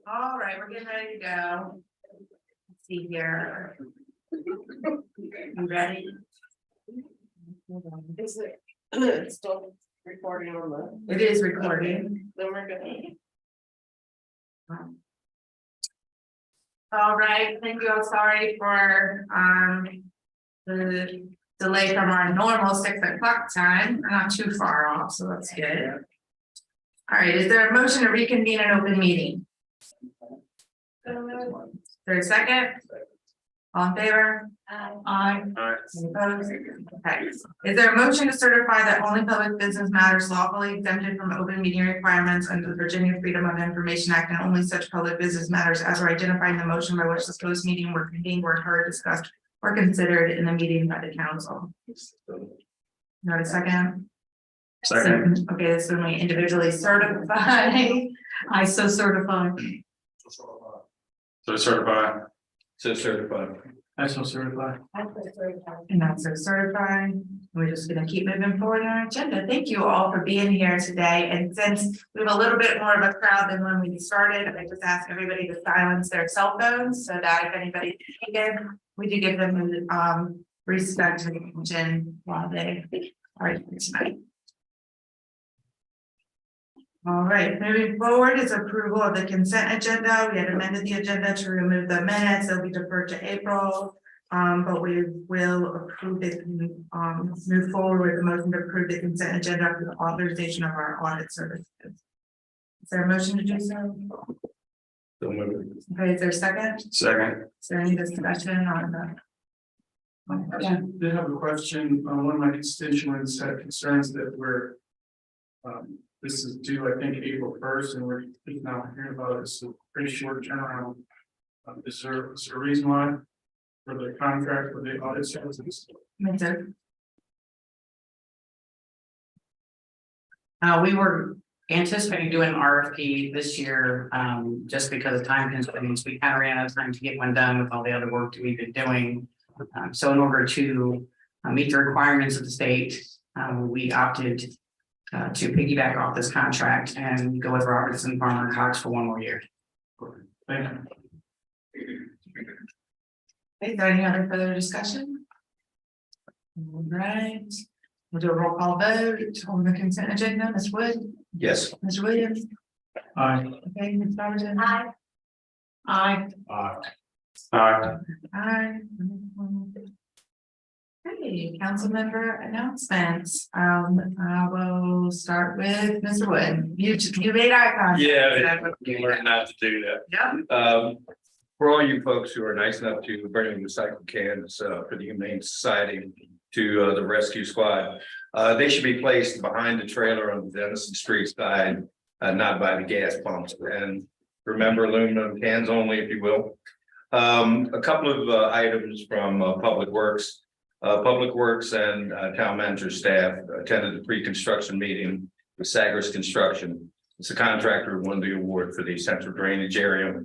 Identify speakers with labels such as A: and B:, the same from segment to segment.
A: All right, we're getting ready to go. Let's see here. You ready?
B: Is it still recording on the?
A: It is recording.
B: Then we're gonna.
A: All right, thank you. I'm sorry for the delay from our normal 6 o'clock time. We're not too far off, so that's good. All right, is there a motion to reconvene an open meeting? Is there a second? All in favor? Aye. Any opposed? Okay. Is there a motion to certify that only public business matters lawfully exempted from open meeting requirements under the Virginia Freedom of Information Act, and only such public business matters as are identified in the motion by which the closed meeting were convened, were heard, discussed, or considered in the meeting by the council? Not a second?
C: Second.
A: Okay, this is when we individually certify. I so certify.
C: So certified.
D: So certified.
C: I so certified.
A: And that's so certified. We're just gonna keep moving forward on our agenda. Thank you all for being here today. And since we have a little bit more of a crowd than when we started, I just ask everybody to silence their cell phones so that if anybody's speaking, we do give them respect and attention while they are here tonight. All right, moving forward is approval of the consent agenda. We had amended the agenda to remove the minutes. They'll be deferred to April. But we will approve it, move forward with the motion to approve the consent agenda for the authorization of our audit services. Is there a motion to do so?
D: So moved.
A: Okay, is there a second?
C: Second.
A: Is there any discussion on that?
C: I did have a question. One of my constituents had concerns that we're. This is due, I think, April 1st, and we're just now hearing about it. It's a pretty short turnaround. Is there a reason why for the contract for the audit services?
E: We were anticipating doing an RFP this year, just because of time constraints. We kind of ran out of time to get one done with all the other work that we've been doing. So in order to meet the requirements of the state, we opted to piggyback off this contract and go with Robertson, Farmer, and Cox for 1 more year.
C: Thank you.
A: Is there any other further discussion? All right, we'll do a roll call vote on the consent agenda. Ms. Wood,
D: Yes.
A: Mr. Williams,
C: Aye.
A: okay, Ms. Robertson. Aye. Aye.
C: Aye.
A: Aye. Hey, council member announcements. I will start with Mr. Wood. You made eye contact.
D: Yeah, you learned not to do that.
A: Yeah.
D: For all you folks who are nice enough to bring recycled cans for the Humane Society to the rescue squad, they should be placed behind the trailer on the Denison Street side, not by the gas pumps. And remember, aluminum cans only, if you will. A couple of items from Public Works. Public Works and Town Manager staff attended the pre-construction meeting with Sagres Construction. It's a contractor who won the award for the central drainage area.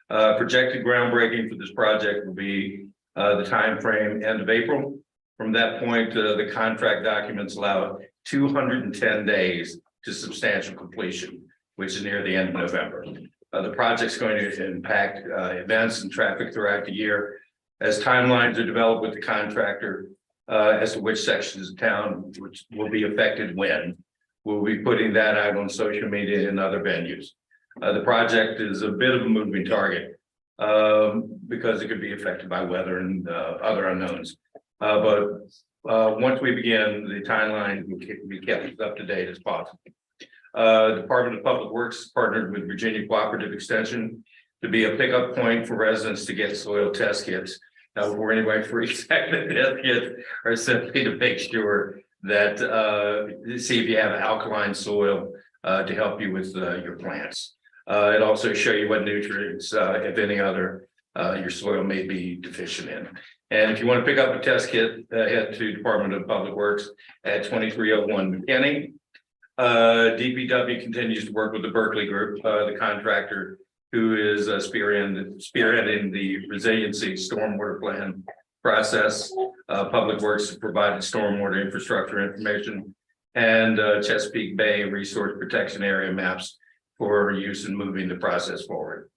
D: Projected groundbreaking for this project will be the time frame end of April. From that point, the contract documents allow 210 days to substantial completion, which is near the end of November. The project's going to impact events and traffic throughout the year. As timelines are developed with the contractor as to which sections of town which will be affected when, we'll be putting that out on social media and other venues. The project is a bit of a moving target because it could be affected by weather and other unknowns. But once we begin, the timeline will be kept as up to date as possible. Department of Public Works partnered with Virginia Cooperative Extension to be a pickup point for residents to get soil test kits. Now, for anybody free test kits are simply to make sure that see if you have alkaline soil to help you with your plants. It also show you what nutrients, if any other, your soil may be deficient in. And if you want to pick up a test kit, head to Department of Public Works at 2301 McKinney. DPW continues to work with the Berkeley Group, the contractor who is spearheading the resiliency stormwater plan process. Public Works has provided stormwater infrastructure information and Chesapeake Bay resource protection area maps for use in moving the process forward.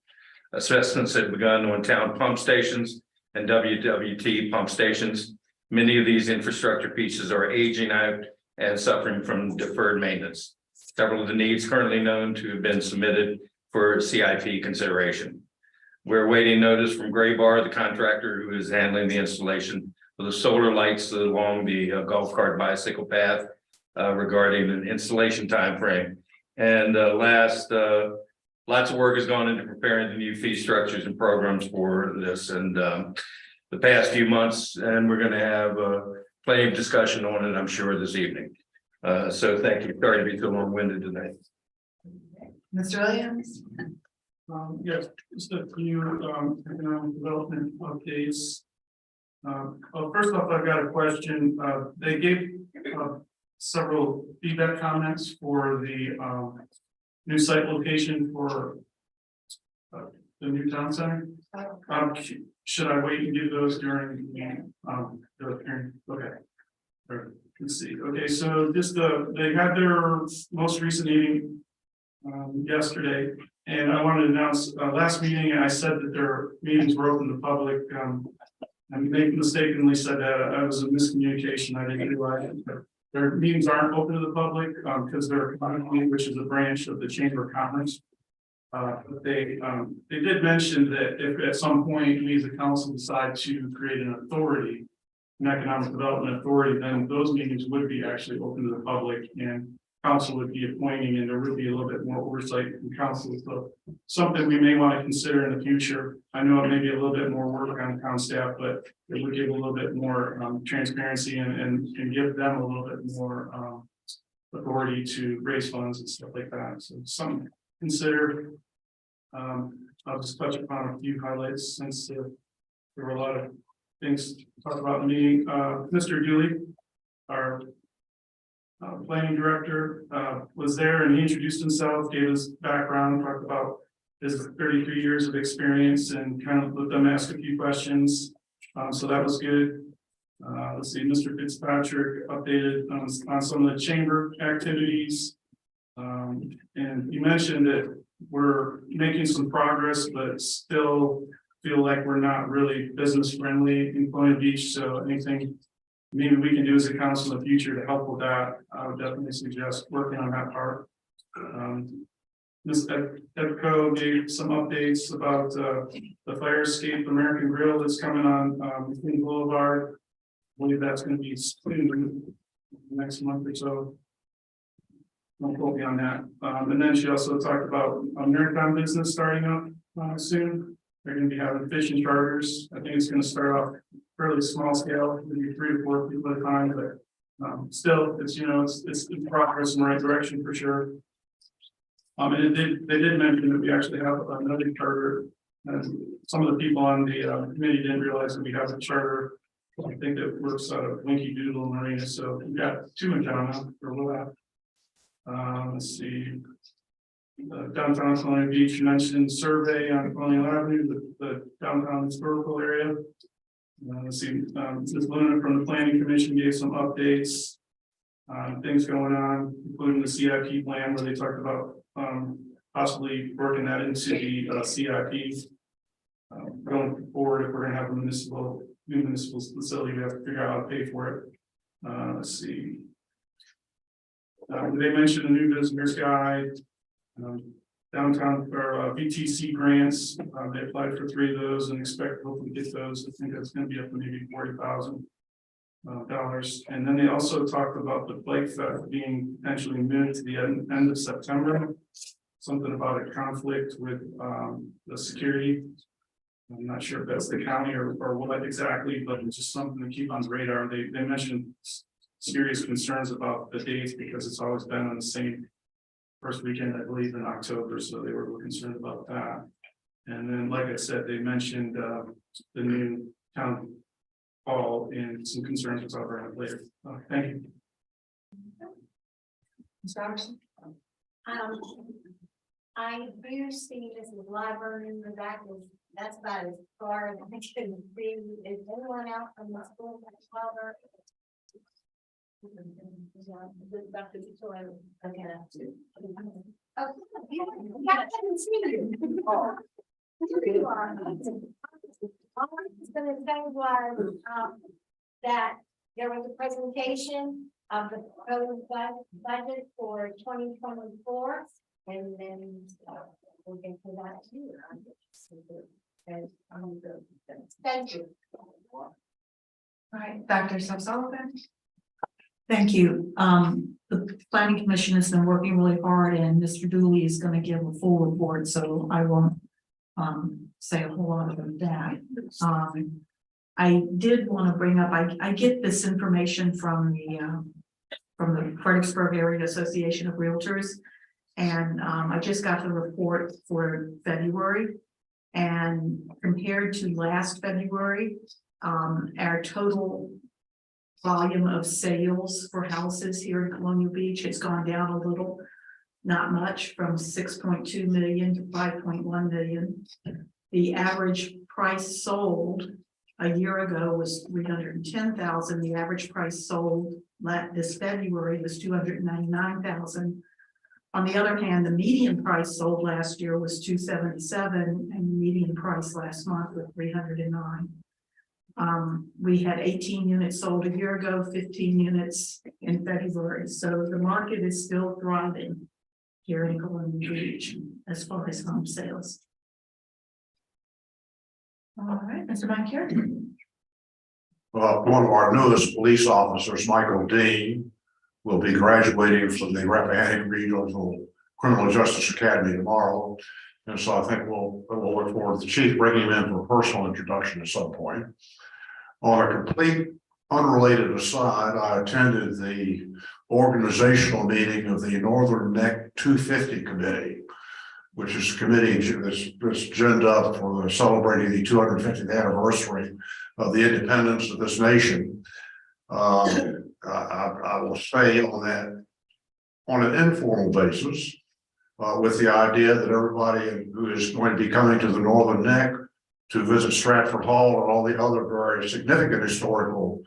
D: Assessments have begun on town pump stations and WWT pump stations. Many of these infrastructure pieces are aging out and suffering from deferred maintenance. Several of the needs currently known to have been submitted for CIP consideration. We're awaiting notice from Gray Bar, the contractor who is handling the installation of the solar lights along the golf cart bicycle path regarding an installation time frame. And lots of work has gone into preparing the new fee structures and programs for this and the past few months, and we're going to have plenty of discussion on it, I'm sure, this evening. So thank you. Sorry to be so long-winded tonight.
A: Mr. Williams?
C: Yes, just a few economic development updates. Well, first off, I've got a question. They gave several feedback comments for the new site location for the new town center. Should I wait and give those during the hearing? Okay. Let's see. Okay, so just they had their most recent meeting yesterday, and I wanted to announce last meeting I said that their meetings were open to the public. I mistakenly said that. I was a miscommunication. I didn't realize it. Their meetings aren't open to the public because they're which is a branch of the Chamber of Commerce. But they did mention that if at some point we as a council decide to create an authority, an economic development authority, then those meetings would be actually open to the public and council would be appointing, and there would be a little bit more oversight from council. So something we may want to consider in the future. I know it may be a little bit more work on town staff, but it would give a little bit more transparency and give them a little bit more authority to raise funds and stuff like that. So something to consider. I'll just touch upon a few highlights since there were a lot of things to talk about in the meeting. Mr. Dooley, our planning director, was there and he introduced himself, gave his background, talked about his 33 years of experience and kind of let them ask a few questions. So that was good. Let's see, Mr. Fitzpatrick updated on some of the chamber activities. And you mentioned that we're making some progress, but still feel like we're not really business friendly in Colonial Beach. So anything maybe we can do as a council in the future to help with that, I would definitely suggest working on that part. Ms. Edco gave some updates about the fire escape American Grill that's coming on McLean Boulevard. I believe that's going to be soon, next month or so. Don't quote me on that. And then she also talked about a maritime business starting up soon. They're going to be having fishing charters. I think it's going to start off fairly small scale, maybe 3 to 4 people at a time, but still, it's it's in progress in the right direction for sure. And they did mention that we actually have another charter. Some of the people on the committee didn't realize that we have a charter I think that works out of Winky Doodle Marina, so we got 2 in town now, or we'll have. Let's see. Downtown Colonial Beach, you mentioned survey on Colonial Avenue, the downtown historical area. Let's see, Ms. Luna from the Planning Commission gave some updates. Things going on, including the CIP plan where they talked about possibly working that into the CIP. Going forward, if we're gonna have a new municipal facility, we have to figure out how to pay for it. Let's see. They mentioned a new visitors guide. Downtown or VTC grants, they applied for 3 of those and expect to hopefully get those. I think that's going to be up to maybe $40,000. And then they also talked about the Bike Fest being potentially moved to the end of September. Something about a conflict with the security. I'm not sure if that's the county or what exactly, but it's just something to keep on the radar. They mentioned serious concerns about the dates because it's always been on the same first weekend, I believe, in October, so they were a little concerned about that. And then, like I said, they mentioned the new town hall and some concerns with our later. Thank you.
A: Ms. Robertson?
F: I do see this library in the back, that's about as far as I can see. Is anyone out from the school that's library? All I was gonna say was, that there was a presentation of the proposed budget for 2024, and then we'll get to that too. Thank you.
A: All right, Dr. Sullivan?
G: Thank you. The planning commission has been working really hard and Mr. Dooley is going to give a full report, so I won't say a whole lot about that. I did want to bring up, I get this information from the Fredericksburg Area Association of Realtors. And I just got the report for February. And compared to last February, our total volume of sales for houses here in Colonial Beach has gone down a little, not much, from 6.2 million to 5.1 million. The average price sold a year ago was 310,000. The average price sold this February was 299,000. On the other hand, the median price sold last year was 277, and the median price last month was 309. We had 18 units sold a year ago, 15 units in February. So the market is still thriving here in Colonial Beach as far as home sales.
A: All right, Mr. Bankier?
H: One of our newest police officers, Michael Dean, will be graduating from the Rappahannock Regional Criminal Justice Academy tomorrow. And so I think we'll look forward to the chief bringing him in for a personal introduction at some point. On a complete unrelated aside, I attended the organizational meeting of the Northern Neck 250 Committee, which is a committee that's ginned up for celebrating the 250th anniversary of the independence of this nation. I will say on that, on an informal basis, with the idea that everybody who is going to be coming to the Northern Neck to visit Stratford Hall and all the other very significant historical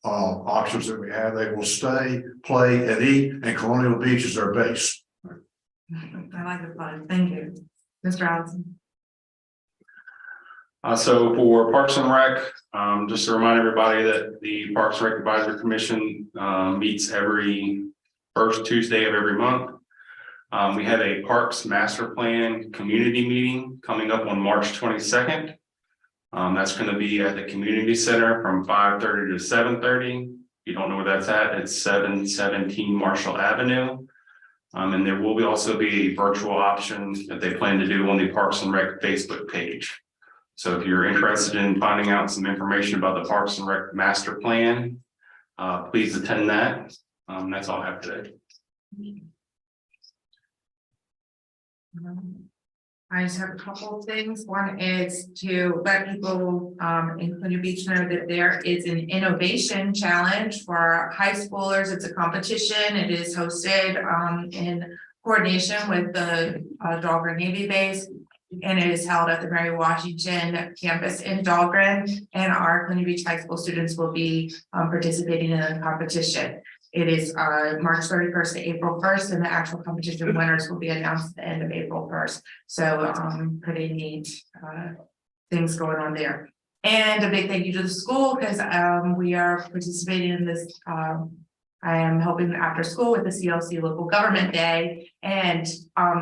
H: options that we have, they will stay, play, and eat, and Colonial Beach is their base.
A: I like the fun. Thank you. Mr. Allison?
I: So for Parks and Rec, just to remind everybody that the Parks and Rec Advisory Commission meets every first Tuesday of every month. We have a Parks Master Plan Community Meeting coming up on March 22nd. That's going to be at the Community Center from 5:30 to 7:30. If you don't know where that's at, it's 717 Marshall Avenue. And there will also be a virtual option that they plan to do on the Parks and Rec Facebook page. So if you're interested in finding out some information about the Parks and Rec Master Plan, please attend that. That's all I have today.
A: I just have a couple of things. One is to let people in Quincy Beach know that there is an innovation challenge for high schoolers. It's a competition. It is hosted in coordination with the Dahlgren Navy Base. And it is held at the Mary Washington campus in Dahlgren, and our Quincy Beach High School students will be participating in the competition. It is March 31st to April 1st, and the actual competition winners will be announced at the end of April 1st. So pretty neat things going on there. And a big thank you to the school, because we are participating in this. I am helping after school with the CLC Local Government Day, and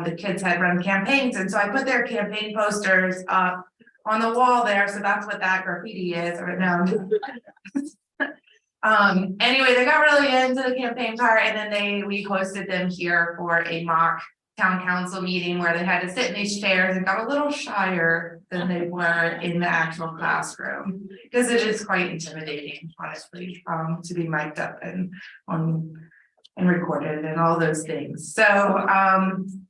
A: the kids had run campaigns, and so I put their campaign posters up on the wall there, so that's what that graffiti is right now. Anyway, they got really into the campaign part, and then we hosted them here for a mock town council meeting where they had to sit in these chairs and got a little shyer than they were in the actual classroom, because it is quite intimidating, honestly, to be mic'd up and recorded and all those things. So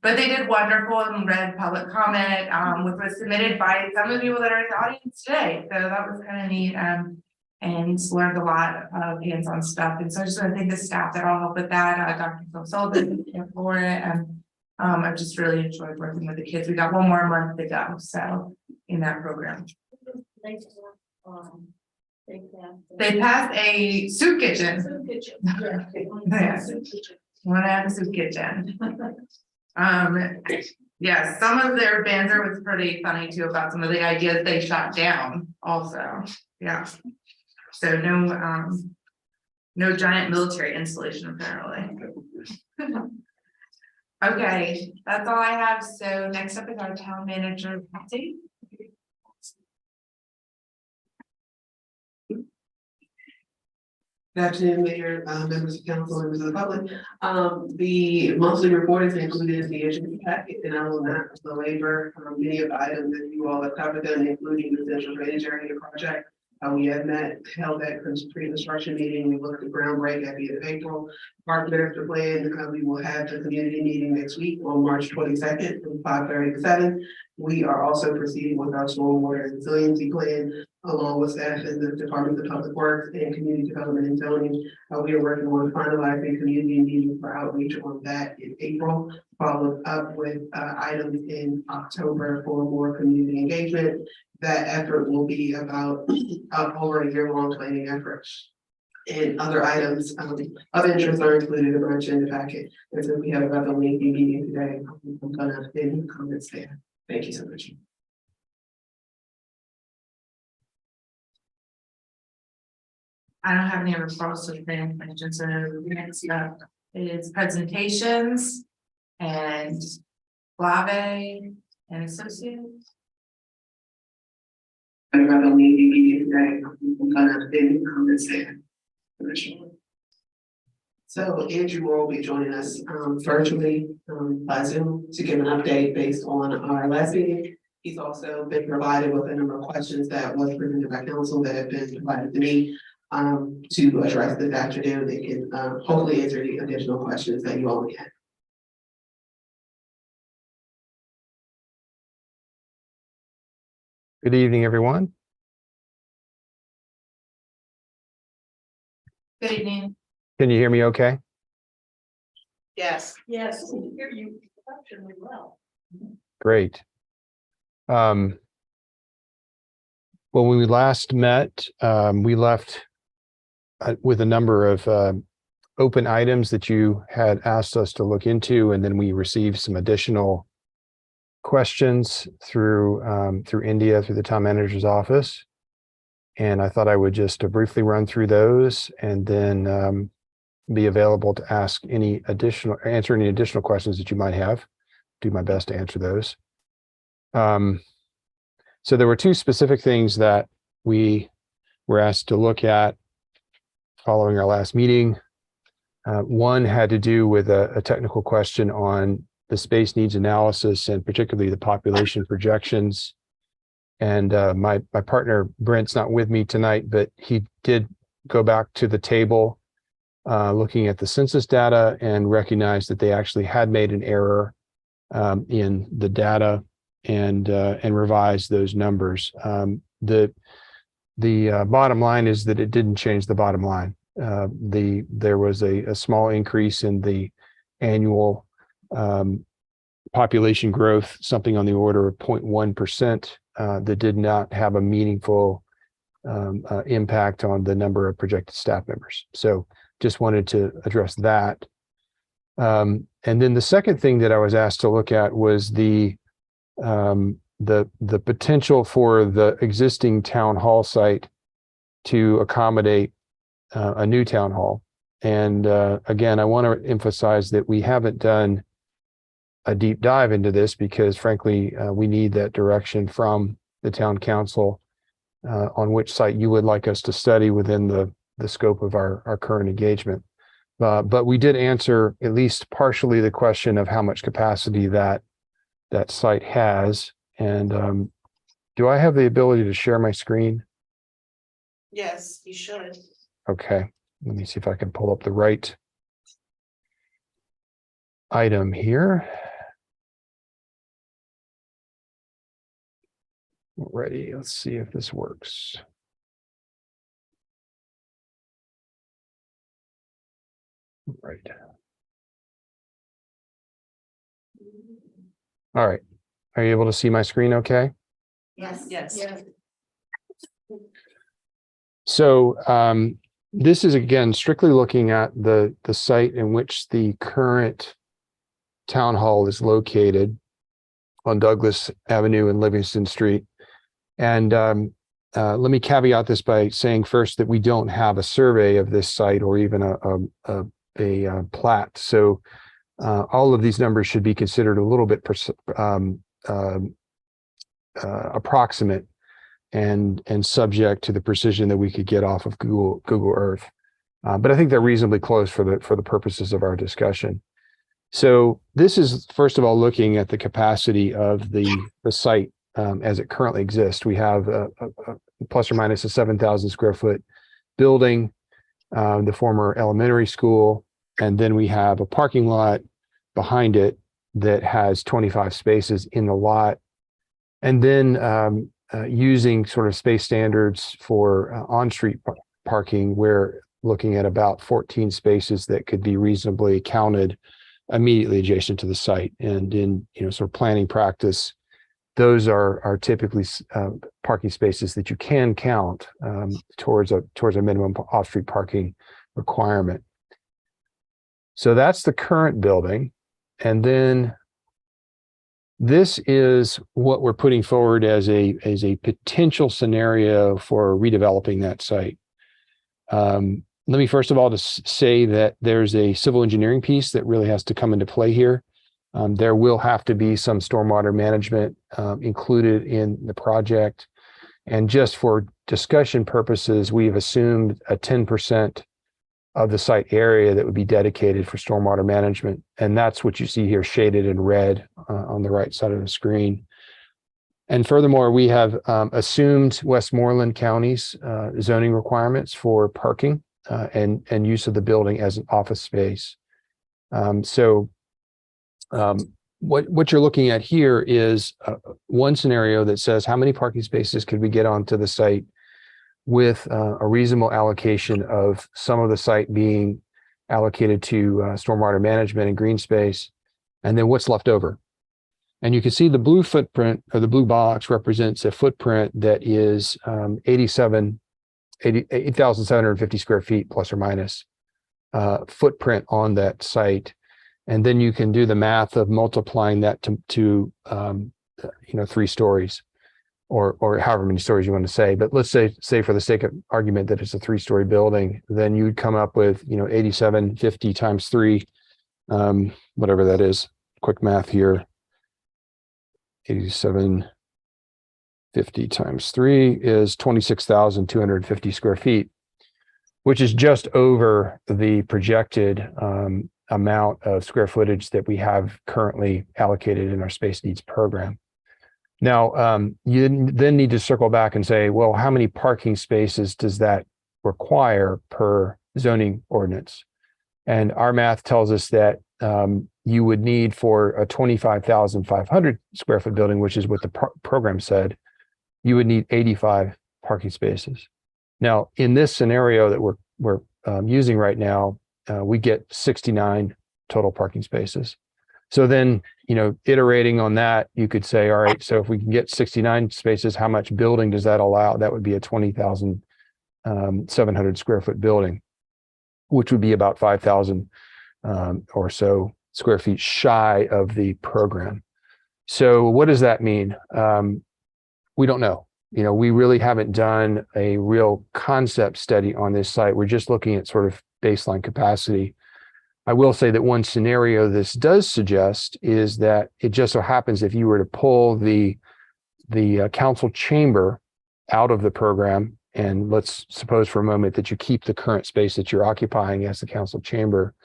A: but they did wonderful and read public comment, which was submitted by some of the people that are in the audience today. So that was kind of neat. And learned a lot of hands-on stuff. And so I just want to thank the staff that all helped with that, Dr. Phil Sullivan for it. And I've just really enjoyed working with the kids. We got one more month to go, so in that program. They passed a soup kitchen. Yeah. Want to have a soup kitchen. Yeah, some of their banter was pretty funny too about some of the ideas they shot down also. Yeah. So no giant military installation apparently. Okay, that's all I have. So next up is our town manager update.
B: Good afternoon, Mayor, members of council, members of the public. The monthly report is included in the agenda packet, and I will not belabor many of the items that you all have covered them, including the central drainage area project. We have held that pre-construction meeting. We looked at groundbreak at the end of April. Park master plan, we will have the community meeting next week on March 22nd from 5:30 to 7. We are also proceeding with our stormwater resiliency plan, along with staff in the Department of Public Works and Community Development and Zoning. We are working on finalizing community meetings for outreach on that in April, followed up with items in October for more community engagement. That effort will be about over a year-long planning effort. And other items of interest are included in the agenda packet. And so we have another lengthy meeting today. I'm gonna end the comments there. Thank you so much.
A: I don't have any referrals to the planning commission, so the next up is presentations and Blave and Associates.
B: Another lengthy meeting today. I'm gonna end the comments there. So Andrew will be joining us virtually by Zoom to give an update based on our last meeting. He's also been provided with a number of questions that was presented by council that have been provided to me to address this afternoon. They can hopefully answer the additional questions that you all may have.
J: Good evening, everyone.
A: Good evening.
J: Can you hear me okay?
B: Yes.
F: Yes, we hear you exceptionally well.
J: Great. When we last met, we left with a number of open items that you had asked us to look into, and then we received some additional questions through India, through the town manager's office. And I thought I would just briefly run through those and then be available to answer any additional questions that you might have. Do my best to answer those. So there were two specific things that we were asked to look at following our last meeting. One had to do with a technical question on the space needs analysis and particularly the population projections. And my partner Brent's not with me tonight, but he did go back to the table looking at the census data and recognized that they actually had made an error in the data and revise those numbers. The bottom line is that it didn't change the bottom line. There was a small increase in the annual population growth, something on the order of 0.1%, that did not have a meaningful impact on the number of projected staff members. So just wanted to address that. And then the second thing that I was asked to look at was the potential for the existing town hall site to accommodate a new town hall. And again, I want to emphasize that we haven't done a deep dive into this because frankly, we need that direction from the town council on which site you would like us to study within the scope of our current engagement. But we did answer at least partially the question of how much capacity that site has. And do I have the ability to share my screen?
B: Yes, you should.
J: Okay, let me see if I can pull up the right item here. Ready, let's see if this works. Right. All right. Are you able to see my screen okay?
F: Yes.
B: Yes.
J: So this is again strictly looking at the site in which the current town hall is located on Douglas Avenue and Livingston Street. And let me caveat this by saying first that we don't have a survey of this site or even a plat. So all of these numbers should be considered a little bit approximate and subject to the precision that we could get off of Google Earth. But I think they're reasonably close for the purposes of our discussion. So this is first of all looking at the capacity of the site as it currently exists. We have a plus or minus a 7,000 square foot building, the former elementary school, and then we have a parking lot behind it that has 25 spaces in the lot. And then using sort of space standards for on-street parking, we're looking at about 14 spaces that could be reasonably counted immediately adjacent to the site. And in sort of planning practice, those are typically parking spaces that you can count towards a minimum off-street parking requirement. So that's the current building. And then this is what we're putting forward as a potential scenario for redeveloping that site. Let me first of all just say that there's a civil engineering piece that really has to come into play here. There will have to be some stormwater management included in the project. And just for discussion purposes, we've assumed a 10% of the site area that would be dedicated for stormwater management. And that's what you see here shaded in red on the right side of the screen. And furthermore, we have assumed Westmoreland County's zoning requirements for parking and use of the building as an office space. What you're looking at here is one scenario that says how many parking spaces could we get onto the site with a reasonable allocation of some of the site being allocated to stormwater management and green space, and then what's left over. And you can see the blue footprint or the blue box represents a footprint that is 8,750 square feet plus or minus footprint on that site. And then you can do the math of multiplying that to 3 stories or however many stories you want to say. But let's say for the sake of argument that it's a 3-story building, then you'd come up with 8,750 times 3, whatever that is. Quick math here. 8,750 times 3 is 26,250 square feet, which is just over the projected amount of square footage that we have currently allocated in our space needs program. Now, you then need to circle back and say, well, how many parking spaces does that require per zoning ordinance? And our math tells us that you would need for a 25,500 square foot building, which is what the program said, you would need 85 parking spaces. Now, in this scenario that we're using right now, we get 69 total parking spaces. So then, iterating on that, you could say, all right, so if we can get 69 spaces, how much building does that allow? That would be a 20,700 square foot building, which would be about 5,000 or so square feet shy of the program. So what does that mean? We don't know. We really haven't done a real concept study on this site. We're just looking at sort of baseline capacity. I will say that one scenario this does suggest is that it just so happens if you were to pull the council chamber out of the program, and let's suppose for a moment that you keep the current space that you're occupying as the council chamber,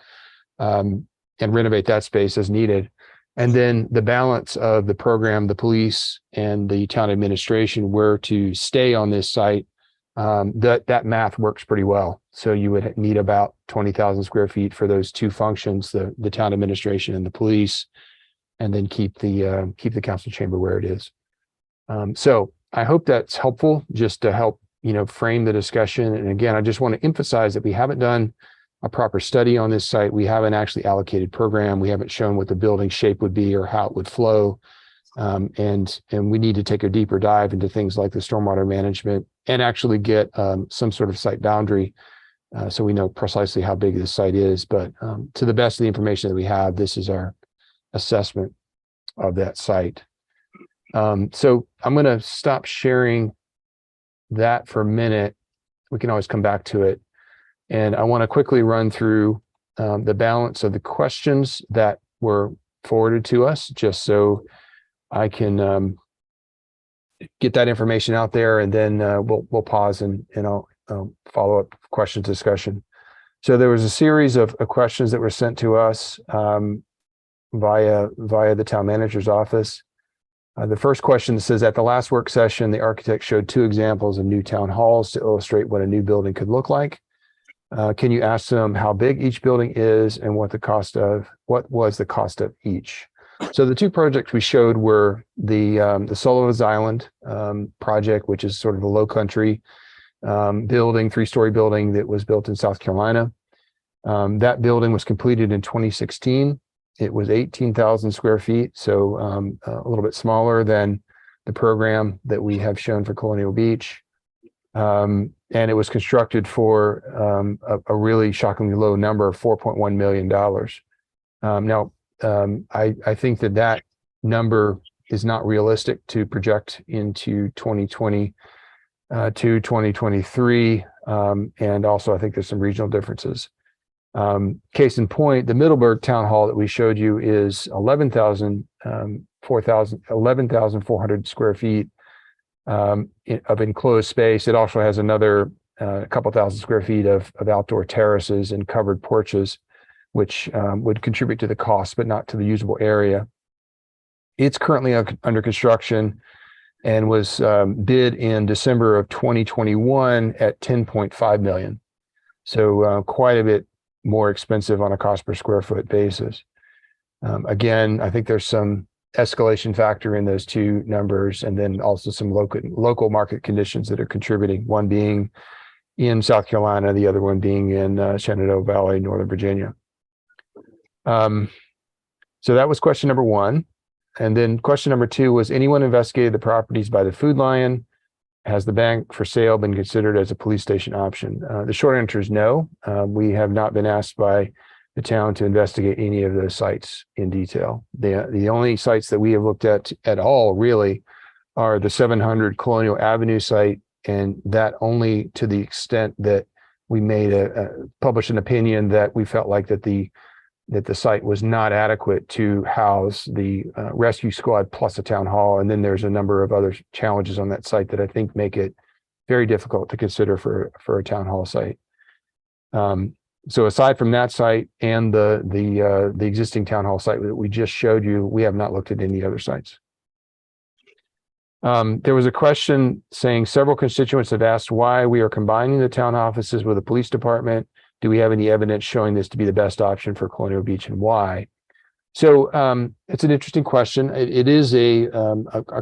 J: and renovate that space as needed. And then the balance of the program, the police and the town administration were to stay on this site, that math works pretty well. So you would need about 20,000 square feet for those two functions, the town administration and the police, and then keep the council chamber where it is. So I hope that's helpful just to help, frame the discussion. And again, I just want to emphasize that we haven't done a proper study on this site. We haven't actually allocated program. We haven't shown what the building shape would be or how it would flow. And we need to take a deeper dive into things like the stormwater management and actually get some sort of site boundary so we know precisely how big this site is. But to the best of the information that we have, this is our assessment of that site. So I'm going to stop sharing that for a minute. We can always come back to it. And I want to quickly run through the balance of the questions that were forwarded to us, just so I can get that information out there, and then we'll pause and I'll follow up questions discussion. So there was a series of questions that were sent to us via the town manager's office. The first question says, at the last work session, the architect showed 2 examples of new town halls to illustrate what a new building could look like. Can you ask them how big each building is and what was the cost of each? So the 2 projects we showed were the Sullivan's Island project, which is sort of a low country building, 3-story building that was built in South Carolina. That building was completed in 2016. It was 18,000 square feet, so a little bit smaller than the program that we have shown for Colonial Beach. And it was constructed for a really shockingly low number of $4.1 million. Now, I think that number is not realistic to project into 2022, 2023. And also I think there's some regional differences. Case in point, the Middleburg Town Hall that we showed you is 11,400 square feet of enclosed space. It also has another couple thousand square feet of outdoor terraces and covered porches, which would contribute to the cost, but not to the usable area. It's currently under construction and was bid in December of 2021 at $10.5 million. So quite a bit more expensive on a cost per square foot basis. Again, I think there's some escalation factor in those 2 numbers, and then also some local market conditions that are contributing, one being in South Carolina, the other one being in Shenandoah Valley, Northern Virginia. So that was question number 1. And then question number 2 was, anyone investigated the properties by the Food Lion? Has the bank for sale been considered as a police station option? The short answer is no. We have not been asked by the town to investigate any of those sites in detail. The only sites that we have looked at all really are the 700 Colonial Avenue site, and that only to the extent that we made published an opinion that we felt like that the site was not adequate to house the rescue squad plus a town hall. And then there's a number of other challenges on that site that I think make it very difficult to consider for a town hall site. So aside from that site and the existing town hall site that we just showed you, we have not looked at any other sites. There was a question saying several constituents have asked why we are combining the town offices with the police department Do we have any evidence showing this to be the best option for Colonial Beach, and why? So it's an interesting question. It is a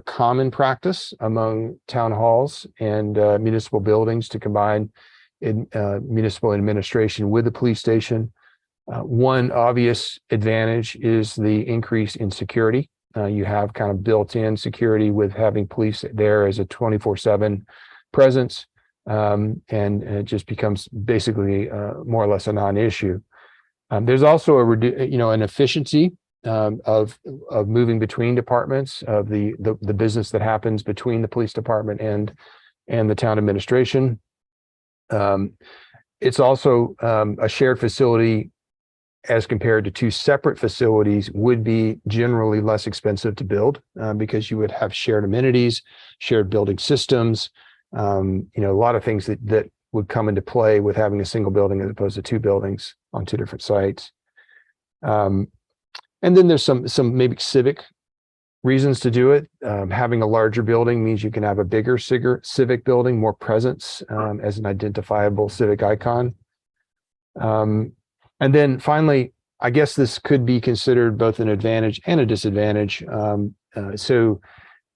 J: common practice among town halls and municipal buildings to combine municipal administration with the police station. One obvious advantage is the increase in security. You have kind of built-in security with having police there as a 24/7 presence, and it just becomes basically more or less a non-issue. There's also an efficiency of moving between departments, of the business that happens between the police department and the town administration. It's also a shared facility as compared to two separate facilities would be generally less expensive to build because you would have shared amenities, shared building systems, a lot of things that would come into play with having a single building as opposed to two buildings on two different sites. And then there's some maybe civic reasons to do it. Having a larger building means you can have a bigger civic building, more presence as an identifiable civic icon. And then finally, I guess this could be considered both an advantage and a disadvantage. So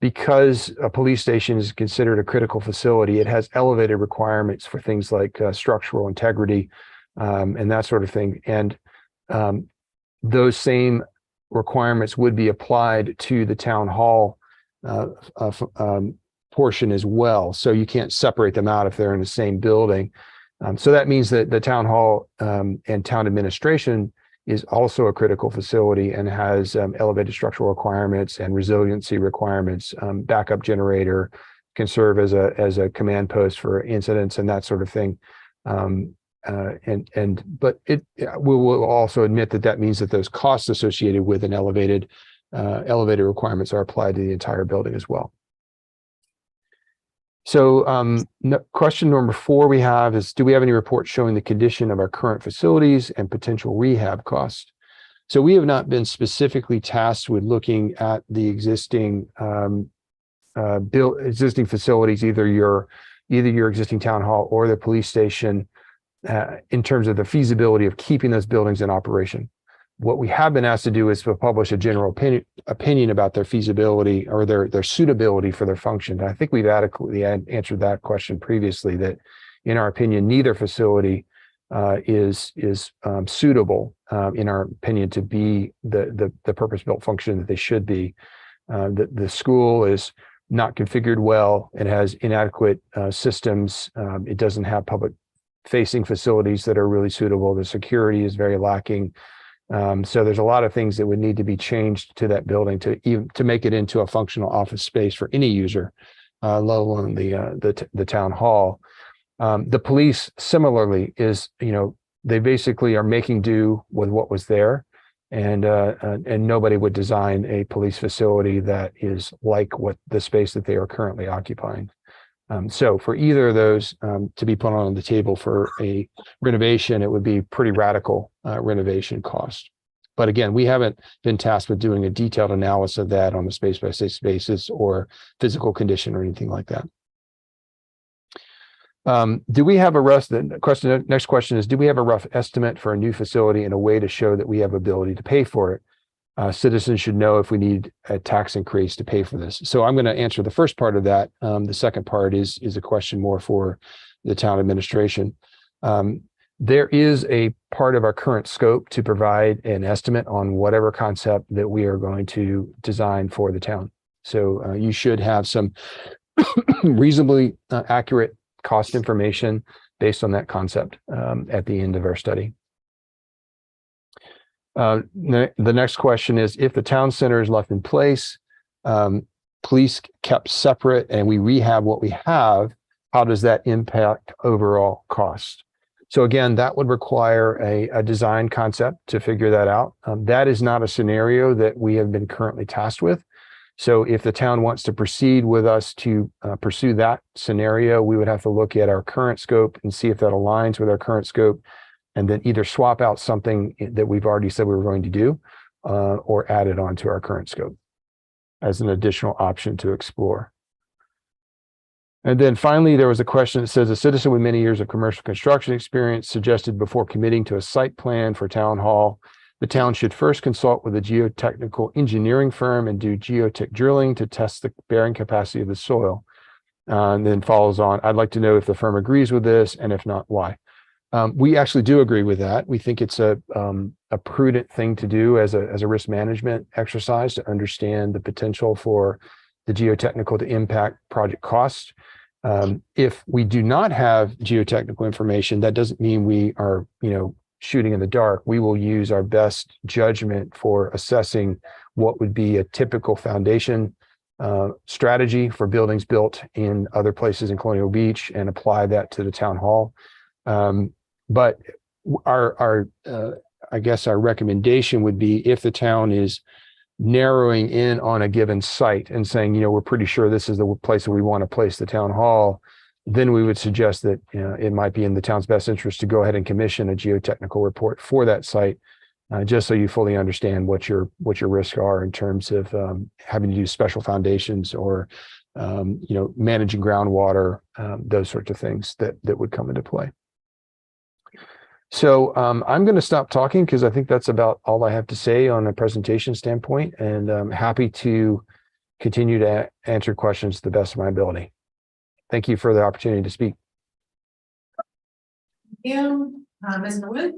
J: because a police station is considered a critical facility, it has elevated requirements for things like structural integrity and that sort of thing. And those same requirements would be applied to the town hall portion as well. So you can't separate them out if they're in the same building. So that means that the town hall and town administration is also a critical facility and has elevated structural requirements and resiliency requirements. Backup generator can serve as a command post for incidents and that sort of thing. But we will also admit that means that those costs associated with an elevated requirements are applied to the entire building as well. So question number 4 we have is, do we have any reports showing the condition of our current facilities and potential rehab costs? So we have not been specifically tasked with looking at the existing existing facilities, either your existing town hall or the police station, in terms of the feasibility of keeping those buildings in operation. What we have been asked to do is to publish a general opinion about their feasibility or their suitability for their function. And I think we've adequately answered that question previously, that in our opinion, neither facility is suitable, in our opinion, to be the purpose-built function that they should be. The school is not configured well. It has inadequate systems. It doesn't have public-facing facilities that are really suitable. The security is very lacking. So there's a lot of things that would need to be changed to that building to make it into a functional office space for any user, let alone the town hall. The police similarly is, they basically are making do with what was there, and nobody would design a police facility that is like what the space that they are currently occupying. So for either of those to be put on the table for a renovation, it would be pretty radical renovation cost. But again, we haven't been tasked with doing a detailed analysis of that on a space-by-space basis or physical condition or anything like that. Do we have next question is, do we have a rough estimate for a new facility and a way to show that we have ability to pay for it? Citizens should know if we need a tax increase to pay for this. So I'm going to answer the first part of that. The second part is a question more for the town administration. There is a part of our current scope to provide an estimate on whatever concept that we are going to design for the town. So you should have some reasonably accurate cost information based on that concept at the end of our study. The next question is, if the town center is left in place, police kept separate, and we rehab what we have, how does that impact overall cost? So again, that would require a design concept to figure that out. That is not a scenario that we have been currently tasked with. So if the town wants to proceed with us to pursue that scenario, we would have to look at our current scope and see if that aligns with our current scope, and then either swap out something that we've already said we were going to do or add it on to our current scope as an additional option to explore. And then finally, there was a question that says a citizen with many years of commercial construction experience suggested before committing to a site plan for town hall, the town should first consult with a geotechnical engineering firm and do geotech drilling to test the bearing capacity of the soil. And then follows on, I'd like to know if the firm agrees with this, and if not, why. We actually do agree with that. We think it's a prudent thing to do as a risk management exercise to understand the potential for the geotechnical to impact project costs. If we do not have geotechnical information, that doesn't mean we are, shooting in the dark. We will use our best judgment for assessing what would be a typical foundation strategy for buildings built in other places in Colonial Beach and apply that to the town hall. But our I guess our recommendation would be, if the town is narrowing in on a given site and saying, we're pretty sure this is the place that we want to place the town hall, then we would suggest that it might be in the town's best interest to go ahead and commission a geotechnical report for that site, just so you fully understand what your risks are in terms of having to do special foundations or managing groundwater, those sorts of things that would come into play. So I'm going to stop talking because I think that's about all I have to say on a presentation standpoint, and I'm happy to continue to answer questions to the best of my ability. Thank you for the opportunity to speak.
A: Mr. Wood?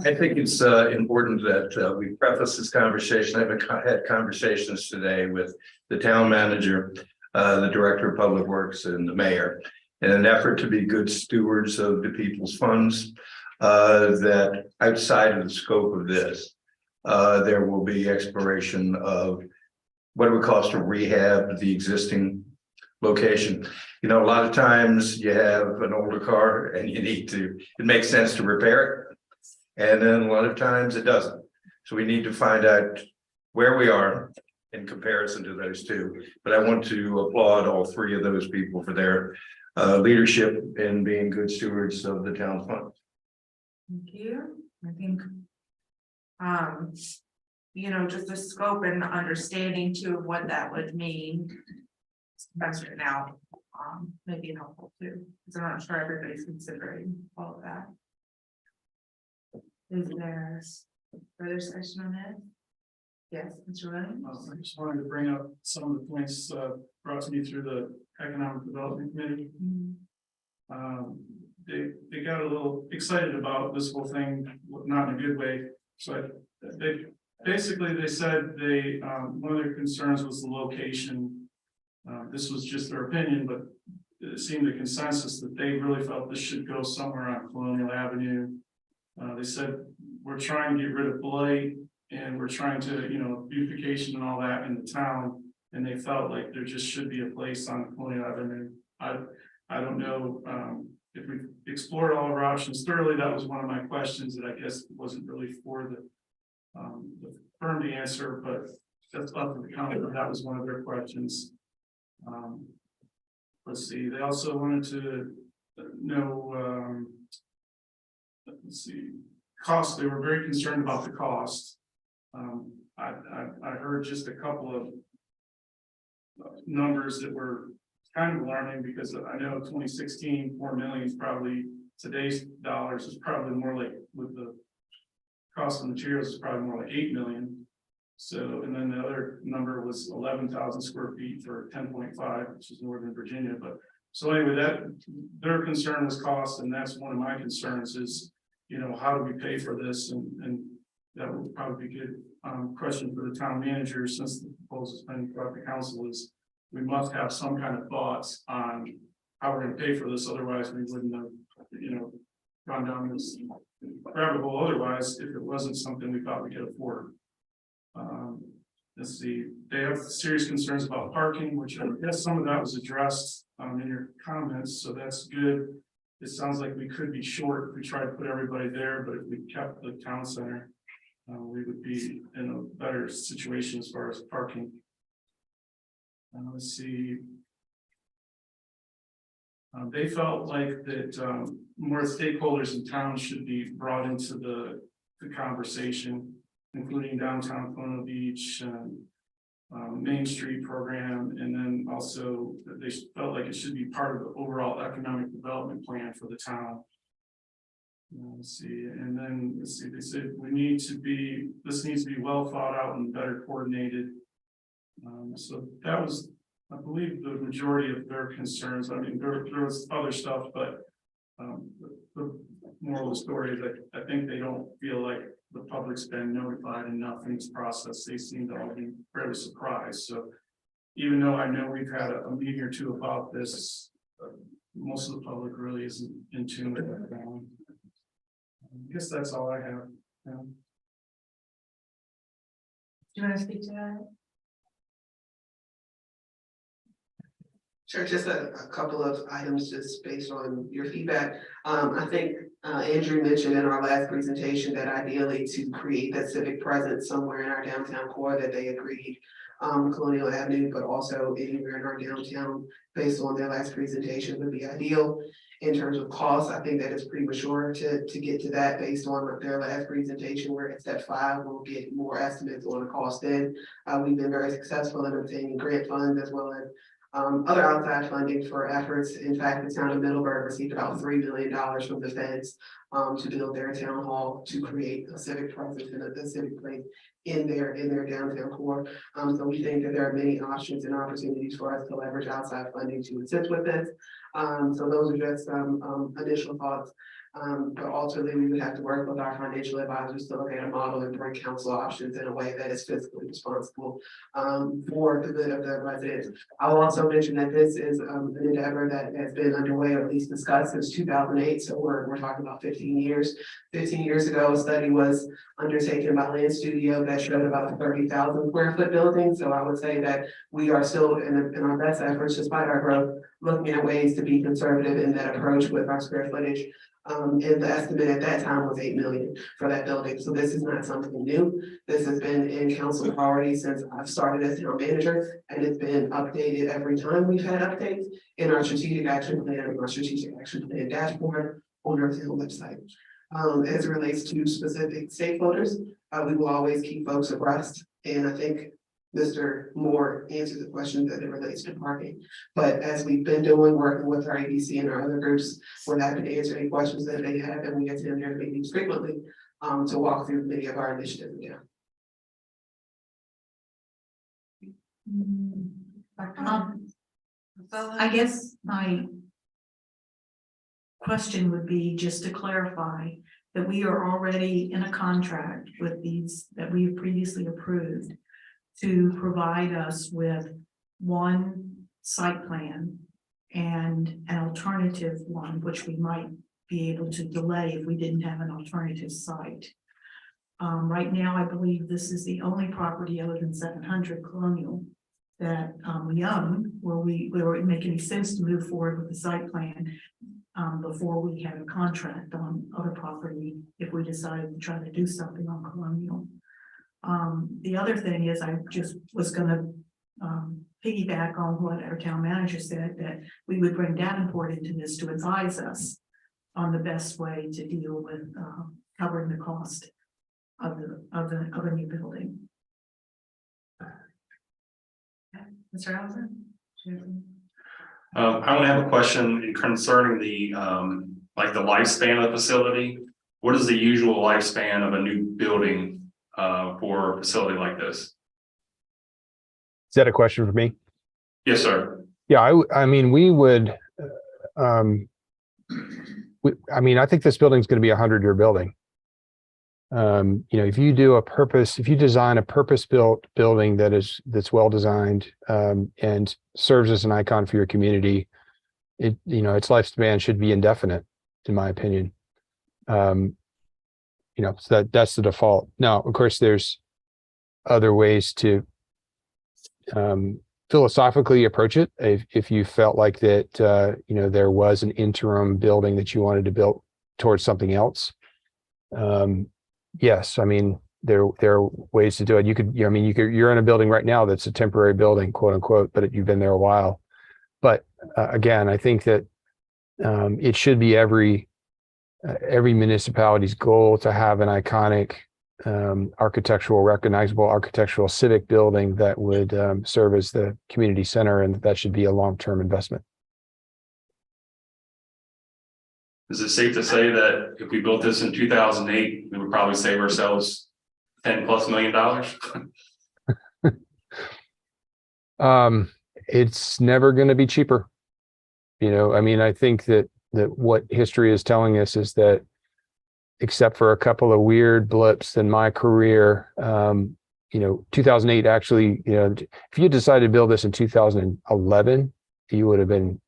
D: I think it's important that we preface this conversation. I've had conversations today with the town manager, the director of public works, and the mayor, in an effort to be good stewards of the people's funds, that outside of the scope of this, there will be exploration of what it would cost to rehab the existing location. A lot of times you have an older car and it makes sense to repair it. And then a lot of times it doesn't. So we need to find out where we are in comparison to those two. But I want to applaud all three of those people for their leadership in being good stewards of the town's funds.
A: Thank you. I think, just the scope and understanding too of what that would mean. That's right now, maybe helpful too, because I'm not sure everybody's considering all of that. Is there further discussion on that? Yes, Mr. Williams?
C: I just wanted to bring up some of the points brought to me through the Economic Development Committee. They got a little excited about this whole thing, not in a good way. So they said one of their concerns was the location. This was just their opinion, but it seemed a consensus that they really felt this should go somewhere on Colonial Avenue. They said, we're trying to get rid of blight and we're trying to, beautification and all that in the town. And they felt like there just should be a place on Colonial Avenue. I don't know if we explored all of our options thoroughly. That was one of my questions that I guess wasn't really for the firm to answer, but that's up to the county. That was one of their questions. Let's see, they also wanted to know, let's see, cost. They were very concerned about the cost. I heard just a couple of numbers that were kind of alarming, because I know 2016, 4 million is probably, today's dollars is probably more like, with the cost of materials, is probably more like 8 million. So, and then the other number was 11,000 square feet for 10.5, which is Northern Virginia. But so anyway, that their concern was cost, and that's one of my concerns is, how do we pay for this? And that would probably be a good question for the town manager, since the proposal is pending throughout the council, is we must have some kind of thoughts on how we're going to pay for this. Otherwise, we wouldn't have, gone down this rabbit hole. Otherwise, if it wasn't something we thought we could afford. Let's see, they have serious concerns about parking, which I guess some of that was addressed in your comments, so that's good. It sounds like we could be short if we try to put everybody there, but if we kept the town center, we would be in a better situation as far as parking. Let's see. They felt like that more stakeholders in town should be brought into the conversation, including downtown Colonial Beach, Main Street program, and then also that they felt like it should be part of the overall economic development plan for the town. Let's see, and then, let's see, they said this needs to be well thought out and better coordinated. So that was, I believe, the majority of their concerns. I mean, there was other stuff, but the moral of the story is that I think they don't feel like the public's been notified enough in this process. They seem to all be fairly surprised. So even though I know we've had a meeting or two about this, most of the public really isn't in tune with it. I guess that's all I have.
A: Do you want to speak to that?
B: Sure, just a couple of items just based on your feedback. I think Andrew mentioned in our last presentation that ideally to create that civic presence somewhere in our downtown core that they agreed. Colonial Avenue, but also anywhere in our downtown based on their last presentation would be ideal. In terms of cost, I think that it's premature to get to that based on their last presentation where it's at 5, we'll get more estimates on the cost then. We've been very successful in obtaining grant funds as well as other outside funding for efforts. In fact, the town of Middleburg received about $3 million from the feds to build their town hall to create a civic presence and a civic place in their downtown core. So we think that there are many options and opportunities for us to leverage outside funding to assist with this. So those are just some initial thoughts. But ultimately, we would have to work with our financial advisors to look at a model and bring council options in a way that is fiscally responsible for the good of the residents. I'll also mention that this is an endeavor that has been underway or at least discussed since 2008. So we're talking about 15 years. 15 years ago, a study was undertaken by Land Studio that showed about a 30,000 square foot building. So I would say that we are still in our best efforts, despite our growth, looking at ways to be conservative in that approach with our square footage. And the estimate at that time was 8 million for that building. So this is not something new. This has been in council priority since I've started as town manager, and it's been updated every time we've had updates in our strategic action plan and our strategic action plan dashboard on our town website. As it relates to specific stakeholders, we will always keep folks abreast. And I think Mr. Moore answered the question that it relates to parking. But as we've been doing, working with our ABC and our other groups, we're happy to answer any questions that they have, and we attend their meetings frequently to walk through many of our initiatives. Yeah.
G: I guess my question would be just to clarify that we are already in a contract with these that we've previously approved to provide us with one site plan and an alternative one, which we might be able to delay if we didn't have an alternative site. Right now, I believe this is the only property other than 700 Colonial that we own, where it would make any sense to move forward with the site plan before we had a contract on other property if we decided to try to do something on Colonial. The other thing is I just was gonna piggyback on what our town manager said, that we would bring Davenport into this to advise us on the best way to deal with covering the cost of a new building.
A: Mr. Allison?
I: I only have a question concerning the like the lifespan of the facility. What is the usual lifespan of a new building for a facility like this?
J: Is that a question for me?
I: Yes, sir.
J: Yeah, I mean, we would, I mean, I think this building's going to be a 100-year building. You know, if you design a purpose-built building that's well designed and serves as an icon for your community, its lifespan should be indefinite, in my opinion. So that's the default. Now, of course, there's other ways to philosophically approach it. If you felt like that, there was an interim building that you wanted to build towards something else. Yes, I mean, there are ways to do it. You're in a building right now that's a temporary building, quote unquote, but you've been there a while. But again, I think that it should be every municipality's goal to have an iconic architectural, recognizable architectural civic building that would serve as the community center, and that should be a long-term investment.
I: Is it safe to say that if we built this in 2008, we would probably save ourselves $10+ million?
J: It's never going to be cheaper. You know, I mean, I think that what history is telling us is that, except for a couple of weird blips in my career, 2008 actually, if you decided to build this in 2011, you would have been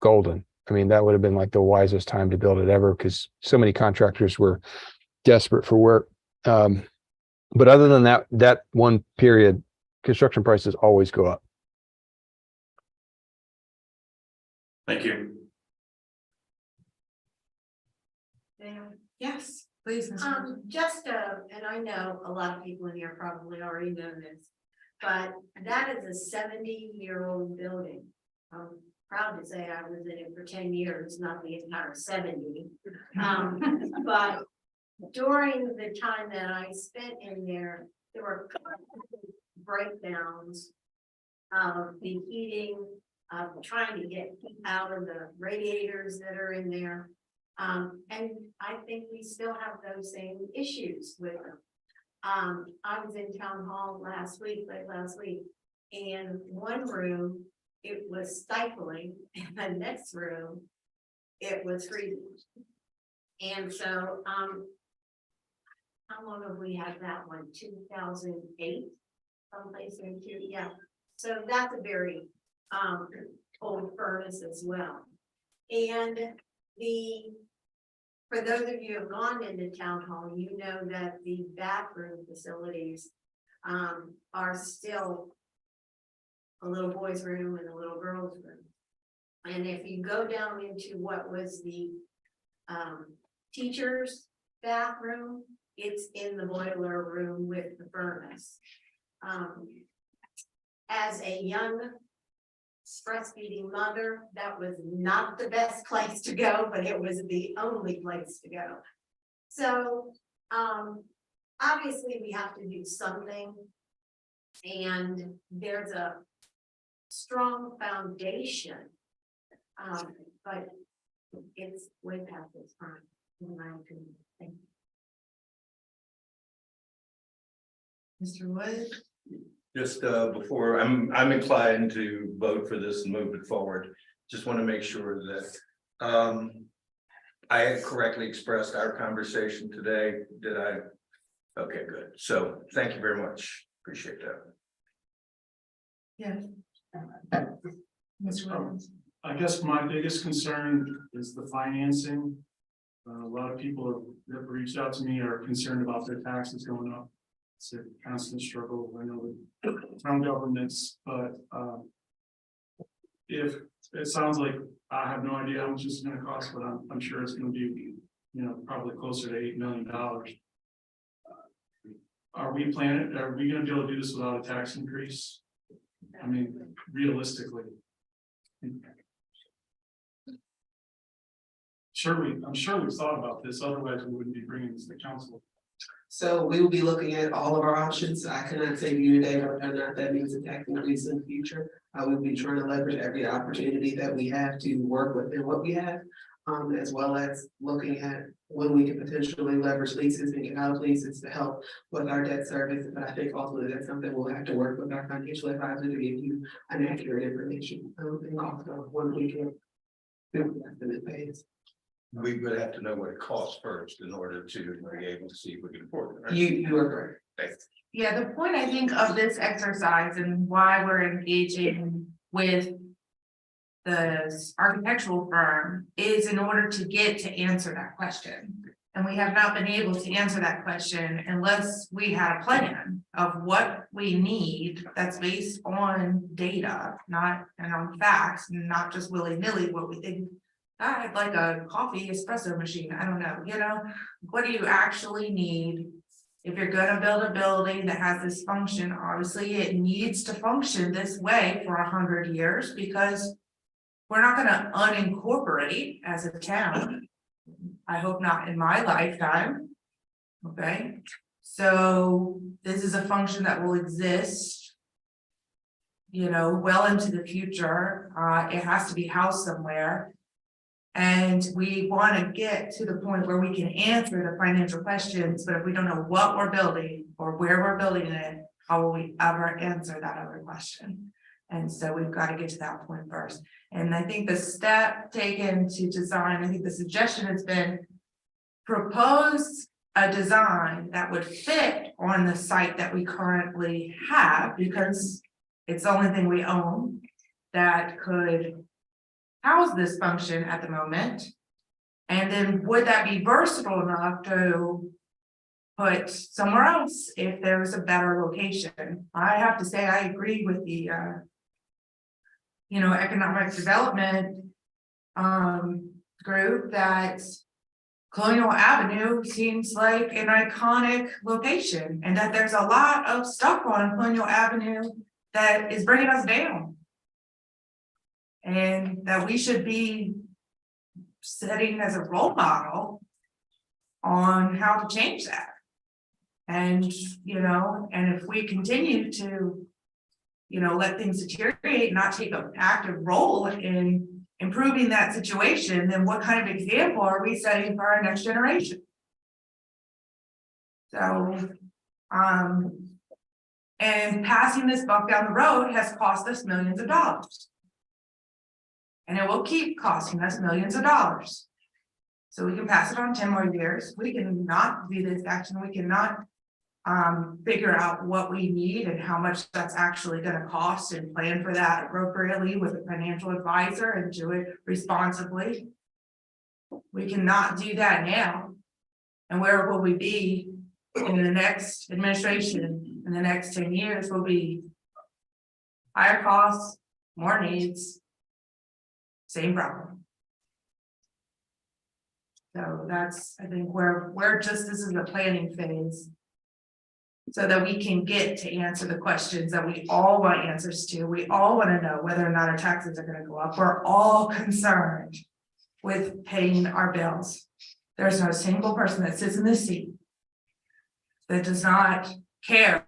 J: golden. I mean, that would have been like the wisest time to build it ever, because so many contractors were desperate for work. But other than that one period, construction prices always go up.
I: Thank you.
A: Yes, please. Ms. Rose.
F: And I know a lot of people in here probably already know this, but that is a 70-year-old building. I'm proud to say I was in it for 10 years, not the entire 70. But during the time that I spent in there were breakdowns of the heating, trying to get heat out of the radiators that are in there. And I think we still have those same issues with them. I was in town hall late last week, and one room, it was stifling, and the next room, it was freezing. And so, how long have we had that one? 2008, someplace in two, yeah. So that's a very, old furnace as well. And for those of you who have gone into town hall, you know that the bathroom facilities are still a little boy's room and a little girl's room. And if you go down into what was the teacher's bathroom, it's in the boiler room with the furnace. As a young breastfeeding mother, that was not the best place to go, but it was the only place to go. So obviously we have to do something, and there's a strong foundation, but it's way past this time, in my opinion. Thank you.
A: Mr. Wood?
D: Just before, I'm inclined to vote for this and move it forward. Just want to make sure that I had correctly expressed our conversation today. Did I? Okay, good. So thank you very much. Appreciate that.
A: Yes. Mr. Williams?
C: I guess my biggest concern is the financing. A lot of people that have reached out to me are concerned about their taxes going up. It's a constant struggle. I know with town governments, but if it sounds like, I have no idea how much it's going to cost, but I'm sure it's going to be, probably closer to $8 million. Are we going to be able to do this without a tax increase? I mean, realistically. I'm sure we've thought about this, otherwise we wouldn't be bringing this to council.
B: So we will be looking at all of our options. I cannot say to you today whether or not that means a tax increase in the future. I will be trying to leverage every opportunity that we have to work within what we have, as well as looking at when we can potentially leverage leases and get out of leases to help with our debt service. But I think ultimately that's something we'll have to work with our financial advisor to give you an accurate information. And also when we can do the estimate phase.
D: We would have to know what it costs first in order to be able to see if we can afford it. Right?
B: You are correct.
D: Thanks.
A: Yeah, the point I think of this exercise and why we're engaging with the architectural firm is in order to get to answer that question. And we have not been able to answer that question unless we had a plan of what we need that's based on data, not and on facts, and not just willy-nilly what we think. I'd like a coffee espresso machine. I don't know, what do you actually need? If you're gonna build a building that has this function, obviously it needs to function this way for 100 years because we're not gonna unincorporate as a town. I hope not in my lifetime. Okay, So this is a function that will exist. You know, well into the future, it has to be housed somewhere. And we want to get to the point where we can answer the financial questions, but if we don't know what we're building or where we're building it, how will we ever answer that other question? And so we've got to get to that point first. And I think the step taken to design, I think the suggestion has been propose a design that would fit on the site that we currently have, because it's the only thing we own that could house this function at the moment. And then would that be versatile enough to put somewhere else if there's a better location? I have to say, I agree with the economic development group that Colonial Avenue seems like an iconic location, and that there's a lot of stuff on Colonial Avenue that is bringing us down. And that we should be setting as a role model on how to change that. And, and if we continue to, let things deteriorate, not take an active role in improving that situation, then what kind of example are we setting for our next generation? So, and passing this buck down the road has cost us millions of dollars. And it will keep costing us millions of dollars. So we can pass it on 10 more years. We can not do this action. We cannot figure out what we need and how much that's actually going to cost and plan for that appropriately with a financial advisor and do it responsibly. We cannot do that now. And where will we be in the next administration in the next 10 years will be higher costs, more needs, same problem. So that's, I think, where this is a planning phase. So that we can get to answer the questions that we all want answers to. We all want to know whether or not our taxes are going to go up. We're all concerned with paying our bills. There's not a single person that sits in this seat that does not care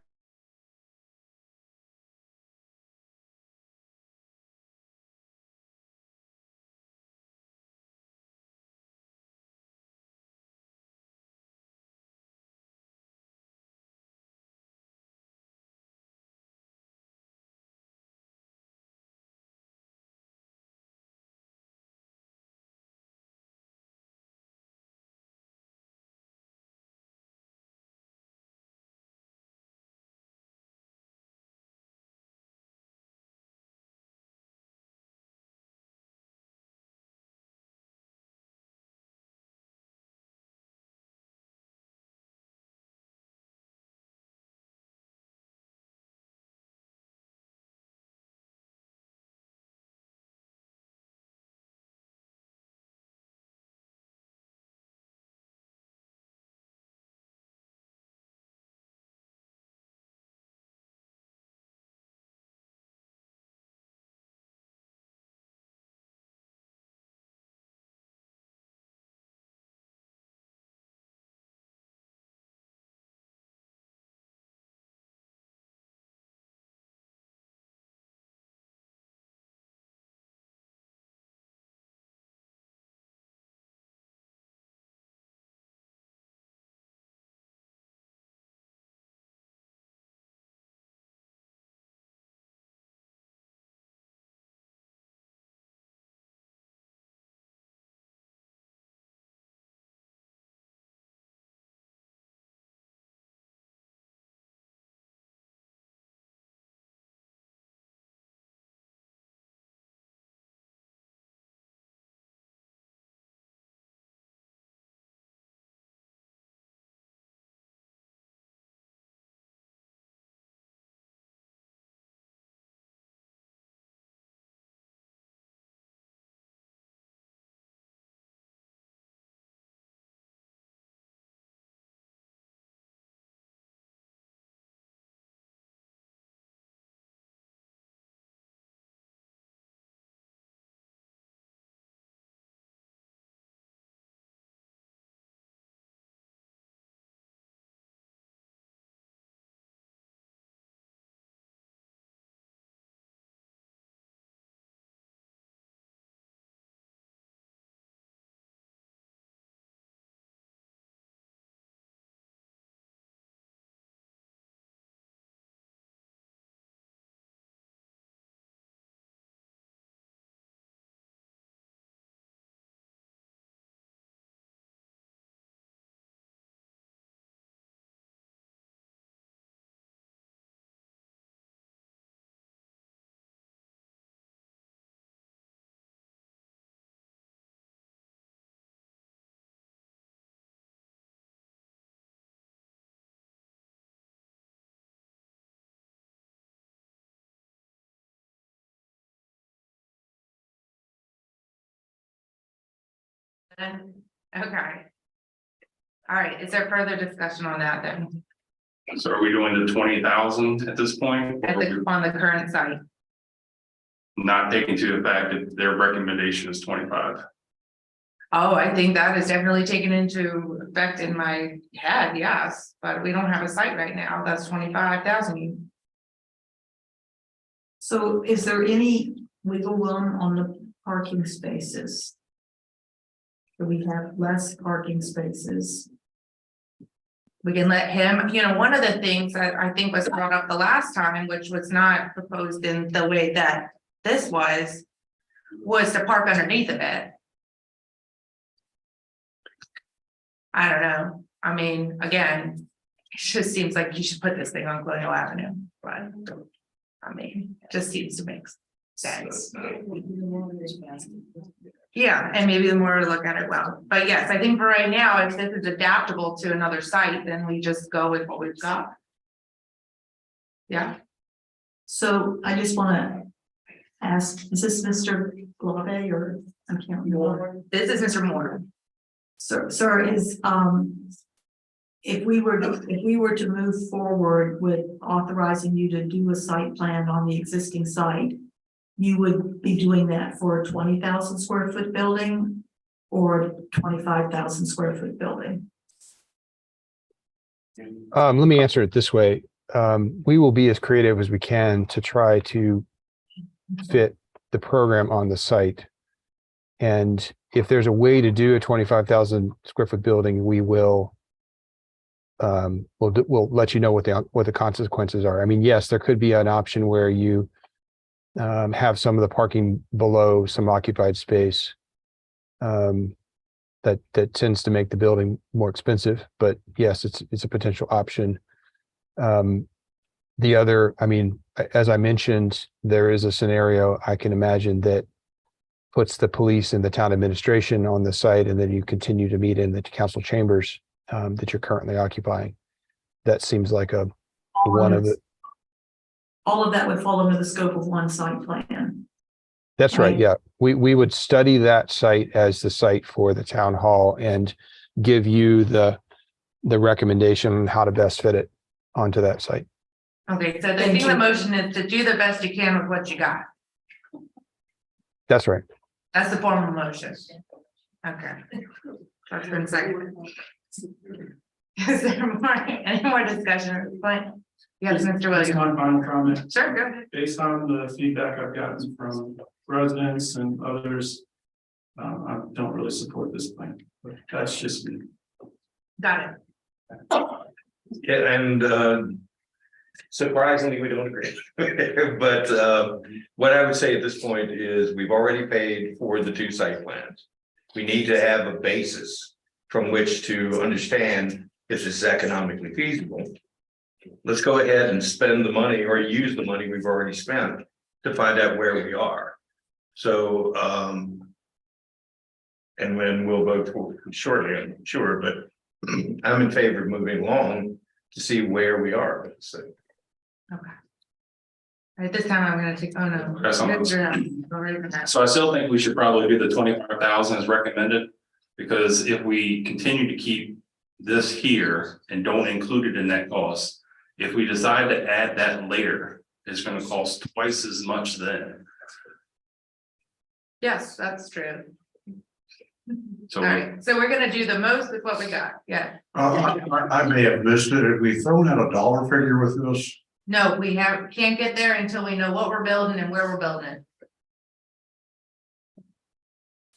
A: Okay. All right, is there further discussion on that then,
I: So are we doing the 20,000 at this point? Or
A: at
I: are we
A: on the current site?
I: not taking to the fact that their recommendation is 25?
A: Oh, I think that is definitely taken into effect in my head, yes, but we don't have a site right now, that's 25,000.
G: So is there any wiggle room on the parking spaces? Do we have less parking spaces?
A: We can let him, one of the things that I think was brought up the last time, which was not proposed in the way that this was to park underneath of it. I don't know, I mean, again, it just seems like you should put this thing on Colonial Avenue, but. I mean, it just seems to make sense. Yeah, and maybe the more we look at it, well, but yes, I think for right now, if this is adaptable to another site, then we just go with what we've got. Yeah,
G: So I just wanna ask, is this Mr. Glave or I can't remember?
A: this is Mr. Moore.
G: Sir, is, if we were to move forward with authorizing you to do a site plan on the existing site, you would be doing that for a 20,000 square foot building or 25,000 square foot building?
J: Let me answer it this way. We will be as creative as we can to try to fit the program on the site. And if there's a way to do a 25,000 square foot building, we will we'll let you know what the consequences are. I mean, yes, there could be an option where you have some of the parking below some occupied space that tends to make the building more expensive. But yes, it's a potential option. The other, I mean, as I mentioned, there is a scenario I can imagine that puts the police and the town administration on the site, and then you continue to meet in the council chambers that you're currently occupying. That seems like one of the.
G: All of that would fall under the scope of one site plan.
J: That's right.
G: Right.
J: Yeah, we would study that site as the site for the town hall and give you the recommendation on how to best fit it onto that site.
A: Okay, so the
G: Thank
A: thing, the
G: you.
A: motion is to do the best you can with what you got.
J: That's right.
A: That's the formal motion. Okay. That's been seconded. Is there any more discussion? Fine. Yes, Mr.
C: Just
A: Williams.
C: one final comment.
A: Sure, go ahead.
C: Based on the feedback I've gotten from residents and others, I don't really support this plan, but that's just me.
A: Got it.
D: Yeah, and surprisingly, we don't agree. But what I would say at this point is we've already paid for the 2 site plans. We need to have a basis from which to understand if this is economically feasible. Let's go ahead and spend the money or use the money we've already spent to find out where we are. So, and when we'll vote for shortly, I'm sure, but I'm in favor of moving along to see where we are. So,
A: All right, this time I'm gonna take, oh no.
I: That's on us.
A: Good.
I: So I still think we should probably do the 25,000 as recommended, because if we continue to keep this here and don't include it in that cost, if we decide to add that later, it's gonna cost twice as much then.
A: Yes, that's true.
I: So
A: All right, so we're gonna do the most with what we got. Yeah.
H: I may have missed it. Have we thrown out a dollar figure with this?
A: No, can't get there until we know what we're building and where we're building it.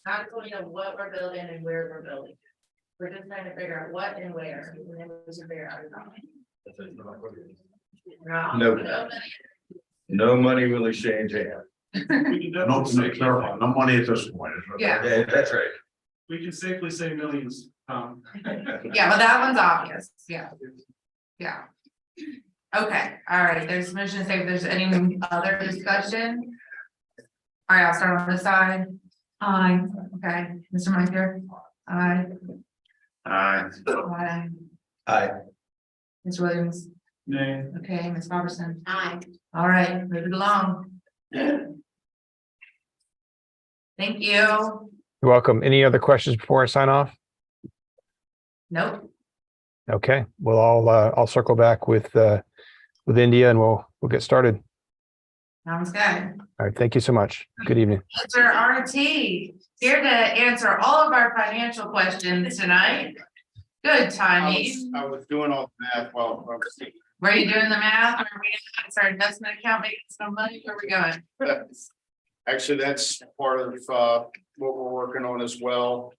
A: Not until we know what we're building and where we're building. We're just trying to figure out what and where, and then we should figure out.
D: No. No money will exchange hands.
H: No money at this point. is it?
A: Yeah.
D: Yeah, that's right.
C: We can safely say millions.
A: Yeah, well, that one's obvious, yeah. Yeah. Okay, all right, there's motion to say if there's any other discussion. All right, I'll start on this side.
G: Aye.
A: Okay, Mr. Meister. Aye.
I: Aye.
A: Aye.
D: Aye.
A: Mr. Williams.
C: Nay.
A: Okay, Ms. Robertson.
F: Aye.
A: All right, move it along. Thank you.
J: You're welcome. Any other questions before I sign off?
A: Nope.
J: Okay, well, I'll circle back with India and we'll get started.
A: Sounds good.
J: All right, thank you so much. Good evening.
A: Mr. RT, here to answer all of our financial questions tonight. Good timing.
K: I was doing all the math while I was thinking.
A: Were you doing the math? Are we gonna start investment account making some money? Where are we going?
K: Actually, that's part of what we're working on as well.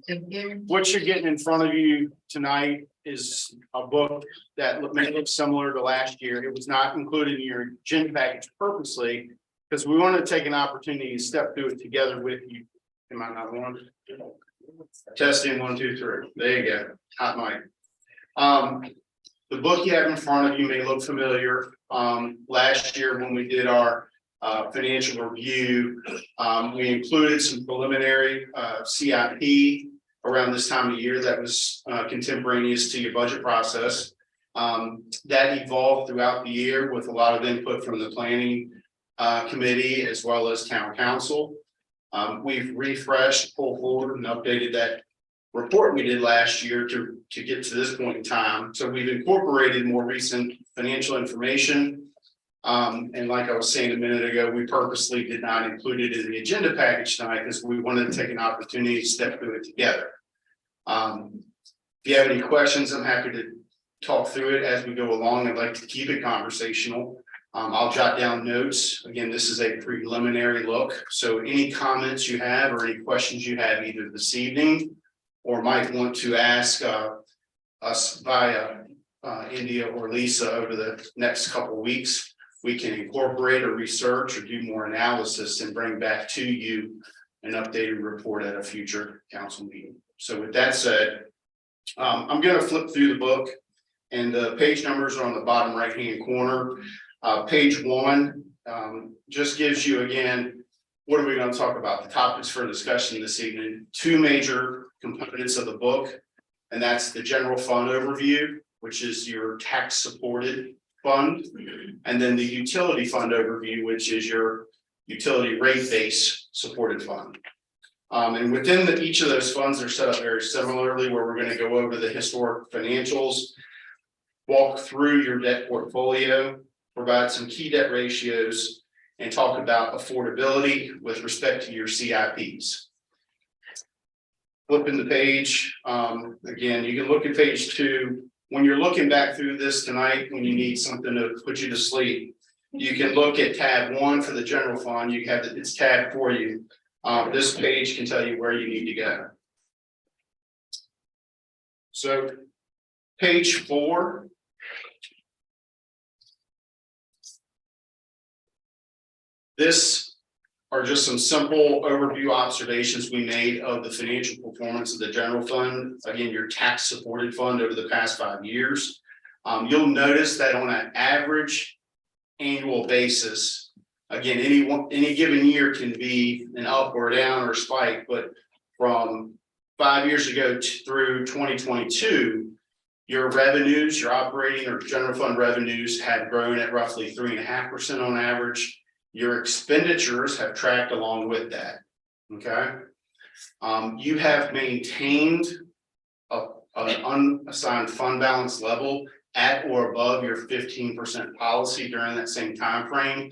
A: Thank you.
K: What you're getting in front of you tonight is a book that may look similar to last year. It was not included in your agenda package purposely, because we want to take an opportunity to step through it together with you. Am I not on? Testing 1, 2, 3. There you go. Hot mic. The book you have in front of you may look familiar. Last year when we did our financial review, we included some preliminary CIP around this time of year that was contemporaneous to your budget process. That evolved throughout the year with a lot of input from the planning committee as well as town council. We've refreshed, pulled forward and updated that report we did last year to get to this point in time. So we've incorporated more recent financial information. And like I was saying a minute ago, we purposely did not include it in the agenda package tonight because we wanted to take an opportunity to step through it together. If you have any questions, I'm happy to talk through it as we go along. I'd like to keep it conversational. I'll jot down notes. Again, this is a preliminary look. So any comments you have or any questions you have either this evening or might want to ask us via India or Lisa over the next couple of weeks, we can incorporate or research or do more analysis and bring back to you an updated report at a future council meeting. So with that said, I'm going to flip through the book and the page numbers are on the bottom right hand corner. Page 1 just gives you again, what are we going to talk about? The topics for discussion this evening, 2 major components of the book, and that's the general fund overview, which is your tax supported fund, and then the utility fund overview, which is your utility rate base supported fund. And within each of those funds are set up very similarly, where we're going to go over the historic financials, walk through your debt portfolio, provide some key debt ratios, and talk about affordability with respect to your CIPs. Flipping the page, again, you can look at page 2. When you're looking back through this tonight, when you need something to put you to sleep, you can look at tab 1 for the general fund. You have it's tabbed for you. This page can tell you where you need to go. So page 4. This are just some simple overview observations we made of the financial performance of the general fund. Again, your tax supported fund over the past 5 years. You'll notice that on an average annual basis, again, any given year can be an up or down or spike, but from 5 years ago through 2022, your revenues, your operating or general fund revenues have grown at roughly 3.5% on average. Your expenditures have tracked along with that. Okay. You have maintained an unassigned fund balance level at or above your 15% policy during that same time frame.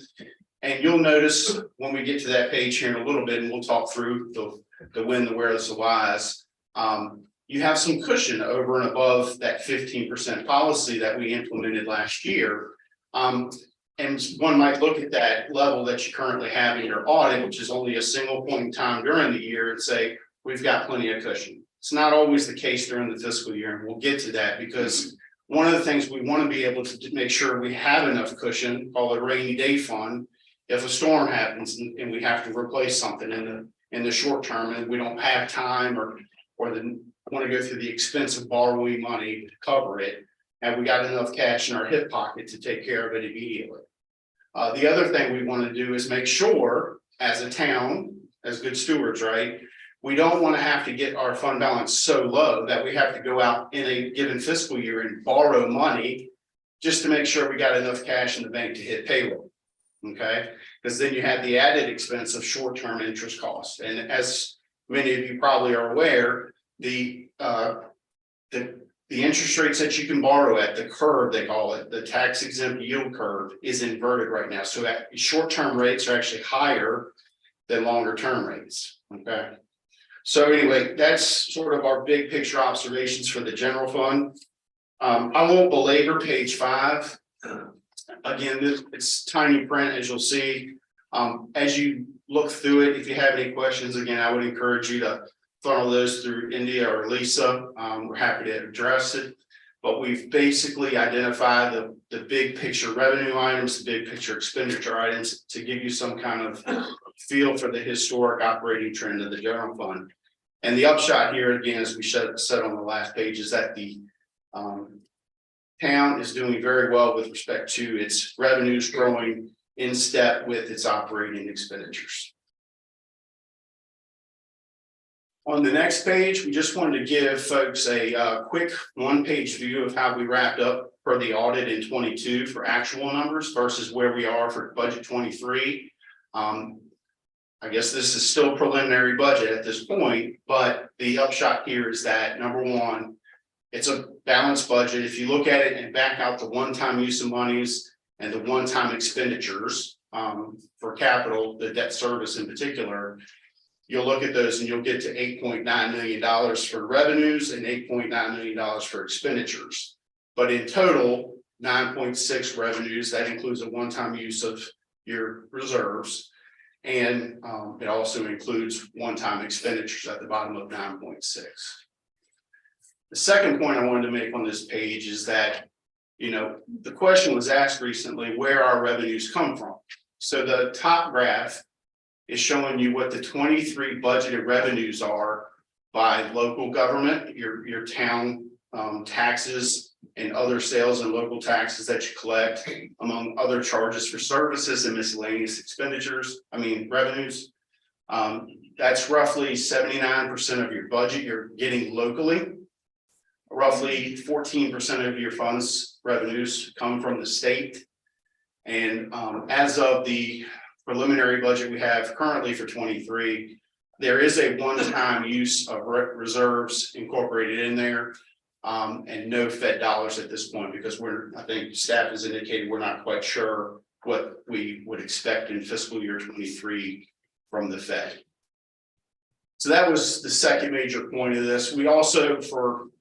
K: And you'll notice when we get to that page here in a little bit, and we'll talk through the when, the where, the whys. You have some cushion over and above that 15% policy that we implemented last year. And one might look at that level that you currently have in your audit, which is only a single point in time during the year, and say, we've got plenty of cushion. It's not always the case during the fiscal year, and we'll get to that because one of the things we want to be able to make sure we have enough cushion, called a rainy day fund, if a storm happens and we have to replace something in the short term and we don't have time or want to go through the expense of borrowing money to cover it. And we got enough cash in our hip pocket to take care of it immediately. The other thing we want to do is make sure as a town, as good stewards, right? We don't want to have to get our fund balance so low that we have to go out in a given fiscal year and borrow money just to make sure we got enough cash in the bank to hit payroll. Okay, because then you have the added expense of short-term interest costs. And as many of you probably are aware, the interest rates that you can borrow at, the curve, they call it, the tax exempt yield curve is inverted right now. So that short-term rates are actually higher than longer term rates. Okay. So anyway, that's sort of our big picture observations for the general fund. I won't belabor page 5. Again, it's tiny print, as you'll see. As you look through it, if you have any questions, again, I would encourage you to funnel those through India or Lisa. We're happy to address it. But we've basically identified the big picture revenue items, the big picture expenditure items to give you some kind of feel for the historic operating trend of the general fund. And the upshot here, again, as we said on the last page, is that the town is doing very well with respect to its revenues growing in step with its operating expenditures. On the next page, we just wanted to give folks a quick one-page view of how we wrapped up for the audit in 22 for actual numbers versus where we are for budget 23. I guess this is still preliminary budget at this point, but the upshot here is that number one, it's a balanced budget. If you look at it and back out the one-time use of monies and the one-time expenditures for capital, the debt service in particular, you'll look at those and you'll get to $8.9 million for revenues and $8.9 million for expenditures. But in total, 9.6 revenues, that includes a one-time use of your reserves. And it also includes one-time expenditures at the bottom of 9.6. The second point I wanted to make on this page is that, you know, the question was asked recently, where our revenues come from. So the top graph is showing you what the 23 budgeted revenues are by local government, your town taxes and other sales and local taxes that you collect, among other charges for services and miscellaneous expenditures, revenues. That's roughly 79% of your budget you're getting locally. Roughly 14% of your funds revenues come from the state. And as of the preliminary budget we have currently for 23, there is a one-time use of reserves incorporated in there, and no Fed dollars at this point, because I think staff has indicated we're not quite sure what we would expect in fiscal year 23 from the Fed. So that was the second major point of this. We also,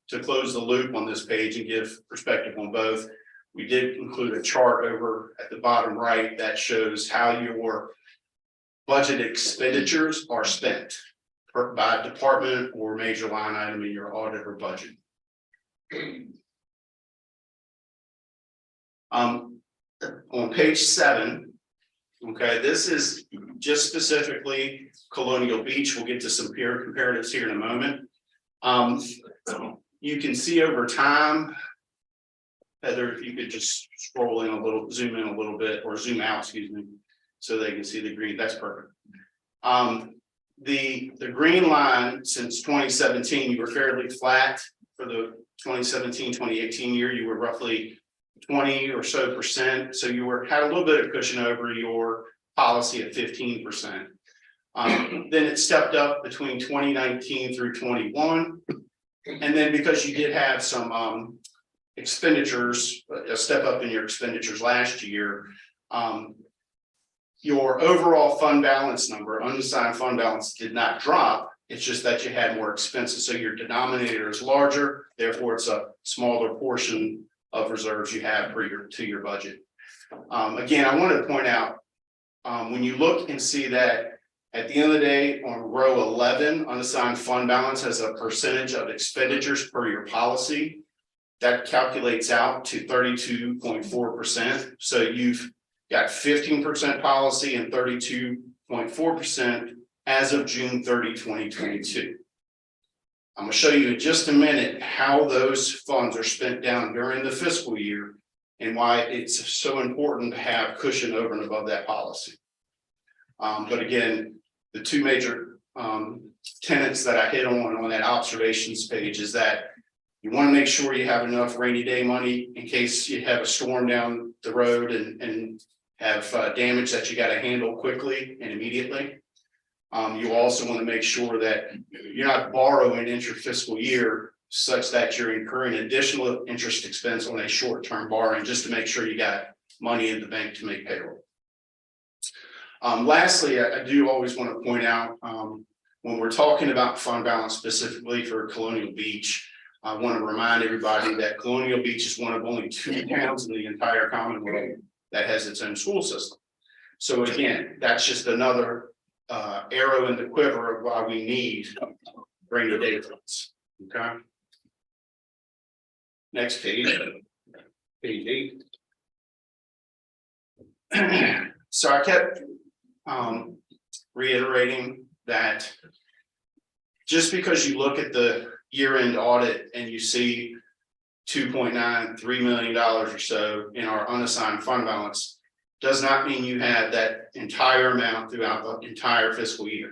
K: to close the loop on this page and give perspective on both, we did include a chart over at the bottom right that shows how your budget expenditures are spent by department or major line item in your audit or budget. On page 7, okay, this is just specifically Colonial Beach. We'll get to some peer comparatives here in a moment. You can see over time, Heather, if you could just scroll in a little, zoom in a little bit, or zoom out, excuse me, so they can see the green. That's perfect. The green line since 2017, you were fairly flat for the 2017-2018 year. You were roughly 20 or so %. So you had a little bit of cushion over your policy at 15%. Then it stepped up between 2019 through 21. And then because you did have some expenditures, a step up in your expenditures last year, your overall fund balance number, unassigned fund balance, did not drop. It's just that you had more expenses. So your denominator is larger, therefore it's a smaller portion of reserves you have to your budget. Again, I wanted to point out, when you look and see that at the end of the day, on row 11, unassigned fund balance as a percentage of expenditures per your policy, that calculates out to 32.4%. So you've got 15% policy and 32.4% as of June 30, 2022. I'm going to show you in just a minute how those funds are spent down during the fiscal year and why it's so important to have cushion over and above that policy. But again, the two major tenets that I hit on that observations page is that you want to make sure you have enough rainy day money in case you have a storm down the road and have damage that you gotta handle quickly and immediately. You also want to make sure that you're not borrowing into your fiscal year such that you're incurring additional interest expense on a short-term borrowing, just to make sure you got money in the bank to make payroll. Lastly, I do always want to point out, when we're talking about fund balance specifically for Colonial Beach, I want to remind everybody that Colonial Beach is one of only 2 towns in the entire Commonwealth that has its own school system. So again, that's just another arrow in the quiver of why we need rainy day funds. Okay. Next page, page 8. So I kept reiterating that just because you look at the year-end audit and you see $2.93 million or so in our unassigned fund balance, does not mean you have that entire amount throughout the entire fiscal year.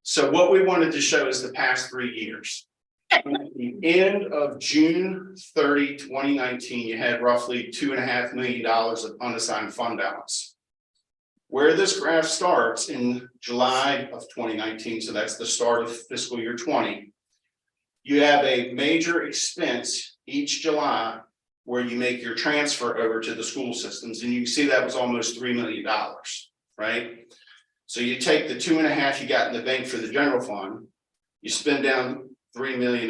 K: So what we wanted to show is the past 3 years. At the end of June 30, 2019, you had roughly $2.5 million of unassigned fund balance. Where this graph starts in July of 2019, so that's the start of fiscal year 20, you have a major expense each July where you make your transfer over to the school systems, and you can see that was almost $3 million, right? So you take the 2.5 you got in the bank for the general fund, you spend down $3 million,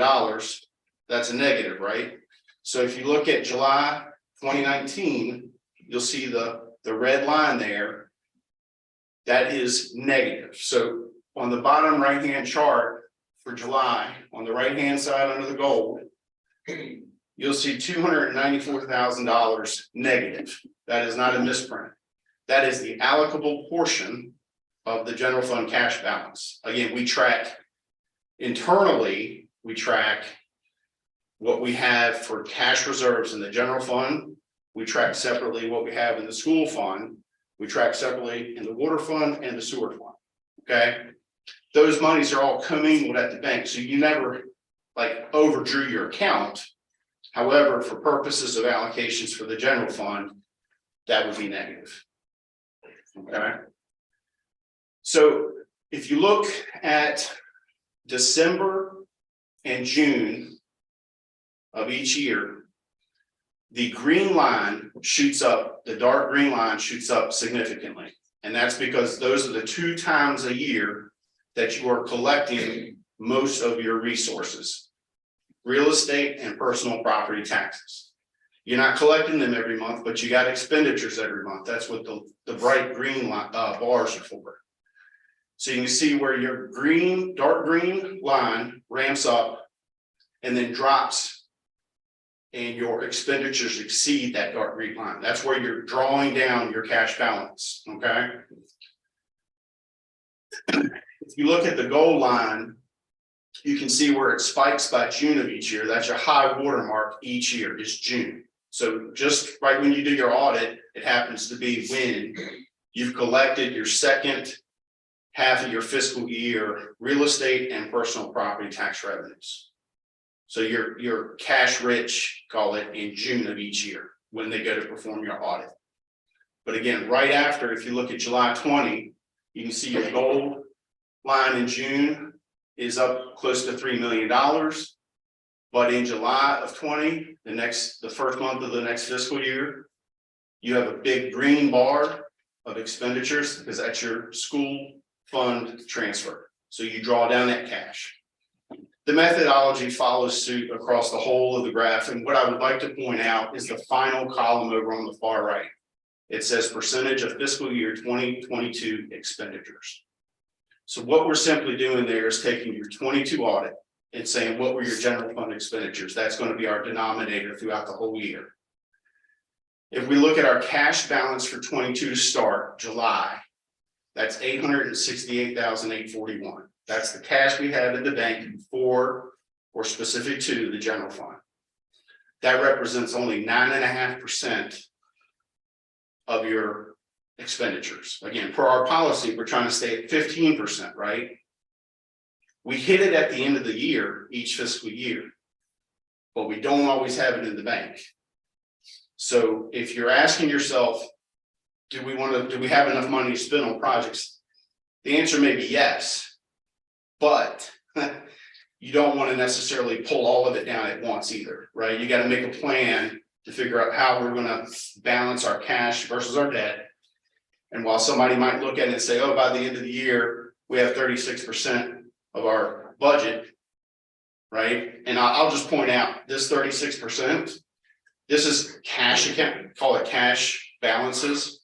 K: that's a negative, right? So if you look at July 2019, you'll see the red line there. That is negative. So on the bottom right-hand chart for July, on the right-hand side under the gold, you'll see $294,000 negative. That is not a misprint. That is the allocable portion of the general fund cash balance. Again, we track internally, we track what we have for cash reserves in the general fund. We track separately what we have in the school fund. We track separately in the water fund and the sewer fund. Okay. Those monies are all commingled at the bank. So you never like overdrew your account. However, for purposes of allocations for the general fund, that would be negative. Okay. So if you look at December and June of each year, the green line shoots up, the dark green line shoots up significantly. And that's because those are the 2 times a year that you are collecting most of your resources, real estate and personal property taxes. You're not collecting them every month, but you got expenditures every month. That's what the bright green bars are for. So you can see where your dark green line ramps up and then drops, and your expenditures exceed that dark green line. That's where you're drawing down your cash balance, okay? If you look at the gold line, you can see where it spikes by June of each year. That's your high water mark each year is June. So just right when you do your audit, it happens to be when you've collected your second half of your fiscal year real estate and personal property tax revenues. So you're cash rich, call it, in June of each year when they go to perform your audit. But again, right after, if you look at July 20, you can see your gold line in June is up close to $3 million. But in July of 20, the first month of the next fiscal year, you have a big green bar of expenditures because that's your school fund transfer. So you draw down that cash. The methodology follows suit across the whole of the graph. And what I would like to point out is the final column over on the far right. It says percentage of fiscal year 2022 expenditures. So what we're simply doing there is taking your 22 audit and saying, what were your general fund expenditures? That's going to be our denominator throughout the whole year. If we look at our cash balance for 22 to start July, that's $868,841. That's the cash we have in the bank for or specific to the general fund. That represents only 9.5% of your expenditures. Again, per our policy, we're trying to stay at 15%, right? We hit it at the end of the year, each fiscal year, but we don't always have it in the bank. So if you're asking yourself, do we have enough money to spend on projects? The answer may be yes. But you don't want to necessarily pull all of it down at once either, right? You got to make a plan to figure out how we're gonna balance our cash versus our debt. And while somebody might look at it and say, oh, by the end of the year, we have 36% of our budget. Right? And I'll just point out this 36%, this is cash account, call it cash balances.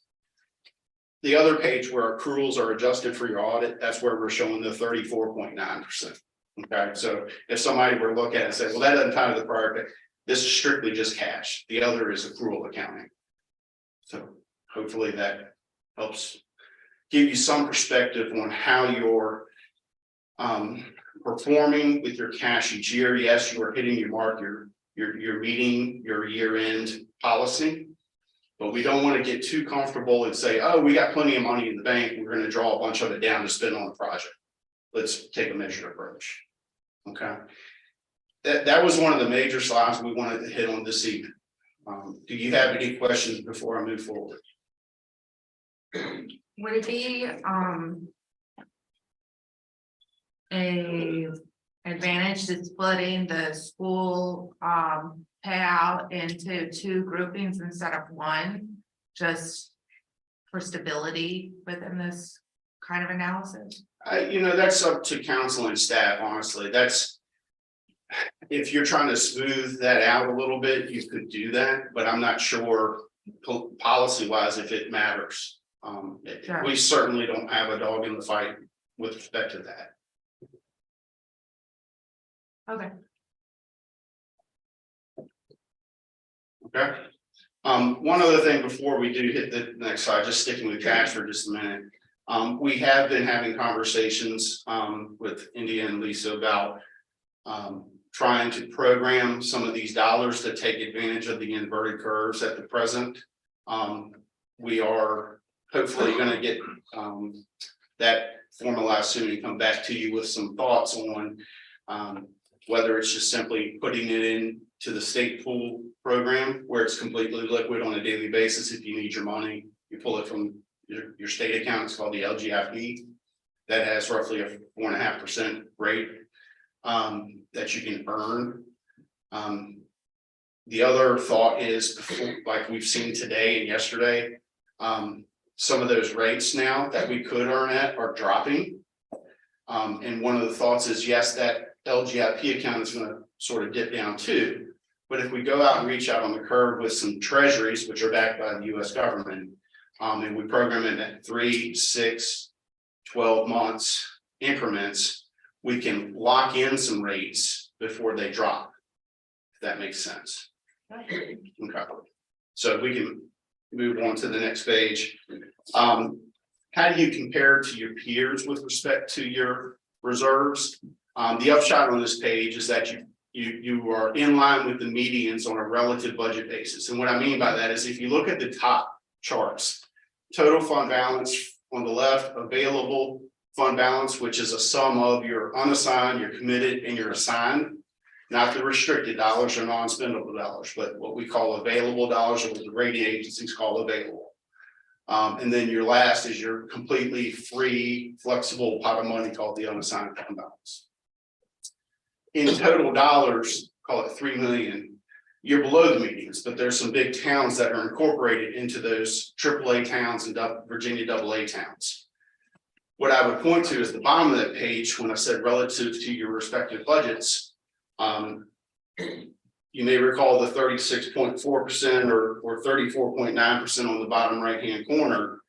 K: The other page where accruals are adjusted for your audit, that's where we're showing the 34.9%. Okay, so if somebody were to look at it and say, well, that doesn't tie to the prior pay, this is strictly just cash. The other is accrual accounting. So hopefully that helps give you some perspective on how you're performing with your cash each year. Yes, you are hitting your mark, you're meeting your year-end policy. But we don't want to get too comfortable and say, oh, we got plenty of money in the bank, we're going to draw a bunch of it down to spend on the project. Let's take a measured approach. Okay. That was one of the major slides we wanted to hit on this evening. Do you have any questions before I move forward?
A: Would it be a advantage to splitting the school payout into two groupings instead of one, just for stability within this kind of analysis?
K: That's up to council and staff, honestly. That's, if you're trying to smooth that out a little bit, you could do that, but I'm not sure policy wise if it matters.
A: Sure.
K: We certainly don't have a dog in the fight with respect to that.
A: Okay.
K: Okay. One other thing before we do hit the next slide, just sticking with cash for just a minute. We have been having conversations with India and Lisa about trying to program some of these dollars to take advantage of the inverted curves at the present. We are hopefully going to get that formalized soon and come back to you with some thoughts on whether it's just simply putting it in to the state pool program where it's completely liquid on a daily basis. If you need your money, you pull it from your state account. It's called the LGIP. That has roughly a 4.5% rate that you can earn. The other thought is, like we've seen today and yesterday, some of those rates now that we could earn at are dropping. And one of the thoughts is, yes, that LGIP account is going to sort of dip down too. But if we go out and reach out on the curve with some treasuries, which are backed by the US government, and we program it at 3, 6, 12 months increments, we can lock in some rates before they drop. If that makes sense. Okay. So we can move on to the next page. How do you compare to your peers with respect to your reserves? The upshot on this page is that you are in line with the medians on a relative budget basis. And what I mean by that is if you look at the top charts, total fund balance on the left, available fund balance, which is a sum of your unassigned, your committed, and your assigned, not the restricted dollars or non-spendable dollars, but what we call available dollars, or what the rating agencies call available. And then your last is your completely free, flexible pot of money called the unassigned fund balance. In total dollars, call it 3 million, you're below the medians, but there's some big towns that are incorporated into those AAA towns and Virginia AA towns. What I would point to is the bottom of that page when I said relative to your respective budgets. You may recall the 36.4% or 34.9% on the bottom right-hand corner.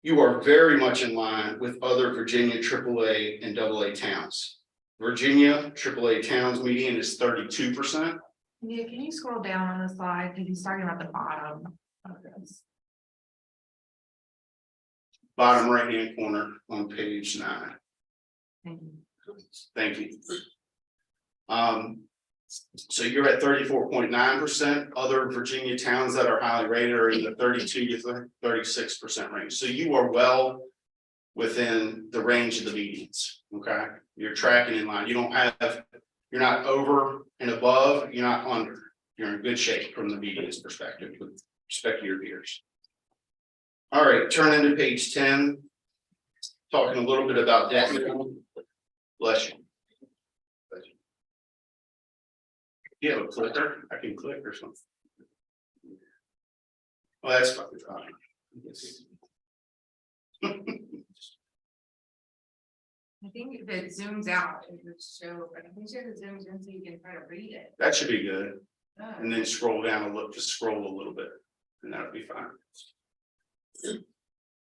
K: You are very much in line with other Virginia AAA and AA towns. Virginia AAA towns median is 32%.
A: Yeah, can you scroll down on the slide? Because he's talking about the bottom of this.
K: Bottom right-hand corner on page 9.
A: Thank you.
K: Thank you. So you're at 34.9%. Other Virginia towns that are highly rated are in the 32 to 36% range. So you are well within the range of the medians. Okay, you're tracking in line. You're not over and above. You're not under. You're in good shape from the median's perspective with respect to your peers. All right, turn into page 10. Talking a little bit about debt. Bless you. You have a clicker? I can click or something. Well, that's fucking fine.
A: I think if it zooms out, it would show, but I think it zooms in so you can try to read it.
K: That should be good.
A: Oh.
K: And then scroll down a little, just scroll a little bit, and that'll be fine.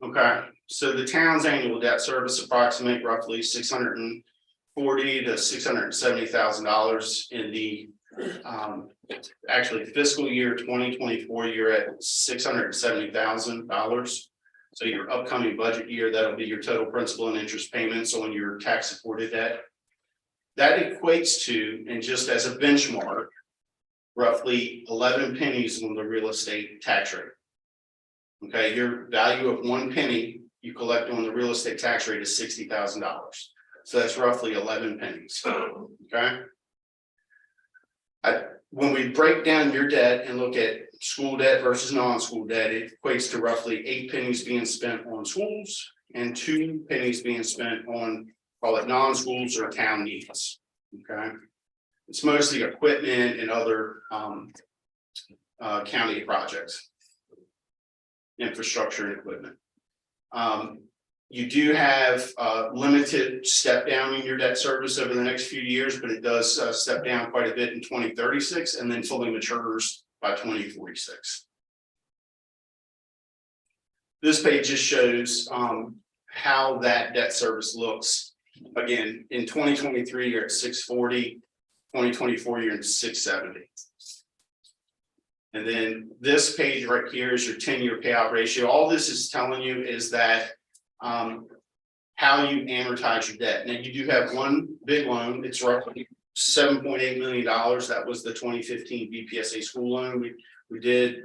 K: Okay, so the town's annual debt service approximate roughly $640,000 to $670,000 in the actually fiscal year 2024, you're at $670,000. So your upcoming budget year, that'll be your total principal and interest payments on your tax supported debt. That equates to, and just as a benchmark, roughly 11 pennies on the real estate tax rate. Okay, your value of 1 penny you collect on the real estate tax rate is $60,000. So that's roughly 11 pennies. Okay. When we break down your debt and look at school debt versus non-school debt, it equates to roughly 8 pennies being spent on schools and 2 pennies being spent on, call it non-schools or town needs. Okay. It's mostly equipment and other county projects. Infrastructure and equipment. You do have limited step down in your debt service over the next few years, but it does step down quite a bit in 2036 and then fully matures by 2046. This page just shows how that debt service looks. Again, in 2023, you're at 640, 2024, you're at 670. And then this page right here is your 10-year payout ratio. All this is telling you is that how you amortize your debt. Now you do have one big loan. It's roughly $7.8 million. That was the 2015 BPSA school loan we did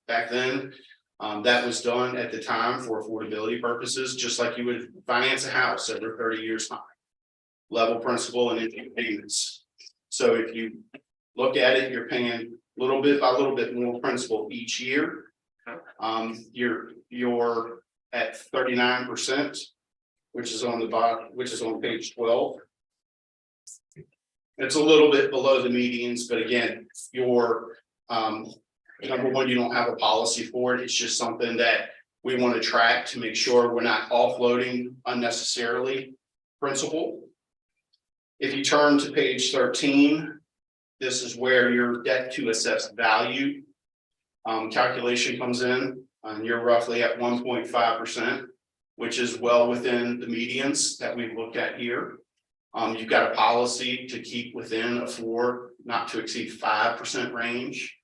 K: back then. That was done at the time for affordability purposes, just like you would finance a house over 30 years time. Level principal and interest payments. So if you look at it, you're paying little bit by little bit more principal each year. You're at 39%, which is on the bottom, which is on page 12. It's a little bit below the medians, but again, your number one, you don't have a policy for it. It's just something that we want to track to make sure we're not offloading unnecessarily principal. If you turn to page 13, this is where your debt to assessed value calculation comes in, and you're roughly at 1.5%, which is well within the medians that we've looked at here. You've got a policy to keep within a 4, not to exceed 5% range.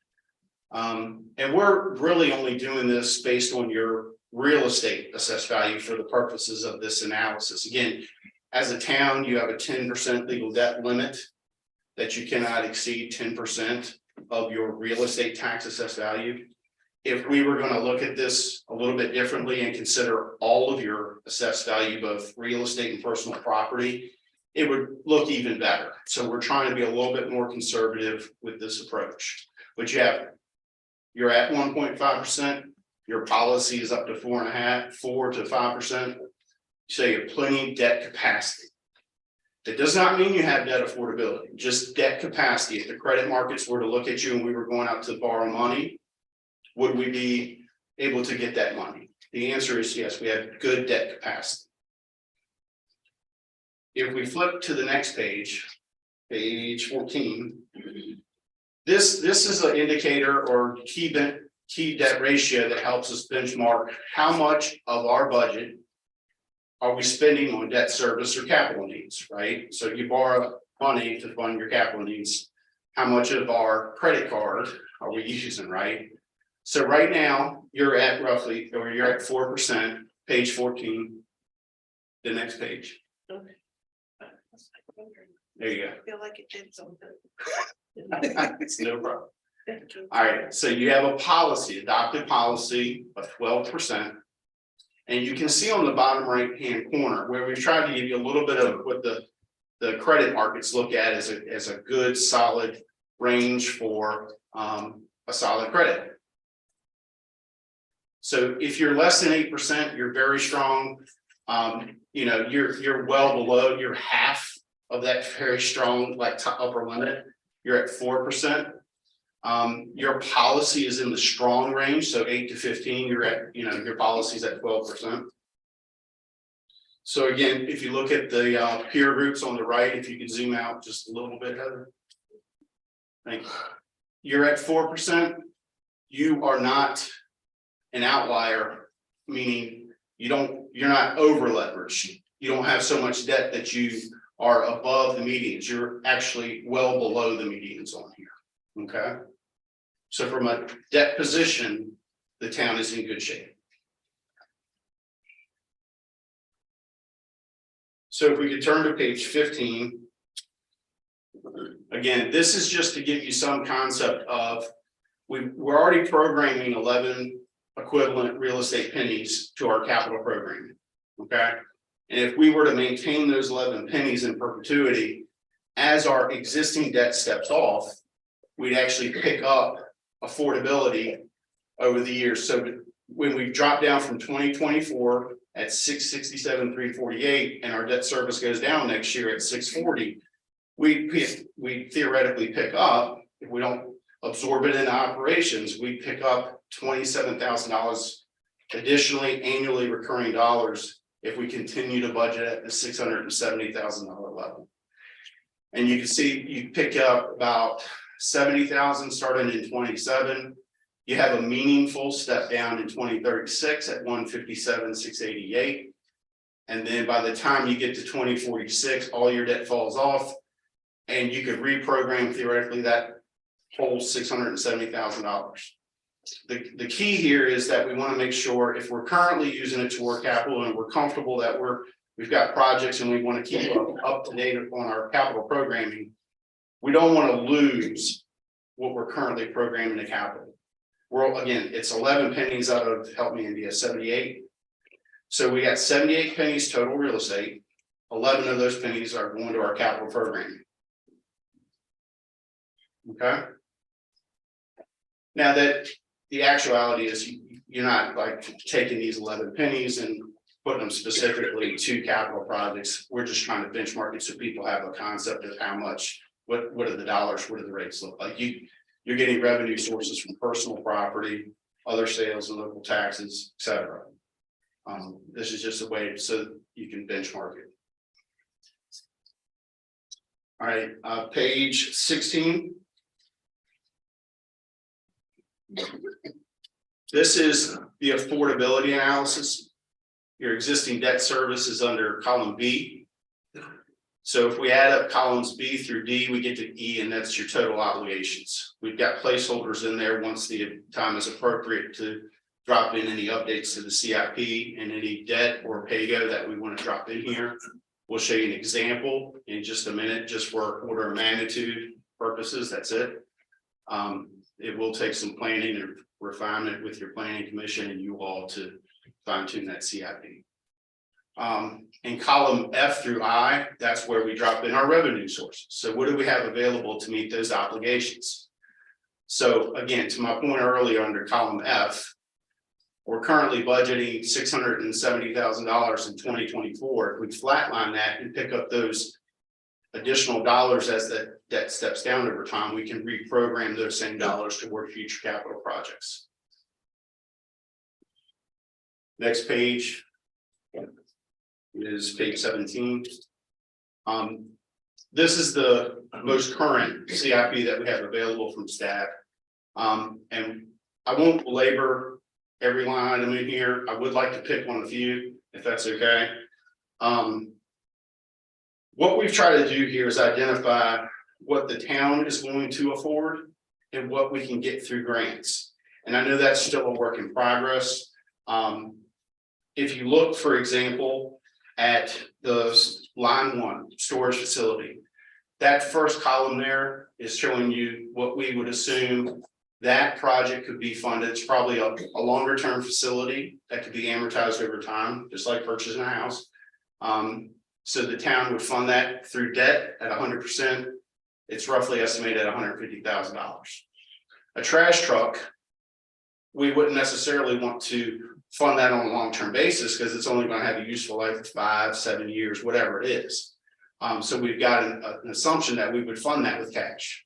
K: And we're really only doing this based on your real estate assessed value for the purposes of this analysis. Again, as a town, you have a 10% legal debt limit that you cannot exceed 10% of your real estate tax assessed value. If we were going to look at this a little bit differently and consider all of your assessed value, both real estate and personal property, it would look even better. So we're trying to be a little bit more conservative with this approach. But you're at 1.5%. Your policy is up to 4 to 5%. So you have plenty of debt capacity. That does not mean you have debt affordability, just debt capacity. If the credit markets were to look at you and we were going out to borrow money, would we be able to get that money? The answer is yes, we have good debt capacity. If we flip to the next page, page 14, this is an indicator or key debt ratio that helps us benchmark how much of our budget are we spending on debt service or capital needs, right? So you borrow money to fund your capital needs. How much of our credit card are we using, right? So right now you're at roughly, or you're at 4%, page 14, the next page. There you go.
B: I feel like it did something.
K: It's no problem.
B: Thank you.
K: All right, so you have a policy, adopted policy of 12%. And you can see on the bottom right hand corner where we've tried to give you a little bit of what the credit markets look at as a good solid range for a solid credit. So if you're less than 8%, you're very strong. You know, you're well below, you're half of that very strong, like upper limit. You're at 4%. Your policy is in the strong range, so 8 to 15, you're at, you know, your policy's at 12%. So again, if you look at the peer groups on the right, if you could zoom out just a little bit, Heather. Thank you. You're at 4%. You are not an outlier, meaning you're not over leveraged. You don't have so much debt that you are above the medians. You're actually well below the medians on here. Okay. So from a debt position, the town is in good shape. So if we could turn to page 15. Again, this is just to give you some concept of, we're already programming 11 equivalent real estate pennies to our capital programming. Okay. And if we were to maintain those 11 pennies in perpetuity, as our existing debt steps off, we'd actually pick up affordability over the years. So when we drop down from 2024 at 667, 348, and our debt service goes down next year at 640, we theoretically pick up, if we don't absorb it into operations, we pick up $27,000 additionally annually recurring dollars if we continue to budget at the $670,000 level. And you can see you pick up about 70,000 starting in 27. You have a meaningful step down in 2036 at 157, 688. And then by the time you get to 2046, all your debt falls off, and you could reprogram theoretically that whole $670,000. The key here is that we want to make sure if we're currently using it toward capital and we're comfortable that we've got projects and we want to keep up to date on our capital programming, we don't want to lose what we're currently programming to capital. Again, it's 11 pennies out of, help me, India, 78. So we got 78 pennies total real estate. 11 of those pennies are going to our capital programming. Okay. Now that the actuality is you're not like taking these 11 pennies and putting them specifically to capital projects. We're just trying to benchmark it so people have a concept of how much, what are the dollars, what do the rates look like? You're getting revenue sources from personal property, other sales and local taxes, etc. This is just a way so you can benchmark it. All right, page 16. This is the affordability analysis. Your existing debt service is under column B. So if we add up columns B through D, we get to E, and that's your total obligations. We've got placeholders in there once the time is appropriate to drop in any updates to the CIP and any debt or PAYGO that we want to drop in here. We'll show you an example in just a minute, just for order of magnitude purposes. That's it. It will take some planning and refinement with your planning commission and you all to fine tune that CIP. In column F through I, that's where we drop in our revenue sources. So what do we have available to meet those obligations? So again, to my point earlier under column F, we're currently budgeting $670,000 in 2024. If we flatline that and pick up those additional dollars as the debt steps down over time, we can reprogram those same dollars toward future capital projects. Next page is page 17. This is the most current CIP that we have available from staff. And I won't belabor every line item in here. I would like to pick on a few, if that's okay. What we've tried to do here is identify what the town is going to afford and what we can get through grants. And I know that's still a work in progress. If you look, for example, at the line 1 storage facility, that first column there is showing you what we would assume that project could be funded. It's probably a longer term facility that could be amortized over time, just like purchasing a house. So the town would fund that through debt at 100%. It's roughly estimated at $150,000. A trash truck we wouldn't necessarily want to fund that on a long-term basis because it's only gonna have a useful life of 5, 7 years, whatever it is. So we've got an assumption that we would fund that with cash.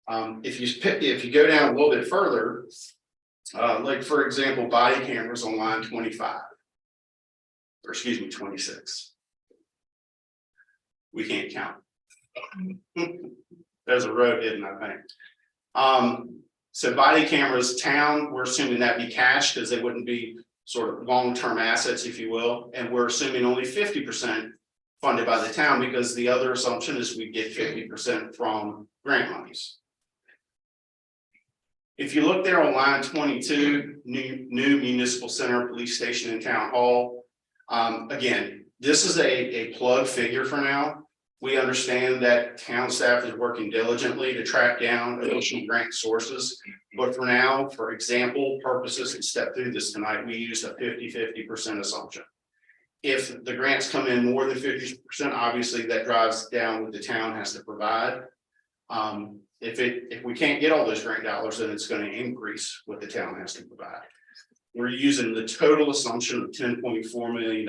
K: If you go down a little bit further, like for example, body cameras on line 25. Or excuse me, 26. We can't count. There's a road hidden, I think. So body cameras, town, we're assuming that be cash because they wouldn't be sort of long-term assets, if you will, and we're assuming only 50% funded by the town because the other assumption is we get 50% from grant monies. If you look there on line 22, new municipal center, police station and town hall. Again, this is a plug figure for now. We understand that town staff is working diligently to track down additional grant sources. But for now, for example purposes, and step through this tonight, we use a 50-50% assumption. If the grants come in more than 50%, obviously that drives down what the town has to provide. If we can't get all those grant dollars, then it's going to increase what the town has to provide. We're using the total assumption of $10.4 million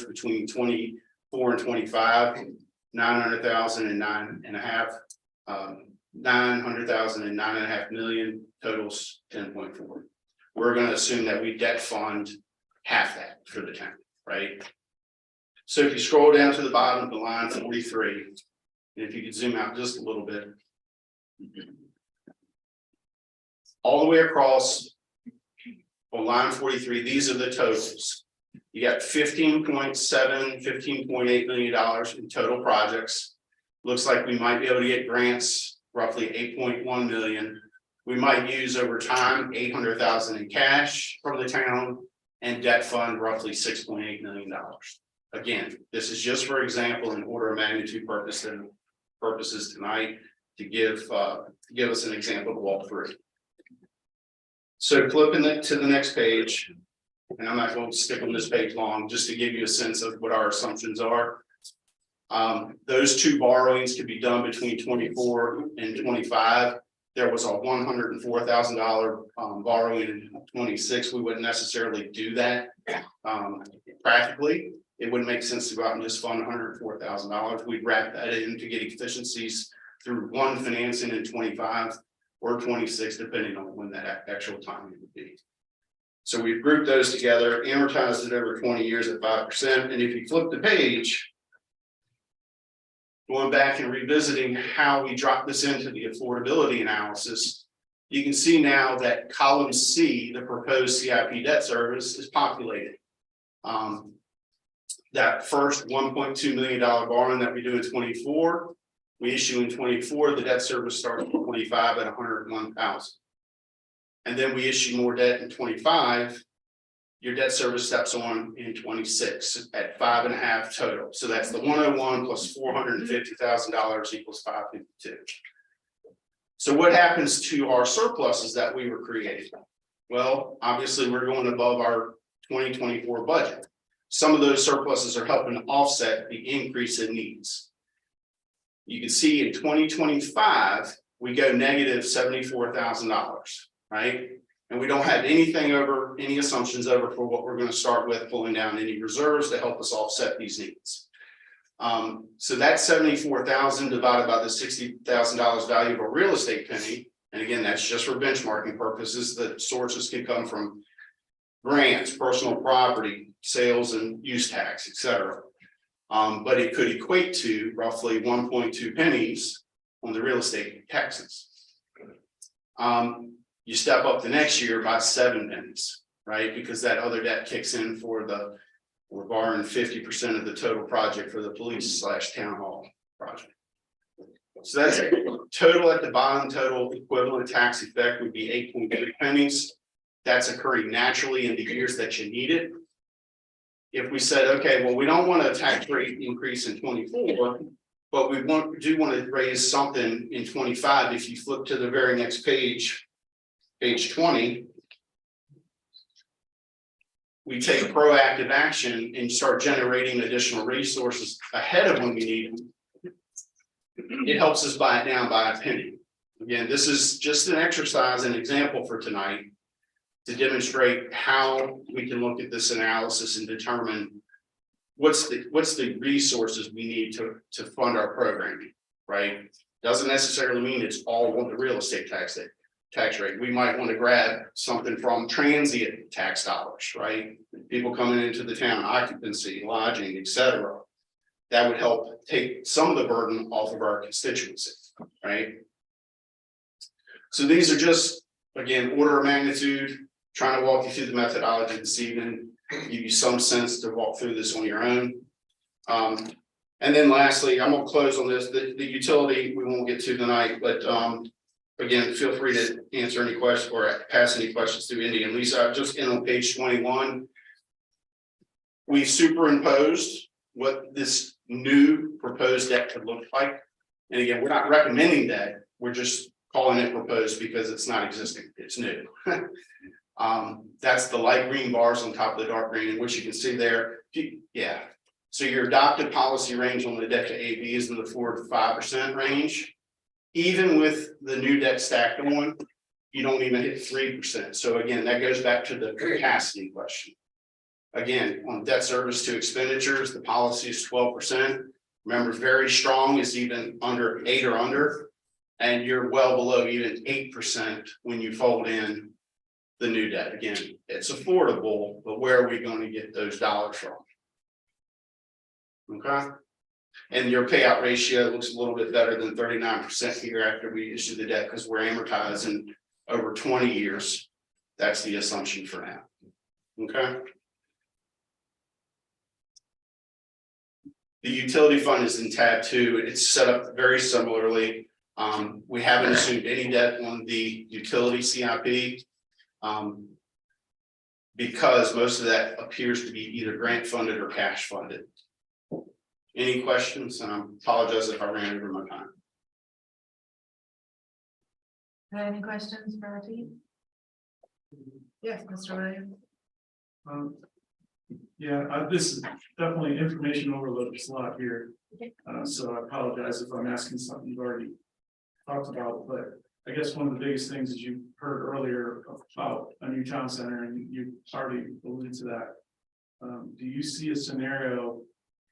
K: between 24 and 25, 900,000 and 900,000 and 9.5 million, totals 10.4. We're going to assume that we debt fund half that for the town, right? So if you scroll down to the bottom of the line 43, and if you could zoom out just a little bit, all the way across on line 43, these are the totals. You got $15.7, $15.8 million in total projects. Looks like we might be able to get grants, roughly 8.1 million. We might use over time 800,000 in cash from the town and debt fund roughly $6.8 million. Again, this is just for example in order of magnitude purposes tonight to give us an example to walk through. So flipping to the next page, and I'm not going to stick on this page long, just to give you a sense of what our assumptions are. Those two borrowings could be done between 24 and 25. There was a $104,000 borrowing in 26. We wouldn't necessarily do that practically. It wouldn't make sense to go out and just fund $104,000. We'd wrap that in to get efficiencies through one financing in 25 or 26, depending on when that actual timing would be. So we've grouped those together, amortized it over 20 years at 5%. And if you flip the page, going back and revisiting how we drop this into the affordability analysis, you can see now that column C, the proposed CIP debt service, is populated. That first $1.2 million borrowing that we do in 24, we issue in 24, the debt service starts in 25 at 101,000. And then we issue more debt in 25, your debt service steps on in 26 at 5.5 total. So that's the 101 plus $450,000 equals 552. So what happens to our surpluses that we were creating? Well, obviously we're going above our 2024 budget. Some of those surpluses are helping to offset the increase in needs. You can see in 2025, we go negative $74,000, right? And we don't have anything over, any assumptions over for what we're going to start with, pulling down any reserves to help us offset these needs. So that $74,000 divided by the $60,000 value of a real estate penny. And again, that's just for benchmarking purposes. The sources can come from grants, personal property, sales and use tax, etc. But it could equate to roughly 1.2 pennies on the real estate taxes. You step up the next year by 7 pennies, right? Because that other debt kicks in for the, we're borrowing 50% of the total project for the police / town hall project. So that's total at the bottom, total equivalent tax effect would be 8.3 pennies. That's occurring naturally in the years that you need it. If we said, okay, well, we don't want a tax rate increase in 24, but we do want to raise something in 25. If you flip to the very next page, page 20, we take proactive action and start generating additional resources ahead of when we need them. It helps us buy it down by a penny. Again, this is just an exercise, an example for tonight. to demonstrate how we can look at this analysis and determine what's the resources we need to fund our programming, right? Doesn't necessarily mean it's all on the real estate tax rate. We might want to grab something from transient tax dollars, right? People coming into the town, occupancy, lodging, etc. That would help take some of the burden off of our constituency, right? So these are just, again, order of magnitude, trying to walk you through the methodology this evening, give you some sense to walk through this on your own. And then lastly, I'm gonna close on this, the utility, we won't get to tonight, but again, feel free to answer any questions or pass any questions to Indy and Lisa. I've just in on page 21. We superimposed what this new proposed debt could look like. And again, we're not recommending that, we're just calling it proposed because it's not existing, it's new. That's the light green bars on top of the dark green, and what you can see there. Yeah. So your adopted policy range on the debt to AB is in the 4 to 5% range. Even with the new debt stacked on, you don't even hit 3%. So again, that goes back to the capacity question. Again, on debt service to expenditures, the policy is 12%. Remember, very strong is even under 8 or under, and you're well below even 8% when you fold in the new debt. Again, it's affordable, but where are we going to get those dollars from? Okay. And your payout ratio looks a little bit better than 39% here after we issue the debt because we're amortizing over 20 years. That's the assumption for now. Okay. The utility fund is in tab 2. It's set up very similarly. We haven't assumed any debt on the utility CIP. Because most of that appears to be either grant funded or cash funded. Any questions? And I apologize if I ran over my time.
A: Any questions for our team? Yes, Mr. Williams.
C: Yeah, this is definitely information overload, there's a lot here. So I apologize if I'm asking something you've already talked about, but I guess one of the biggest things that you heard earlier about a new town center, and you already alluded to that. Do you see a scenario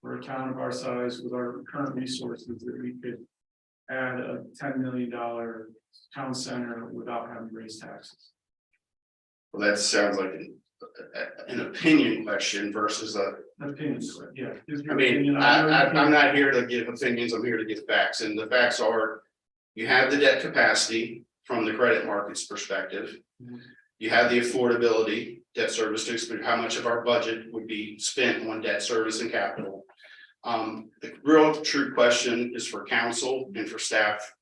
C: for a town of our size with our current resources that we could add a $10 million town center without having to raise taxes?
K: Well, that sounds like an opinion question versus a.
C: Opinions, yeah.
K: I mean, I'm not here to give opinions, I'm here to give facts, and the facts are, you have the debt capacity from the credit markets perspective. You have the affordability, debt service to explain how much of our budget would be spent on debt service and capital. The real true question is for council and for staff.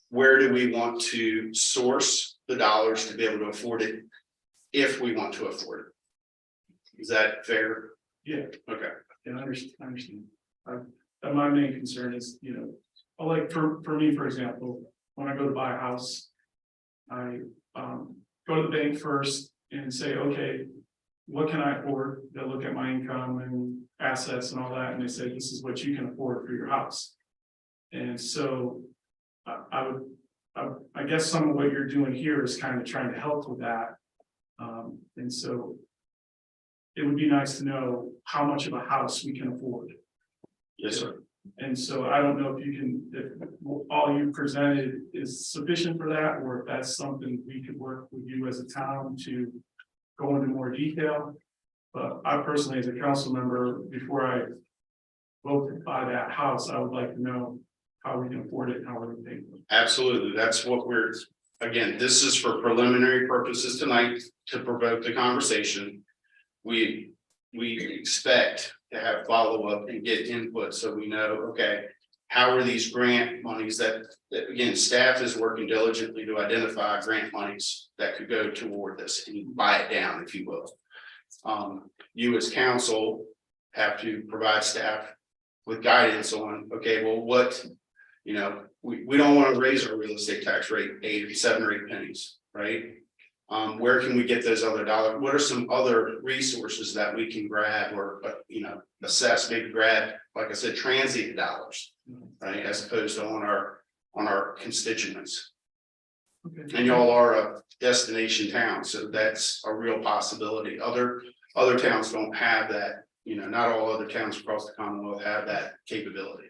K: Where do we want to source the dollars to be able to afford it if we want to afford it? Is that fair?
C: Yeah.
K: Okay.
C: Yeah, I understand. My main concern is, like for me, for example, when I go to buy a house, I go to the bank first and say, okay, what can I afford? They'll look at my income and assets and all that, and they say, this is what you can afford for your house. And so I guess some of what you're doing here is kind of trying to help with that. And so it would be nice to know how much of a house we can afford.
K: Yes, sir.
C: And so I don't know if you can, if all you presented is sufficient for that, or if that's something we could work with you as a town to go into more detail. But I personally, as a council member, before I vote to buy that house, I would like to know how we can afford it and how we're going to pay for it.
K: Absolutely. That's what we're, again, this is for preliminary purposes tonight to provoke the conversation. We expect to have follow-up and get input so we know, okay, how are these grant monies that again, staff is working diligently to identify grant monies that could go toward this and buy it down, if you will. You as council have to provide staff with guidance on, okay, well, what, we don't want to raise our real estate tax rate 7 or 8 pennies, right? Where can we get those other dollars? What are some other resources that we can grab or, assess, maybe grab, like I said, transient dollars, right? As opposed to on our constituents. And y'all are a destination town, so that's a real possibility. Other towns don't have that, you know, not all other towns across the Commonwealth have that capability.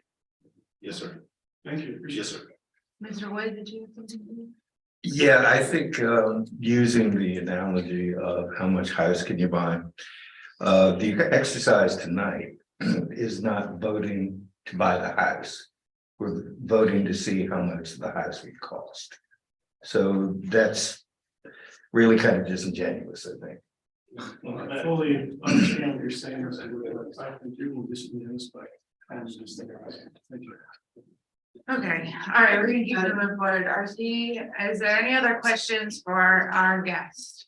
K: Yes, sir.
C: Thank you.
K: Yes, sir.
A: Mr. Wood, did you have something?
D: Yeah, I think using the analogy of how much house can you buy? The exercise tonight is not voting to buy the house. We're voting to see how much the house would cost. So that's really kind of disingenuous, I think.
C: Well, I fully understand what you're saying, I think you will disagree with this, but I'm just thinking. Thank you.
A: Okay, all right, we're gonna keep moving forward. RC, is there any other questions for our guest?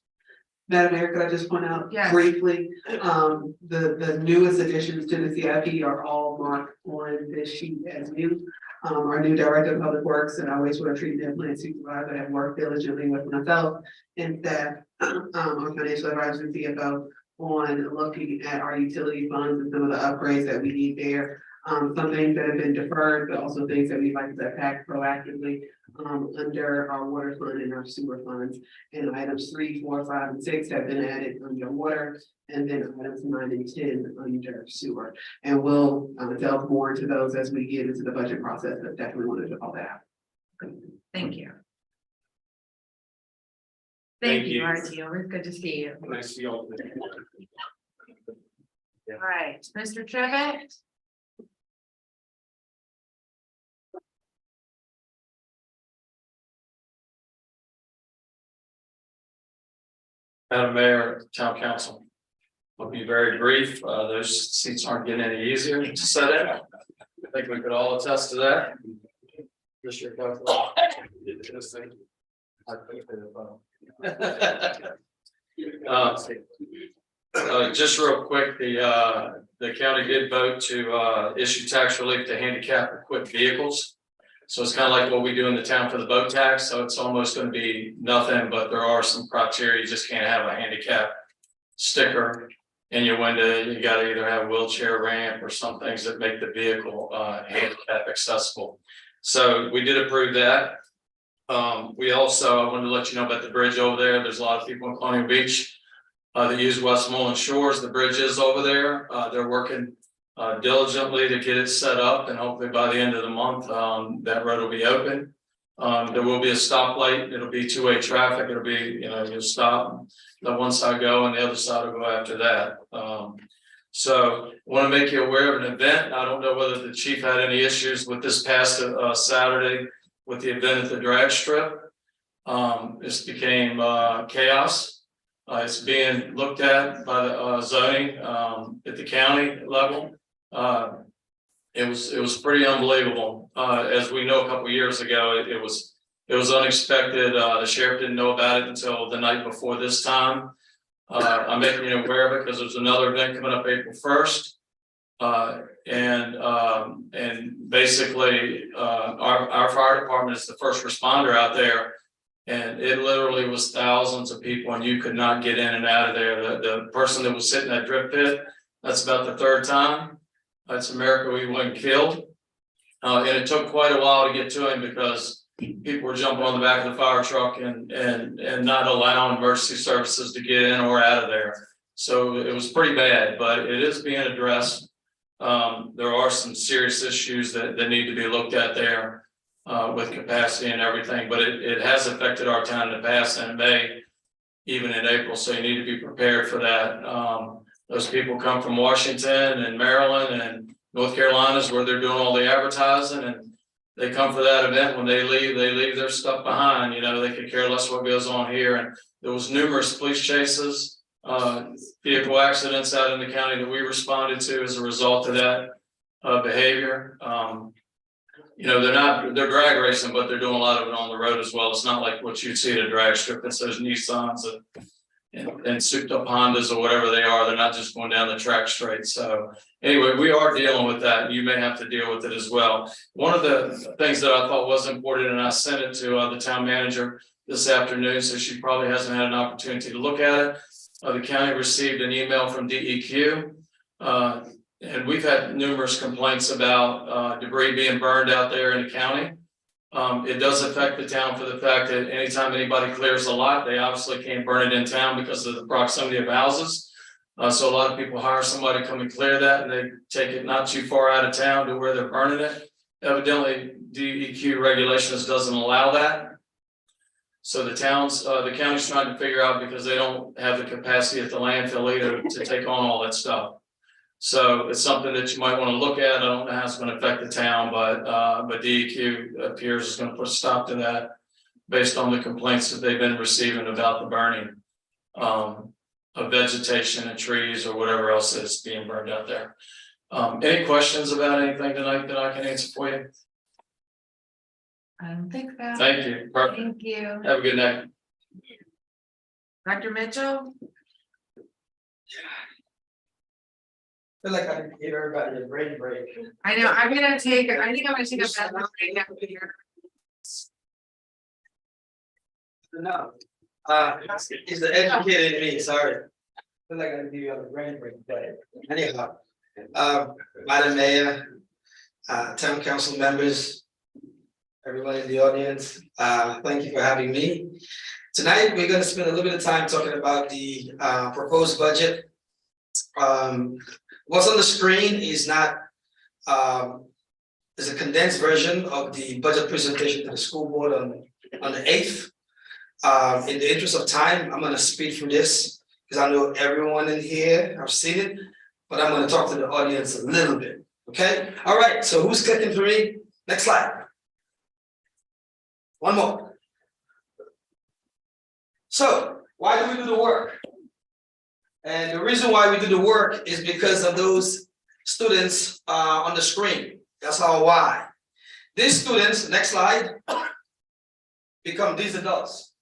B: Madam Mayor, could I just point out
A: Yes.
B: briefly, the newest additions to the CIP are all marked on this sheet as new. Our new Director of Public Works and our wastewater treatment plant supervisor have worked diligently with myself and staff, our financial advisor and CFO on looking at our utility funds and some of the upgrades that we need there. Some things that have been deferred, but also things that we'd like to attack proactively under our water fund and our sewer funds. And items 3, 4, 5, and 6 have been added under water, and then items 9 and 10 under sewer. And we'll delve more into those as we get into the budget process, but definitely wanted to call that out.
A: Thank you.
K: Thank
A: Thank you,
K: you.
A: RT, always good to see you.
K: Nice to see y'all.
A: All right, Mr. Trevett?
L: Madam Mayor, Town Council. I'll be very brief. Those seats aren't getting any easier to sit in. I think we could all attest to that. District Council. This thing. Just real quick, the county did vote to issue tax relief to handicap equipped vehicles. So it's kind of like what we do in the town for the boat tax, so it's almost going to be nothing, but there are some criteria, you just can't have a handicap sticker in your window, you gotta either have a wheelchair ramp or some things that make the vehicle handicap accessible. So we did approve that. We also, I wanted to let you know about the bridge over there, there's a lot of people in Colonial Beach that use Westmoreland Shores, the bridge is over there, they're working diligently to get it set up, and hopefully by the end of the month, that road will be open. There will be a stoplight, it'll be two-way traffic, it'll be, you know, you'll stop, let one side go and the other side will go after that. So I want to make you aware of an event. I don't know whether the chief had any issues with this past Saturday with the event at the drag strip. This became chaos. It's being looked at by the zoning at the county level. It was pretty unbelievable. As we know, a couple of years ago, it was unexpected. The sheriff didn't know about it until the night before this time. I'm making you aware of it because there's another event coming up April 1st. And basically, our fire department is the first responder out there. And it literally was thousands of people and you could not get in and out of there. The person that was sitting in that drip pit, that's about the third time. It's a miracle he wasn't killed. And it took quite a while to get to him because people were jumping on the back of the fire truck and not allowing emergency services to get in or out of there. So it was pretty bad, but it is being addressed. There are some serious issues that need to be looked at there. With capacity and everything, but it has affected our town in the past and it may even in April, so you need to be prepared for that. Those people come from Washington and Maryland and North Carolina's where they're doing all the advertising, and they come for that event. When they leave their stuff behind. You know, they could care less what goes on here. And there was numerous police chases, vehicle accidents out in the county that we responded to as a result of that behavior. You know, they're drag racing, but they're doing a lot of it on the road as well. It's not like what you'd see at a drag strip. It's those Nissans and souped up Hondas or whatever they are. They're not just going down the track straight. So anyway, we are dealing with that. You may have to deal with it as well. One of the things that I thought was important, and I sent it to the town manager this afternoon, so she probably hasn't had an opportunity to look at it. The county received an email from DEQ. And we've had numerous complaints about debris being burned out there in the county. It does affect the town for the fact that anytime anybody clears a lot, they obviously can't burn it in town because of the proximity of houses. So a lot of people hire somebody to come and clear that, and they take it not too far out of town to where they're burning it. Evidently, DEQ regulations doesn't allow that. So the county's trying to figure out, because they don't have the capacity at the landfill either to take on all that stuff. So it's something that you might want to look at. I don't know how it's going to affect the town, but DEQ appears is going to put a stop to that based on the complaints that they've been receiving about the burning of vegetation and trees or whatever else is being burned out there. Any questions about anything tonight that I can answer for you?
A: I don't think so.
L: Thank you. Perfect.
A: Thank you.
L: Have a good night.
A: Dr. Mitchell?
M: Feel like I gave everybody a brain break.
A: I know, I think I'm gonna take a bed break after here.
M: No, he's the educated in me, sorry. Feel like I give you a brain break, but anyhow. Madam Mayor, town council members, everyone in the audience, thank you for having me. Tonight, we're gonna spend a little bit of time talking about the proposed budget. What's on the screen is not, is a condensed version of the budget presentation to the school board on the 8th. In the interest of time, I'm gonna speed through this because I know everyone in here, I've seen it, but I'm gonna talk to the audience a little bit, okay? All right, so who's clicking for me? Next slide. One more. So, why do we do the work? And the reason why we do the work is because of those students on the screen. That's our why. These students, next slide, become these adults.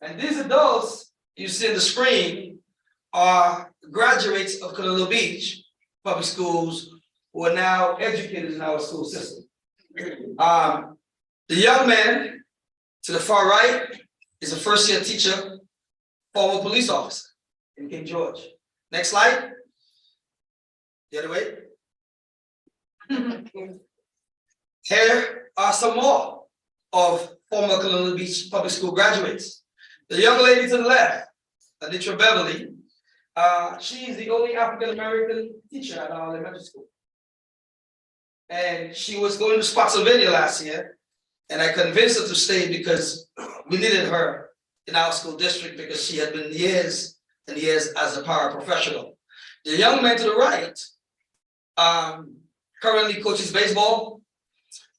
M: And these adults you see on the screen are graduates of Colonial Beach Public Schools who are now educated in our school system. The young man to the far right is a first-year teacher, former police officer in King George. Next slide. The other way. Here are some more of former Colonial Beach Public School graduates. The young lady to the left, Anitra Beverly, she is the only African-American teacher at our elementary school. And she was going to Spotsylvania last year, and I convinced her to stay because we needed her in our school district because she had been years and years as a paraprofessional. The young man to the right currently coaches baseball,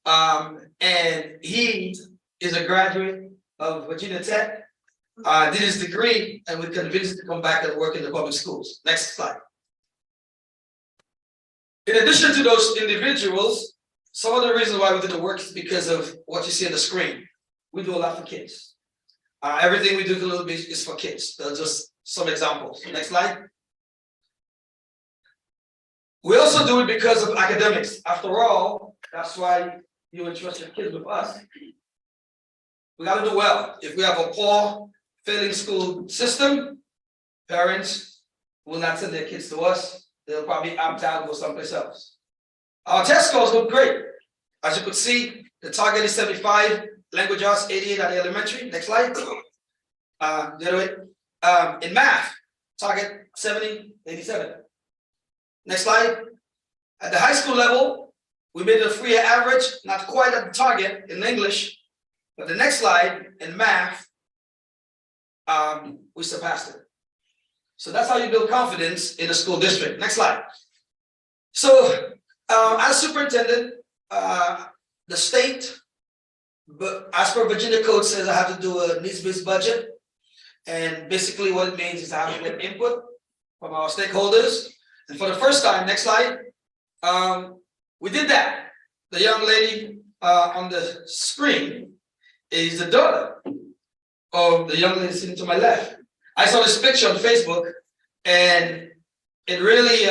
M: and he is a graduate of Virginia Tech, did his degree, and we convinced him to come back and work in the public schools. Next slide. In addition to those individuals, some of the reasons why we do the work is because of what you see on the screen. We do a lot for kids. Everything we do a little bit is for kids. Those are just some examples. Next slide. We also do it because of academics. After all, that's why you entrust your kids with us. We got to do well. If we have a poor, failing school system, parents will not send their kids to us. They'll probably opt out and go someplace else. Our test scores look great. As you could see, the target is 75, language arts 88 at the elementary. Next slide. The other way. In math, target 70, 87. Next slide. At the high school level, we made a 3-year average, not quite at the target in English, but the next slide in math, we surpassed it. So that's how you build confidence in a school district. Next slide. So as superintendent, the state, but as per Virginia code says I have to do a needs-based budget. And basically what it means is I have to get input from our stakeholders. And for the first time, next slide, we did that. The young lady on the screen is the daughter of the young lady sitting to my left. I saw this picture on Facebook and it really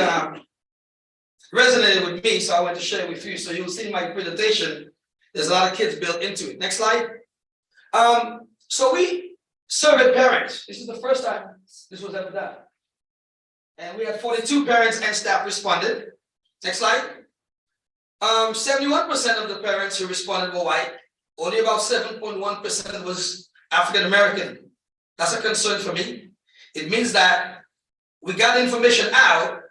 M: resonated with me, so I want to share it with you. So you'll see in my presentation, there's a lot of kids built into it. Next slide. So we surveyed parents. This is the first time this was ever done. And we had 42 parents and staff responded. Next slide. 71% of the parents who responded were white, only about 7.1% was African American. That's a concern for me. It means that we got information out,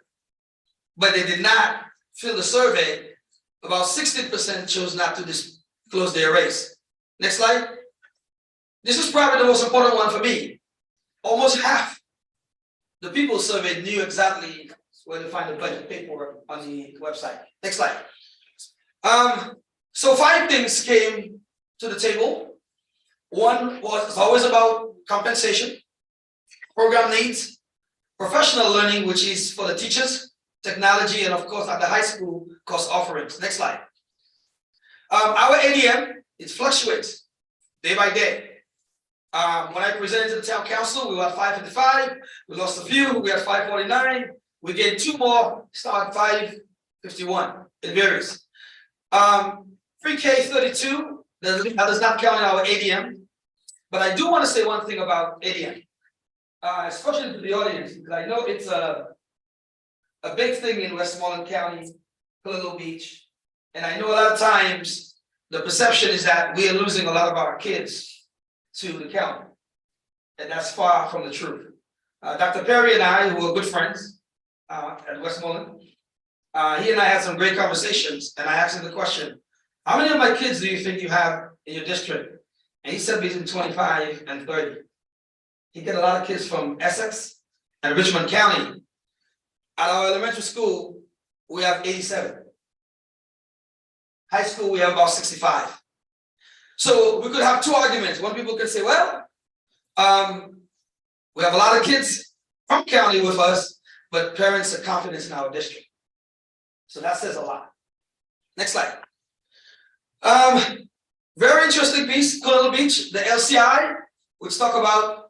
M: but they did not fill the survey. About 60% chose not to disclose their race. Next slide. This is probably the most important one for me. Almost half the people surveyed knew exactly where to find the budget paperwork on the website. Next slide. So 5 things came to the table. One was always about compensation, program needs, professional learning, which is for the teachers, technology, and of course at the high school, cost offerings. Next slide. Our ADM, it fluctuates day by day. When I presented to the town council, we were at 555, we lost a few, we had 549, we gained 2 more, start 551, it varies. Pre-K 32, that does not count in our ADM, but I do want to say one thing about ADM, especially to the audience, because I know it's a big thing in Westmoreland County, Colonial Beach, and I know a lot of times the perception is that we are losing a lot of our kids to the county, and that's far from the truth. Dr. Perry and I, who are good friends at Westmoreland, he and I had some great conversations, and I asked him the question, how many of my kids do you think you have in your district? And he said between 25 and 30. He get a lot of kids from Essex and Richmond County. At our elementary school, we have 87. High school, we have about 65. So we could have 2 arguments. One, people could say, well, we have a lot of kids from county with us, but parents are confident in our district. So that says a lot. Next slide. Very interesting piece, Colonial Beach, the LCI, which talk about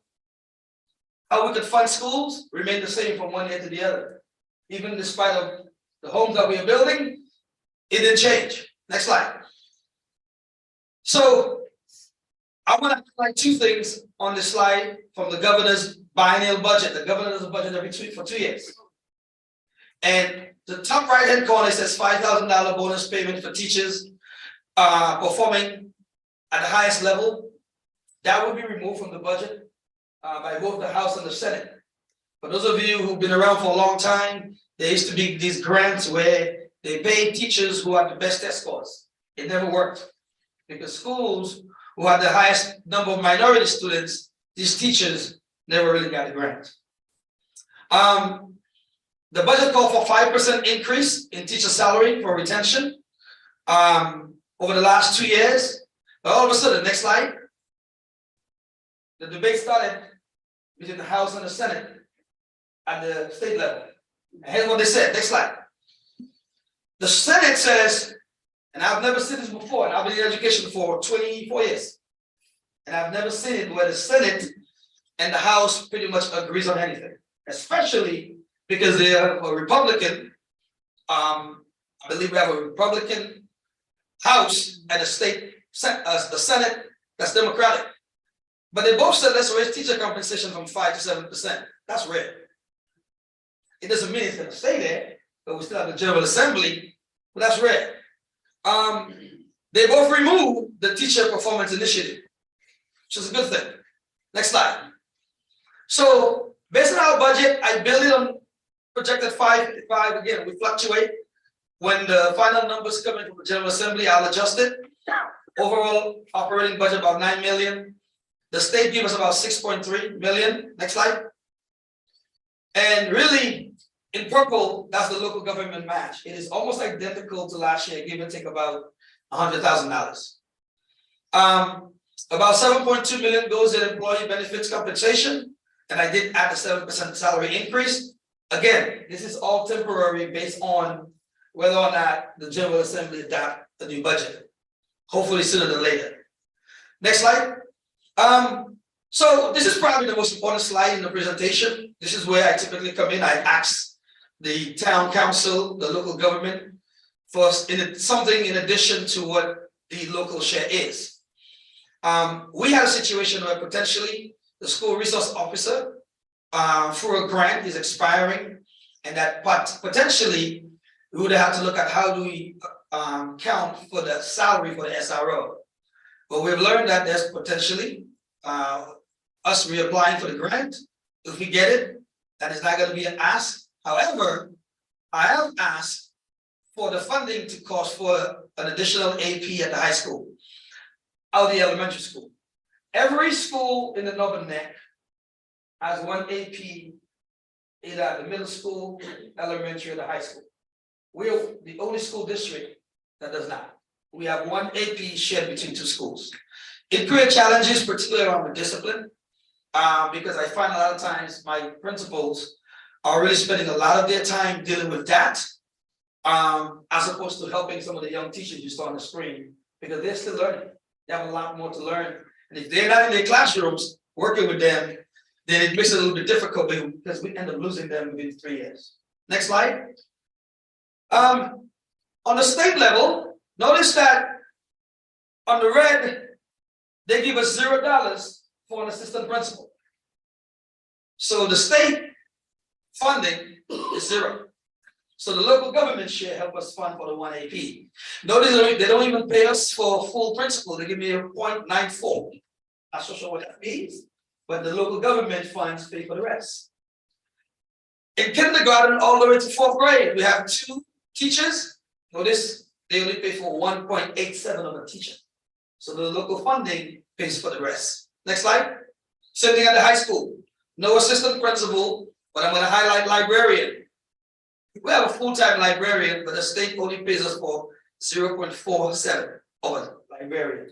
M: how we could fund schools, remain the same from one year to the other. Even despite of the homes that we are building, it didn't change. Next slide. So I want to highlight 2 things on this slide from the governor's biennial budget. The governor does a budget every for 2 years. And the top right-hand corner says $5,000 bonus payment for teachers performing at the highest level. That will be removed from the budget by both the House and the Senate. For those of you who've been around for a long time, there used to be these grants where they paid teachers who had the best test scores. It never worked because schools who had the highest number of minority students, these teachers never really got a grant. The budget called for 5% increase in teacher salary for retention over the last 2 years. But all of a sudden, next slide, the debate started between the House and the Senate at the state level. And here's what they said. Next slide. The Senate says, and I've never seen this before, and I've been in education for 24 years, and I've never seen it where the Senate and the House pretty much agrees on anything, especially because they are a Republican. I believe we have a Republican House and the Senate that's Democratic. But they both said let's raise teacher compensation from 5 to 7%. That's rare. It doesn't mean it's going to stay there, but we still have the General Assembly, but that's rare. They both removed the teacher performance initiative, which is a good thing. Next slide. So based on our budget, I built it on projected 555. Again, we fluctuate. When the final numbers come in from the General Assembly, I'll adjust it. Overall operating budget about 9 million. The state gave us about 6.3 million. Next slide. And really, in purple, that's the local government match. It is almost identical to last year, give and take about $100,000. About 7.2 million goes in employee benefits compensation, and I did add the 7% salary increase. Again, this is all temporary based on whether or not the General Assembly adopt the new budget. Hopefully sooner than later. Next slide. So this is probably the most important slide in the presentation. This is where I typically come in. I ask the town council, the local government, for something in addition to what the local share is. We had a situation where potentially the school resource officer for a grant is expiring, and that potentially we would have to look at how do we count for the salary for the SRO. But we've learned that there's potentially us reapplying for the grant. If we get it, that is not gonna be an ask. However, I have asked for the funding to cost for an additional AP at the high school, out the elementary school. Every school in the Northern Neck has one AP, either at the middle school, elementary, or the high school. We're the only school district that does not. We have one AP shared between two schools. It creates challenges, particularly around the discipline, because I find a lot of times my principals are really spending a lot of their time dealing with that, as opposed to helping some of the young teachers you saw on the screen, because they're still learning. They have a lot more to learn. And if they're not in their classrooms working with them, then it makes it a little bit difficult because we end up losing them within 3 years. Next slide. On the state level, notice that on the red, they give us $0 for an assistant principal. So the state funding is 0. So the local government share help us fund for the one AP. Notice they don't even pay us for a full principal. They give me a 0.94. Not so sure what that means, but the local government funds pay for the rest. In kindergarten all the way to 4th grade, we have 2 teachers. Notice they only pay for 1.87 of a teacher. So the local funding pays for the rest. Next slide. Same thing at the high school. No assistant principal, but I'm going to highlight librarian. We have a full-time librarian, but the state only pays us for 0.47 of a librarian.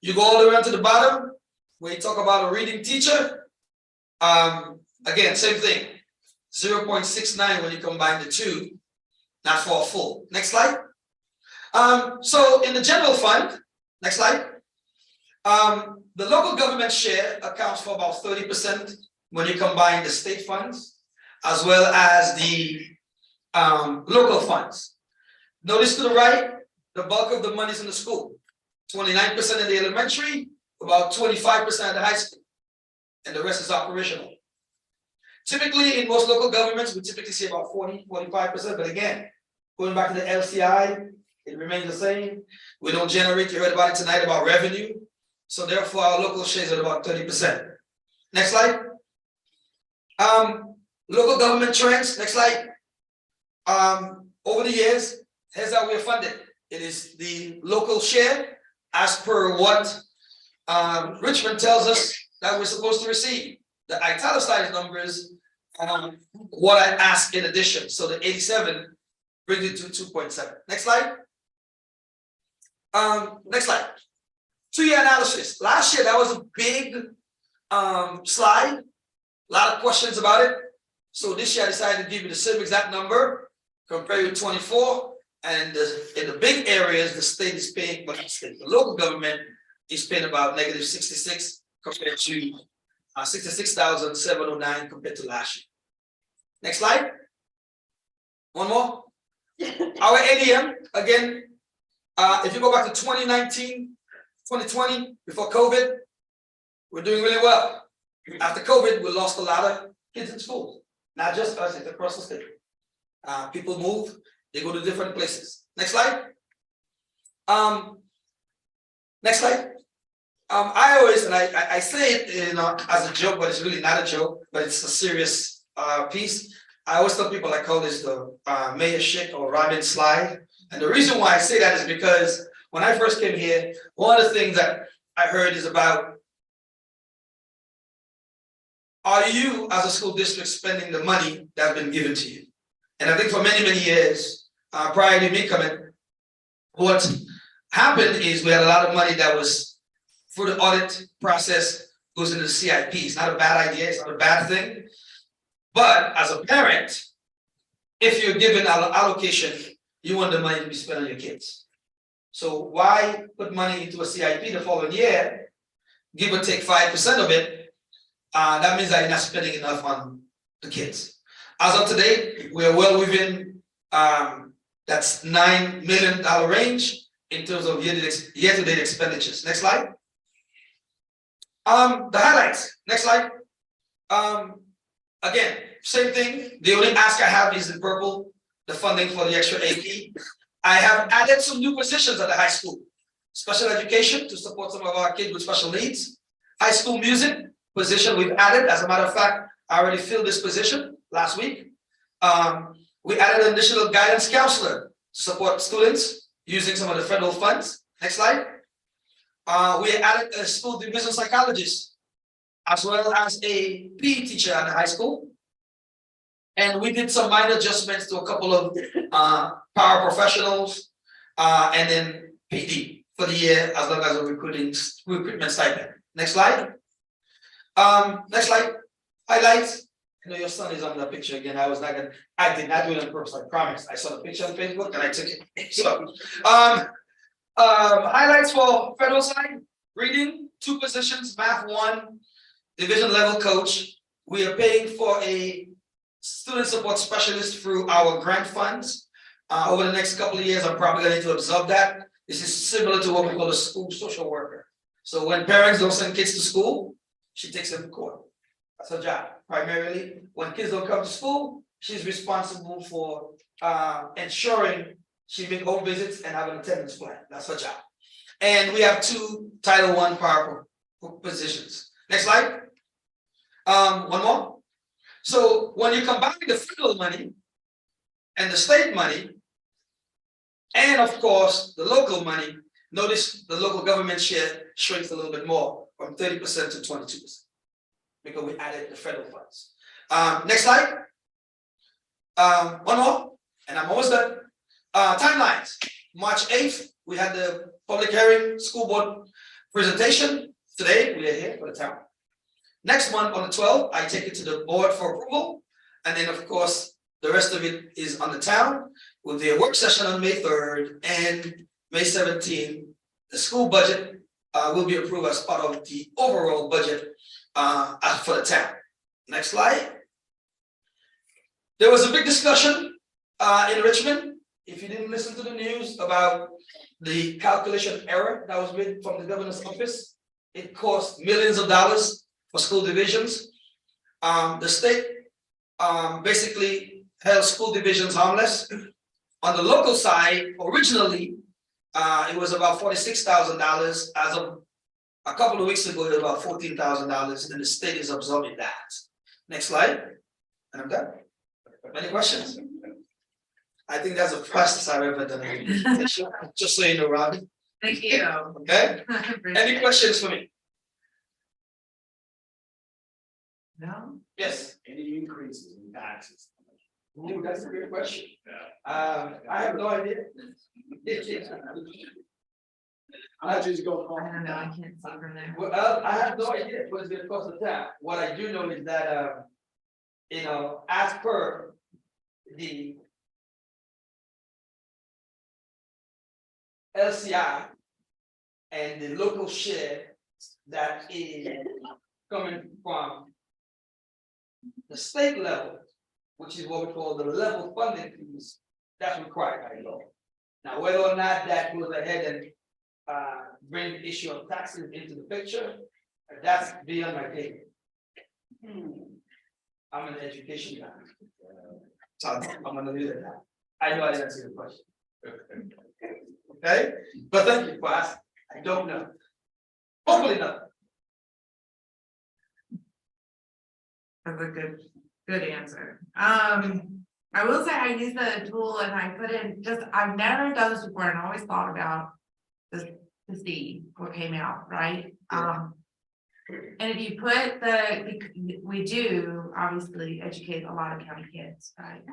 M: You go all the way to the bottom, where you talk about a reading teacher. Again, same thing, 0.69 when you combine the two, not for a full. Next slide. So in the general fund, next slide. The local government share accounts for about 30% when you combine the state funds, as well as the local funds. Notice to the right, the bulk of the money is in the school. 29% in the elementary, about 25% in the high school, and the rest is operational. Typically, in most local governments, we typically see about 40–45%, but again, going back to the LCI, it remains the same. We don't generate, you heard about it tonight, about revenue, so therefore our local shares are about 30%. Next slide. Local government trends, next slide. Over the years, here's how we're funded. It is the local share as per what Richmond tells us that we're supposed to receive. The italicized numbers, what I ask in addition. So the 87 brings it to 2.7. Next slide. Next slide. 2-year analysis. Last year, that was a big slide. A lot of questions about it. So this year I decided to give you the same exact number compared with 24. And in the big areas, the state is paying, but the local government is paying about -66 compared to 66,709 compared to last year. Next slide. One more. Our ADM, again, if you go back to 2019, 2020, before COVID, we're doing really well. After COVID, we lost a lot of kids in schools, not just us, it's across the state. People move, they go to different places. Next slide. Next slide. I always, and I say it, you know, as a joke, but it's really not a joke, but it's a serious piece. I always tell people I call this the Mayor Schick or Robin slide. And the reason why I say that is because when I first came here, one of the things that I heard is about, are you as a school district spending the money that's been given to you? And I think for many, many years, prior to me coming, what happened is we had a lot of money that was for the audit process goes into the CIP. It's not a bad idea, it's not a bad thing. But as a parent, if you're given an allocation, you want the money to be spent on your kids. So why put money into a CIP the following year, give or take 5% of it? That means that you're not spending enough on the kids. As of today, we are well within that's $9 million range in terms of year-to-date expenditures. Next slide. The highlights. Next slide. Again, same thing. The only ask I have is in purple, the funding for the extra AP. I have added some new positions at the high school. special education to support some of our kids with special needs. High school music position we've added, as a matter of fact, I already filled this position last week. We added an additional guidance counselor to support students using some of the federal funds. Next slide. We added a school division psychologist, as well as a PE teacher at the high school. And we did some minor adjustments to a couple of paraprofessionals and then PD for the year, as long as a recruitment stipend. Next slide. Next slide. Highlights. I know your son is on the picture again. I did not do it on purpose, I promise. I saw the picture on Facebook and I took it. So highlights for federal side, reading, 2 positions, math 1, division level coach. We are paying for a student support specialist through our grant funds. Over the next couple of years, I'm probably going to absorb that. This is similar to what we call a school social worker. So when parents don't send kids to school, she takes them to court. That's her job. Primarily, when kids don't come to school, she's responsible for ensuring she makes home visits and have an attendance plan. That's her job. And we have 2 Title I power positions. Next slide. One more. So when you combine the federal money and the state money, and of course the local money, notice the local government share shrinks a little bit more from 30% to 22%. Because we added the federal funds. Next slide. One more, and I'm almost done. Timelines. March 8th, we had the public hearing, school board presentation. Today, we are here for the town. Next month, on the 12th, I take it to the board for approval. And then, of course, the rest of it is on the town. With the work session on May 3rd and May 17th, the school budget will be approved as part of the overall budget for the town. Next slide. There was a big discussion in Richmond, if you didn't listen to the news, about the calculation error that was made from the governor's office. It cost millions of dollars for school divisions. The state basically held school divisions harmless. On the local side, originally, it was about $46,000. As of a couple of weeks ago, it was about $14,000, and the state is absorbing that. Next slide, and I'm done. Any questions? I think that's the fastest I've ever done it. Just so you know, Robin.
A: Thank you.
M: Okay, any questions for me?
A: No?
M: Yes.
K: Any increases in taxes?
M: Ooh, that's a great question. I have no idea.
K: How much is it going
A: I don't know, I can't see from there.
M: Well, I have no idea what it's gonna cost the town. What I do know is that, as per the LCI and the local share that is coming from the state level, which is what we call the level funding fees, that's required by law. Now, whether or not that goes ahead and bring the issue of taxes into the picture, that's beyond my pay. I'm an education guy. So I'm gonna leave it at that. I know I didn't answer the question. Okay, but thank you for asking. I don't know. Hopefully not.
A: That's a good answer. I will say I use the tool and I put in I've never done this before and always thought about this to see what came out, right? And if you put we do obviously educate a lot of county kids, right?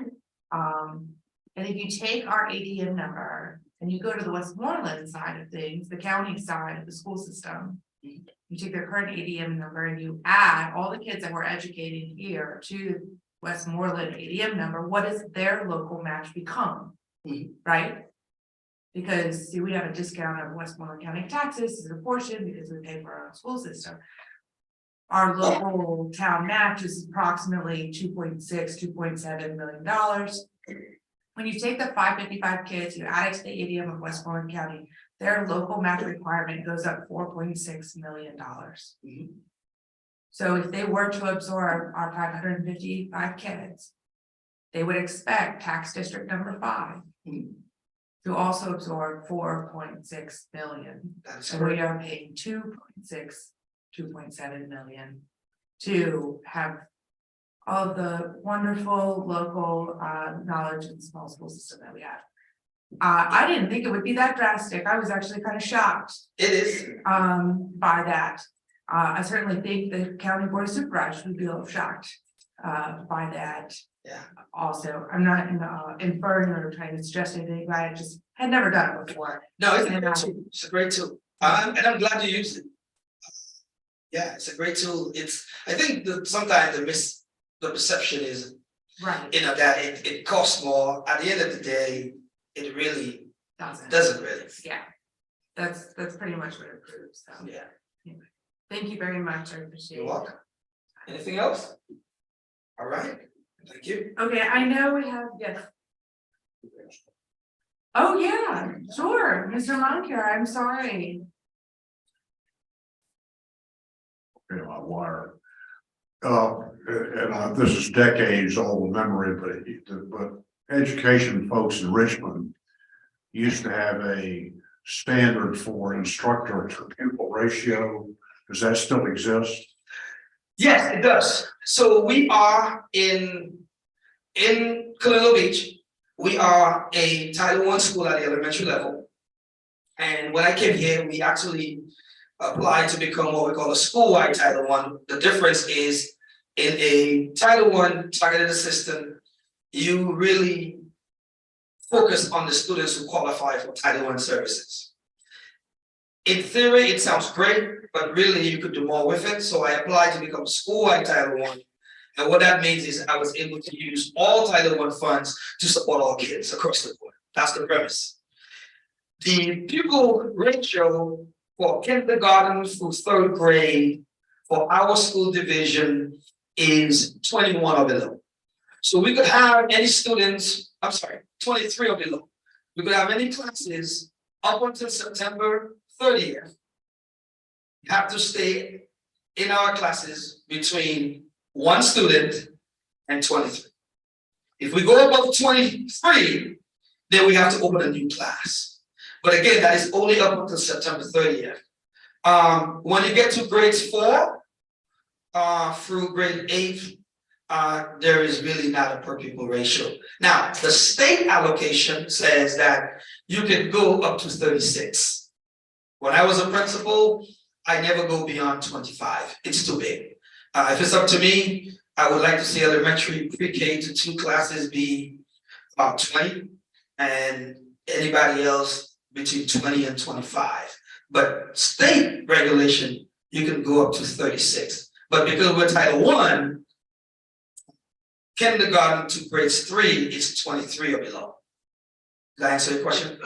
A: And if you take our ADM number and you go to the Westmoreland side of things, the county side of the school system, you take their current ADM number and you add all the kids that we're educating here to Westmoreland ADM number, what does their local match become? Right? Because see, we have a discount of Westmoreland County taxes as a portion because we pay for our own school system. Our local town match is approximately $2.7 million. When you take the 555 kids, you add it to the ADM of Westmoreland County, their local match requirement goes up $4.6 million. So if they were to absorb our 555 kids, they would expect tax district number 5 to also absorb 4.6 million.
M: That's
A: And we
M: correct.
A: are paying 2.7 million to have all of the wonderful local knowledge and small school system that we have. I didn't think it would be that drastic. I was actually kind of shocked
M: It is,
A: by that. I certainly think the county board of supervisors would be a little shocked by that.
M: yeah.
A: Also, I'm not inferring or trying to suggest anything, but I just had never done it before.
M: No, it's a
A: And,
M: great tool, it's a great tool, and I'm glad you used it. Yeah, it's a great tool, I think that sometimes the perception is,
A: Right.
M: that it costs more, at the end of the day, it really
A: Doesn't.
M: really,
A: Yeah. That's pretty much what it proves, so.
M: yeah,
A: Thank you very much, I appreciate
M: you're
A: it.
M: welcome. Anything else? All right, thank you.
A: Okay, I know we have, yes. Oh, yeah, sure, Mr. Moncur, I'm sorry.
H: You know, my wire. This is decades old memory, but education folks in Richmond used to have a standard for instructor to pupil ratio. Does that still exist?
M: Yes, it does. So we are in Colonial Beach. We are a Title I school at the elementary level. And when I came here, we actually applied to become what we call a school-wide Title I. The difference is in a Title I targeted assistant, you really focus on the students who qualify for Title I services. In theory, it sounds great, but really you could do more with it. So I applied to become school-wide Title I. And what that means is I was able to use all Title I funds to support all kids across the board. That's the premise. The pupil ratio for kindergarten through third grade for our school division is 21 or below. So we could have any students, 23 or below. We could have any classes up until September 30th. You have to stay in our classes between 1 student and 23. If we go above 23, then we have to open a new class. But again, that is only up until September 30th. When you get to grades 4 through grade 8, there is really not a per pupil ratio. Now, the state allocation says that you can go up to 36. When I was a principal, I never go beyond 25. It's too big. If it's up to me, I would like to see elementary pre-K to 2 classes be about 20, and anybody else between 20 and 25. But state regulation, you can go up to 36. But because we're Title I, kindergarten to grades 3 is 23 or below. Did I answer your question?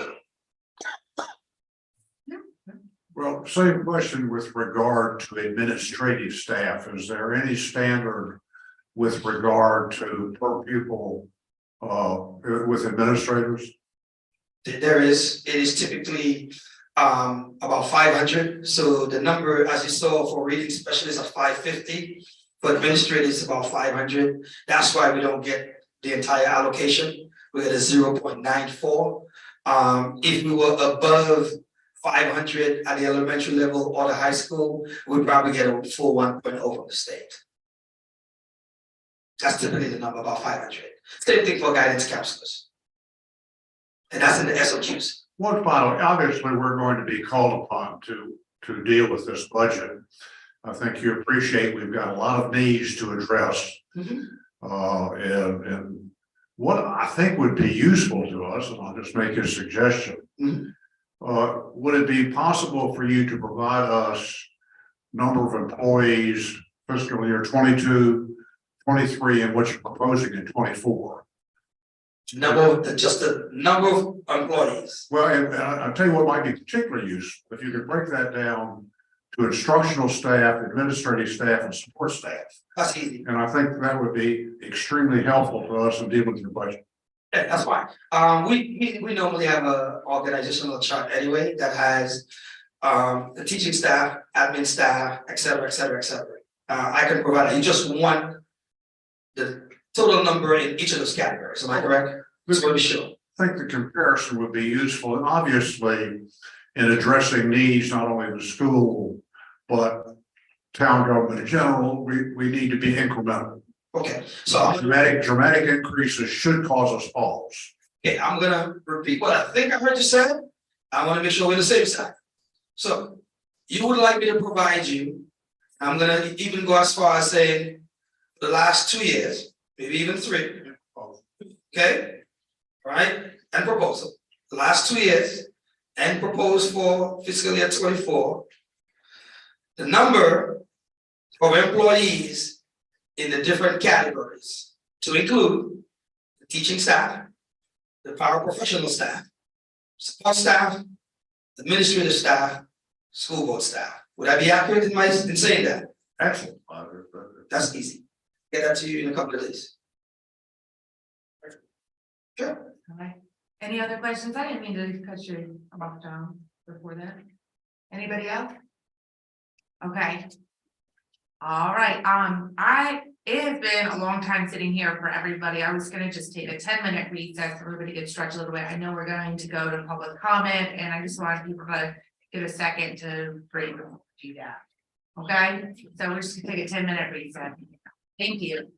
H: Well, same question with regard to administrative staff. Is there any standard with regard to per pupil with administrators?
M: There is, it is typically about 500. So the number, as you saw for reading specialists, are 550. For administrators, it's about 500. That's why we don't get the entire allocation. We get a 0.94. If we were above 500 at the elementary level or the high school, we'd probably get a full 1.0 from the state. That's typically the number, about 500. Same thing for guidance counselors. And that's in the SOQs.
H: One final, obviously, we're going to be called upon to deal with this budget. I think you appreciate we've got a lot of needs to address. And what I think would be useful to us, and I'll just make a suggestion. Would it be possible for you to provide us number of employees fiscal year 22, 23, and what you're proposing in 24?
M: Just the number of employees.
H: Well, and I'll tell you what might be particularly useful, if you could break that down to instructional staff, administrative staff, and support staff.
M: That's easy.
H: And I think that would be extremely helpful to us in dealing with your budget.
M: Yeah, that's fine. We normally have a organizational chart anyway that has the teaching staff, admin staff, et cetera, et cetera, et cetera. I can provide you just want the total number in each of those categories. Am I correct? Just want to be sure.
H: think the comparison would be useful, and obviously in addressing needs, not only the school, but town government in general, we need to be incremental.
M: Okay, so I'm
H: Dramatic increases should cause us pause.
M: okay, I'm gonna repeat what I think I heard you say. I wanna make sure we're on the same side. So you would like me to provide you, I'm gonna even go as far as saying the last 2 years, maybe even 3. Okay? Right? And proposal, the last 2 years and propose for fiscal year 24. The number of employees in the different categories to include the teaching staff, the paraprofessional staff, support staff, administrative staff, school board staff. Would I be accurate in saying that?
H: Excellent.
M: That's easy. Get that to you in a couple of days. Sure.
A: Okay. Any other questions? I didn't mean to cut you off, John, before that. Anybody else? Okay. All right, it has been a long time sitting here for everybody. I was gonna just take a 10-minute recess, everybody get stretched a little bit. I know we're going to go to public comment, and I just wanted people to get a second to break do that. Okay, so we're just gonna take a 10-minute recess. Thank you.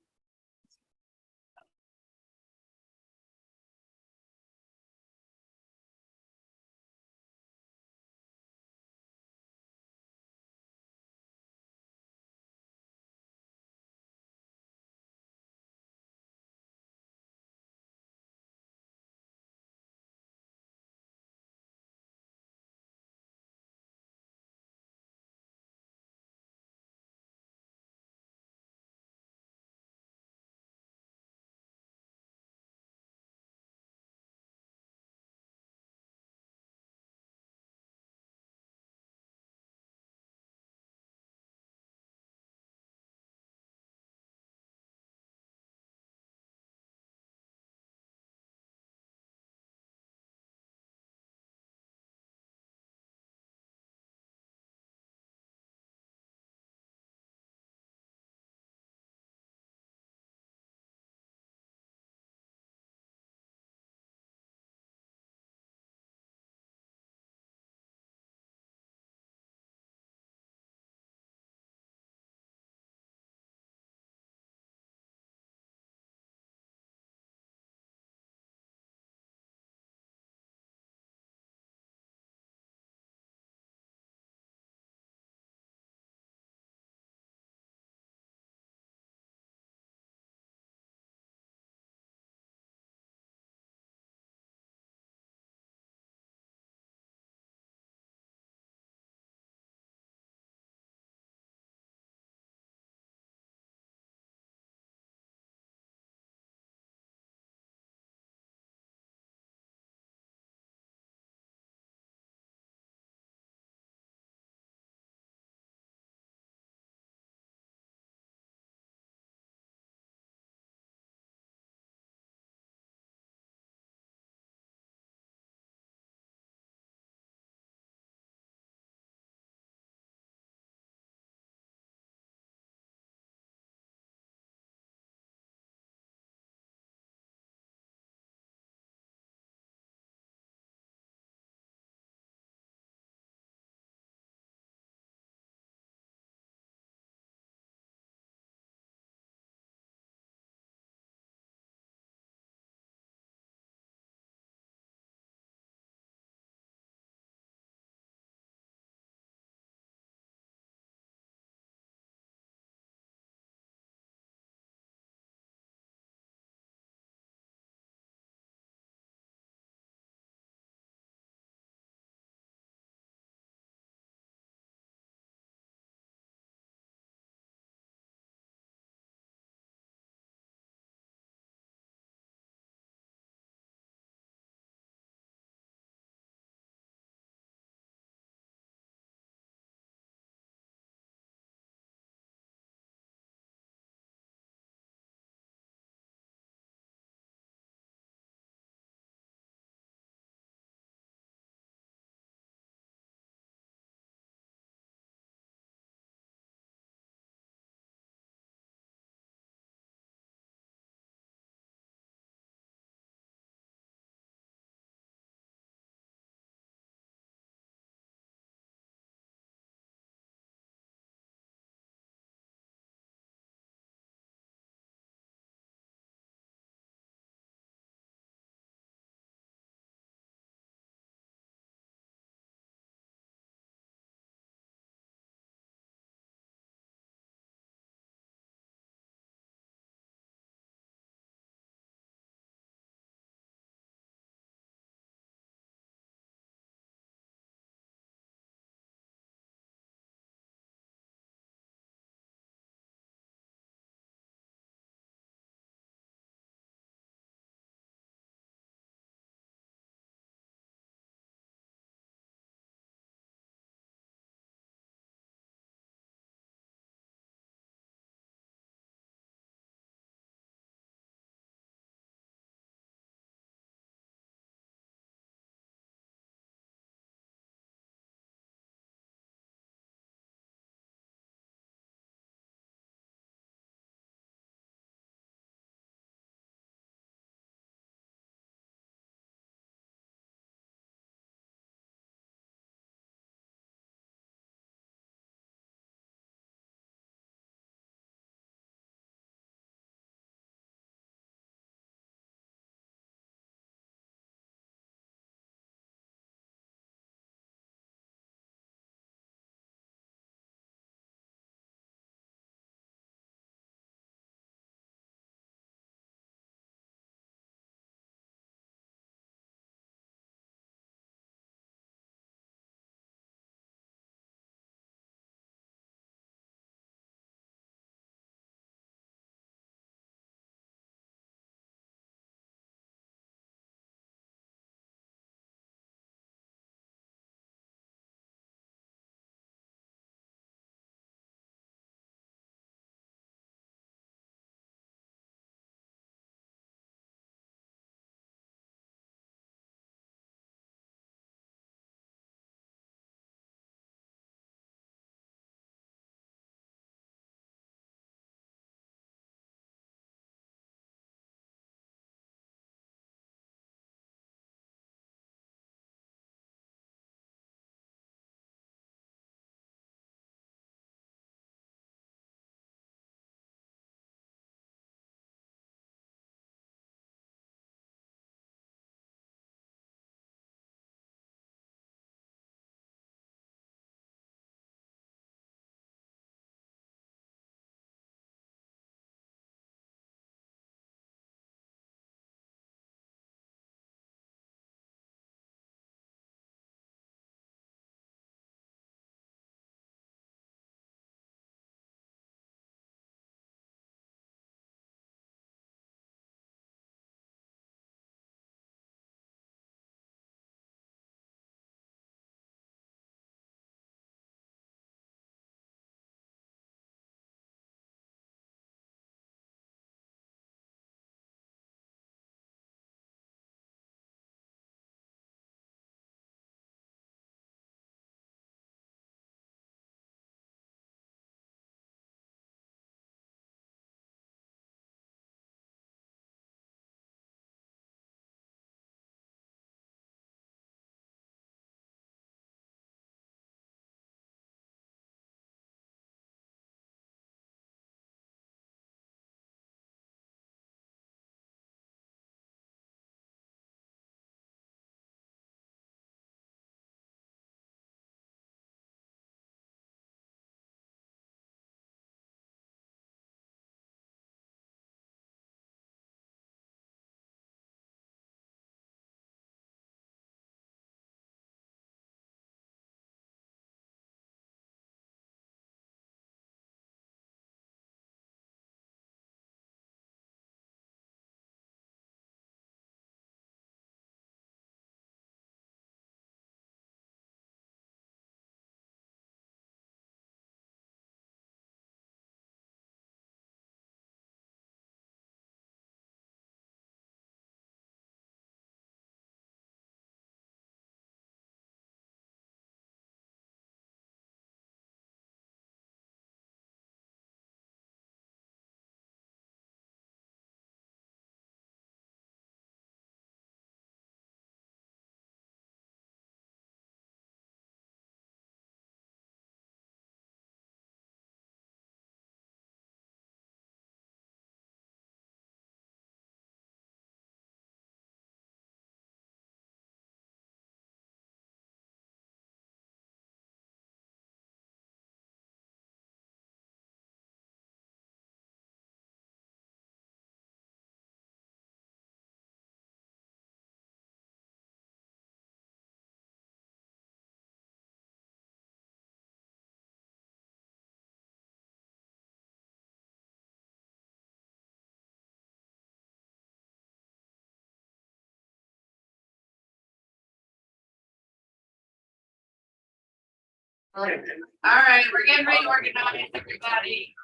A: All right, we're getting reorganized, everybody.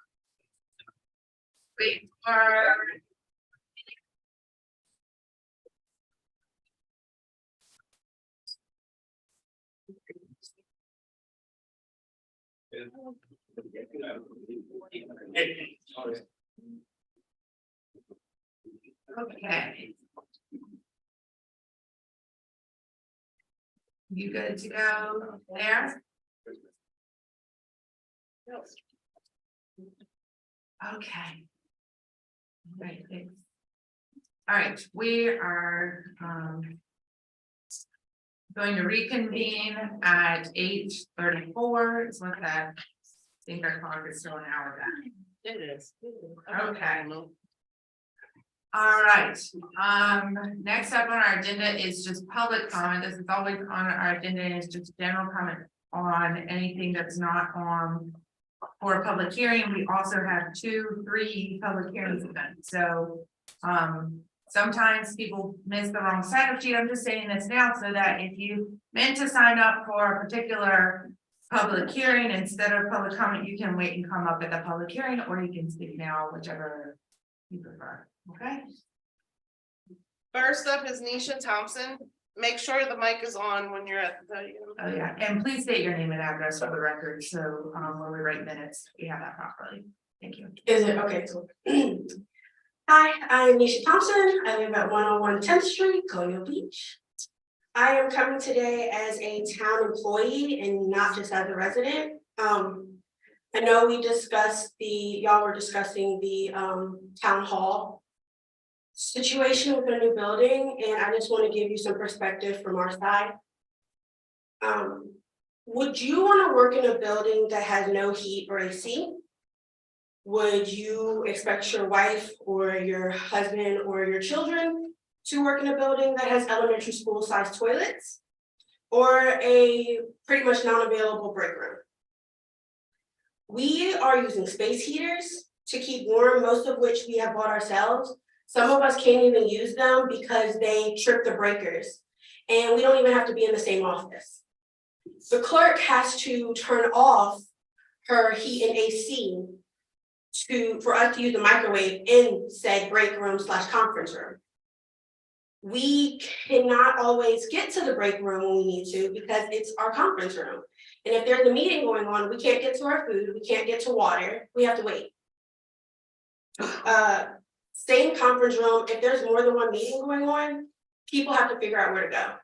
A: Wait for. Okay. You good to go there? Okay. Right, thanks. All right, we are going to reconvene at 8:34. Is what that. I think our clock is still an hour back.
E: It is.
A: Okay. All right, next up on our agenda is just public comment. This is always on our agenda, is just general comment on anything that's not on for a public hearing. We also have 2, 3 public hearings events, so sometimes people miss the wrong sign up sheet. I'm just saying this now so that if you meant to sign up for a particular public hearing instead of public comment, you can wait and come up at the public hearing, or you can speak now, whichever you prefer. Okay.
N: First up is Nisha Thompson. Make sure the mic is on when you're at the podium.
A: Oh, yeah, and please state your name and address for the record, so when we write minutes, we have that properly. Thank you.
O: Is it okay? Cool. Hi, I'm Nisha Thompson. I live at 101 10th Street, Colonial Beach. I am coming today as a town employee and not just as a resident. I know we discussed y'all were discussing the town hall situation with the new building, and I just want to give you some perspective from our side. Would you want to work in a building that has no heat or AC? Would you expect your wife or your husband or your children to work in a building that has elementary school sized toilets? Or a pretty much non-available break room? We are using space heaters to keep warm, most of which we have bought ourselves. Some of us can't even use them because they trip the breakers, and we don't even have to be in the same office. The clerk has to turn off her heat and AC for us to use the microwave in said break room / conference room. We cannot always get to the break room when we need to because it's our conference room. And if there's a meeting going on, we can't get to our food, we can't get to water, we have to wait. Same conference room, if there's more than one meeting going on, people have to figure out where to go.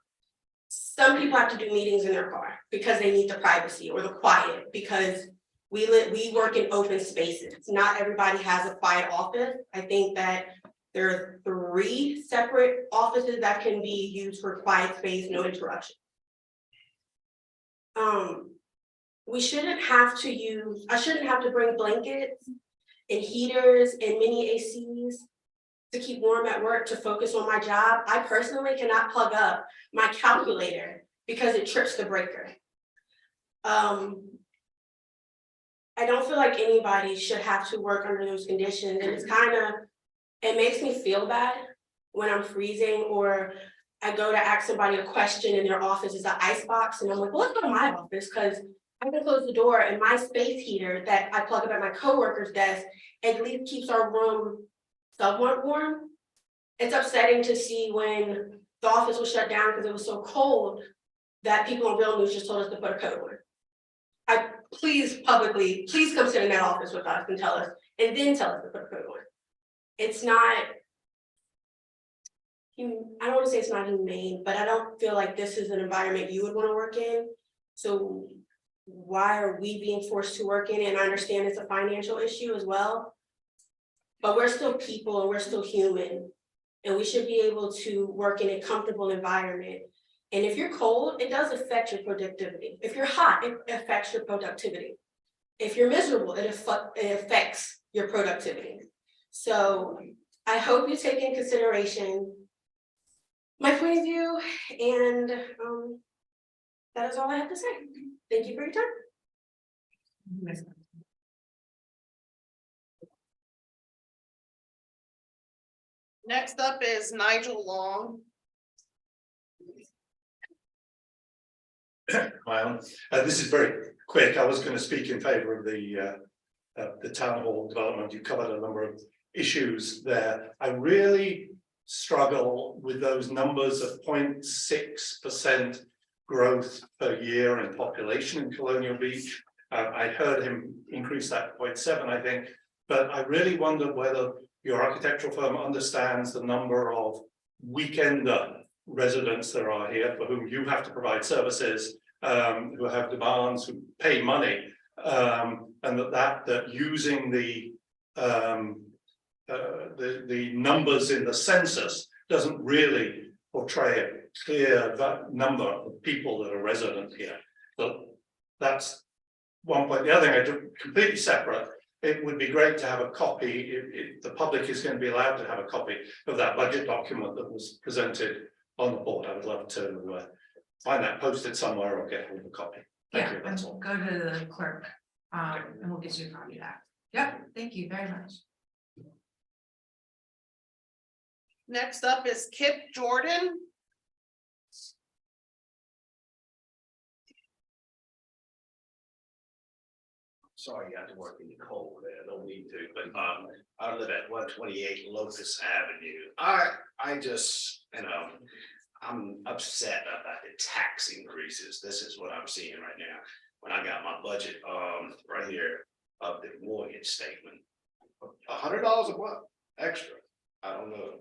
O: Some people have to do meetings in their car because they need the privacy or the quiet, because we work in open spaces. Not everybody has a quiet office. I think that there are 3 separate offices that can be used for quiet space, no interruption. I shouldn't have to bring blankets and heaters and mini ACs to keep warm at work to focus on my job. I personally cannot plug up my calculator because it trips the breaker. I don't feel like anybody should have to work under those conditions, and it makes me feel bad when I'm freezing, or I go to ask somebody a question and their office is an ice box, and I'm like, well, let's go to my office because I can close the door and my space heater that I plug up at my coworker's desk at least keeps our room somewhat warm. It's upsetting to see when the office was shut down because it was so cold that people on Real News just told us to put a coat on. Please come sit in that office with us and tell us, and then tell us to put a coat on. It's not, I don't want to say it's not humane, but I don't feel like this is an environment you would want to work in. So why are we being forced to work in it? And I understand it's a financial issue as well, but we're still people and we're still human, and we should be able to work in a comfortable environment. And if you're cold, it does affect your productivity. If you're hot, it affects your productivity. If you're miserable, it affects your productivity. So I hope you take in consideration my point of view, and that is all I have to say. Thank you for your time.
N: Next up is Nigel Long.
P: This is very quick. I was going to speak in favor of the town hall development. You covered a number of issues there. I really struggle with those numbers of 0.6% growth per year in population in Colonial Beach. I heard him increase that to 0.7, I think, but I really wonder whether your architectural firm understands the number of weekender residents there are here for whom you have to provide services, who have demands, who pay money, and that using the numbers in the census doesn't really portray a clear number of people that are resident here. So that's one point. The other thing, I do completely separate. It would be great to have a copy, if the public is going to be allowed to have a copy of that budget document that was presented on the board. I would love to find that posted somewhere or get hold of a copy. Thank you, that's all.
A: Go to the clerk, and we'll get you a copy of that. Yep, thank you very much.
N: Next up is Kip Jordan.
Q: Sorry, you have to work in the cold there, don't need to, but I live at 128 Locust Avenue. I just, I'm upset about the tax increases. This is what I'm seeing right now. When I got my budget, right here of the mortgage statement. $100 a month extra. I don't know.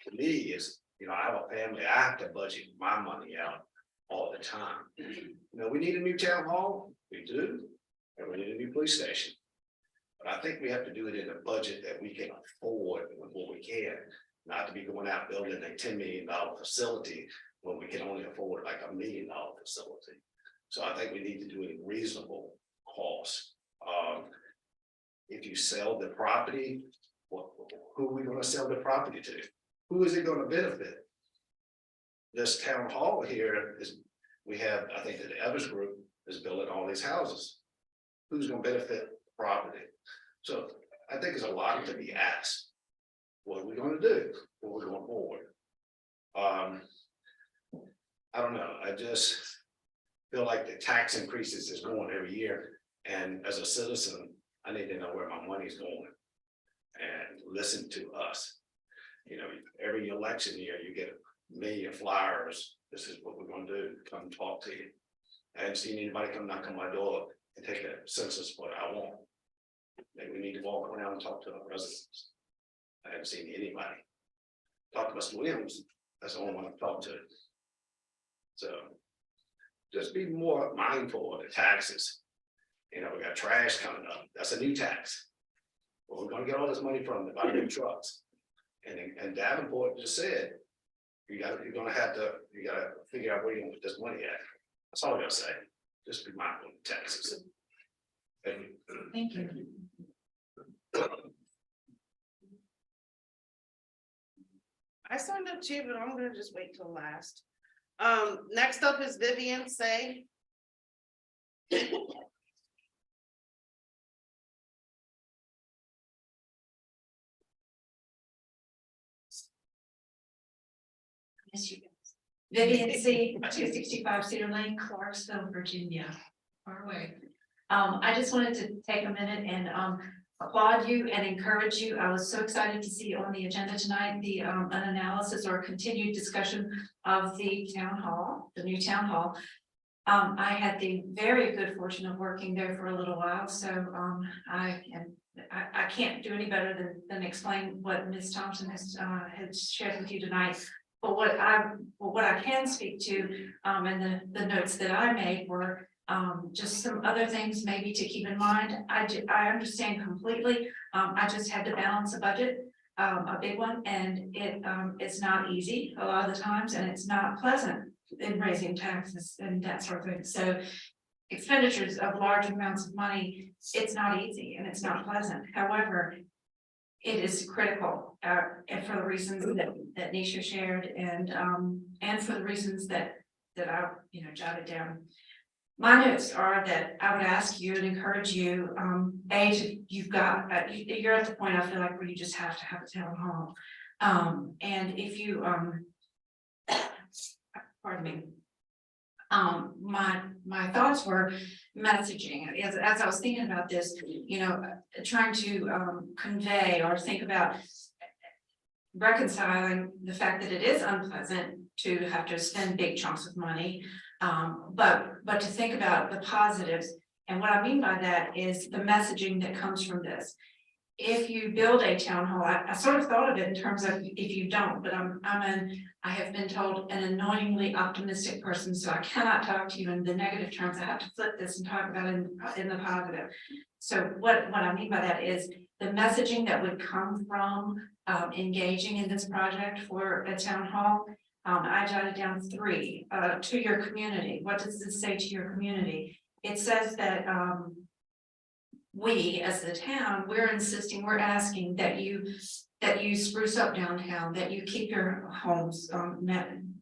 Q: To me, is, I have a family, I have to budget my money out all the time. We need a new town hall, we do. And we need a new police station. But I think we have to do it in a budget that we can afford with what we can, not to be going out building a $10 million facility when we can only afford like $1 million facility. So I think we need to do it in reasonable cost. If you sell the property, who are we going to sell the property to? Who is it going to benefit? This town hall here is, we have, I think that the Evers Group is building all these houses. Who's going to benefit the property? So I think there's a lot to be asked. What are we going to do? What are we going forward? I don't know. I just feel like the tax increases is going every year. And as a citizen, I need to know where my money's going and listen to us. Every election year, you get a million flyers. This is what we're going to do. Come talk to you. I haven't seen anybody come knock on my door and take a census what I want. Maybe we need to walk around and talk to our residents. I haven't seen anybody. Talk to Mr. Williams, that's the only one I've talked to. So just be more mindful of the taxes. We got trash coming up, that's a new tax. Well, we're gonna get all this money from to buy new trucks. And Davenport just said, you gotta figure out where you're gonna put this money at. That's all I gotta say. Just be mindful of taxes. Thank you.
A: Thank you.
N: I signed up too, but I'm gonna just wait till last. Next up is Vivian Say.
G: Miss you guys. Vivian C, 265 Cedar Lane, Clarksville, Virginia. Far away. I just wanted to take a minute and applaud you and encourage you. I was so excited to see on the agenda tonight the an analysis or continued discussion of the town hall, the new town hall. I had the very good fortune of working there for a little while, so I can't do any better than explain what Ms. Thompson has shared with you tonight. But what I can speak to, and the notes that I made were just some other things maybe to keep in mind. I understand completely. I just had to balance a budget, a big one, and it's not easy a lot of the times, and it's not pleasant in raising taxes and that sort of thing. So expenditures of large amounts of money, it's not easy and it's not pleasant. However, it is critical, and for the reasons that Nisha shared, and for the reasons that I jotted down. My notes are that I would ask you and encourage you, you're at the point I feel like where you just have to have a town hall. And if you, pardon me,
R: my thoughts were messaging, as I was thinking about this, trying to convey or think about reconciling the fact that it is unpleasant to have to spend big chunks of money, but to think about the positives. And what I mean by that is the messaging that comes from this. If you build a town hall, I sort of thought of it in terms of if you don't, but I have been told an annoyingly optimistic person, so I cannot talk to you in the negative terms. I have to flip this and talk about it in the positive. So what I mean by that is the messaging that would come from engaging in this project for a town hall. I jotted down 3 to your community. What does this say to your community? It says that we as the town, we're asking that you spruce up downtown, that you keep your homes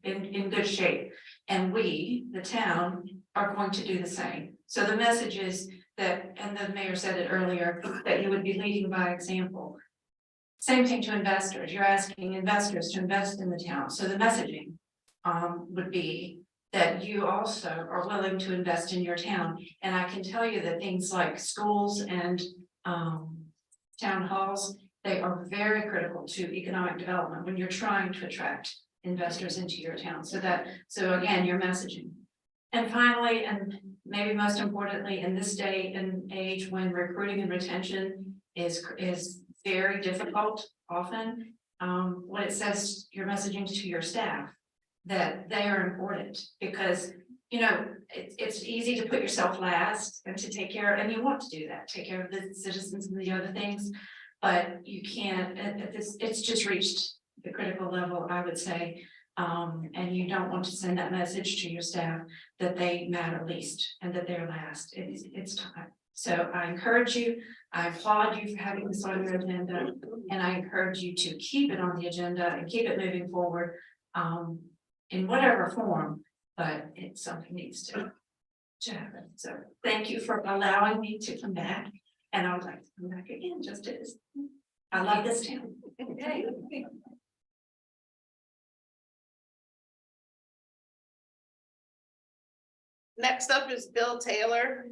R: in good shape. And we, the town, are going to do the same. So the message is that, and the mayor said it earlier, that you would be leading by example. Same thing to investors. You're asking investors to invest in the town. So the messaging would be that you also are willing to invest in your town. And I can tell you that things like schools and town halls, they are very critical to economic development when you're trying to attract investors into your town. So again, your messaging. And finally, and maybe most importantly, in this day and age when recruiting and retention is very difficult often, what it says, your messaging to your staff, that they are important, because it's easy to put yourself last and to take care, and you want to do that, take care of the citizens and the other things, but you can't, it's just reached the critical level, I would say. And you don't want to send that message to your staff that they matter least and that they're last. It's time. So I encourage you, I applaud you for having this on your agenda, and I encourage you to keep it on the agenda and keep it moving forward in whatever form, but it's something needs to happen. So thank you for allowing me to come back, and I would like to come back again, just as I love this town. Okay.
N: Next up is Bill Taylor.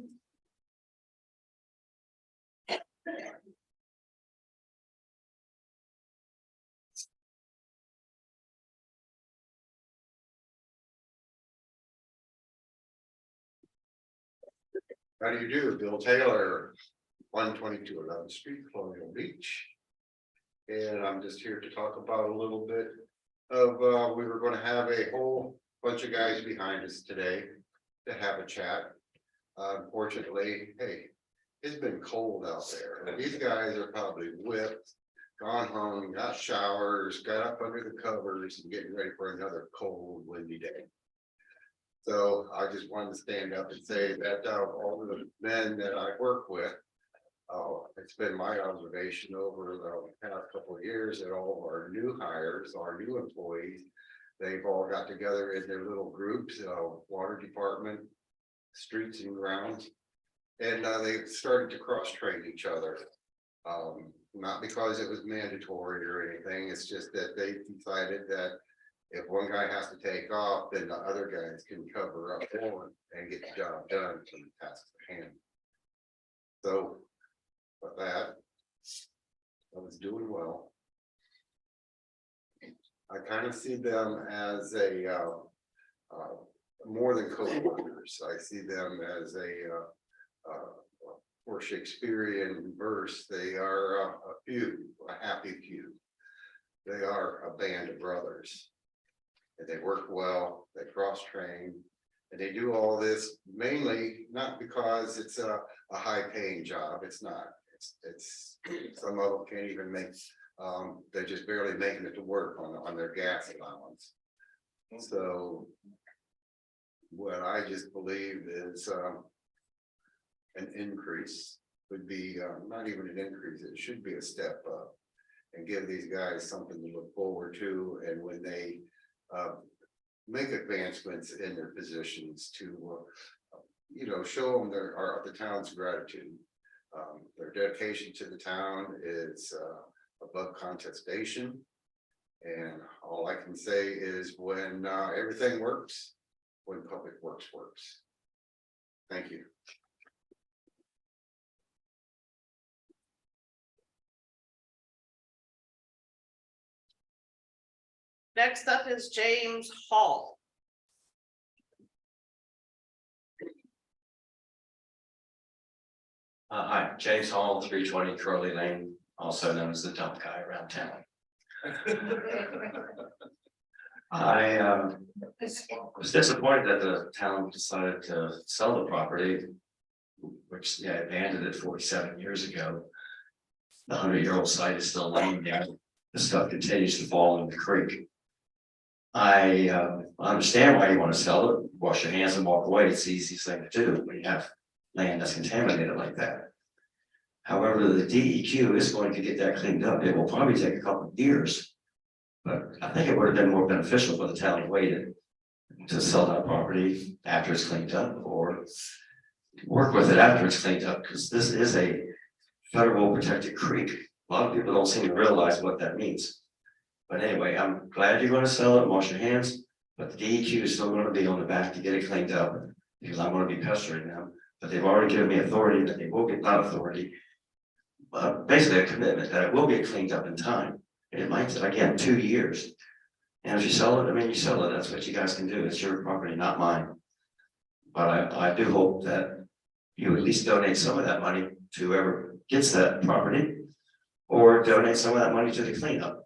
H: How do you do? Bill Taylor, 122 11th Street, Colonial Beach. And I'm just here to talk about a little bit of, we were going to have a whole bunch of guys behind us today to have a chat. Unfortunately, hey, it's been cold out there. These guys are probably whipped, gone home, got showers, got up under the covers and getting ready for another cold, windy day. So I just wanted to stand up and say that all the men that I work with, it's been my observation over the past couple of years that all of our new hires, our new employees, they've all got together in their little groups, water department, streets and grounds, and they've started to cross-train each other. Not because it was mandatory or anything, it's just that they decided that if one guy has to take off, then the other guys can cover up for him and get the job done from the task at hand. So with that, I was doing well. I kind of see them as a more than co-workers. I see them as for Shakespearean verse, they are a happy few. They are a band of brothers. And they work well, they cross-train, and they do all this mainly not because it's a high-paying job. It's not. It's some of them can't even make. They're just barely making it to work on their gas allowance. So what I just believe is an increase would be not even an increase. It should be a step up and give these guys something to look forward to. And when they make advancements in their positions to, show them the town's gratitude. Their dedication to the town is above contestation. And all I can say is when everything works,
Q: when Public Works works. Thank you.
N: Next up is James Hall.
S: Hi, James Hall, 320 Curly Lane, also known as the dump guy around town. I was disappointed that the town decided to sell the property, which they abandoned it 47 years ago. The 100-year-old site is still laying there. The stuff continues to fall in the creek. I understand why you want to sell it, wash your hands and walk away. It's the easiest thing to do when you have land that's contaminated like that. However, the DEQ is going to get that cleaned up. It will probably take a couple of years. But I think it would have been more beneficial for the town to wait to sell that property after it's cleaned up, or work with it after it's cleaned up, because this is a federal protected creek. A lot of people don't seem to realize what that means. But anyway, I'm glad you're going to sell it, wash your hands, but the DEQ is still going to be on the back to get it cleaned up, because I'm going to be pestering them. But they've already given me authority that they will get, not authority, basically a commitment that it will get cleaned up in time. It might, again, 2 years. And if you sell it, I mean, you sell it, that's what you guys can do. It's your property, not mine. But I do hope that you at least donate some of that money to whoever gets that property, or donate some of that money to the cleanup.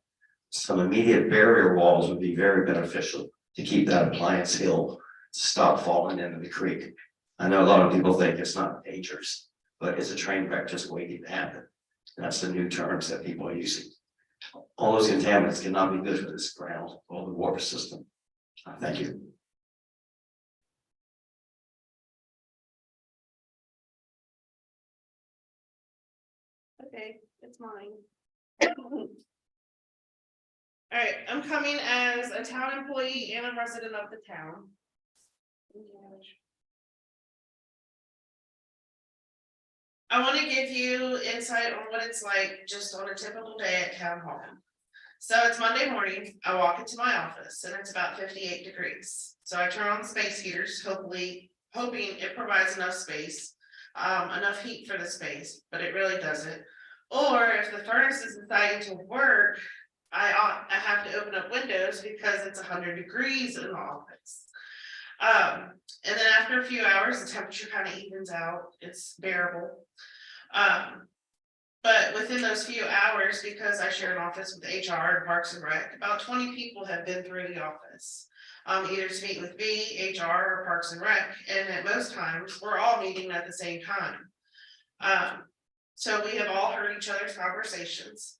S: Some immediate barrier walls would be very beneficial to keep that appliance hill to stop falling into the creek. I know a lot of people think it's not dangerous, but it's a train wreck just waiting to happen. That's the new terms that people are using. All those contaminants cannot be good for this ground or the water system. Thank you.
N: Okay, it's mine. All right, I'm coming as a town employee and a resident of the town. I want to give you insight on what it's like just on a typical day at town hall. So it's Monday morning, I walk into my office and it's about 58 degrees. So I turn on the space heaters, hoping it provides enough space, enough heat for the space, but it really doesn't. Or if the furnace is deciding to work, I have to open up windows because it's 100 degrees in the office. And then after a few hours, the temperature kind of evens out, it's bearable. But within those few hours, because I share an office with HR and Parks and Rec, about 20 people have been through the office. Either to meet with me, HR, or Parks and Rec, and at most times, we're all meeting at the same time. So we have all heard each other's conversations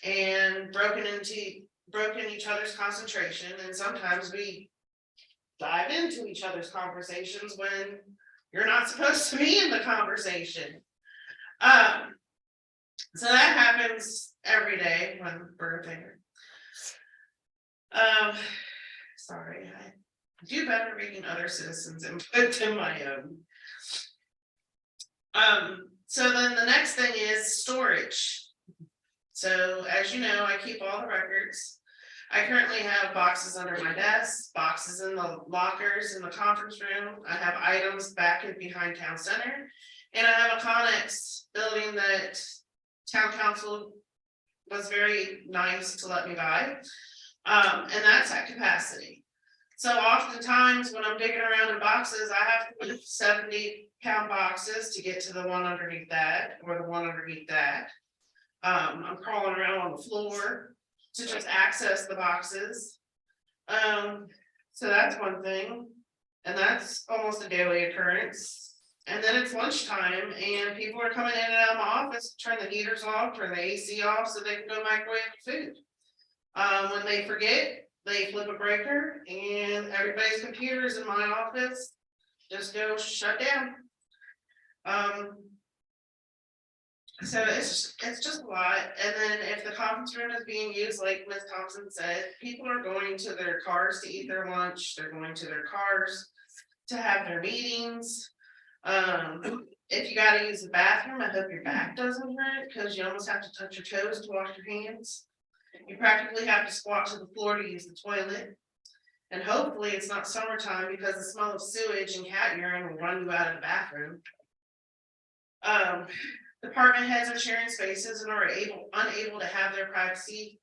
N: and broken each other's concentration, and sometimes we dive into each other's conversations when you're not supposed to be in the conversation. So that happens every day when we're there. Sorry, I do better reading other citizens' input than my own. So then the next thing is storage. So as you know, I keep all the records. I currently have boxes under my desk, boxes in the lockers in the conference room. I have items back and behind town center. And I have a Connex building that town council was very nice to let me buy. And that's at capacity. So oftentimes when I'm digging around in boxes, I have to move 70-pound boxes to get to the one underneath that or the one underneath that. I'm crawling around on the floor to just access the boxes. So that's one thing. And that's almost a daily occurrence. And then it's lunchtime and people are coming in and out of my office, turn the heaters off, turn the AC off so they can go microwave food. When they forget, they flip a breaker and everybody's computers in my office just go shut down. So it's just a lot. And then if the conference room is being used, like Ms. Thompson said, people are going to their cars to eat their lunch. They're going to their cars to have their meetings. If you gotta use the bathroom, I hope your back doesn't hurt because you almost have to touch your toes to wash your hands. You practically have to squat to the floor to use the toilet. And hopefully it's not summertime because the smell of sewage and cat urine will run you out of the bathroom. Department heads are sharing spaces and are unable to have their privacy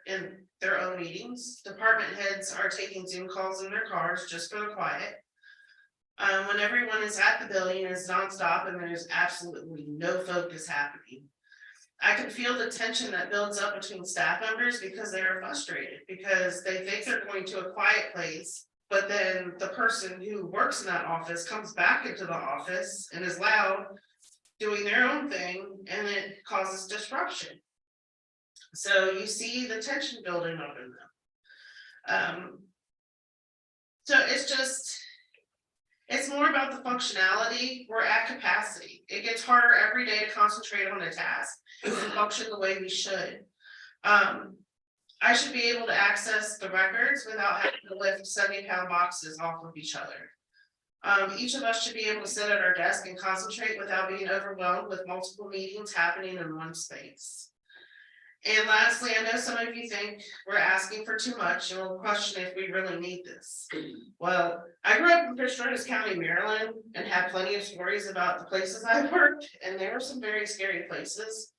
N: in their own meetings. Department heads are taking Zoom calls in their cars just for the quiet. When everyone is at the building, it's nonstop and there's absolutely no focus happening. I can feel the tension that builds up between staff members because they are frustrated, because they think they're going to a quiet place. But then the person who works in that office comes back into the office and is loud, doing their own thing, and it causes disruption. So you see the tension building up in them. So it's more about the functionality. We're at capacity. It gets harder every day to concentrate on a task and function the way we should. I should be able to access the records without having to lift 70-pound boxes off of each other. Each of us should be able to sit at our desk and concentrate without being overwhelmed with multiple meetings happening in one space. And lastly, I know some of you think we're asking for too much and will question if we really need this. Well, I grew up in Fitzgerald County, Maryland, and had plenty of stories about the places I worked, and there were some very scary places,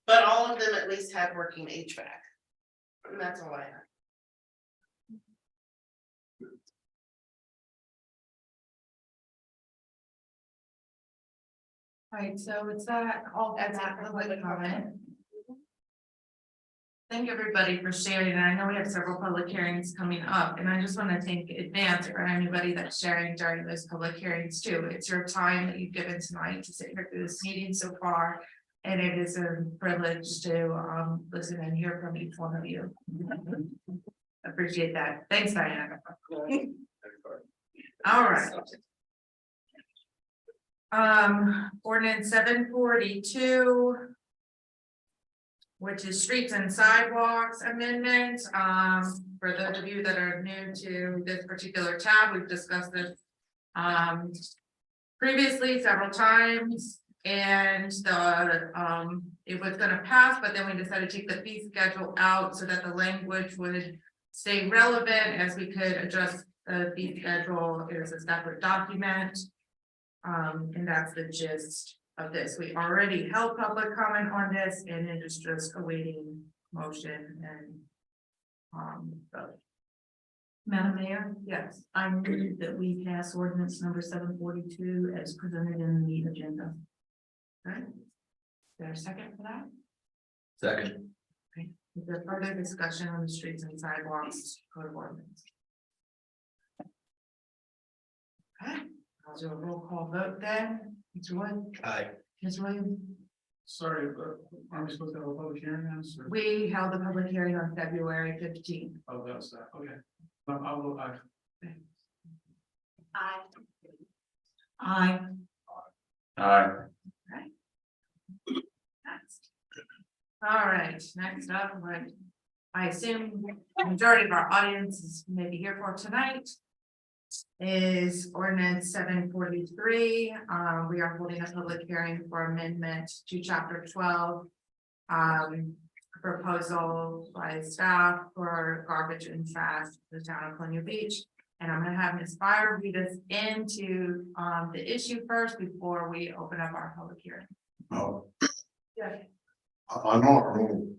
N: but all of them at least had working HVAC. And that's all I have.
A: Right, so it's that, all that's that public comment. Thank everybody for sharing, and I know we have several public hearings coming up, and I just want to thank advance for anybody that's sharing during those public hearings too. It's your time that you've given tonight to sit here through this meeting so far, and it is a privilege to listen and hear from each one of you. Appreciate that. Thanks, Diana. All right. Ordinance 742. Which is streets and sidewalks amendment. For those of you that are new to this particular tab, we've discussed this previously several times, and it was gonna pass, but then we decided to take the fee schedule out so that the language would stay relevant as we could adjust the fee schedule. It is a separate document. And that's the gist of this. We already held public comment on this, and it is just awaiting motion and vote.
G: Madam Mayor,
A: Yes,
G: I move that we pass ordinance number 742 as presented in the agenda.
A: right. Is there a second for that?
D: Second.
A: Is there further discussion on the streets and sidewalks code of ordinance? Okay, I'll do a roll call vote then. Mr. Wood,
D: Aye.
A: Ms. Williams.
C: Sorry, but aren't we supposed to have a public hearing on this? Or-
A: We held a public hearing on February 15th.
C: Oh, that's that, okay. I'll vote aye.
G: Aye.
A: Next. All right, next up, what I assume the majority of our audience is maybe here for tonight is ordinance 743. We are holding a public hearing for amendment to chapter 12. Proposal by staff for garbage and trash for the town of Colonial Beach. And I'm gonna have Ms. Fire read us into the issue first before we open up our public hearing.
H: Oh,
A: Yeah.
H: I know.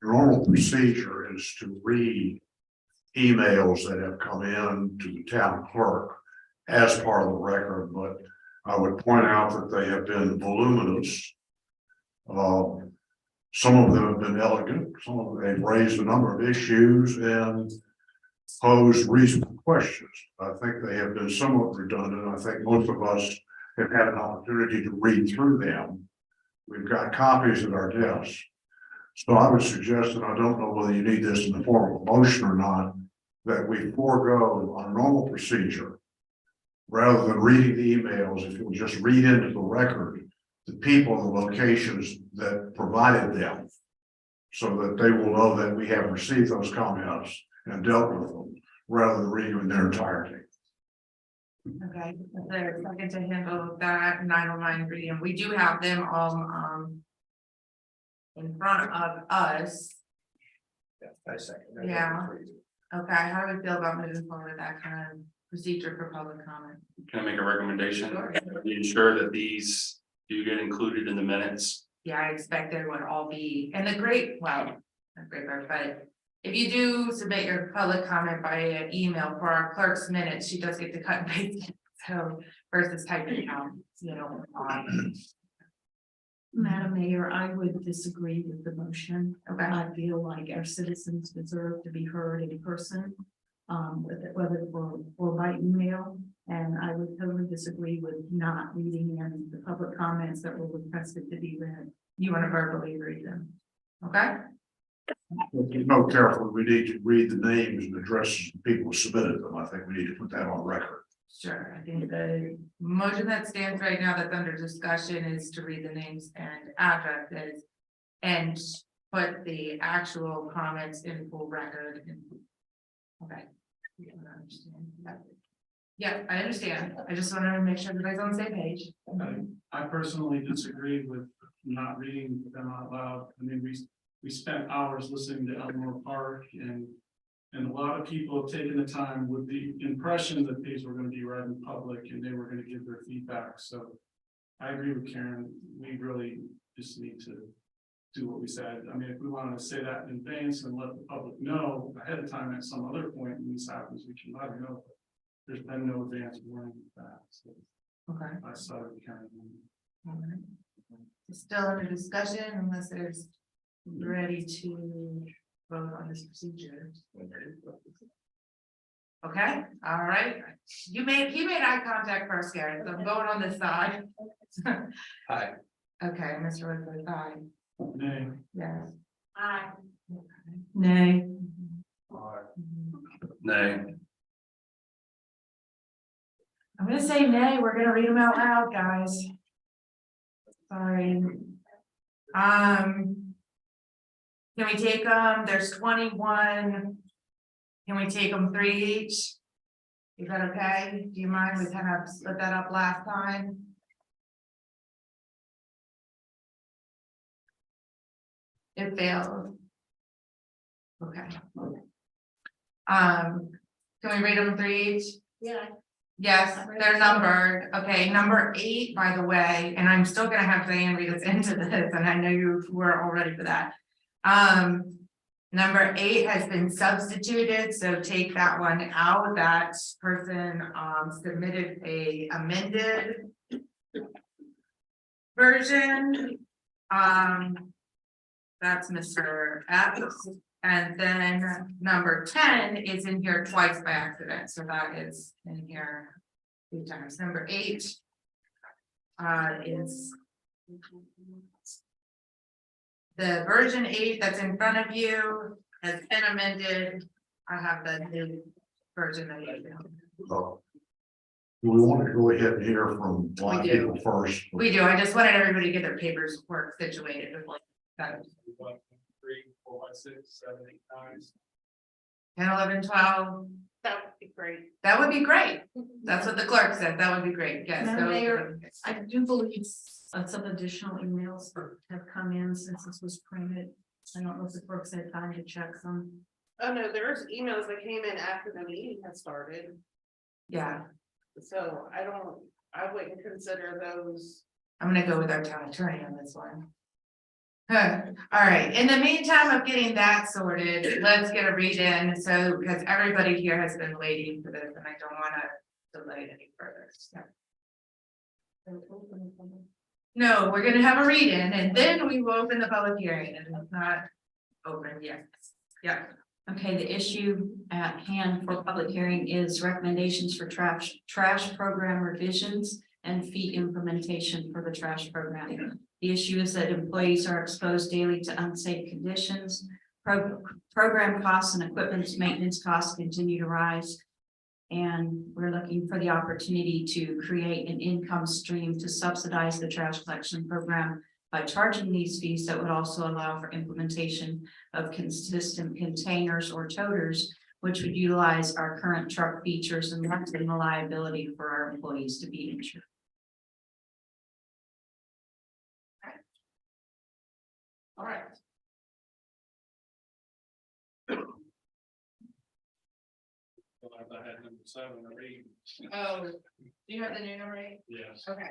H: Normal procedure is to read emails that have come in to the town clerk as part of the record, but I would point out that they have been voluminous. Some of them have been elegant, some of them have raised a number of issues and posed reasonable questions. I think they have been somewhat redundant. I think most of us have had an opportunity to read through them. We've got copies at our desks. So I would suggest, and I don't know whether you need this in the form of a motion or not, that we forego our normal procedure. Rather than reading the emails, if you'll just read into the record the people and the locations that provided them, so that they will know that we have received those comments and dealt with them, rather than reading them in their entirety.
A: Okay, is there a second to handle that? And I don't mind reading. We do have them all in front of us.
D: I second.
A: Yeah. Okay, how do we feel about moving forward with that kind of procedure for public comment?
I: Can I make a recommendation?
A: Sure.
I: Ensure that these do get included in the minutes.
A: Yeah, I expect there would all be, and the great, well, not great part, but if you do submit your public comment by email for our clerk's minutes, she does get to cut and paste it. So versus typing out, you know, on.
G: Madam Mayor, I would disagree with the motion.
A: Okay.
G: I feel like our citizens deserve to be heard in person. Whether or by email, and I would totally disagree with not reading in the public comments that were requested to be read. You want to verbally read them, okay?
H: If you know carefully, we need to read the names and addresses of people who submitted them. I think we need to put that on record.
A: Sure, I think the motion that stands right now that's under discussion is to read the names and addresses. And put the actual comments in full record. Okay. Yeah, I understand that. Yeah, I understand. I just wanted to make sure everybody's on the same page.
C: I personally disagree with not reading them out loud. I mean, we spent hours listening to Elmore Park and a lot of people have taken the time with the impression that these were going to be read in public and they were going to give their feedback. So I agree with Karen. We really just need to do what we said. I mean, if we wanted to say that in advance and let the public know ahead of time at some other point when this happens, we can let them know. There's been no advance warning of that. So
A: Okay.
C: I saw it, Karen.
A: All right. It's still under discussion unless there's ready to vote on this procedure. Okay, all right. He made eye contact first, Karen, so I'm going on this side.
D: Hi.
A: Okay, Mr. Woodford, aye.
C: Nay.
A: Yes.
F: Aye.
G: Nay.
I: Nay.
A: I'm gonna say nay, we're gonna read them out loud, guys. Sorry. Can we take them? There's 21. Can we take them 3 each? Is that okay? Do you mind? We kind of split that up last time. It failed. Okay. Can we read them 3 each?
F: Yeah.
A: Yes, they're numbered. Okay, number 8, by the way, and I'm still gonna have Diane read us into this, and I know you were all ready for that. Number 8 has been substituted, so take that one out. That person submitted a amended version. That's Mr. Epps. And then number 10 is in here twice by accident, so that is in here 2 times. Number 8 is the version 8 that's in front of you has been amended. I have the new version that you do.
H: So we want to go ahead and hear from blind
A: We do.
H: people first.
A: We do. I just wanted everybody to get their papers work situated before that.
C: 1, 2, 3, 4, 5, 6, 7, 8, 9.
A: 10, 11, 12.
N: That would be great.
A: That would be great. That's what the clerk said. That would be great. Yes.
G: Madam
A: so-
G: Mayor, I do believe some additional emails have come in since this was printed. I don't know if the clerk's had time to check them.
N: Oh, no, there's emails that came in after the meeting had started,
A: Yeah,
N: so I wouldn't consider those.
A: I'm gonna go with our town attorney on this one. Huh. All right, in the meantime of getting that sorted, let's get a read in, so, because everybody here has been waiting for this, and I don't wanna delay it any further. So. No, we're gonna have a read in, and then we will open the public hearing, and it's not open yet. Yeah.
T: Okay, the issue at hand for public hearing is recommendations for trash program revisions and fee implementation for the trash program. The issue is that employees are exposed daily to unsafe conditions. Program costs and equipment maintenance costs continue to rise. And we're looking for the opportunity to create an income stream to subsidize the trash collection program by charging these fees that would also allow for implementation of consistent containers or toters, which would utilize our current truck features and lessen the liability for our employees to be insured.
A: All right.
C: I had number 7 or 8.
A: Oh, do you have the new number 8?
C: Yes.
A: Okay,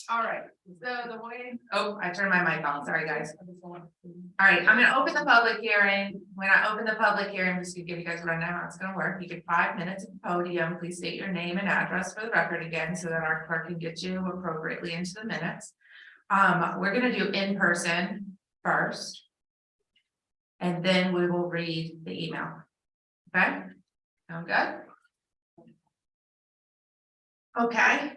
A: all right, so the way, oh, I turned my mic on, sorry, guys. All right, I'm gonna open the public hearing. When I open the public hearing, I'm just gonna give you guys a rundown how it's gonna work. You get 5 minutes at the podium. Please state your name and address for the record again, so that our clerk can get you appropriately into the minutes. We're gonna do in person first. And then we will read the email. Okay? Sound good? Okay.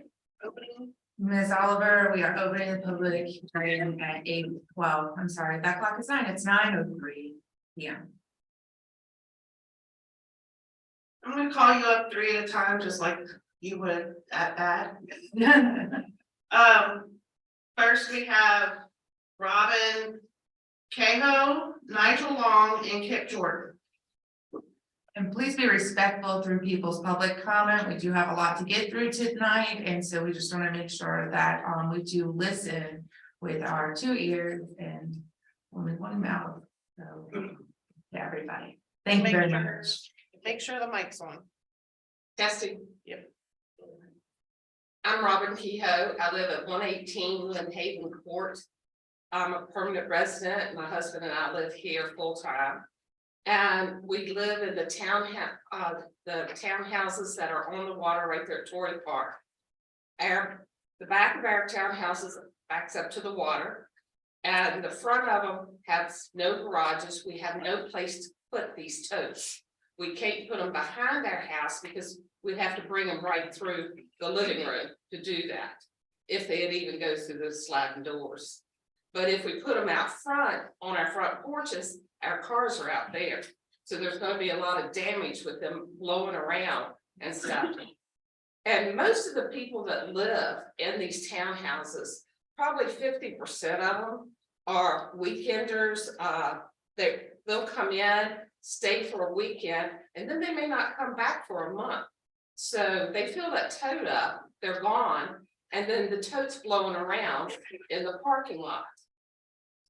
A: Ms. Oliver, we are opening the public hearing at 8:12. I'm sorry, that clock is 9. It's 9:03 p.m.
N: I'm gonna call you up 3 at a time, just like you would at that. First we have Robin Cahill, Nigel Long, and Kip Jordan.
A: And please be respectful through people's public comment. We do have a lot to get through tonight, and so we just want to make sure that we do listen with our 2 ears and only 1 mouth. So, to everybody. Thank you very much.
N: Make sure the mic's on.
U: Testing.
N: Yep.
U: I'm Robin Kehoe. I live at 118 Lynn Haven Court. I'm a permanent resident. My husband and I live here full time. And we live in the townhouses that are on the water right there at Torrey Park. The back of our townhouses backs up to the water. And the front of them has no garages. We have no place to put these totes. We can't put them behind our house because we'd have to bring them right through the living room to do that. If they'd even go through the sliding doors. But if we put them out front on our front porches, our cars are out there. So there's gonna be a lot of damage with them blowing around and stuff. And most of the people that live in these townhouses, probably 50% of them are weekenders. They'll come in, stay for a weekend, and then they may not come back for a month. So they fill that tote up, they're gone, and then the tote's blowing around in the parking lot.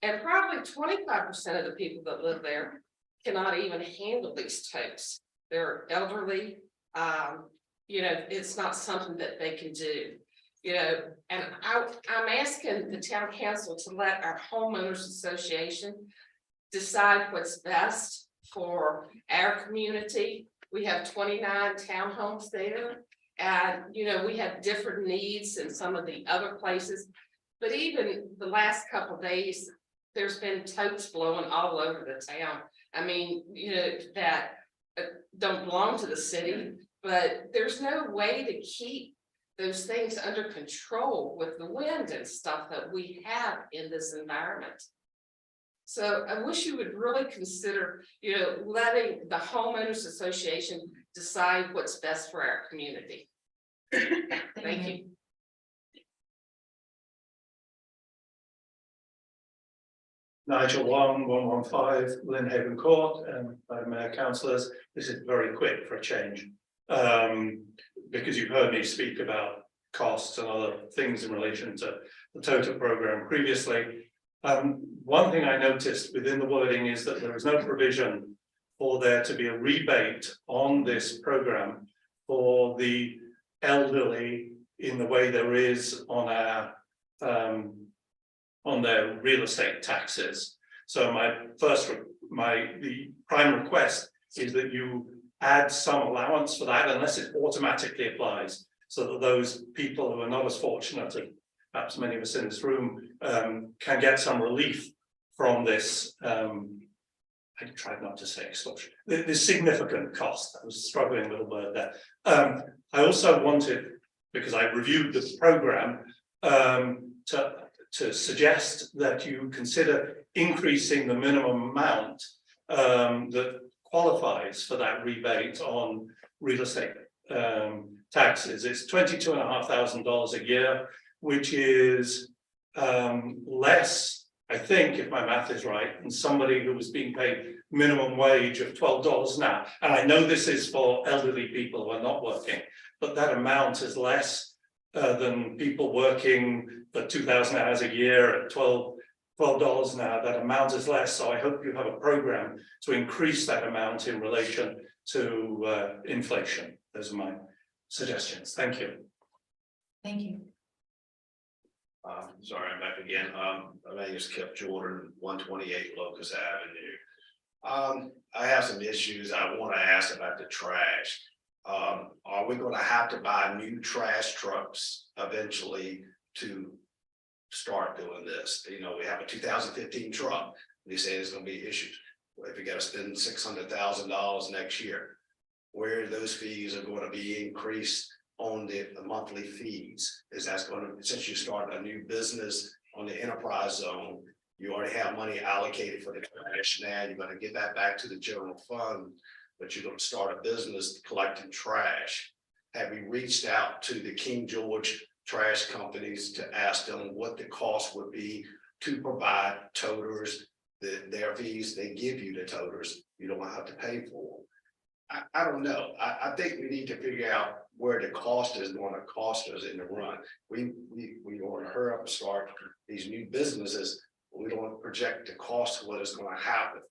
U: And probably 25% of the people that live there cannot even handle these totes. They're elderly, it's not something that they can do. And I'm asking the town council to let our homeowners association decide what's best for our community. We have 29 townhomes there. And, we have different needs in some of the other places. But even the last couple of days, there's been totes blowing all over the town. I mean, that don't belong to the city, but there's no way to keep those things under control with the wind and stuff that we have in this environment. So I wish you would really consider, letting the homeowners association decide what's best for our community. Thank you.
P: Nigel Long, 115 Lynn Haven Court, and Madam Mayor, councillors, this is very quick for a change. Because you've heard me speak about costs and other things in relation to the TOTA program previously. One thing I noticed within the wording is that there is no provision for there to be a rebate on this program for the elderly in the way there is on our on their real estate taxes. So the prime request is that you add some allowance for that unless it automatically applies, so that those people who are not as fortunate, as perhaps many of us in this room, can get some relief from this. I tried not to say extortion. There's significant cost. I was struggling with a word there. I also wanted, because I reviewed this program, to suggest that you consider increasing the minimum amount that qualifies for that rebate on real estate taxes. It's $22,500 a year, which is less, I think, if my math is right, than somebody who was being paid minimum wage of $12 an hour. And I know this is for elderly people who are not working, but that amount is less than people working for 2,000 hours a year at $12 an hour. That amount is less. So I hope you have a program to increase that amount in relation to inflation. Those are my suggestions. Thank you.
G: Thank you.
Q: Sorry, I'm back again. My name is Kip Jordan, 128 Locust Avenue. I have some issues I want to ask about the trash. Are we gonna have to buy new trash trucks eventually to start doing this? You know, we have a 2015 truck. They say there's gonna be issues. Well, if you gotta spend $600,000 next year, where those fees are gonna be increased on the monthly fees? Is that's gonna, since you start a new business on the enterprise zone, you already have money allocated for the trash now, you're gonna get that back to the general fund, but you're gonna start a business collecting trash. Have we reached out to the King George trash companies to ask them what the cost would be to provide toters? Their fees, they give you the toters, you don't have to pay for them. I don't know. I think we need to figure out where the cost is going to cost us in the run. We want to hurry up and start these new businesses. We don't project the cost of what is going to happen.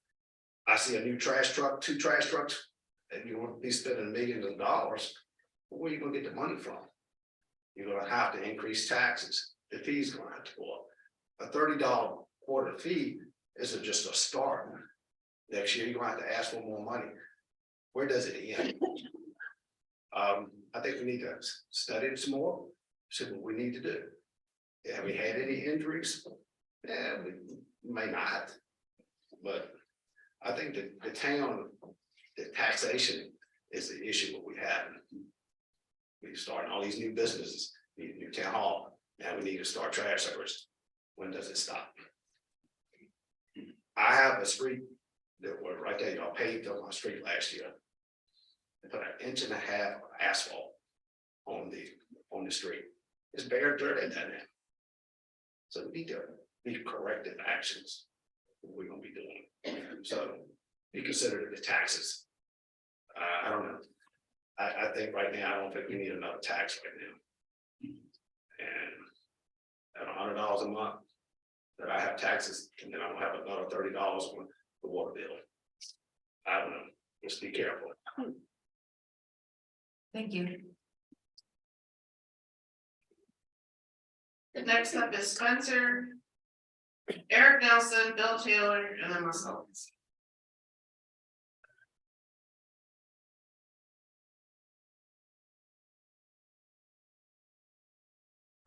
Q: I see a new trash truck, 2 trash trucks, and you want to be spending millions of dollars. Where are you going to get the money from? You're going to have to increase taxes. The fee's going to have to go up. A $30 quarter fee is just a start. Next year, you're going to have to ask for more money. Where does it end? I think we need to study it some more, see what we need to do. Have we had any injuries? Yeah, we may not, but I think that the town, the taxation is the issue that we have. We're starting all these new businesses, need a new town hall. Now we need to start trash service. When does it stop? I have a street that was right there, y'all paved on my street last year. They put 1.5 inches of asphalt on the street. It's bare dirt in there now. So we need to be corrective actions. We're gonna be doing. So be considerate of the taxes. I don't know. I think right now, I don't think we need another tax right now. And at $100 a month that I have taxes, and then I don't have another $30 on the water bill. I don't know. Just be careful.
G: Thank you.
N: The next up is Spencer, Eric Nelson, Bill Taylor, and then myself.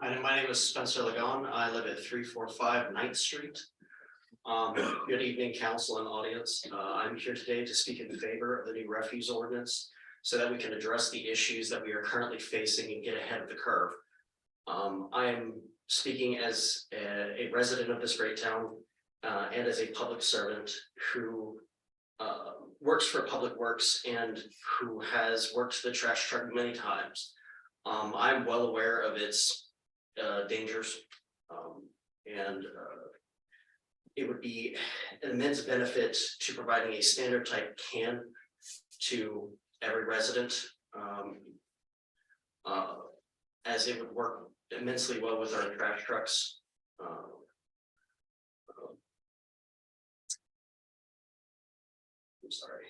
J: Hi, my name is Spencer Lagon. I live at 345 9th Street. Good evening, council and audience. I'm here today to speak in favor of the new refuse ordinance so that we can address the issues that we are currently facing and get ahead of the curve. I am speaking as a resident of this great town and as a public servant who works for Public Works and who has worked the trash truck many times. I'm well aware of its dangers, and it would be an immense benefit to providing a standard type can to every resident, as it would work immensely well with our trash trucks. I'm sorry.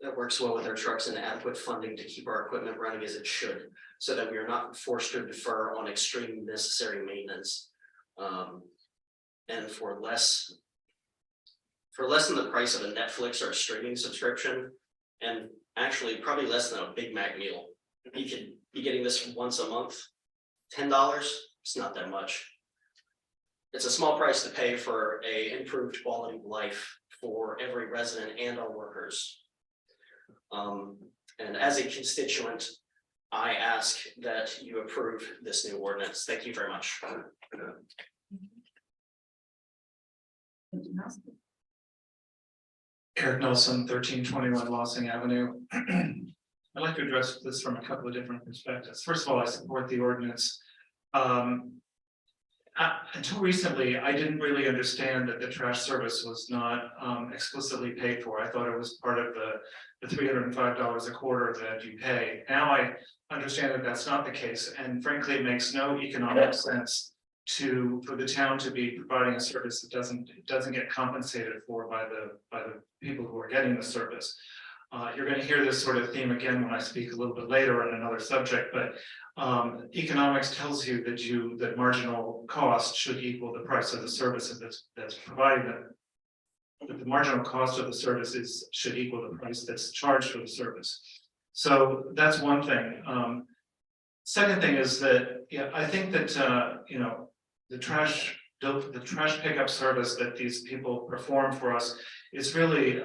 J: That works well with our trucks and adequate funding to keep our equipment running as it should, so that we are not forced to defer on extreme necessary maintenance. And for less than the price of a Netflix or a streaming subscription, and actually probably less than a Big Mac meal, you could be getting this once a month. $10, it's not that much. It's a small price to pay for a improved quality of life for every resident and our workers. And as a constituent, I ask that you approve this new ordinance. Thank you very much.
C: Eric Nelson, 1321 Lossing Avenue. I'd like to address this from a couple of different perspectives. First of all, I support the ordinance. Until recently, I didn't really understand that the trash service was not explicitly paid for. I thought it was part of the $305 a quarter that you pay. Now I understand that that's not the case, and frankly, it makes no economic sense for the town to be providing a service that doesn't get compensated for by the people who are getting the service. you're gonna hear this sort of theme again when I speak a little bit later on another subject, but economics tells you that marginal cost should equal the price of the service that's providing it. But the marginal cost of the services should equal the price that's charged for the service. So that's one thing. Second thing is that, yeah, I think that, you know, the trash pickup service that these people perform for us is really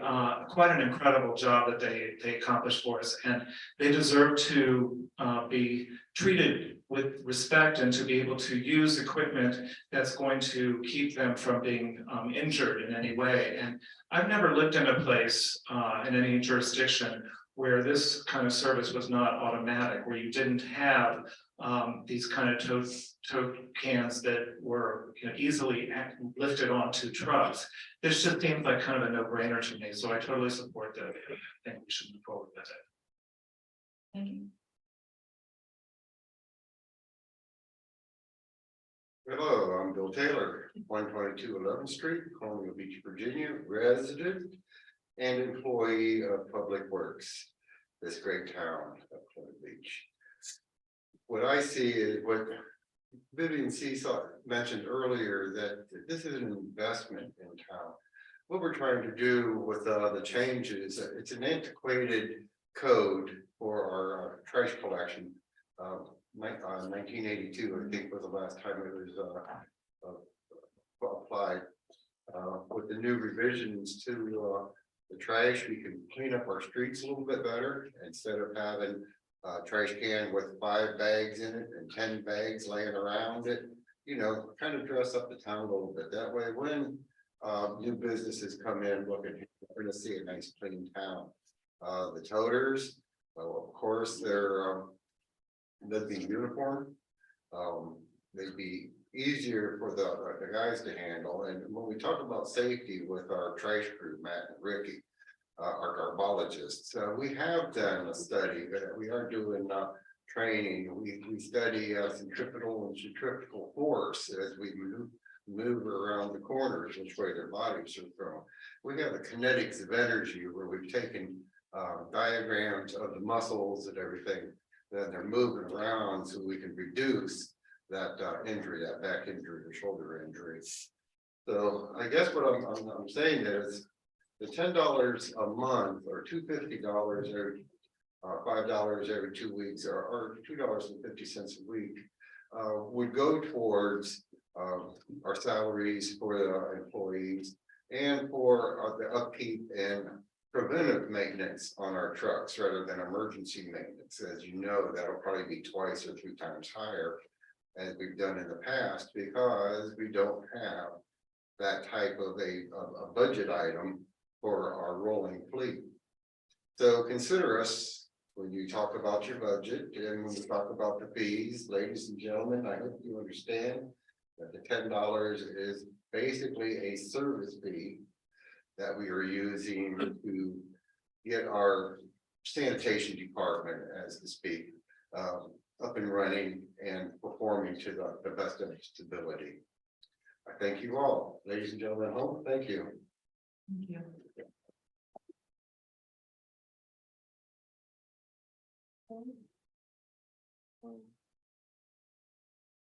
C: quite an incredible job that they accomplish for us, and they deserve to be treated with respect and to be able to use equipment that's going to keep them from being injured in any way. And I've never lived in a place in any jurisdiction where this kind of service was not automatic, where you didn't have these kind of tote cans that were, you know, easily lifted onto trucks. This just seems like kind of a no-brainer to me, so I totally support that. I think we should move forward with it.
T: Thank you.
B: Hello, I'm Bill Taylor, 122 11th Street, Colonial Beach, Virginia, resident and employee of Public Works, this great town of Colonial Beach. What I see is what Vivian Seesaw mentioned earlier, that this is an investment in town. What we're trying to do with the changes, it's an antiquated code for our trash collection. 1982, I think, was the last time it was applied. With the new revisions to the trash, we can clean up our streets a little bit better instead of having a trash can with 5 bags in it and 10 bags laying around it. You know, kind of dress up the town a little bit. That way, when new businesses come in looking, we're going to see a nice clean town. The toters, well, of course, they'd be uniform. They'd be easier for the guys to handle. And when we talk about safety with our trash crew, Matt and Ricky, our garbologists, we have done a study that we are doing training. We study centripetal and centrifugal force as we move around the corners, which way their bodies are thrown. We have the kinetics of energy, where we've taken diagrams of the muscles and everything that they're moving around, so we can reduce that injury, that back injury or shoulder injury. So I guess what I'm saying is the $10 a month or $250 every $5 every 2 weeks or $2.50 a week would go towards our salaries for the employees and for the upkeep and preventive maintenance on our trucks rather than emergency maintenance. As you know, that'll probably be 2 or 3 times higher as we've done in the past, because we don't have that type of a budget item for our rolling fleet. So consider us when you talk about your budget and when you talk about the fees. Ladies and gentlemen, I hope you understand that the $10 is basically a service fee that we are using to get our sanitation department, as to speak, up and running and performing to the best of its ability. I thank you all, ladies and gentlemen at home. Thank you.
T: Thank you.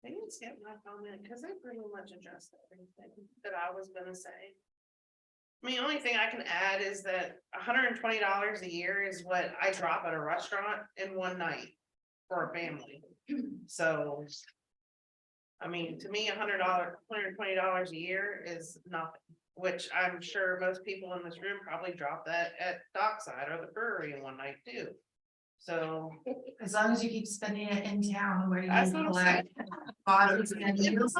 N: They didn't skip my comment because they pretty much addressed everything that I was gonna say. I mean, the only thing I can add is that $120 a year is what I drop at a restaurant in one night for a family. So, I mean, to me, $120 a year is nothing, which I'm sure most people in this room probably drop that at Dockside or the brewery in one night too. So
A: As long as you keep spending it in town where you
N: that's what I'm saying.
A: bottles and meals.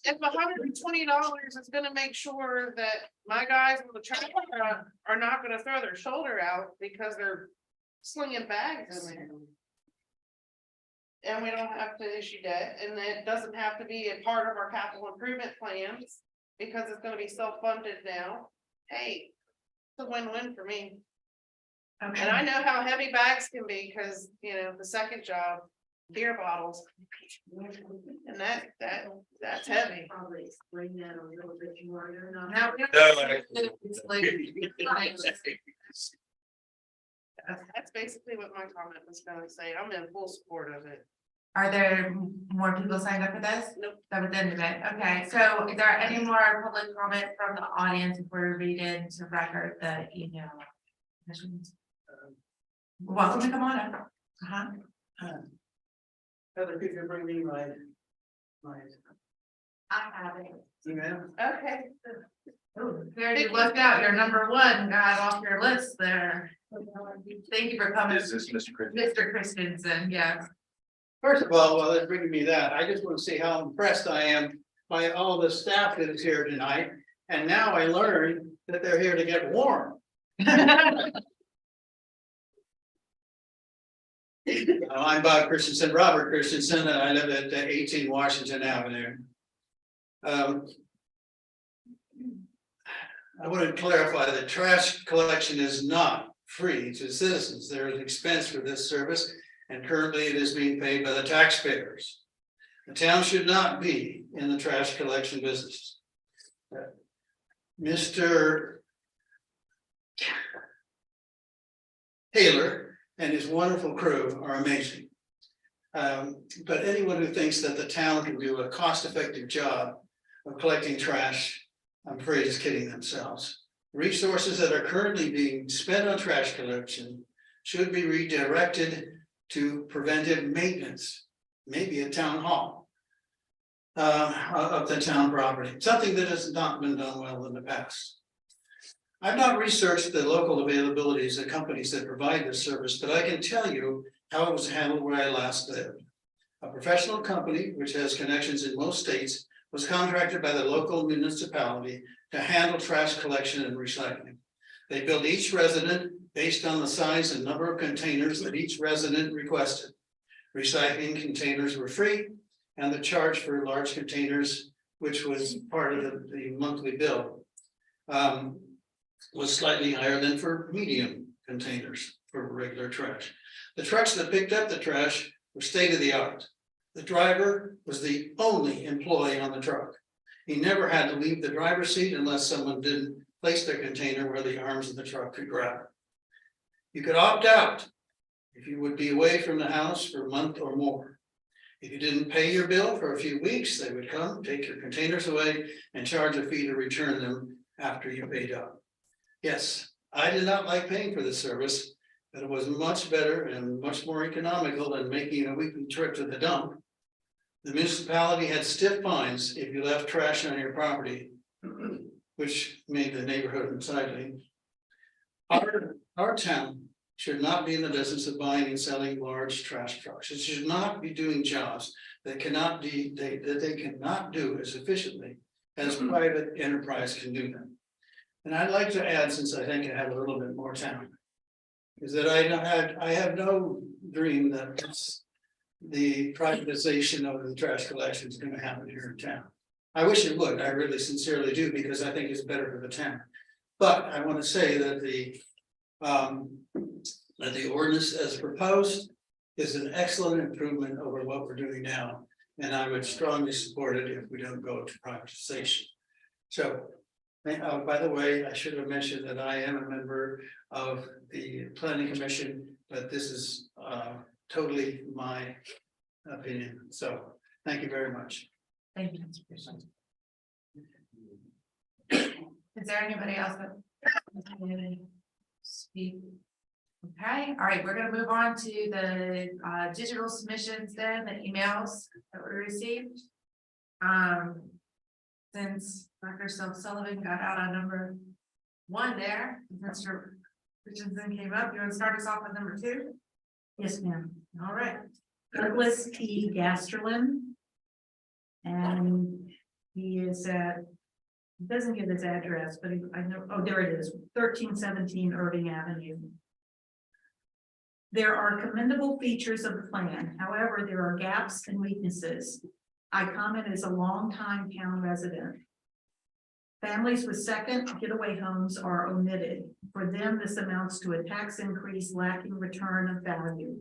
N: If $120 is gonna make sure that my guys in the truck are not gonna throw their shoulder out because they're slinging bags in there. And we don't have to issue debt, and it doesn't have to be a part of our capital improvement plans, because it's gonna be self-funded now. Hey, it's a win-win for me. And I know how heavy bags can be, because, you know, the second job, beer bottles. And that's heavy.
R: Probably explain that a little bit more. You're not.
A: Now,
D: No,
A: it's like-
N: That's basically what my comment was gonna say. I'm in full support of it.
A: Are there more people signed up for this?
N: Nope.
A: That was the end of it. Okay, so is there any more public comment from the audience if we're reading to record the email? Welcome to come on up.
E: Other people bring me my.
A: I have it.
E: Email.
N: Okay.
A: There you looked out, your number one got off your list there. Thank you for coming.
D: Is this Mr. Chris?
A: Mr. Christensen, yes.
K: First of all, while they're bringing me that, I just want to say how impressed I am by all the staff that is here tonight. And now I learned that they're here to get warm. I'm Bob Christensen, Robert Christensen, and I live at 18 Washington Avenue. I want to clarify that trash collection is not free to citizens. There is expense for this service, and currently it is being paid by the taxpayers. The town should not be in the trash collection business. Mr. Taylor and his wonderful crew are amazing. But anyone who thinks that the town can do a cost-effective job of collecting trash, I'm afraid is kidding themselves. Resources that are currently being spent on trash collection should be redirected to preventive maintenance, maybe a town hall of the town property, something that has not been done well in the past. I've not researched the local availabilities of companies that provide this service, but I can tell you how it was handled where I last lived. A professional company, which has connections in most states, was contracted by the local municipality to handle trash collection and recycling. They billed each resident based on the size and number of containers that each resident requested. Recycling containers were free, and the charge for large containers, which was part of the monthly bill, was slightly higher than for medium containers for regular trash. The trucks that picked up the trash were state of the art. The driver was the only employee on the truck. He never had to leave the driver's seat unless someone didn't place their container where the arms of the truck could grab it. You could opt out if you would be away from the house for a month or more. If you didn't pay your bill for a few weeks, they would come, take your containers away, and charge a fee to return them after you paid up. Yes, I did not like paying for this service, but it was much better and much more economical than making a weekly trip to the dump. The municipality had stiff fines if you left trash on your property, which made the neighborhood unsightly. Our town should not be in the business of buying and selling large trash trucks. It should not be doing jobs that cannot be, that they cannot do as efficiently as private enterprise can do them. And I'd like to add, since I think I have a little bit more time, is that I have no dream that the privatization of the trash collection is going to happen here in town. I wish it would. I really sincerely do, because I think it's better for the town. But I want to say that the ordinance as proposed is an excellent improvement over what we're doing now, and I would strongly support it if we don't go to privatization. So, by the way, I should have mentioned that I am a member of the Planning Commission, but this is totally my opinion. So, thank you very much.
A: Thank you, Mr. Christensen. Is there anybody else that speak? Okay, all right, we're gonna move on to the digital submissions then, the emails that we received. Since Dr. Sullivan got out on number one there, Mr. Christensen came up, you want to start us off with number two?
G: Yes, ma'am.
A: All right.
G: Douglas P. Gasterlin. And he is at, he doesn't give his address, but I know, oh, there it is, 1317 Irving Avenue. There are commendable features of the plan. However, there are gaps and weaknesses. I comment as a longtime town resident. Families with second getaway homes are omitted. For them, this amounts to a tax increase lacking return of value.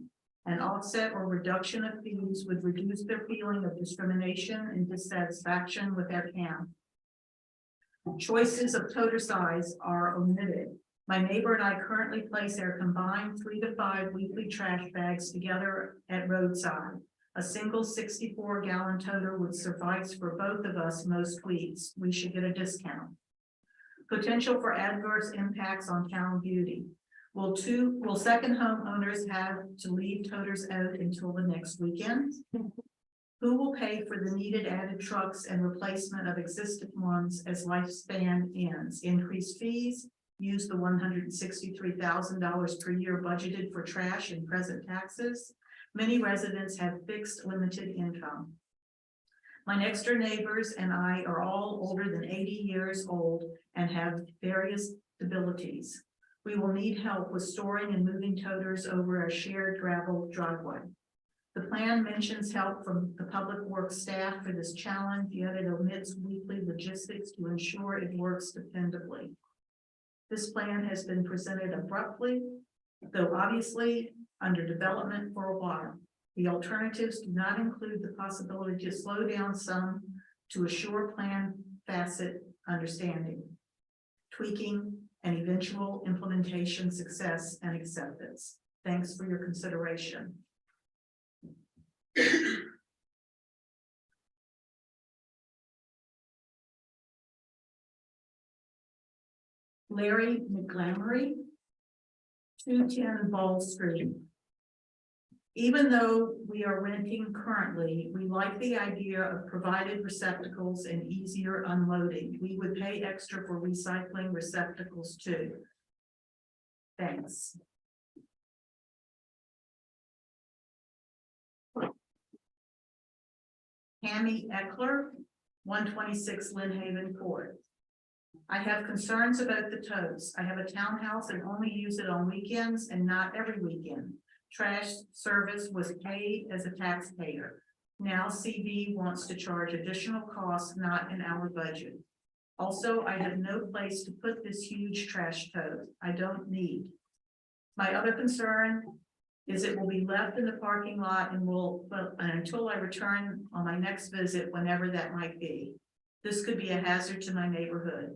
G: An offset or reduction of fees would reduce their feeling of discrimination and dissatisfaction with their town. Choices of total size are omitted. My neighbor and I currently place our combined 3 to 5 weekly trash bags together at roadside. A single 64-gallon toter would suffice for both of us most weeks. We should get a discount. Potential for adverse impacts on town beauty. Will second homeowners have to leave toters out until the next weekend? Who will pay for the needed added trucks and replacement of existing ones as lifespan ends? Increased fees? Use the $163,000 per year budgeted for trash and present taxes. Many residents have fixed limited income. My next door neighbors and I are all older than 80 years old and have various abilities. We will need help with storing and moving toters over a shared gravel driveway. The plan mentions help from the public works staff for this challenge, yet it omits weekly logistics to ensure it works dependably. This plan has been presented abruptly, though obviously under development for a while. The alternatives do not include the possibility to slow down some to assure plan facet understanding, tweaking, and eventual implementation success and acceptance. Thanks for your consideration. Larry McGlamory, 210 Ball Street. Even though we are renting currently, we like the idea of provided receptacles and easier unloading. We would pay extra for recycling receptacles too. Thanks. Tammy Eckler, 126 Lynn Haven Court. I have concerns about the totes. I have a townhouse and only use it on weekends and not every weekend. Trash service was paid as a taxpayer. Now CV wants to charge additional costs not in our budget. Also, I have no place to put this huge trash tote I don't need. My other concern is it will be left in the parking lot and until I return on my next visit, whenever that might be. This could be a hazard to my neighborhood.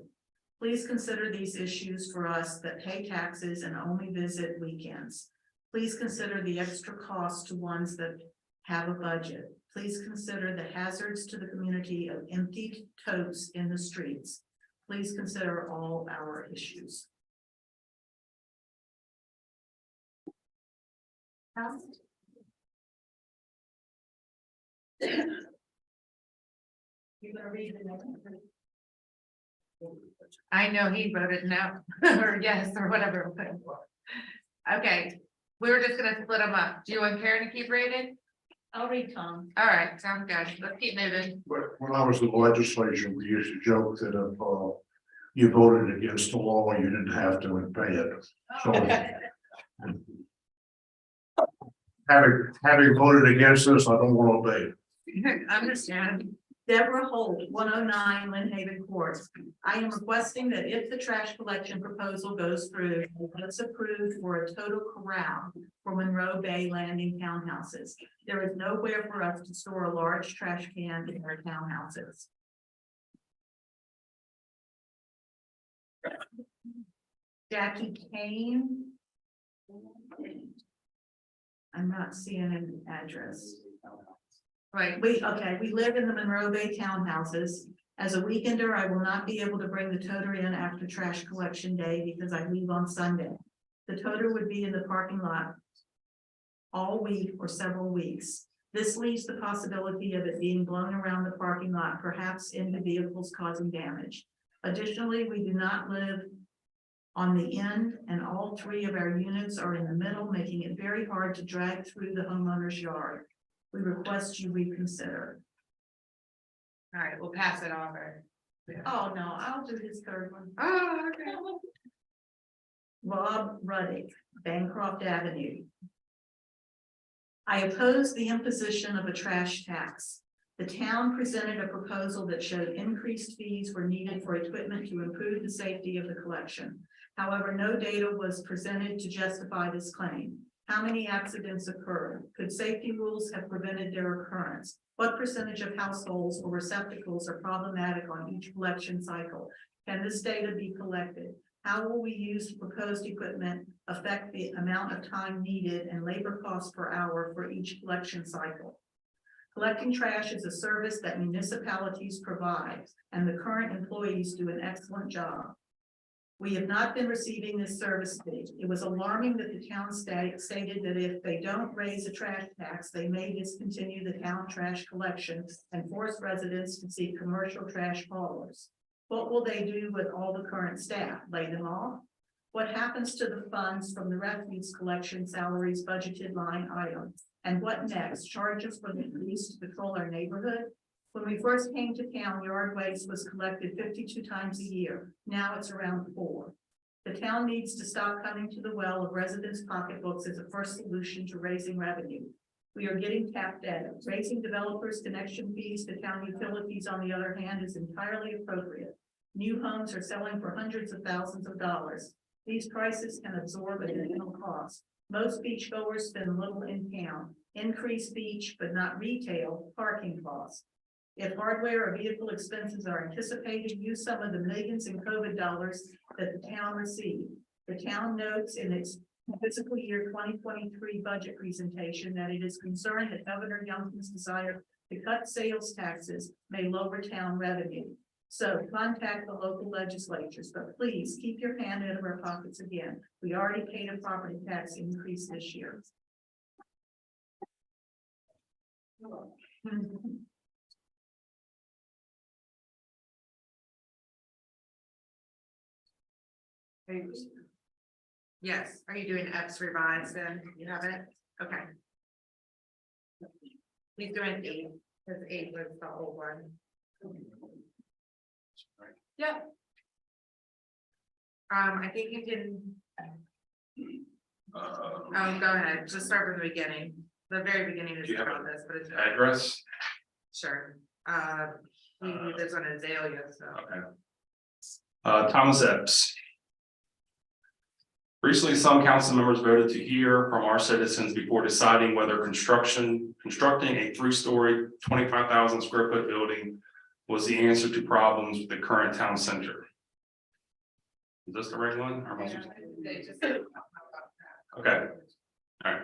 G: Please consider these issues for us that pay taxes and only visit weekends. Please consider the extra cost to ones that have a budget. Please consider the hazards to the community of emptied totes in the streets. Please consider all our issues. You're gonna read the next one.
A: I know he voted no, or yes, or whatever. Okay, we were just gonna split them up. Do you want Karen to keep reading?
G: I'll read Tom.
A: All right, sounds good. Let's keep moving.
H: But when I was in the legislature, we used to joke that if you voted against the law, you didn't have to and pay it. So having voted against this, I don't want to obey it.
A: Understand.
G: Deborah Holt, 109 Lynn Haven Court. I am requesting that if the trash collection proposal goes through, it's approved for a total corral for Monroe Bay Landing townhouses. There is nowhere for us to store a large trash can in our townhouses. Jackie Kane. I'm not seeing an address.
A: Right.
G: We live in the Monroe Bay townhouses. As a weekender, I will not be able to bring the toter in after trash collection day because I leave on Sunday. The toter would be in the parking lot all week or several weeks. This leaves the possibility of it being blown around the parking lot, perhaps into vehicles causing damage. Additionally, we do not live on the end, and all 3 of our units are in the middle, making it very hard to drag through the homeowner's yard. We request you reconsider.
A: All right, we'll pass it over.
G: Oh, no, I'll do his third one.
A: Oh, okay.
G: Rob Ruddick, Bancroft Avenue. I oppose the imposition of a trash tax. The town presented a proposal that showed increased fees were needed for equipment to improve the safety of the collection. However, no data was presented to justify this claim. How many accidents occurred? Could safety rules have prevented their occurrence? What percentage of households or receptacles are problematic on each collection cycle? Can this data be collected? How will we use the proposed equipment affect the amount of time needed and labor costs per hour for each collection cycle? Collecting trash is a service that municipalities provide, and the current employees do an excellent job. We have not been receiving this service fee. It was alarming that the town stated that if they don't raise a trash tax, they may discontinue the town trash collection and force residents to seek commercial trash haulers. What will they do with all the current staff? Lay them off? What happens to the funds from the refuse collection salaries budgeted line item? And what next? Charges for the police to patrol our neighborhood? When we first came to town, yard waste was collected 52 times a year. Now it's around 4. The town needs to stop coming to the well of residents' pocketbooks as a first solution to raising revenue. We are getting tapped at. Raising developers' connection fees to town utilities, on the other hand, is entirely appropriate. New homes are selling for hundreds of thousands of dollars. These prices can absorb additional costs. Most beachgoers spend little in town. Increase beach, but not retail, parking costs. If hardware or vehicle expenses are anticipated, use some of the millions in COVID dollars that the town received. The town notes in its fiscal year 2023 budget presentation that it is concerned that Governor Youngkin's desire to cut sales taxes may lower town revenue. So contact the local legislatures, but please keep your hand out of our pockets again. We already paid a property tax increase this year.
A: Yes, are you doing X revised then? You have it? Okay. He's doing 8, because 8 was the old one. Yep. I think you can. Oh, go ahead, just start from the beginning. The very beginning is about this, but it's.
I: Address?
A: Sure. He lives on Azalea, so.
I: Okay. Thomas Epps. Recently, some council members voted to hear from our citizens before deciding whether constructing a 3-story, 25,000 square foot building was the answer to problems with the current town center. Is this the right one? Or am I supposed to- Okay, all right.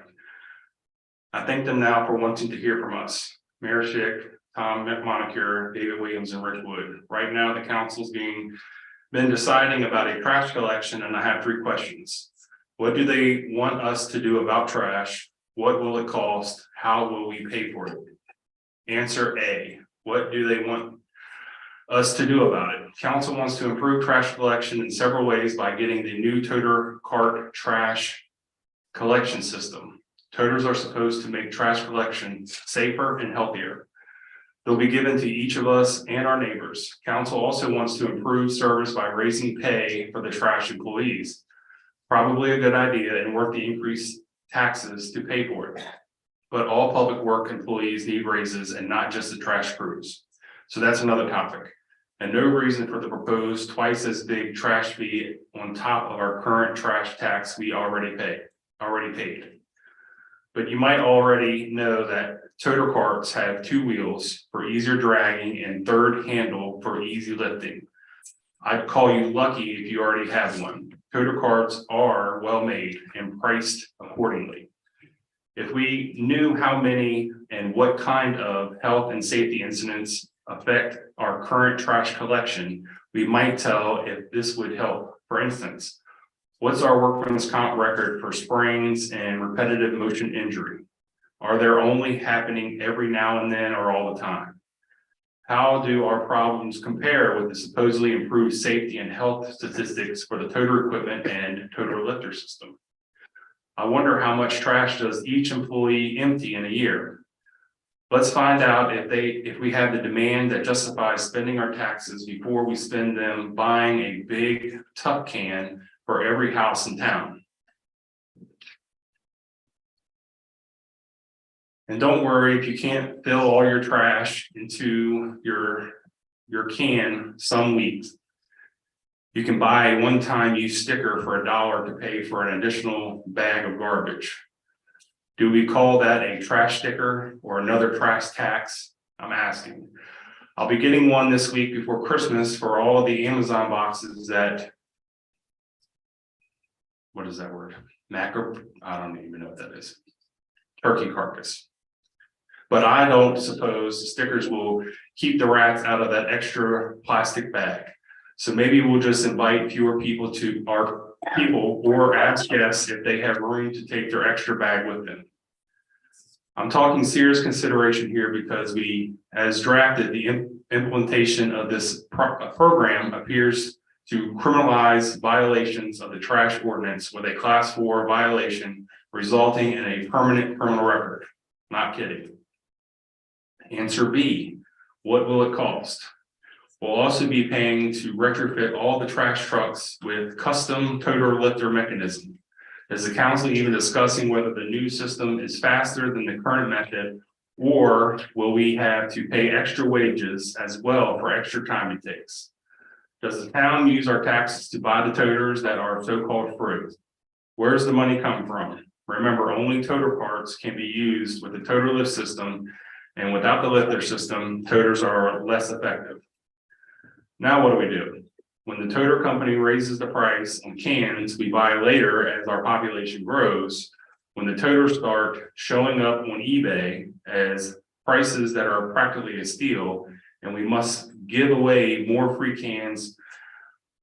I: I thank them now for wanting to hear from us. Mayor Schick, Tom Monicure, David Williams, and Rick Wood. Right now, the council's been deciding about a trash collection, and I have 3 questions. What do they want us to do about trash? What will it cost? How will we pay for it? Answer A. What do they want us to do about it? Council wants to improve trash collection in several ways by getting the new toter cart trash collection system. Toters are supposed to make trash collection safer and healthier. They'll be given to each of us and our neighbors. Council also wants to improve service by raising pay for the trash employees. Probably a good idea and worth the increased taxes to pay for it. But all public work employees need raises and not just the trash crews. So that's another topic. And no reason for the proposed twice as big trash fee on top of our current trash tax we already paid. But you might already know that toter carts have 2 wheels for easier dragging and 3rd handle for easy lifting. I'd call you lucky if you already have one. Toter carts are well made and priced accordingly. If we knew how many and what kind of health and safety incidents affect our current trash collection, we might tell if this would help. For instance, what's our workman's comp record for sprains and repetitive motion injury? Are they only happening every now and then or all the time? How do our problems compare with the supposedly improved safety and health statistics for the toter equipment and toter lifter system? I wonder how much trash does each employee empty in a year? Let's find out if we have the demand that justifies spending our taxes before we spend them buying a big tuck can for every house in town. And don't worry if you can't fill all your trash into your can some weeks. You can buy a one-time use sticker for $1 to pay for an additional bag of garbage. Do we call that a trash sticker or another trash tax? I'm asking. I'll be getting one this week before Christmas for all of the Amazon boxes that what is that word? I don't even know what that is. Turkey carcass. But I don't suppose the stickers will keep the rats out of that extra plastic bag. So maybe we'll just invite fewer people to our people or ask guests if they have room to take their extra bag with them. I'm talking serious consideration here because we, as drafted, the implementation of this program appears to criminalize violations of the trash ordinance with a class 4 violation resulting in a permanent criminal record. Not kidding. Answer B, what will it cost? We'll also be paying to retrofit all the trash trucks with custom toter lifter mechanism. Is the council even discussing whether the new system is faster than the current method, or will we have to pay extra wages as well for extra time it takes? Does the town use our taxes to buy the toters that are so-called free? Where's the money come from? Remember, only toter parts can be used with the toter lift system, and without the lifter system, toters are less effective. Now what do? When the toter company raises the price on cans we buy later as our population grows, when the toters start showing up on eBay as prices that are practically a steal, and we must give away more free cans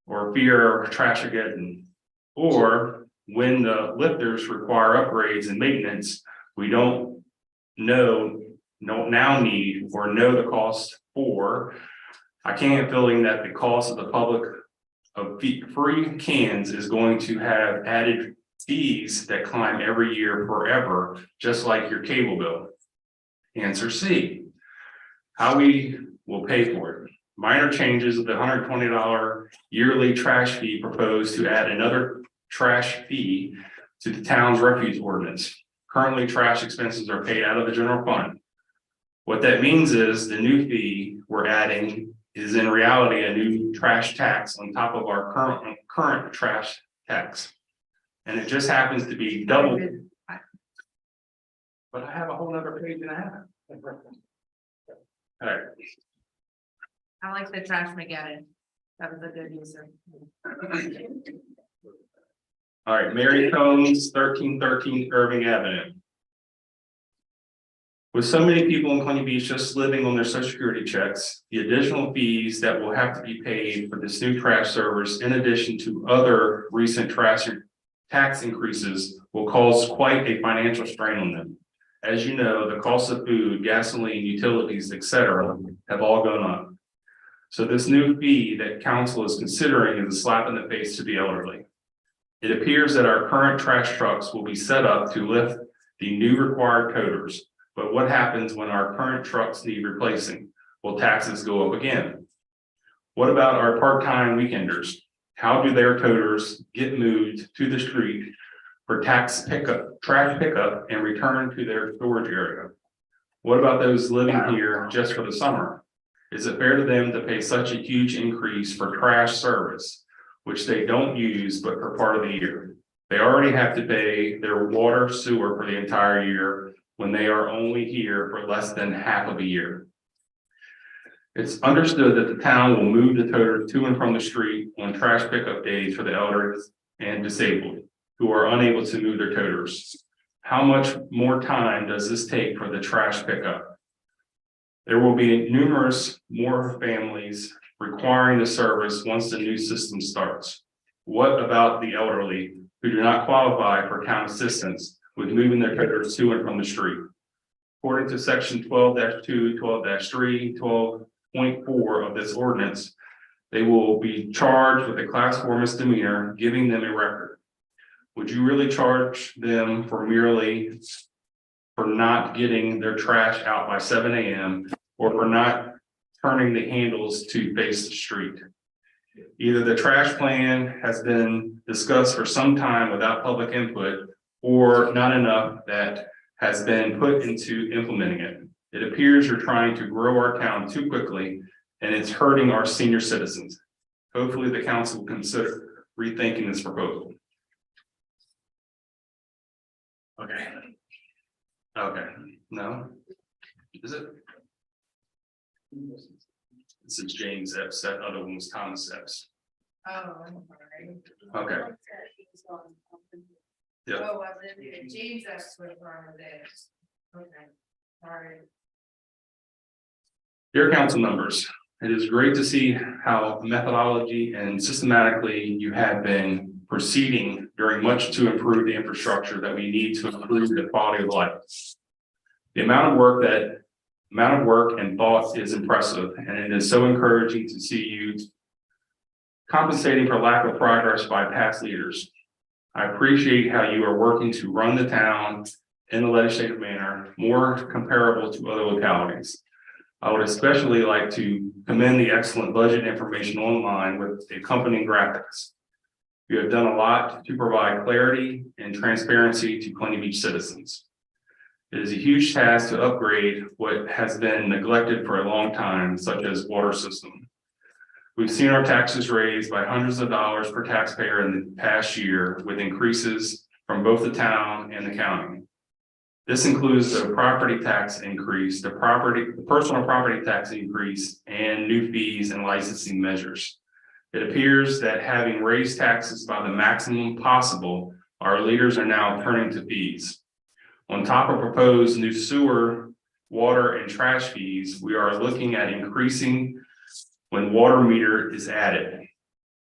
I: or fear trash again, or when the lifters require upgrades and maintenance, we don't now need or know the cost for. I can't feeling that the cost of the public of free cans is going to have added fees that climb every year forever, just like your cable bill. Answer C, how we will pay for it. Minor changes of the $120 yearly trash fee proposed to add another trash fee to the town's refuse ordinance. Currently, trash expenses are paid out of the general fund. What that means is the new fee we're adding is in reality a new trash tax on top of our current trash tax. And it just happens to be double. But I have a whole other page and a half. All right.
A: I like the trash McGettin. That was a good user.
I: All right, Mary Combs, 1313 Irving Avenue. With so many people in Huntington Beach just living on their social security checks, the additional fees that will have to be paid for this new trash service, in addition to other recent trash tax increases, will cause quite a financial strain on them. As you know, the cost of food, gasoline, utilities, etc., have all gone up. So this new fee that council is considering is a slap in the face to the elderly. It appears that our current trash trucks will be set up to lift the new required toters. But what happens when our current trucks need replacing? Will taxes go up again? What about our part-time weekenders? How do their toters get moved to the street for trash pickup and return to their storage area? What about those living here just for the summer? Is it fair to them to pay such a huge increase for trash service, which they don't use but for part of the year? They already have to pay their water, sewer for the entire year when they are only here for less than half of a year. It's understood that the town will move the toter to and from the street on trash pickup days for the elderly and disabled who are unable to move their toters. How much more time does this take for the trash pickup? There will be numerous more families requiring the service once the new system starts. What about the elderly who do not qualify for town assistance with moving their toters to and from the street? According to section 12-2, 12-3, 12.4 of this ordinance, they will be charged with a class 4 misdemeanor, giving them a record. Would you really charge them for not getting their trash out by 7 a.m. or for not turning the handles to face the street? Either the trash plan has been discussed for some time without public input, or not enough that has been put into implementing it. It appears you're trying to grow our town too quickly, and it's hurting our senior citizens. Hopefully the council will consider rethinking this proposal. Okay, no, is it? This is James Epps, that other one was Thomas Epps.
A: Oh, I'm sorry.
I: Okay.
D: Yeah.
A: Oh, I live in James, that's where farmer is. Okay, sorry.
I: Dear council members, it is great to see how methodology and systematically you have been proceeding during much to improve the infrastructure that we need to improve the quality of life. The amount of work and thought is impressive, and it is so encouraging to see you compensating for lack of progress by past leaders. I appreciate how you are working to run the town in a legislative manner more comparable to other localities. I would especially like to commend the excellent budget information online with accompanying graphics. You have done a lot to provide clarity and transparency to Plenty Beach citizens. It is a huge task to upgrade what has been neglected for a long time, such as water system. We've seen our taxes raised by hundreds of dollars per taxpayer in the past year, with increases from both the town and the county. This includes the property tax increase, the personal property tax increase, and new fees and licensing measures. It appears that having raised taxes by the maximum possible, our leaders are now turning to fees. On top of proposed new sewer, water, and trash fees, we are looking at increasing when water meter is added.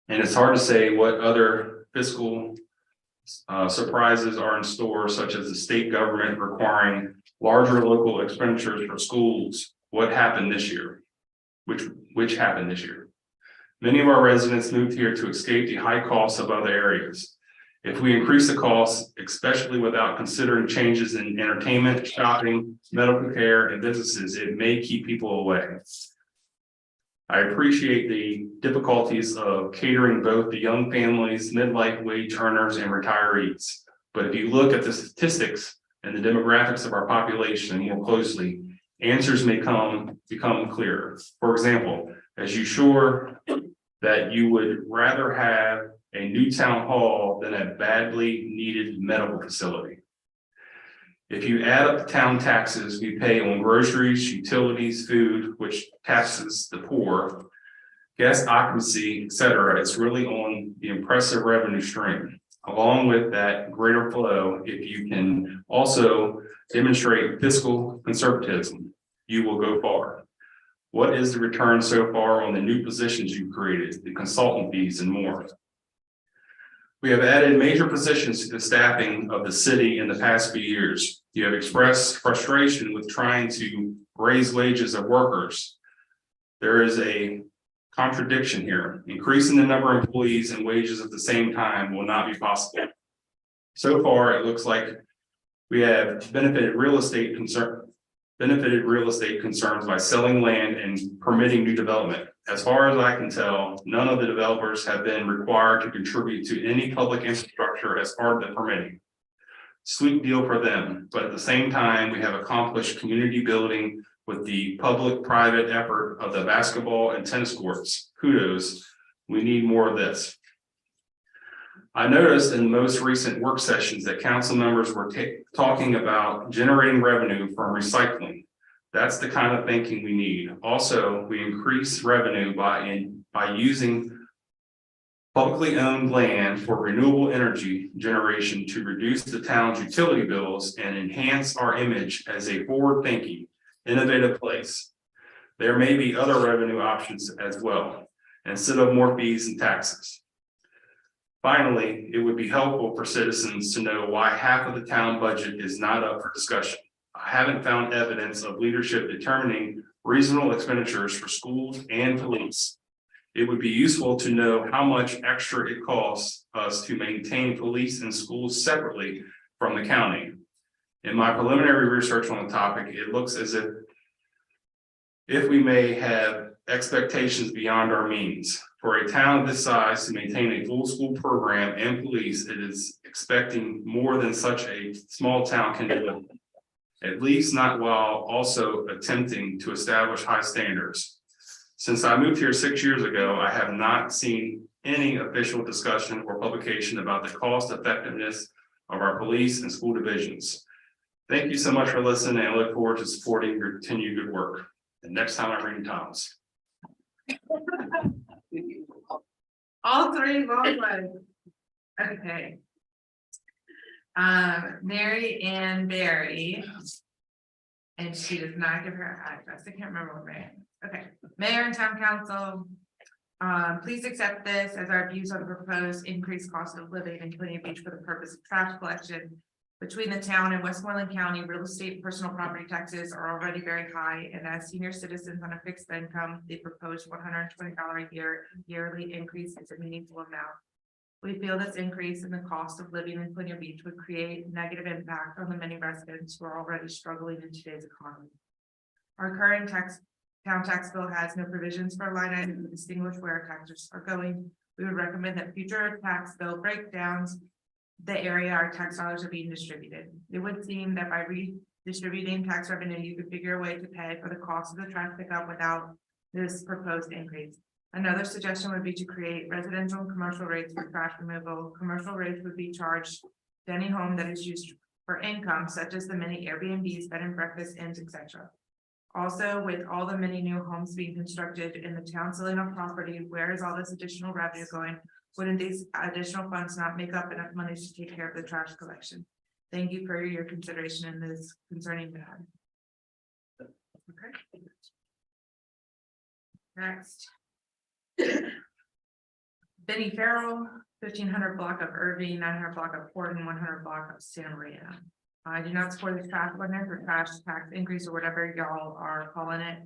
I: And it's hard to say what other fiscal surprises are in store, such as the state government requiring larger local expenditures for schools. What happened this year? Which happened this year? Many of our residents moved here to escape the high costs of other areas. If we increase the costs, especially without considering changes in entertainment, shopping, medical care, and businesses, it may keep people away. I appreciate the difficulties of catering both the young families, midlife wage earners, and retirees. But if you look at the statistics and the demographics of our population more closely, answers may become clearer. For example, as you sure that you would rather have a new town hall than a badly needed medical facility. If you add up the town taxes we pay on groceries, utilities, food, which taxes the poor, guest occupancy, etc., it's really on the impressive revenue stream. Along with that greater flow, if you can also demonstrate fiscal conservatism, you will go far. What is the return so far on the new positions you created, the consultant fees, and more? We have added major positions to the staffing of the city in the past few years. You have expressed frustration with trying to raise wages of workers. There is a contradiction here. Increasing the number of employees and wages at the same time will not be possible. So far, it looks like we have benefited real estate concerns by selling land and permitting new development. As far as I can tell, none of the developers have been required to contribute to any public infrastructure as part of the permitting. Sweet deal for them, but at the same time, we have accomplished community building with the public-private effort of the basketball and tennis courts. Kudos, we need more of this. I noticed in the most recent work sessions that council members were talking about generating revenue from recycling. That's the kind of thinking we need. Also, we increase revenue by using publicly owned land for renewable energy generation to reduce the town's utility bills and enhance our image as a forward-thinking, innovative place. There may be other revenue options as well, instead of more fees and taxes. Finally, it would be helpful for citizens to know why half of the town budget is not up for discussion. I haven't found evidence of leadership determining reasonable expenditures for schools and police. It would be useful to know how much extra it costs us to maintain police and schools separately from the county. In my preliminary research on the topic, it looks as if we may have expectations beyond our means. For a town this size to maintain a full school program and police, it is expecting more than such a small town can do. At least not while also attempting to establish high standards. Since I moved here 6 years ago, I have not seen any official discussion or publication about the cost effectiveness of our police and school divisions. Thank you so much for listening, and I look forward to supporting your continued good work. And next time I'm reading Tom's.
A: All three, long way. Okay. Mary Ann Berry. And she does not give her address. I can't remember what Mary. Okay, Mayor and Town Council. Please accept this as our views on the proposed increased cost of living in Plainview Beach for the purpose of trash collection. Between the town and Westmoreland County, real estate and personal property taxes are already very high, and as senior citizens on a fixed income, the proposed $120 a year yearly increase is a meaningful amount. We feel this increase in the cost of living in Plainview Beach would create negative impact on the many residents who are already struggling in today's economy. Our current town tax bill has no provisions for a line item to distinguish where our taxes are going. We would recommend that future tax bill breakdowns the area our tax dollars are being distributed. It would seem that by redistributing tax revenue, you could figure a way to pay for the cost of the trash pickup without this proposed increase. Another suggestion would be to create residential and commercial rates for trash removal. Commercial rates would be charged to any home that is used for income, such as the many Airbnbs, bed and breakfast inns, etc. Also, with all the many new homes being constructed in the town Celina property, where is all this additional revenue going? Wouldn't these additional funds not make up enough money to take care of the trash collection? Thank you for your consideration in this concerning matter. Okay. Next. Benny Farrell, 1500 block of Irving, 900 block of Portland, 100 block of Santa Maria. I do not support this trash ordinance or trash tax increase or whatever y'all are calling it.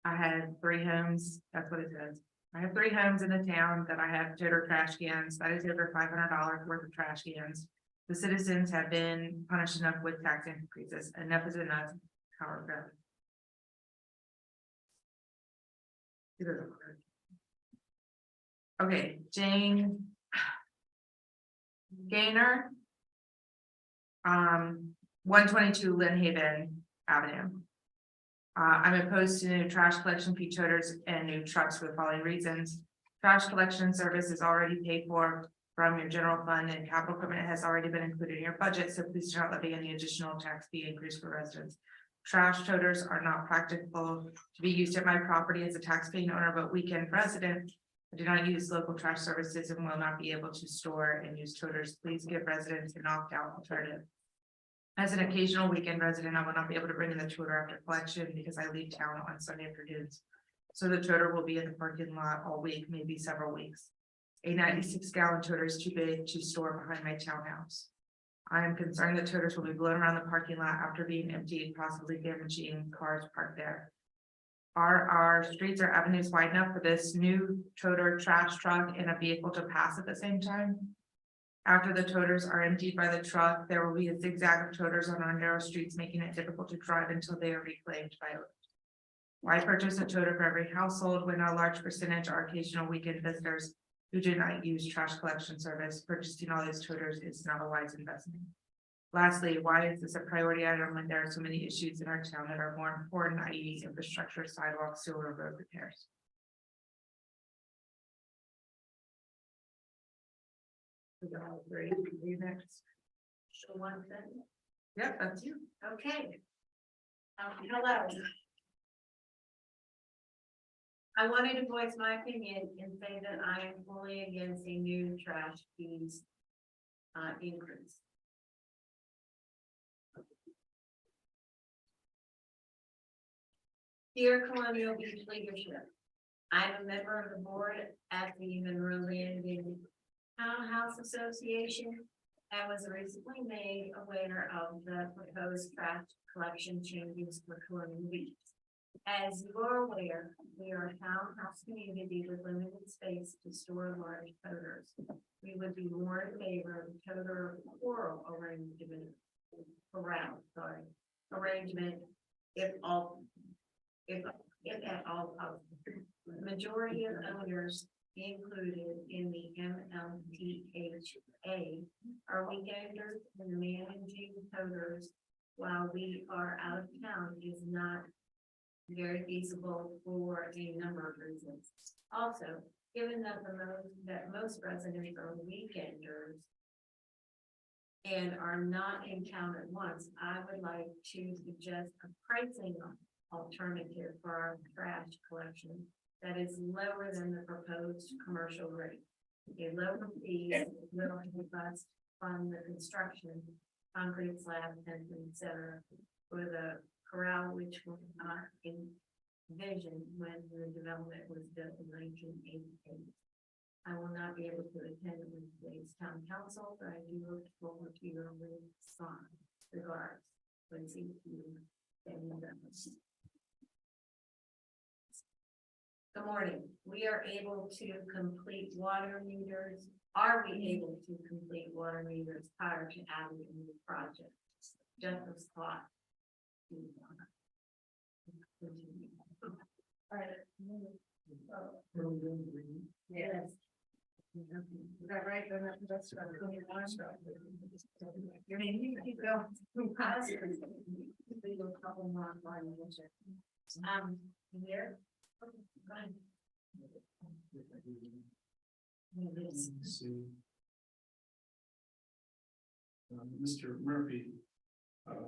A: I had 3 homes, that's what it says. I have 3 homes in the town that I have total trash cans. That is over $500 worth of trash cans. The citizens have been punished enough with tax increases. Enough is enough. However. Okay, Jane Gaynor. 122 Lynn Haven Avenue. I'm opposed to new trash collection fee toters and new trucks for the following reasons. Trash collection service is already paid for from your general fund, and capital equipment has already been included in your budget, so please do not levy any additional tax fee increase for residents. Trash toters are not practical to be used at my property as a tax-paying owner, but weekend resident. I do not use local trash services and will not be able to store and use toters. Please give residents an opt-out alternative. As an occasional weekend resident, I will not be able to bring in the toter after collection because I leave town on Sunday afternoons. So the toter will be in the parking lot all week, maybe several weeks. A 96-gallon toter is too big to store behind my townhouse. I am concerned that toters will be blown around the parking lot after being emptied, possibly damaging cars parked there. Are our streets or avenues wide enough for this new toter trash truck and a vehicle to pass at the same time? After the toters are emptied by the truck, there will be a zigzag of toters on our narrow streets, making it difficult to drive until they are reclaimed by others. Why purchase a toter for every household when a large percentage are occasional weekend visitors who do not use trash collection service? Purchasing all these toters is not a wise investment. Lastly, why is this a priority item when there are so many issues in our town that are more important, i.e. infrastructure, sidewalks, sewer, road repairs? Next.
F: One thing.
A: Yep, that's you.
F: Okay. Hello. I wanted to voice my opinion and say that I am fully against a new trash fees increase. Dear Colonial Beach leadership, I'm a member of the board at the Monroe Landing Townhouse Association. I was recently made aware of the proposed trash collection changes for Colonial Beach. As you are aware, we are a townhouse community with limited space to store large toters. We would be more in favor of a toter oral arrangement if at all possible. The majority of owners included in the MLTHA are weekenders, and managing toters while we are out of town is not very feasible for a number of reasons. Also, given that most residents are weekenders and are not in town at once, I would like to suggest a pricing alternative for our trash collection that is lower than the proposed commercial rate. A lower fee will help us fund the construction
R: concrete slab, fencing, et cetera, for the corral, which was not envisioned when the development was built in 1988. I will not be able to attend today's town council, but I do look forward to your response. Regards, Lindsay, and good morning. We are able to complete water meters. Are we able to complete water meters prior to adding a new project? Just a spot. All right. Yes. Is that right? That's right. Your name, you keep going. Here.
C: Mr. Murphy.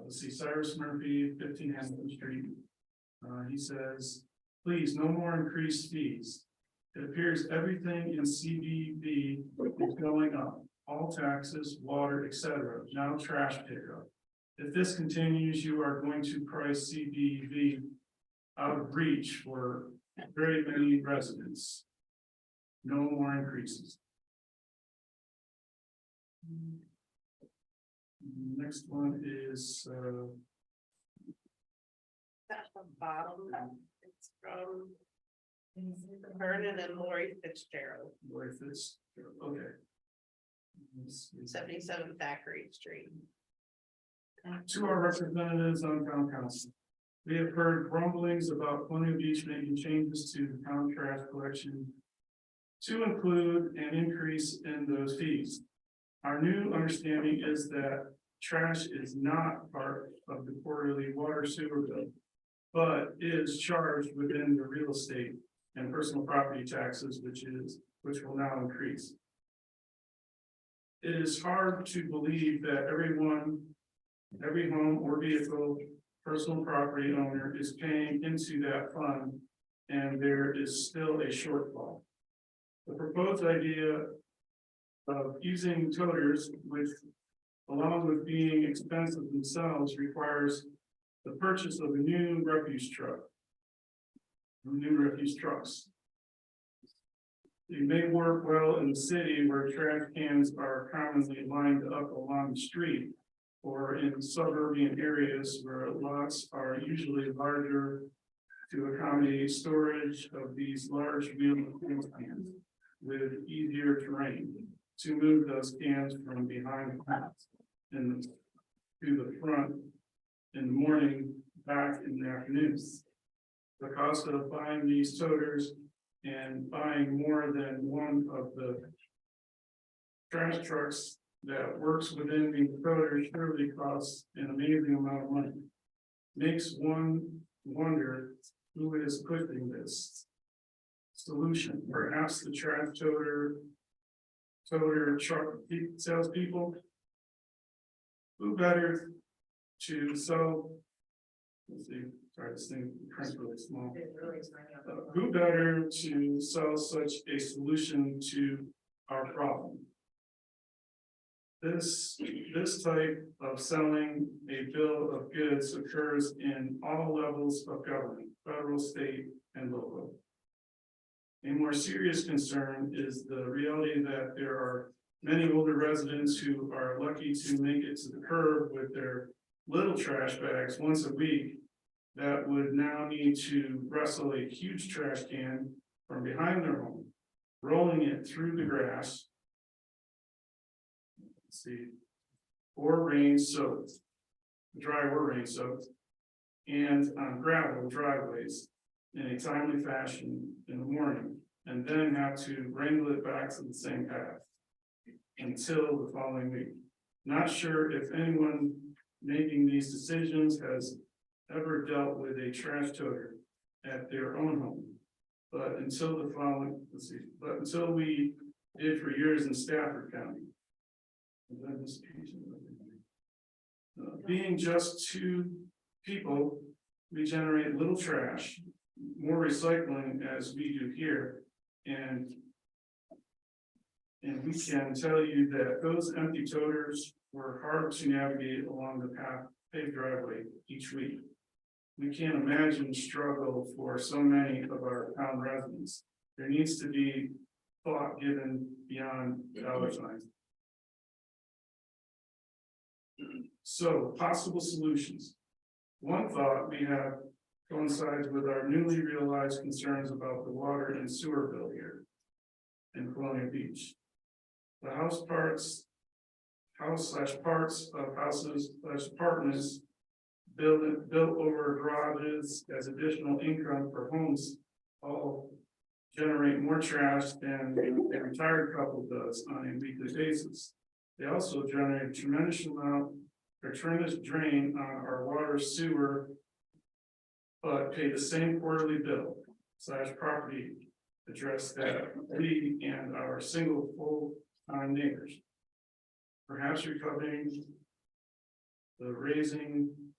C: Let's see, Cyrus Murphy, 15 Hamilton Street. He says, please, no more increased fees. It appears everything in CBB is going up, all taxes, water, etc. Now trash pickup. If this continues, you are going to price CBB out of reach for very many residents. No more increases. Next one is
N: At the bottom, it's from Vernon and Lori Fitzgerald,
C: Lori Fitz, okay.
N: 77 Thackeray Street.
C: To our representatives on town council. We have heard grumblings about Colonial Beach making changes to the town trash collection to include an increase in those fees. Our new understanding is that trash is not part of the quarterly water sewer bill, but is charged within the real estate and personal property taxes, which will now increase. It is hard to believe that every home or vehicle, personal property owner is paying into that fund, and there is still a shortfall. The proposed idea of using toters, which along with being expensive themselves, requires the purchase of a new refuse truck. New refuse trucks. They may work well in the city where trash cans are commonly lined up along the street, or in suburban areas where lots are usually larger to accommodate storage of these large wheeled cans with easier terrain to move those cans from behind the house and to the front in the morning, back in the afternoons. The cost of buying these toters and buying more than one of the trash trucks that works within the toters surely costs an amazing amount of money. Makes one wonder who is pushing this solution. Perhaps the trash toter truck salespeople. Who better to sell? Let's see, sorry, this thing print's really small. Who better to sell such a solution to our problem? This type of selling a bill of goods occurs in all levels of government, federal, state, and local. A more serious concern is the reality that there are many older residents who are lucky to make it to the curb with their little trash bags once a week that would now need to wrestle a huge trash can from behind their home, rolling it through the grass. Let's see, or rain soaked, dry or rain soaked, and on gravel driveways in a timely fashion in the morning, and then have to wrangle it back to the same path until the following week. Not sure if anyone making these decisions has ever dealt with a trash toter at their own home. But until the following, but until we did for years in Stafford County. Being just two people, we generate little trash, more recycling as we do here, and And we can tell you that those empty toters were hard to navigate along the path, paved driveway each week. We can't imagine the struggle for so many of our town residents. There needs to be thought given beyond dollar signs. So possible solutions. One thought we have coincides with our newly realized concerns about the water and sewer bill here in Colonial Beach. The house parts of houses/apartments built over garages as additional income for homes all generate more trash than a retired couple does on a weekly basis. They also generate a tremendous drain on our water sewer, but pay the same quarterly bill / property address that we and our single full-time neighbors. Perhaps recovering the raising,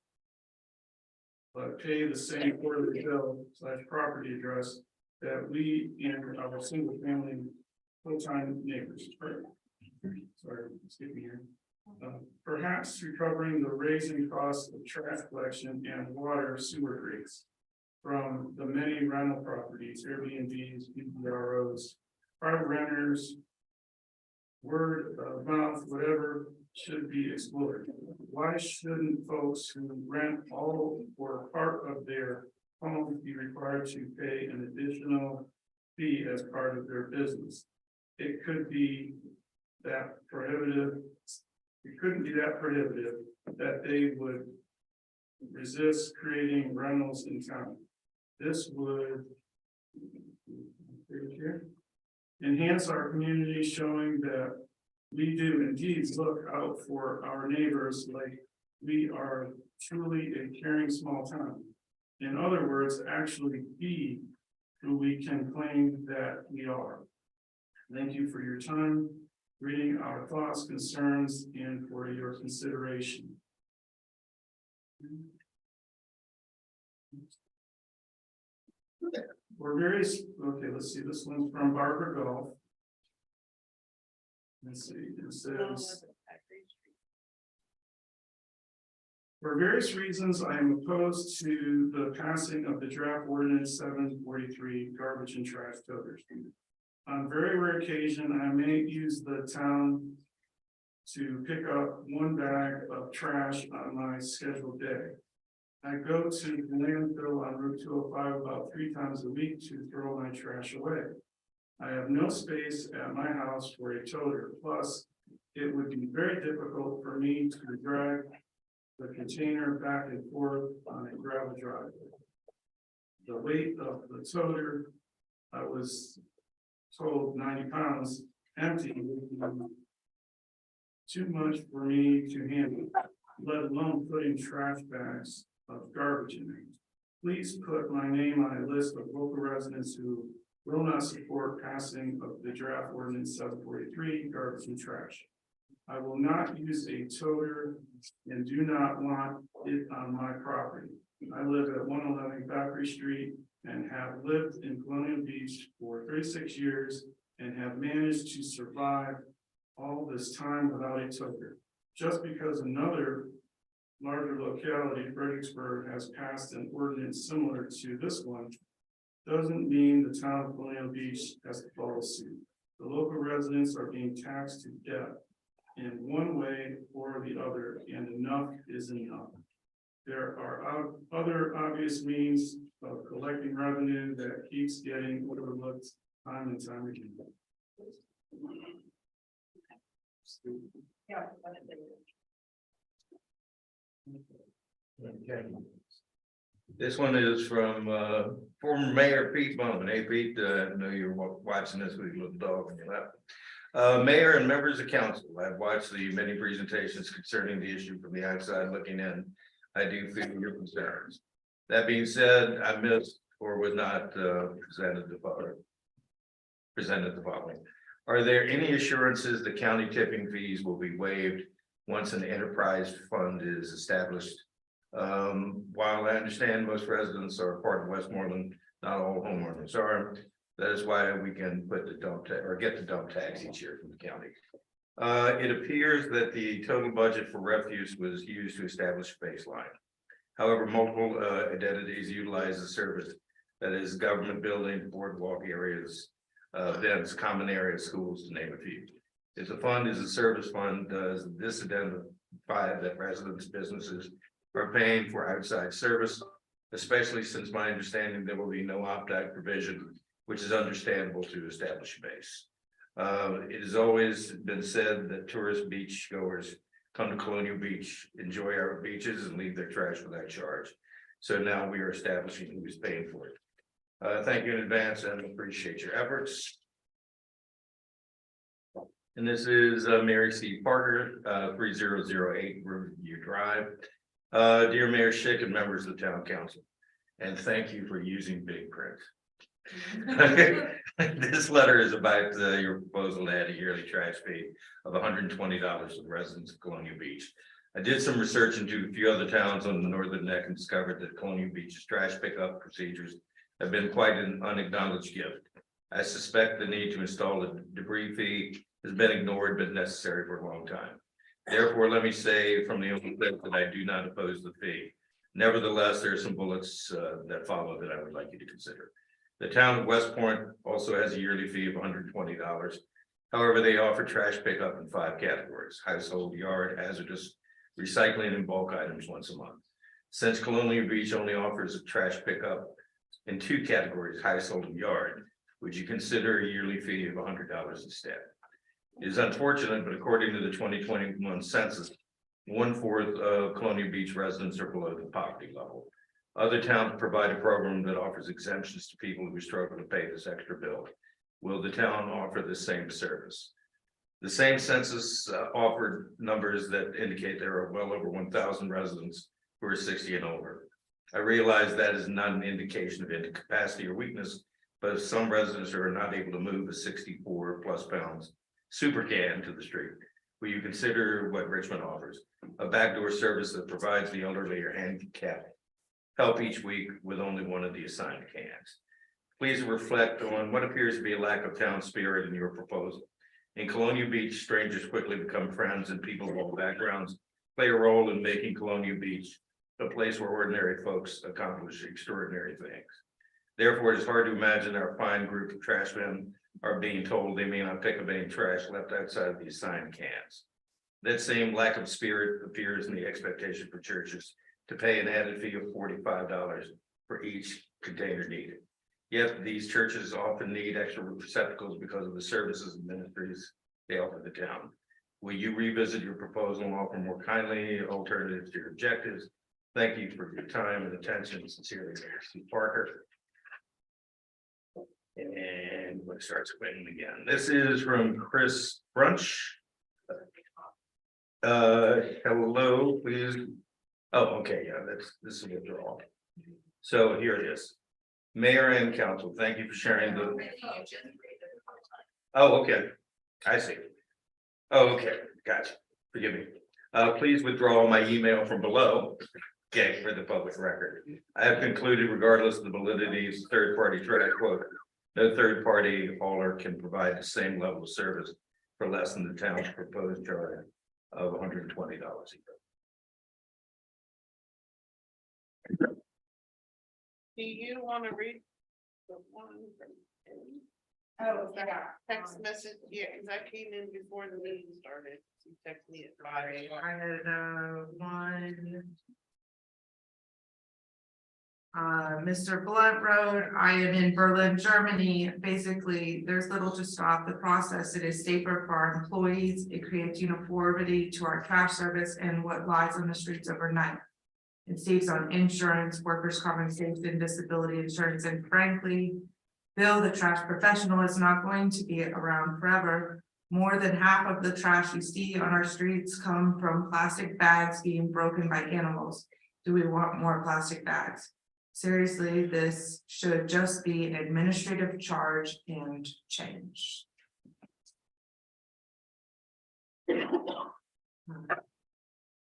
C: but pay the same quarterly bill / property address that we and our single family full-time neighbors. Sorry, skip me here. Perhaps recovering the raising costs of trash collection and water sewer rates from the many rental properties, Airbnbs, BROs, private renters, word of mouth, whatever should be explored. Why shouldn't folks who rent all or part of their home be required to pay an additional fee as part of their business? It could be that prohibitive. It couldn't be that prohibitive that they would resist creating rentals in town. This would enhance our community, showing that we do indeed look out for our neighbors like we are truly a caring small town. In other words, actually be who we can claim that we are. Thank you for your time, reading our thoughts, concerns, and for your consideration. For various, okay, let's see, this one's from Barbara Golf. Let's see, it says, for various reasons, I am opposed to the passing of the draft ordinance 743 garbage and trash toters. On very rare occasion, I may use the town to pick up one bag of trash on my scheduled day. I go to the landfill on Route 205 about 3 times a week to throw my trash away. I have no space at my house for a toter. Plus, it would be very difficult for me to drag the container back and forth on a gravel driveway. The weight of the toter, I was told 90 pounds, empty, would be too much for me to handle, let alone putting trash bags of garbage in it. Please put my name on a list of local residents who will not support passing of the draft ordinance 743 garbage and trash. I will not use a toter and do not want it on my property. I live at 111 Factory Street and have lived in Colonial Beach for 36 years and have managed to survive all this time without a toter. Just because another larger locality, Fredericksburg, has passed an ordinance similar to this one, doesn't mean the town of Colonial Beach has to follow suit. The local residents are being taxed to death in one way or the other, and enough is enough. There are other obvious means of collecting revenue that keeps getting overlooked time and time again.
D: Okay. This one is from former Mayor Pete Bowman. Hey Pete, I know you're watching this with your little dog on your lap. Mayor and members of council, I've watched the many presentations concerning the issue from the outside looking in. I do feel your concerns. That being said, I missed or was not presented the following. Are there any assurances the county tipping fees will be waived once an enterprise fund is established? While I understand most residents are part of Westmoreland, not all homeowners are. That is why we can put the dump tag or get the dump tags each year from the county. It appears that the total budget for refuse was used to establish a baseline. However, multiple identities utilize the service, that is government building, boardwalk areas, events, common areas, schools, to name a few. If the fund is a service fund, does this identify that residents, businesses are paying for outside service? Especially since my understanding there will be no opt-out provision, which is understandable to establish a base. It has always been said that tourist beach goers come to Colonial Beach, enjoy our beaches and leave their trash without charge. So now we are establishing who is paying for it. Thank you in advance and appreciate your efforts. And this is Mary C. Parker, 3008 Riverview Drive. Dear Mayor Schick and members of the town council, and thank you for using big print. This letter is about your proposal to add a yearly trash fee of $120 to the residents of Colonial Beach. I did some research into a few other towns on the northern neck and discovered that Colonial Beach's trash pickup procedures have been quite an unacknowledged gift. I suspect the need to install a debris fee has been ignored but necessary for a long time. Therefore, let me say from the open that I do not oppose the fee. Nevertheless, there are some bullets that follow that I would like you to consider. The town of West Point also has a yearly fee of $120. However, they offer trash pickup in 5 categories: household, yard, hazardous, recycling, and bulk items once a month. Since Colonial Beach only offers a trash pickup in 2 categories, household and yard, would you consider a yearly fee of $100 instead? It is unfortunate, but according to the 2021 census, 1/4 of Colonial Beach residents are below the poverty level. Other towns provide a program that offers exemptions to people who struggle to pay this extra bill. Will the town offer the same service? The same census offered numbers that indicate there are well over 1,000 residents who are 60 and older. I realize that is not an indication of incapacity or weakness, but if some residents are not able to move a 64+ pounds super can to the street, will you consider what Richmond offers? A backdoor service that provides the elderly or handicapped help each week with only one of the assigned cans. Please reflect on what appears to be a lack of town spirit in your proposal. In Colonial Beach, strangers quickly become friends, and people of all backgrounds play a role in making Colonial Beach a place where ordinary folks accomplish extraordinary things. Therefore, it is hard to imagine our fine group of trash men are being told they may not pick up any trash left outside of the assigned cans. That same lack of spirit appears in the expectation for churches to pay an added fee of $45 for each container needed. Yet these churches often need extra receptacles because of the services and ministries they offer the town. Will you revisit your proposal and offer more kindly alternatives to your objectives? Thank you for your time and attention. Sincerely, Mayor C. Parker. And what starts winning again? This is from Chris Brunch. Hello, please. Oh, okay, yeah, this is a withdrawal. So here it is. Mayor and council, thank you for sharing the. Oh, okay, I see. Oh, okay, gotcha. Forgive me. Please withdraw my email from below. Okay, for the public record. I have concluded, regardless of the validity of third-party trash quote, no third-party hauler can provide the same level of service for less than the town's proposed charge of $120 a year.
N: Do you want to read the one from? Oh, that text message, yeah, because I came in before the meeting started. You texted me at 5 a.m.
A: I had one. Mr. Blunt wrote, I am in Berlin, Germany. Basically, there's little to stop the process. It is safer for our employees. It creates uniformity to our trash service and what lies on the streets overnight. It saves on insurance, workers' compensation, disability insurance, and frankly, Bill, the trash professional, is not going to be around forever. More than half of the trash you see on our streets come from plastic bags being broken by animals. Do we want more plastic bags? Seriously, this should just be an administrative charge and change.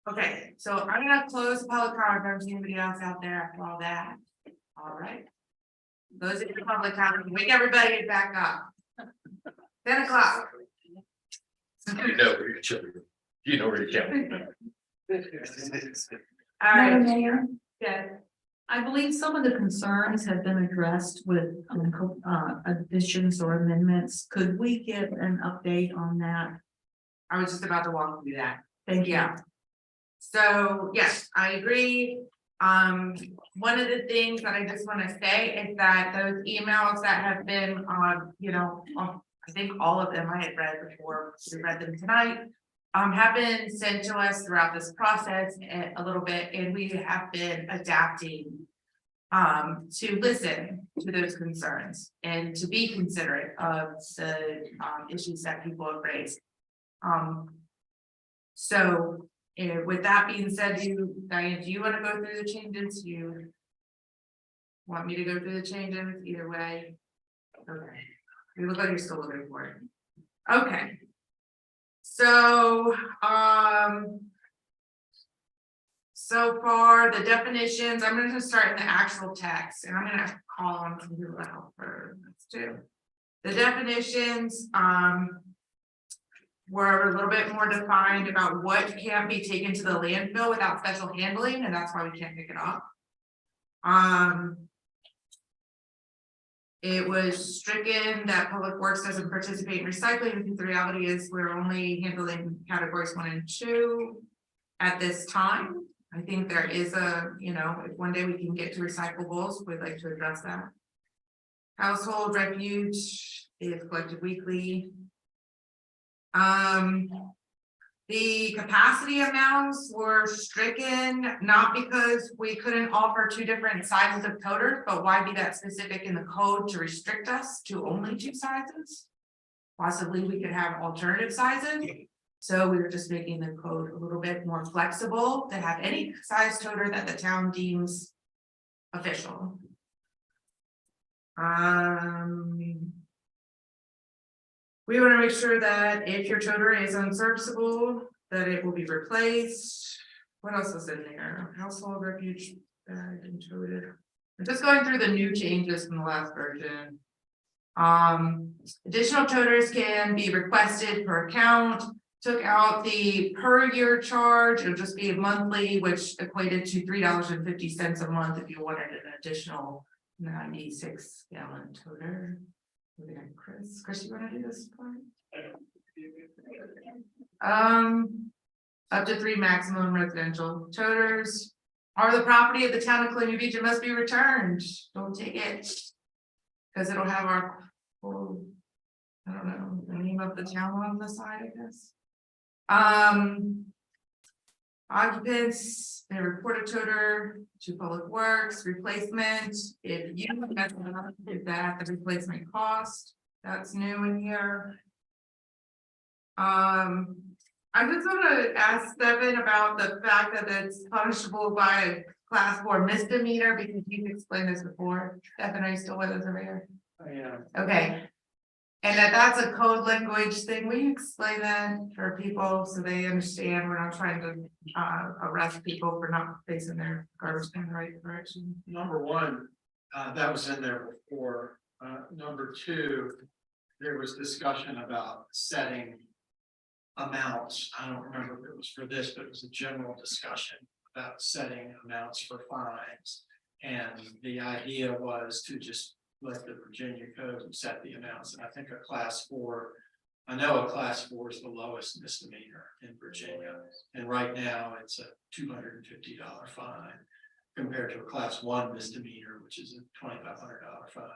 A: Okay, so I'm gonna close the public comment. If there's anybody else out there after all that, all right. Those are the public comment, wake everybody back up. 10 o'clock.
D: You know where your children, you know where you're going.
A: All
G: Madam
A: right,
G: Mayor,
A: yeah,
G: I believe some of the concerns have been addressed with additions or amendments. Could we get an update on that?
A: I was just about to walk through that.
G: Thank you.
A: Yeah. So, yes, I agree. One of the things that I just want to say is that those emails that have been, I think all of them I had read before, we read them tonight. Have been sent to us throughout this process a little bit, and we have been adapting. To listen to those concerns and to be considerate of the issues that people have raised. So with that being said, Diane, do you want to go through the changes? You want me to go through the changes either way? Okay, you look like you're still looking for it. Okay. So, so far, the definitions, I'm gonna just start in the actual text, and I'm gonna call on some people to help for this too. The definitions, were a little bit more defined about what can't be taken to the landfill without special handling, and that's why we can't pick it up. It was stricken that Public Works doesn't participate in recycling, because the reality is we're only handling categories 1 and 2 at this time. I think there is if one day we can get to recyclables, we'd like to address that. Household refuge is collected weekly. The capacity amounts were stricken, not because we couldn't offer 2 different sizes of toters, but why be that specific in the code to restrict us to only 2 sizes? Possibly we could have alternative sizes. So we were just making the code a little bit more flexible to have any size toter that the town deems official. We want to make sure that if your toter is unserviceable, that it will be replaced. What else is in there? Household refuge bag and toted. I'm just going through the new changes from the last version. Additional toters can be requested per account. Took out the per year charge, it'll just be a monthly, which equated to $3.50 a month if you wanted an additional 96 gallon toter. Chris, you wanna do this part? Up to 3 maximum residential toters are the property of the town of Columbia Beach and must be returned. Don't take it. Cause it'll have our full, I don't know, the name of the town on the side, I guess. Occupants, they report a toter to Public Works, replacement, if you if that the replacement cost, that's new in here. I just want to ask Stephen about the fact that it's punishable by a class 4 misdemeanor, because you've explained this before. Stephen, are you still with us over here?
C: Yeah.
A: Okay. And that's a code language thing. Will you explain that for people so they understand we're not trying to arrest people for not facing their garbage in the right direction?
C: Number 1, that was in there before. Number 2, there was discussion about setting amounts. I don't remember if it was for this, but it was a general discussion about setting amounts for fines. And the idea was to just let the Virginia code set the amounts, and I think a class 4, I know a class 4 is the lowest misdemeanor in Virginia, and right now it's a $250 fine compared to a class 1 misdemeanor, which is a $2,500 fine,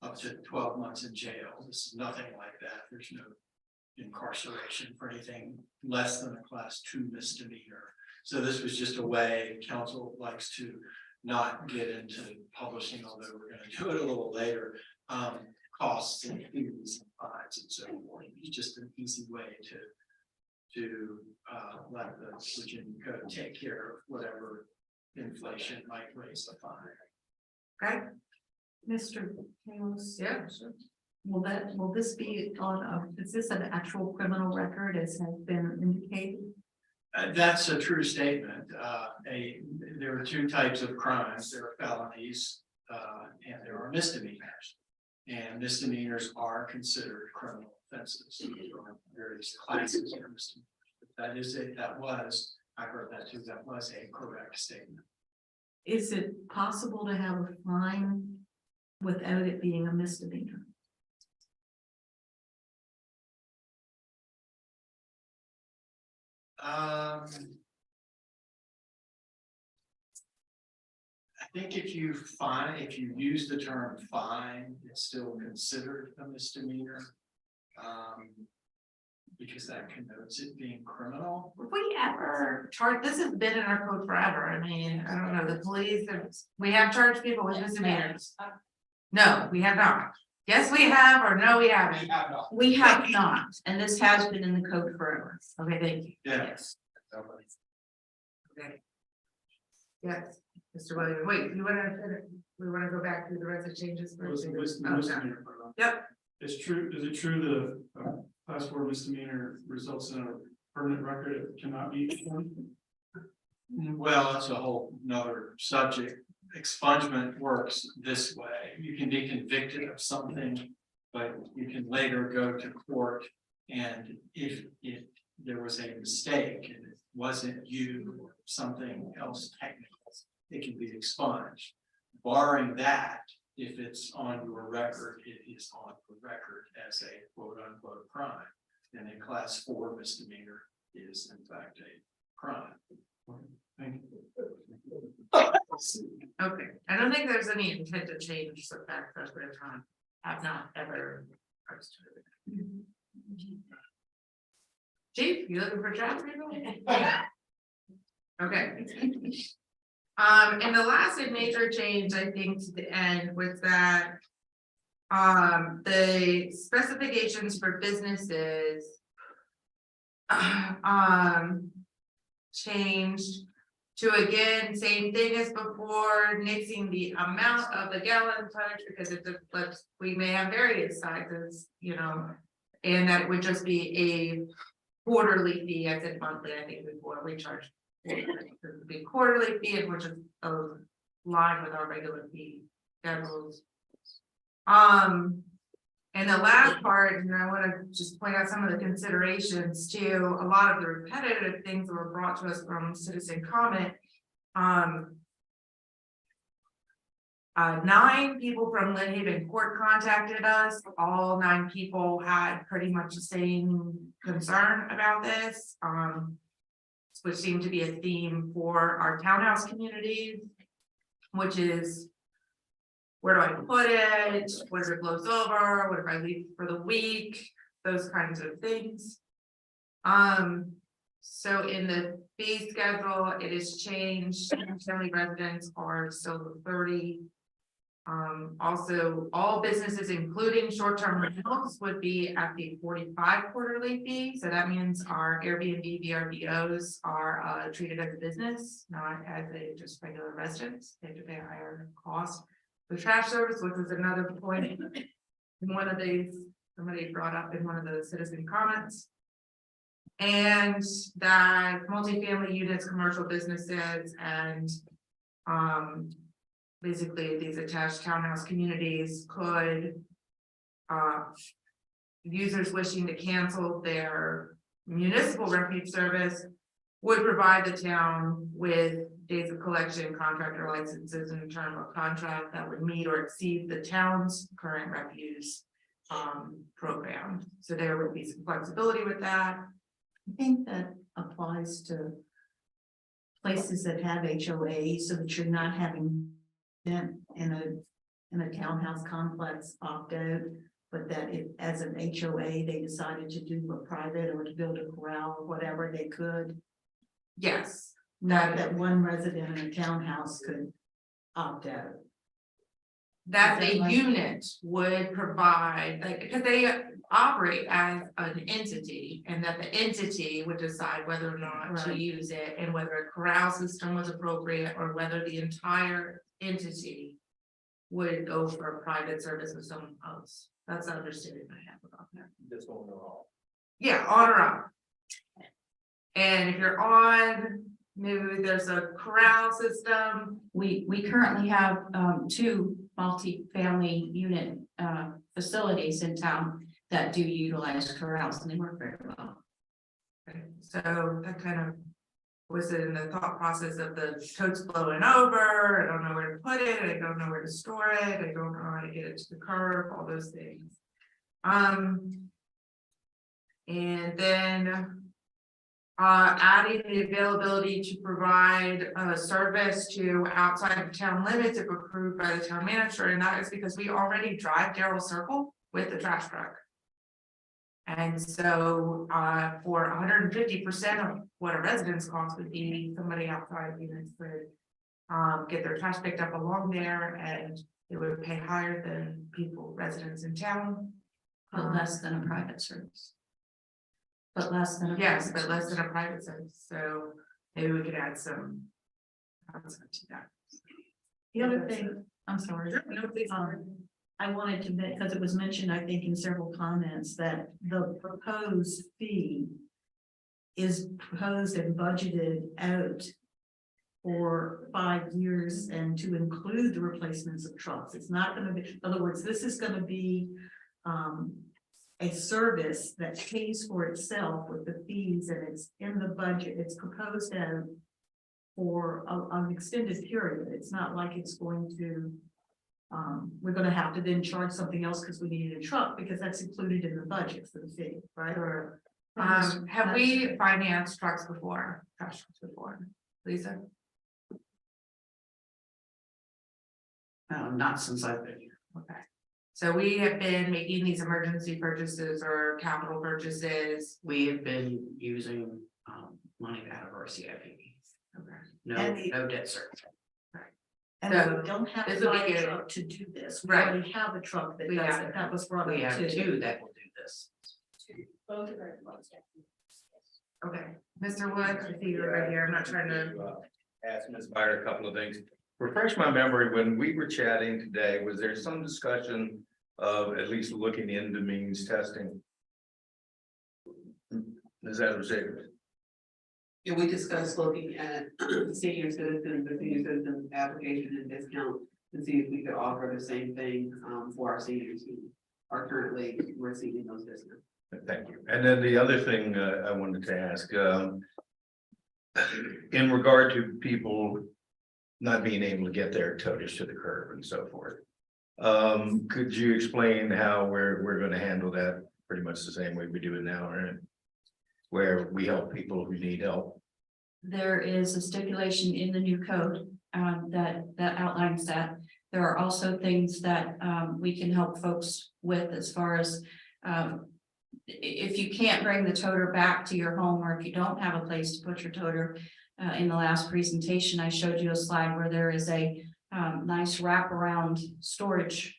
C: up to 12 months in jail. This is nothing like that. There's no incarceration for anything less than a class 2 misdemeanor. So this was just a way council likes to not get into publishing, although we're going to do it a little later, costs and fees and fines and so forth. It's just an easy way to let the Virginia code take care of whatever inflation might raise the fine.
A: Okay.
G: Mr. Tails,
A: Yeah, sure.
G: will this be on, is this an actual criminal record as has been indicated?
C: That's a true statement. There are 2 types of crimes. There are felonies, and there are misdemeanors. And misdemeanors are considered criminal offenses. There are various classes of misdemeanors. That is it, I heard that too, that was a correct statement.
G: Is it possible to have a fine without it being a misdemeanor?
C: I think if you use the term fine, it's still considered a misdemeanor. Because that connotes it being criminal.
A: If we ever charge, this has been in our code forever, I mean, I don't know, the police, we have charged people with misdemeanors. No, we have not. Yes, we have, or no, we haven't.
T: We have not, and this has been in the code forever.
A: Okay, thank you.
C: Yes.
A: Okay. Yes, Mr. Williams, wait, we wanna go back through the rest of changes first? Yep.
C: It's true, is it true the class 4 misdemeanor results in a permanent record, it cannot be expunged? Well, that's a whole nother subject. Expungement works this way. You can be convicted of something, but you can later go to court. And if there was a mistake and it wasn't you or something else technical, it can be expunged. Barring that, if it's on your record, it is on the record as a quote unquote crime. And a class 4 misdemeanor is in fact a crime. Thank you.
A: Okay, I don't think there's any intent to change the fact that we're trying, have not ever. Chief, you looking for a job? Okay. And the last major change, I think, to the end was that. The specifications for businesses. Changed to again, same thing as before, nixing the amount of the gallon tonnage because it's we may have various sizes, you know. And that would just be a quarterly fee. I said monthly, I think before we charged. It would be quarterly fee, which is a line with our regular fee schedules. And the last part, and I want to just point out some of the considerations too, a lot of the repetitive things that were brought to us from citizen comment. 9 people from Lynn Haven Court contacted us. All 9 people had pretty much the same concern about this. Which seemed to be a theme for our townhouse communities, which is, where do I put it? What if it blows over? What if I leave for the week? Those kinds of things. So in the fee schedule, it is changed. Family residents are still the 30. Also, all businesses, including short-term rentals, would be at the 45 quarterly fee. So that means our Airbnb VRBOs are treated as a business, not as a just regular residents. They have to pay a higher cost for trash service, which was another point in one of these somebody brought up in one of the citizen comments. And that multifamily units, commercial businesses, and basically these attached townhouse communities could users wishing to cancel their municipal refuge service would provide the town with days of collection, contractor licenses, and term of contract that would meet or exceed the town's current refuse program. So there would be some flexibility with that.
G: I think that applies to places that have HOA, so that you're not having them in a townhouse complex opt out, but that if as an HOA, they decided to do a private or to build a corral or whatever, they could.
A: Yes.
G: Not that one resident in a townhouse could opt out.
A: That the unit would provide, like, because they operate as an entity, and that the entity would decide whether or not to use it, and whether a corral system was appropriate, or whether the entire entity would go for a private service with someone else. That's the understanding I have about that.
Q: Just don't know all.
A: Yeah, on or off. And if you're on maybe there's a corral system.
T: We currently have two multi-family unit facilities in town that do utilize corrals and they work very well.
A: So that kind of was in the thought process of the totes blowing over. I don't know where to put it. I don't know where to store it. I don't know how to get it to the curb, all those things. And then adding the availability to provide a service to outside of town limits if approved by the town manager, and that is because we already drive Darrell Circle with the trash truck. And so for 150% of what a residence cost would be, somebody outside of units would get their trash picked up along there, and it would pay higher than residents in town.
T: But less than a private service. But less than a.
A: Yes,
T: private
A: but less
T: service.
A: than a private service, so maybe we could add some. To that.
G: The other thing, I'm sorry.
A: No, please.
G: I wanted to, because it was mentioned, I think, in several comments, that the proposed fee is proposed and budgeted out for 5 years and to include the replacements of trucks. It's not going to be, in other words, this is going to be a service that pays for itself with the fees, and it's in the budget. It's proposed out for an extended period. It's not like it's going to we're gonna have to then charge something else because we needed a truck, because that's included in the budget for the fee, right? Or
A: Have we financed trucks before, trash trucks before, Lisa?
E: Not since I've been here.
A: Okay. So we have been making these emergency purchases or capital purchases.
E: We have been using money out of our CIP.
A: Okay.
E: No debt service.
G: and
A: So,
G: we don't have
A: this
G: to
A: will be
G: buy a
A: good.
G: truck to do this. We
A: Right.
G: already have a truck that
A: We
G: does
A: have
G: it. That was brought up
E: We have
G: too.
E: two that will do this.
F: Both of our loans.
A: Okay, Mr. Woods, I see you're right here. I'm not trying to.
D: Ask Ms. Meyer a couple of things. Refresh my memory, when we were chatting today, was there some discussion of at least looking into means testing? Is that what it?
L: Yeah, we discussed looking at senior citizens, the senior citizen application and discount to see if we could offer the same thing for our seniors who are currently receiving those discounts.
D: Thank you. And then the other thing I wanted to ask, in regard to people not being able to get their toters to the curb and so forth. Could you explain how we're gonna handle that pretty much the same way we do it now, right? Where we help people who need help?
T: There is a stipulation in the new code that outlines that. There are also things that we can help folks with as far as if you can't bring the toter back to your home, or if you don't have a place to put your toter. In the last presentation, I showed you a slide where there is a nice wraparound storage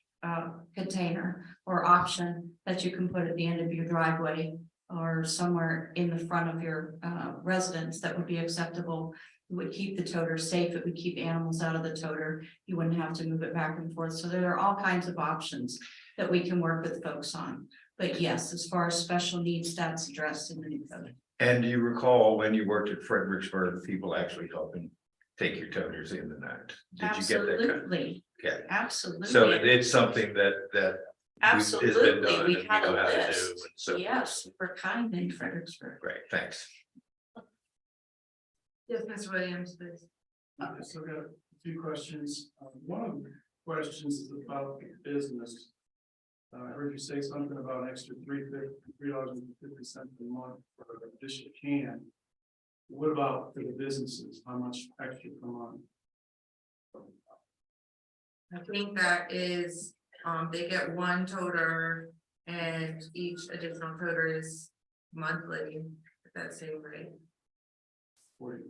T: container or option that you can put at the end of your driveway or somewhere in the front of your residence that would be acceptable. It would keep the toter safe. It would keep animals out of the toter. You wouldn't have to move it back and forth. So there are all kinds of options that we can work with folks on. But yes, as far as special needs, that's addressed in the new code.
D: And do you recall when you worked at Fredericksburg, people actually helping take your toters in the night? Did you get that?
T: Absolutely.
D: Okay.
T: Absolutely.
D: So it's something that has been
T: Absolutely,
D: done
T: we
D: and
T: had a
D: know how to do
T: list.
D: and so forth.
T: Yes, we're kind in Fredericksburg.
D: Great, thanks.
A: Yes, Ms. Williams, please.
C: I still got a few questions. One of the questions is about the business. I heard you say something about an extra $3.50 a month for a dish of can. What about for the businesses? How much extra per month?
A: I think that is, they get one toter and each additional toter is monthly at that same rate.
C: $45.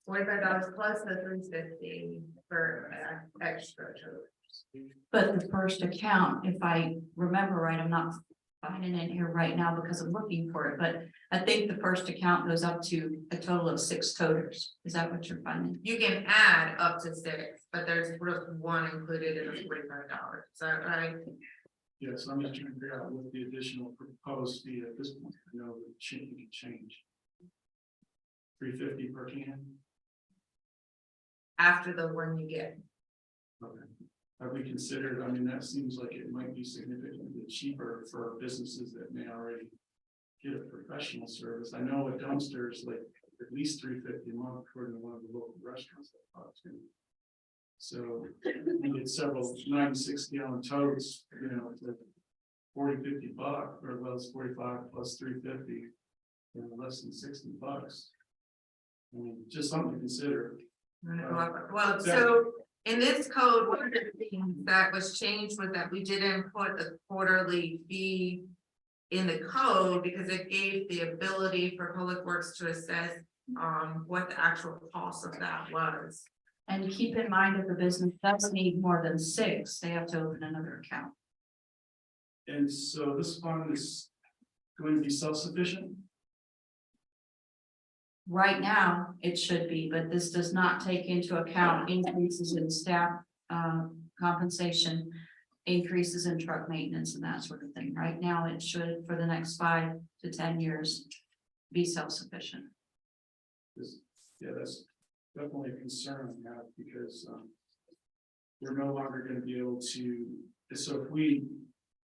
A: $45 plus the $3.50 for extra toters.
T: But the first account, if I remember right, I'm not finding it here right now because I'm looking for it, but I think the first account goes up to a total of 6 toters. Is that what you're finding?
A: You can add up to 6, but there's one included in the $45. Is that right?
C: Yes, I'm just trying to figure out what the additional proposed fee at this point. I know the change can change. $3.50 per can.
A: After the one you get.
C: Okay. Have we considered, I mean, that seems like it might be significantly cheaper for businesses that may already get a professional service. I know a dumpster is like at least $3.50 a month according to one of the local restaurants that I talked to. So we get several 96-gallon totes, you know, it's like $40-50, or well, it's 45 plus $3.50, you know, less than $60. I mean, just something to consider.
A: Well, so in this code, one of the things that was changed was that we didn't put the quarterly fee in the code because it gave the ability for Public Works to assess what the actual cost of that was.
T: And keep in mind, if the business does need more than 6, they have to open another account.
C: And so this fund is going to be self-sufficient?
T: Right now, it should be, but this does not take into account increases in staff compensation, increases in truck maintenance and that sort of thing. Right now, it should, for the next 5 to 10 years, be self-sufficient.
C: Yeah, that's definitely a concern I have because we're no longer going to be able to, so if we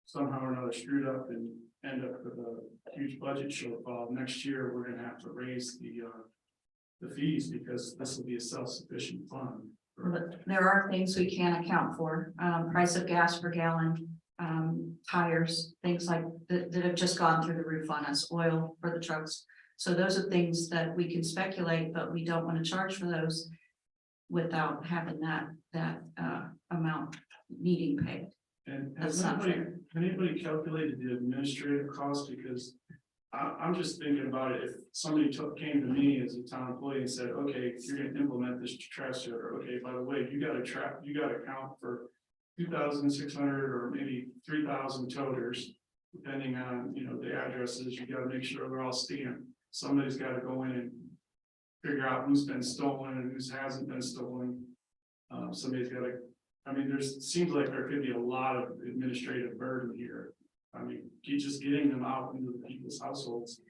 C: somehow or another screwed up and end up with a huge budget shortfall, next year, we're gonna have to raise the fees because this will be a self-sufficient fund.
T: But there are things we can account for, price of gas per gallon, tires, things like that have just gone through the roof on us, oil for the trucks. So those are things that we can speculate, but we don't want to charge for those without having that amount needing paid.
C: And
T: That's
C: has
T: not fair.
C: anybody calculated the administrative cost? Because I'm just thinking about it, if somebody came to me as a town employee and said, okay, you're gonna implement this trash shredder, okay, by the way, you gotta count for 2,600 or maybe 3,000 toters, depending on, you know, the addresses, you gotta make sure they're all stamped. Somebody's gotta go in and figure out who's been stolen and who's hasn't been stolen. Somebody's gotta, I mean, seems like there could be a lot of administrative burden here. I mean, just getting them out into the people's households.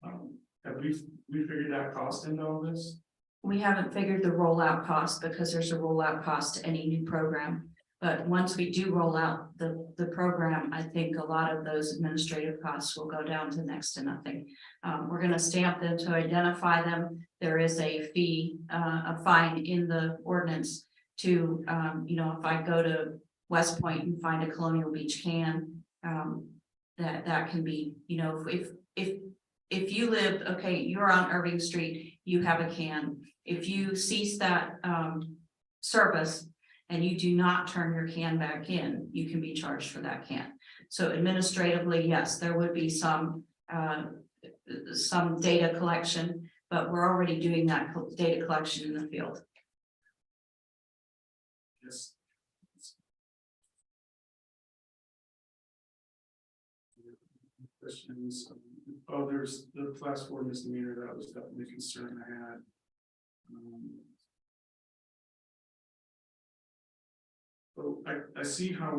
C: Have we figured that cost into all this?
T: We haven't figured the rollout cost because there's a rollout cost to any new program. But once we do roll out the program, I think a lot of those administrative costs will go down to next to nothing. We're going to stamp them to identify them. There is a fee, a fine in the ordinance to, you know, if I go to West Point and find a Colonial Beach can, that can be, you know, if you live, okay, you're on Irving Street, you have a can. If you cease that service and you do not turn your can back in, you can be charged for that can. So administratively, yes, there would be some data collection, but we're already doing that data collection in the field.
C: Yes. Questions? Oh, there's the class 4 misdemeanor. That was definitely a concern I had. So I see how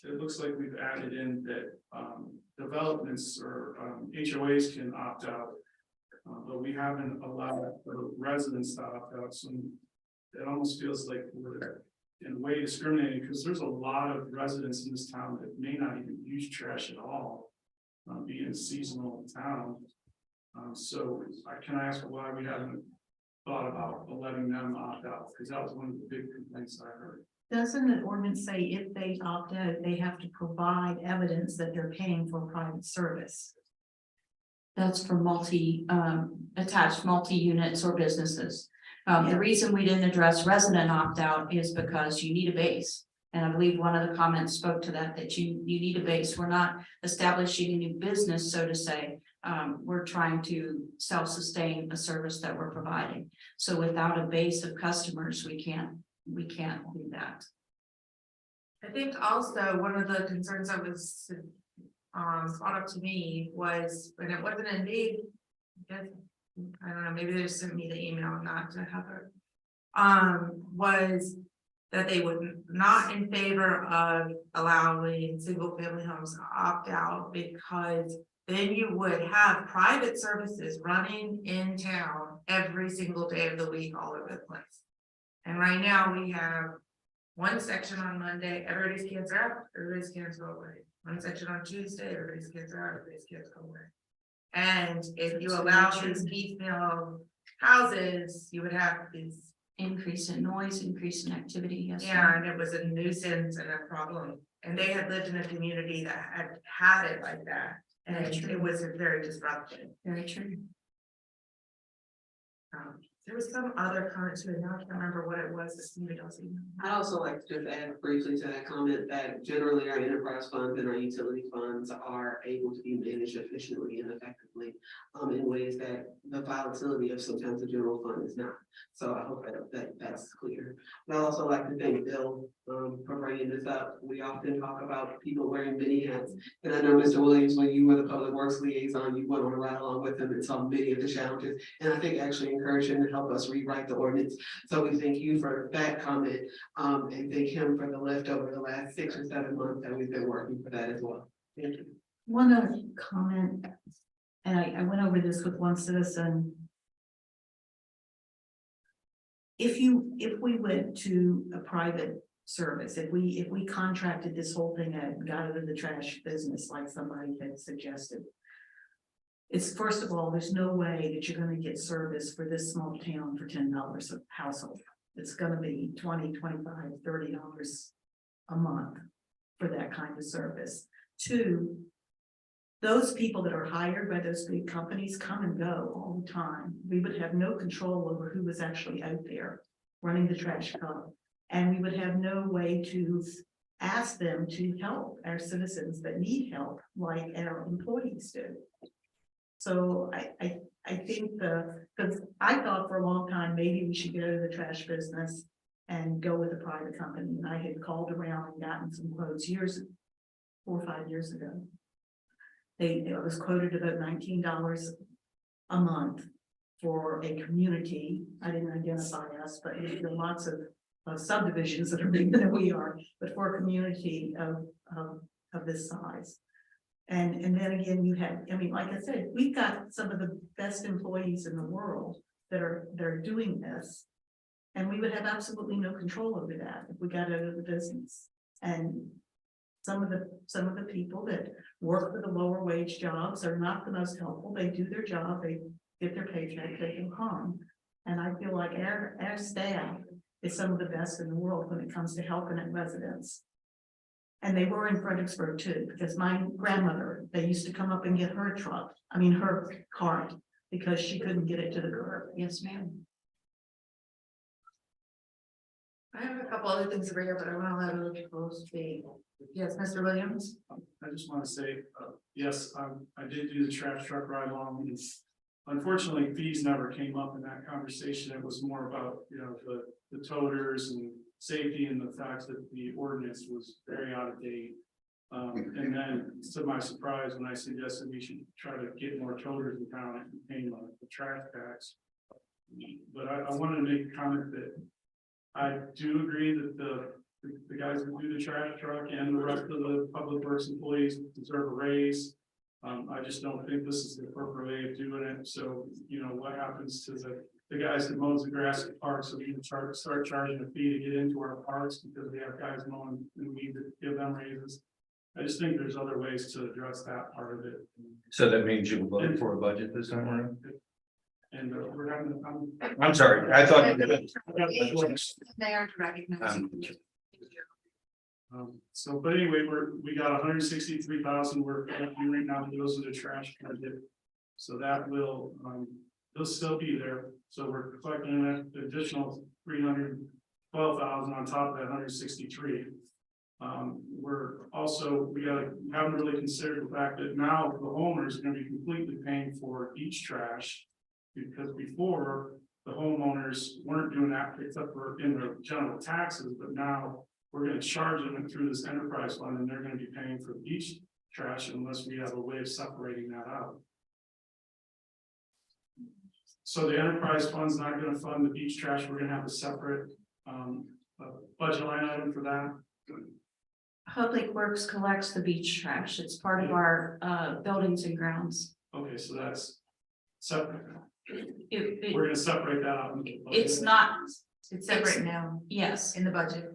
C: it looks like we've added in that developments or HOAs can opt out. But we haven't allowed the residents to opt out. So it almost feels like we're in a way discriminating because there's a lot of residents in this town that may not even use trash at all, being seasonal in town. So can I ask why we haven't thought about letting them opt out? Because that was one of the big complaints I heard.
G: Doesn't the ordinance say if they opt out, they have to provide evidence that they're paying for private service?
T: That's for attached multi-units or businesses. The reason we didn't address resident opt-out is because you need a base. And I believe one of the comments spoke to that you need a base. We're not establishing a new business, so to say. We're trying to self-sustain a service that we're providing. So without a base of customers, we can't do that.
A: I think also one of the concerns that was brought up to me was, and it wasn't indeed, I don't know, maybe they just sent me the email, not to Heather. Was that they would not in favor of allowing single family homes to opt out because then you would have private services running in town every single day of the week all over the place. And right now we have one section on Monday, everybody's kids are out, everybody's kids go away. One section on Tuesday, everybody's kids are out, everybody's kids go away. And if you allow these piecemeal houses, you would have these.
T: Increase in noise, increase in activity, yes.
A: Yeah, and it was a nuisance and a problem, and they had lived in a community that had it like that, and it was very disruptive.
T: Very true.
A: There was some other comment to it, now I can't remember what it was, that somebody else even.
L: I'd also like to just add briefly to that comment that generally our enterprise funds and our utility funds are able to be managed efficiently and effectively in ways that the volatility of sometimes the general fund is not. So I hope that's clear. But I'd also like to thank Bill for bringing this up. We often talk about people wearing many hats. And I know Mr. Williams, when you were the public works liaison, you went on a ride along with him and saw many of the challenges. And I think actually encouraged him to help us rewrite the ordinance. So we thank you for that comment and thank him for the lift over the last 6 or 7 months that we've been working for that as well. Thank you.
G: One other comment, and I went over this with one citizen. If we went to a private service, if we contracted this whole thing out and got into the trash business like somebody had suggested. It's first of all, there's no way that you're gonna get service for this small town for $10 a household. It's gonna be $20, $25, $30 a month for that kind of service. Two, those people that are hired by those big companies come and go all the time. We would have no control over who was actually out there running the trash cup. And we would have no way to ask them to help our citizens that need help like our employees do. So I think because I thought for a long time, maybe we should go to the trash business and go with a private company. And I had called around and gotten some quotes 4 or 5 years ago. It was quoted about $19 a month for a community. I didn't identify us, but there are lots of subdivisions that are bigger than we are, but for a community of this size. And then again, you have, I mean, like I said, we've got some of the best employees in the world that are doing this. And we would have absolutely no control over that if we got out of the business. And some of the people that work for the lower wage jobs are not the most helpful. They do their job, they get their paycheck, they go home. And I feel like our staff is some of the best in the world when it comes to helping at residents. And they were in Fredericksburg too, because my grandmother, they used to come up and get her her cart, because she couldn't get it to the curb.
T: Yes, ma'am.
A: I have a couple other things over here, but I want to let other people speak. Yes, Mr. Williams?
C: I just want to say, yes, I did do the trash truck ride along. Unfortunately, fees never came up in that conversation. It was more about, the toters and safety and the fact that the ordinance was very out of date. And then to my surprise, when I suggested we should try to get more toters in town and pay the trash tax. But I wanted to make a comment that I do agree that the guys who do the trash truck and the rest of the public works employees deserve a raise. I just don't think this is the appropriate way of doing it. So, what happens to the guys that mows the grass at parks, so we can start charging a fee to get into our parks because we have guys mowing and we need to give them raises. I just think there's other ways to address that part of it.
D: So that means you'll vote for a budget this time around?
C: And we're having,
D: I'm sorry, I thought.
A: They are to recognize.
C: So, but anyway, we got 163,000. We're collecting right now. Those are the trash budget. So that will, they'll still be there. So we're collecting an additional 312,000 on top of that 163. We haven't really considered the fact that now the homeowner is going to be completely paying for each trash, because before the homeowners weren't doing that except for in their general taxes, but now we're going to charge them through this enterprise fund, and they're going to be paying for each trash unless we have a way of separating that out. So the enterprise fund's not going to fund the beach trash. We're going to have a separate budget line item for that?
T: Public Works collects the beach trash. It's part of our buildings and grounds.
C: Okay, so that's separate.
T: It-
C: We're gonna separate that out.
T: it's not,
A: It's separate now
T: yes,
A: in the budget.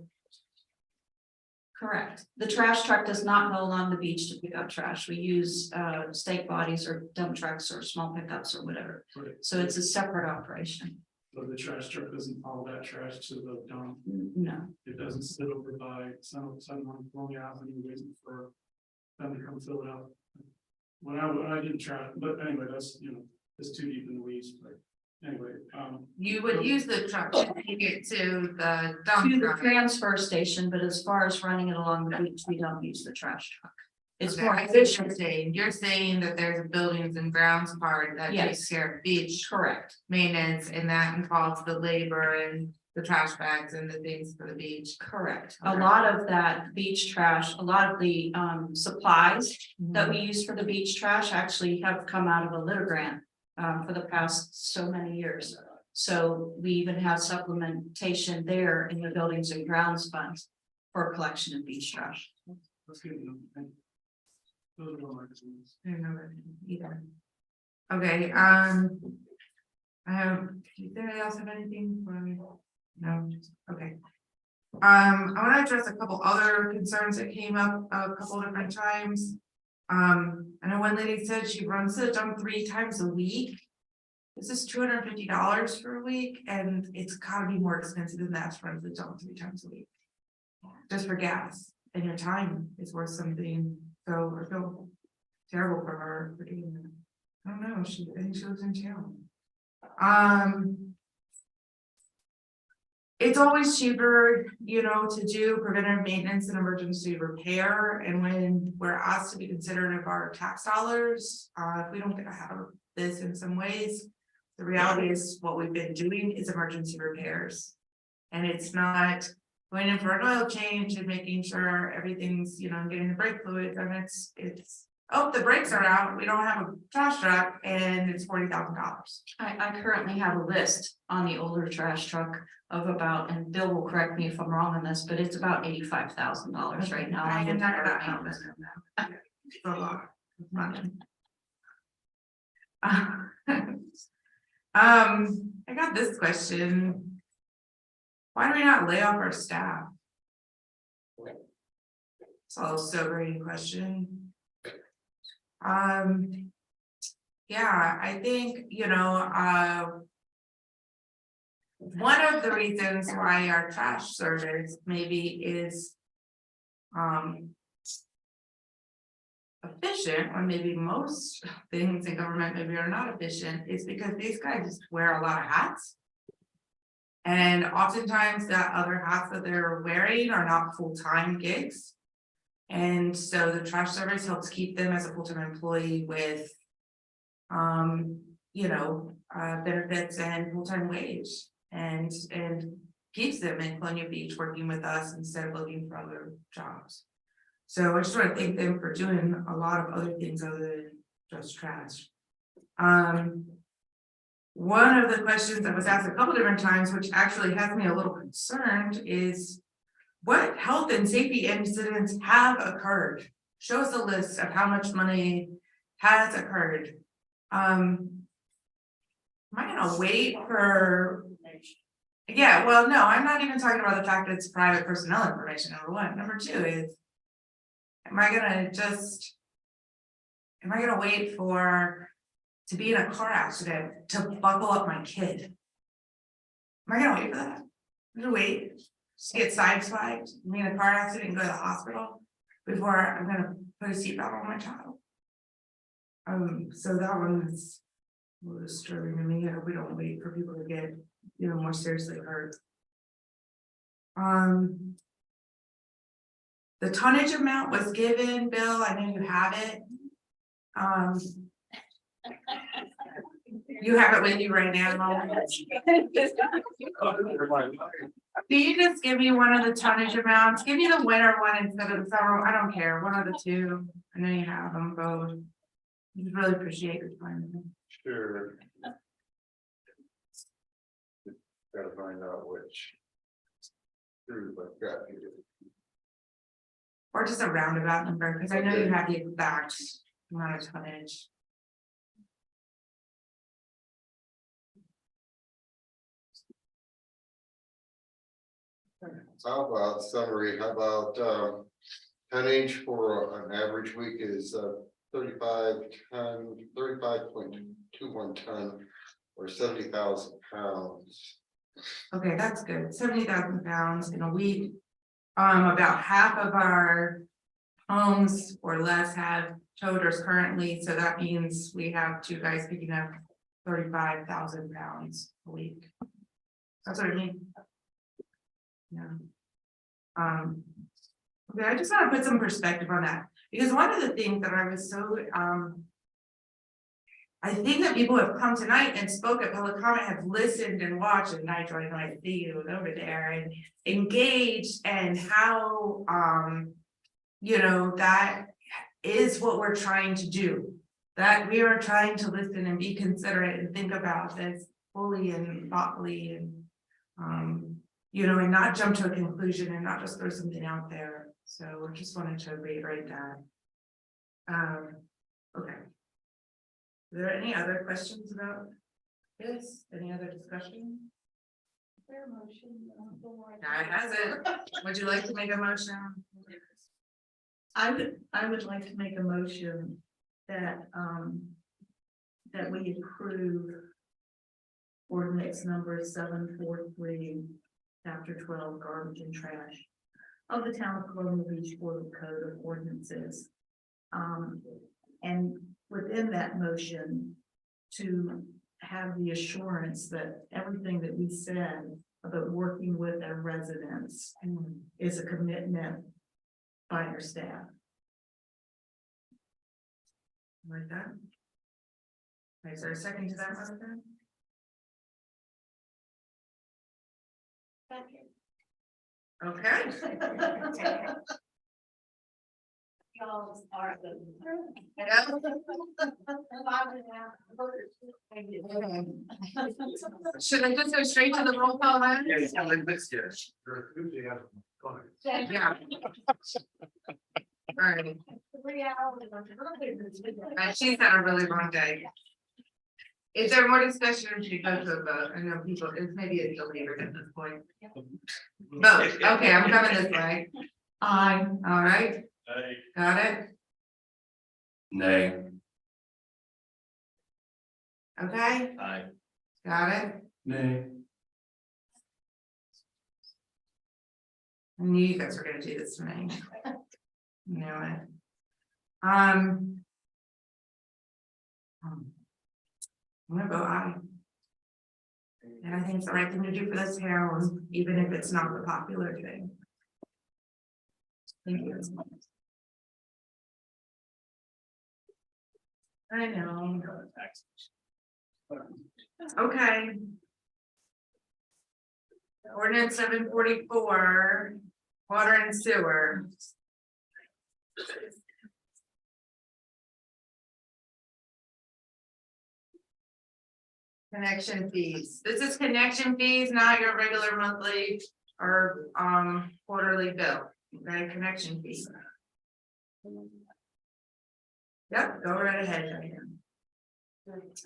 T: correct. The trash truck does not go along the beach to pick up trash. We use stake bodies or dump trucks or small pickups or whatever.
C: Right.
T: So it's a separate operation.
C: So the trash truck doesn't haul that trash to the dump.
T: No,
C: It doesn't sit over by someone Long Avenue waiting for them to come fill it up. When I did trash, but anyway, that's, it's too deep in the weeds, but anyway,
A: You would use the truck to take it to the dump
T: to the
A: truck.
T: transfer station, but as far as running it along the beach, we don't use the trash truck. It's
A: Okay,
T: more
A: I see what you're
T: efficient.
A: saying. You're saying that there's a buildings and grounds part that takes
T: Yes.
A: care of beach
T: Correct.
A: maintenance, and that involves the labor and the trash bags and the things for the beach.
T: Correct. A
A: Okay.
T: lot of that beach trash, a lot of the supplies that
A: Mm-hmm.
T: we use for the beach trash actually have come out of a litter grant for the past so many years. So we even have supplementation there in the buildings and grounds funds for collection of beach trash.
C: let's get them. Those are all my concerns.
A: I don't know that either. Okay, does anybody else have anything for me? No, okay. I wanna address a couple other concerns that came up a couple different times. I know one lady said she runs the dump 3 times a week. This is $250 for a week, and it's gotta be more expensive than that to run the dump 3 times a week. Just for gas, and your time is worth something, so I feel terrible for her for doing that. I don't know, I think she lives in town. It's always cheaper, to do preventive maintenance and emergency repair, and when we're asked to be considerate of our tax dollars, if we don't get to have this in some ways. The reality is what we've been doing is emergency repairs. And it's not going in for an oil change and making sure everything's, getting the brake fluid, and it's, oh, the brakes are out, we don't have a trash truck, and it's $40,000.
T: I currently have a list on the older trash truck of about, and Bill will correct me if I'm wrong on this, but it's about $85,000 right now.
A: I am not gonna help us in that. It's a lot of money. I got this question. Why do we not lay off our staff? It's all a sobering question. Yeah, I think, one of the reasons why our trash service maybe is efficient, or maybe most things in government maybe are not efficient, is because these guys just wear a lot of hats. And oftentimes that other hats that they're wearing are not full-time gigs. And so the trash service helps keep them as a full-time employee with benefits and full-time wage, and keeps them in Colonial Beach working with us instead of looking for other jobs. So I just want to thank them for doing a lot of other things other than just trash. One of the questions that was asked a couple different times, which actually has me a little concerned, is what health and safety incidents have occurred? Show us a list of how much money has occurred. Am I gonna wait for? Yeah, well, no, I'm not even talking about the fact that it's private personnel information, number one. Number two is, am I gonna wait to be in a car accident to buckle up my kid? Am I gonna wait for that? I'm gonna wait, just get sideswiped, be in a car accident and go to the hospital before I'm gonna put a seatbelt on my child. So that one is a little disturbing to me. I hope we don't wait for people to get, more seriously hurt. The tonnage amount was given, Bill, I know you have it. You have it with you right now. Can you just give me one of the tonnage amounts? Give me the winter one instead of the summer. I don't care, one of the two. I know you have them both. I really appreciate your time.
B: Sure. Gotta find out which. through, but yeah.
A: Or just a roundabout number, because I know you have the exact amount of tonnage.
B: How about summary, how about tonnage for an average week is 35.21 ton or 70,000 pounds.
A: Okay, that's good, 70,000 pounds in a week. About half of our homes or less have toters currently, so that means we have 2 guys picking up 35,000 pounds a week. That's what I mean. Yeah. Okay, I just want to put some perspective on that, because one of the things that I was so, I think that people have come tonight and spoke at public comment, have listened and watched, and I joined, I see you over there and engaged, and how, you know, that is what we're trying to do. That we are trying to listen and be considerate and think about this fully and thoughtfully and, you know, and not jump to a conclusion and not just throw something out there. So I just wanted to reiterate that. Okay. Are there any other questions about this? Any other discussion?
F: Fair motion.
A: No, it hasn't. Would you like to make a motion?
G: I would like to make a motion that, that we approve ordinance number 743, chapter 12, garbage and trash of the town of Colonial Beach Board of Code of Ordinances. And within that motion, to have the assurance that everything that we said about working with our residents is a commitment by our staff.
A: Like that? Okay, is there a second to that, Martha? Okay.
F: Y'all are the.
A: Should I just go straight to the roll call then? Yeah. All right.
F: 3 hours.
A: She's had a really long day. Is there more discussion or should we go to a vote? I know people, it's maybe a believer at this point. Vote, okay, I'm coming this way.
G: Aye.
A: All right. Got it,
I: Nay.
A: okay,
S: Aye.
A: got it.
C: Nay.
A: I knew you guys were gonna do this to me. You know it. I'm gonna vote aye. And I think it's the right thing to do for this town, even if it's not the popular thing. Thank you. I know. Okay. Ordinance 744, water and sewer. Connection fees. This is connection fees, not your regular monthly or quarterly bill. Okay, connection fees. Yep, go right ahead, Diane.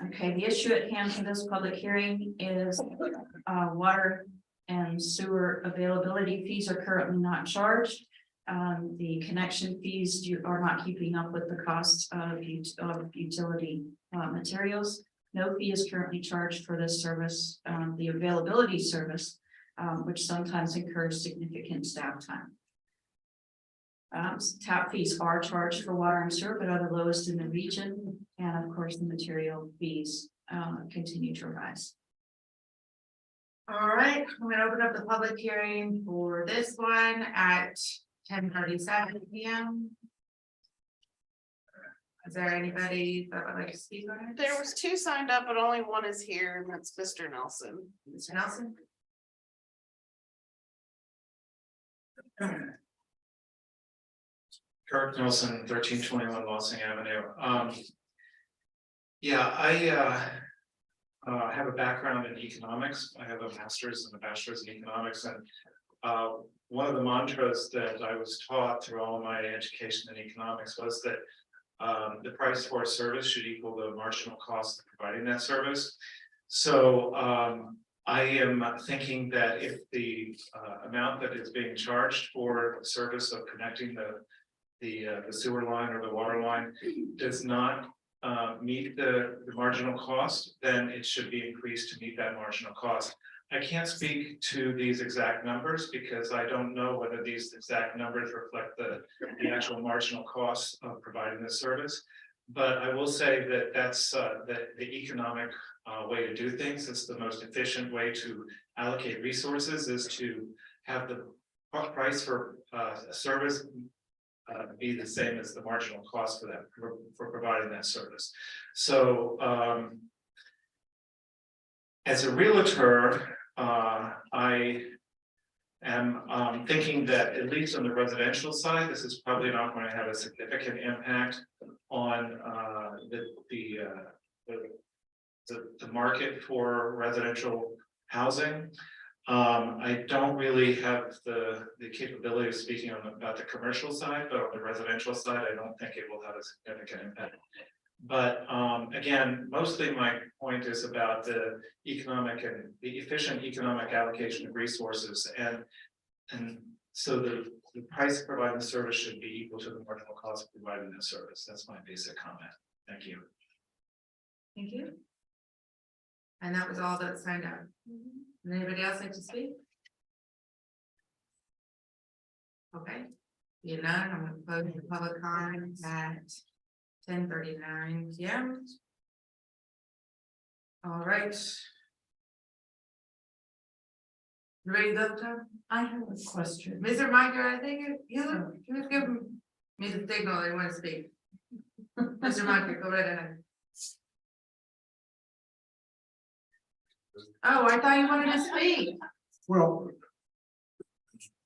T: Okay, the issue at hand for this public hearing is water and sewer availability fees are currently not charged. The connection fees are not keeping up with the costs of utility materials. No fee is currently charged for this service, the availability service, which sometimes incurs significant staff time. Tap fees are charged for water and sewer, but are the lowest in the region. And of course, the material fees continue to rise.
A: All right, I'm gonna open up the public hearing for this one at 10:37 p.m. Is there anybody that would like to speak on it?
N: There was 2 signed up, but only 1 is here, and that's Mr. Nelson.
A: Mr. Nelson?
C: Kirk Nelson, 1321 Lossing Avenue. Yeah, I have a background in economics. I have a master's and a bachelor's in economics, and one of the mantras that I was taught through all my education in economics was that the price for a service should equal the marginal cost of providing that service. So I am thinking that if the amount that is being charged for the service of connecting the sewer line or the water line does not meet the marginal cost, then it should be increased to meet that marginal cost. I can't speak to these exact numbers because I don't know whether these exact numbers reflect the actual marginal cost of providing this service. But I will say that that's the economic way to do things. It's the most efficient way to allocate resources, is to have the price for a service be the same as the marginal cost for that, for providing that service. So as a realtor, I am thinking that at least on the residential side, this is probably not going to have a significant impact on the market for residential housing. I don't really have the capability of speaking about the commercial side, but on the residential side, I don't think it will have a significant impact. But again, mostly my point is about the economic and the efficient economic allocation of resources, and so the price of providing the service should be equal to the marginal cost of providing the service. That's my basic comment. Thank you.
A: Thank you. And that was all that signed up. Does anybody else like to speak? Okay, you know, I'm gonna close the public comment at 10:39 p.m. All right. You ready to go, Tom?
G: I have a question.
A: Mr. Micah, I think he was giving me the signal they want to speak. Mr. Micah, go right ahead. Oh, I thought you wanted to speak.
H: Well,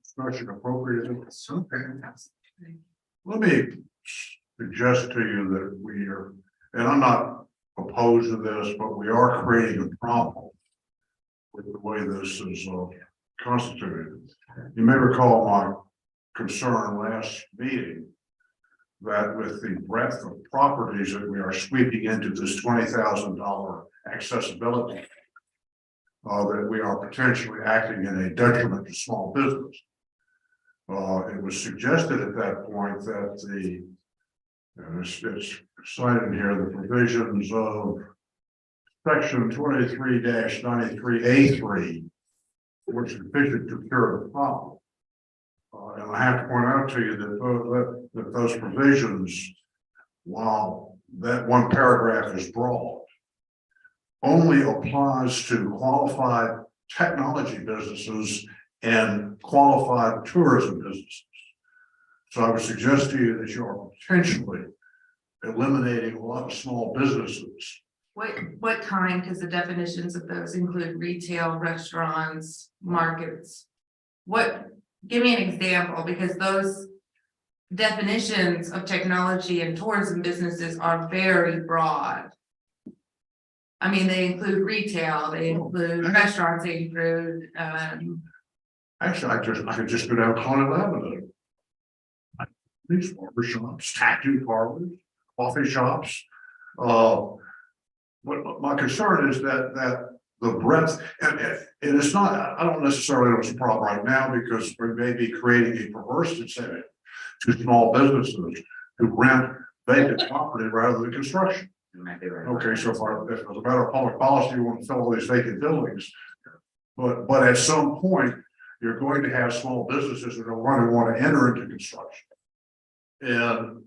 H: discussion appropriate. Let me suggest to you that we are, and I'm not opposed to this, but we are creating a problem with the way this is constituted. You may recall my concern last meeting that with the breadth of properties that we are sweeping into this $20,000 accessibility, that we are potentially acting in a detriment to small business. It was suggested at that point that it's cited here, the provisions of section 23-93A3, which is sufficient to cure the problem. And I have to point out to you that those provisions, while that one paragraph is broad, only applies to qualified technology businesses and qualified tourism businesses. So I would suggest to you that you are potentially eliminating a lot of small businesses.
A: What kind, because the definitions of those include retail, restaurants, markets. Give me an example, because those definitions of technology and tourism businesses are very broad. I mean, they include retail, they include restaurants, they include,
H: Actually, I could just go down Conant Avenue. These barber shops, tattoo parlors, coffee shops. What my concern is that the breadth, and it's not, I don't necessarily know it's a problem right now, because we may be creating a perverse incentive to small businesses to rent vacant property rather than construction. Okay, so if as a matter of public policy, you want to fill all these vacant buildings, but at some point, you're going to have small businesses that are going to want to enter into construction. And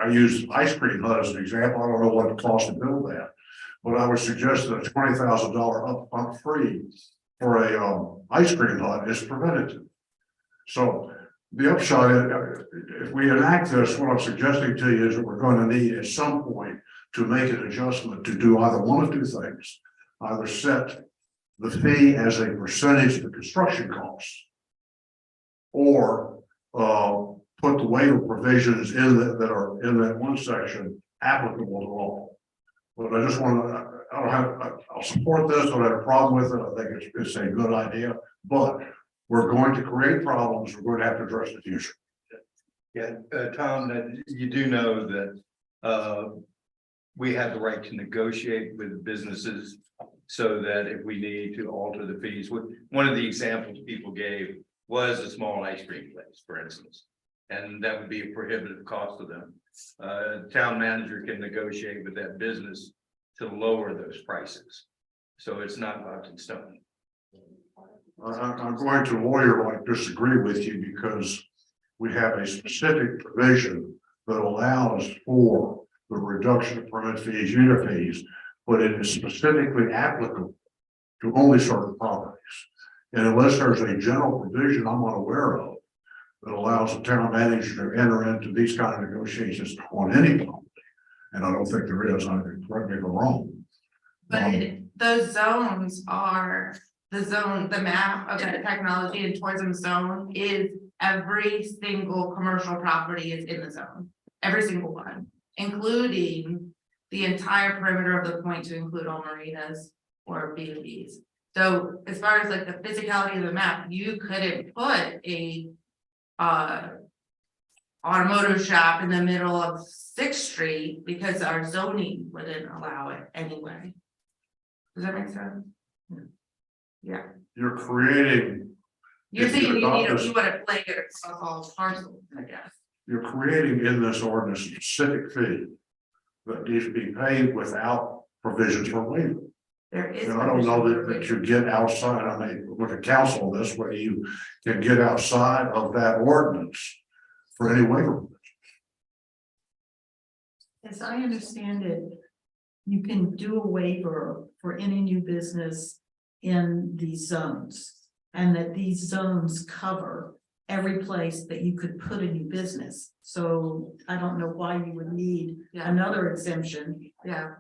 H: I use Ice Cream Hut as an example. I don't know what it costs to build that, but I would suggest that a $20,000 upfront fee for a ice cream hut is preventative. So the upshot is, if we enact this, what I'm suggesting to you is that we're going to need at some point to make an adjustment to do either one of two things: either set the fee as a percentage of the construction costs, or put the waiver provisions in that are in that one section applicable to all. But I just want to, I'll support this, I don't have a problem with it. I think it's a good idea, but we're going to create problems, we're going to have to address the future.
D: Yeah, Tom, that you do know that we have the right to negotiate with businesses so that if we need to alter the fees, one of the examples people gave was a small ice cream place, for instance. And that would be a prohibitive cost to them. Town manager can negotiate with that business to lower those prices. So it's not locked in stone.
H: I'm going to lawyer-like disagree with you because we have a specific provision that allows for the reduction of permit fees, unit fees, but it is specifically applicable to only certain properties. And unless there's a general provision I'm unaware of that allows the town manager to enter into these kind of negotiations on any property, and I don't think there is, I think, correct me if I'm wrong.
A: But those zones are, the map of that technology and tourism zone is every single commercial property is in the zone. Every single one, including the entire perimeter of the point to include all marinas or B&Bs. So as far as like the physicality of the map, you couldn't put a automotive shop in the middle of 6th Street because our zoning wouldn't allow it anyway. Does that make sense? Yeah.
H: You're creating.
A: You're
H: if
A: saying you
H: adopt
A: need,
H: this-
A: you wanna play it across all parcels, I guess.
H: You're creating in this ordinance a specific fee that needs to be paid without provisions for waiver.
A: There is.
H: And I don't know that you get outside, I mean, with the council on this, whether you can get outside of that ordinance for any waiver.
G: As I understand it, you can do a waiver for any new business in these zones. And that these zones cover every place that you could put a new business. So I don't know why you would need another exemption.
A: Yeah.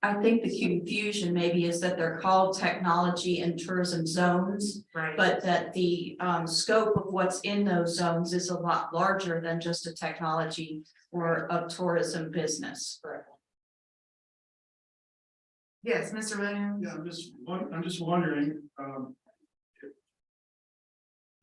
T: I think the confusion maybe is that they're called technology and tourism zones,
A: Right.
T: but that the scope of what's in those zones is a lot larger than just a technology or a tourism business.
A: Yes, Mr. Williams.
C: Yeah, I'm just wondering,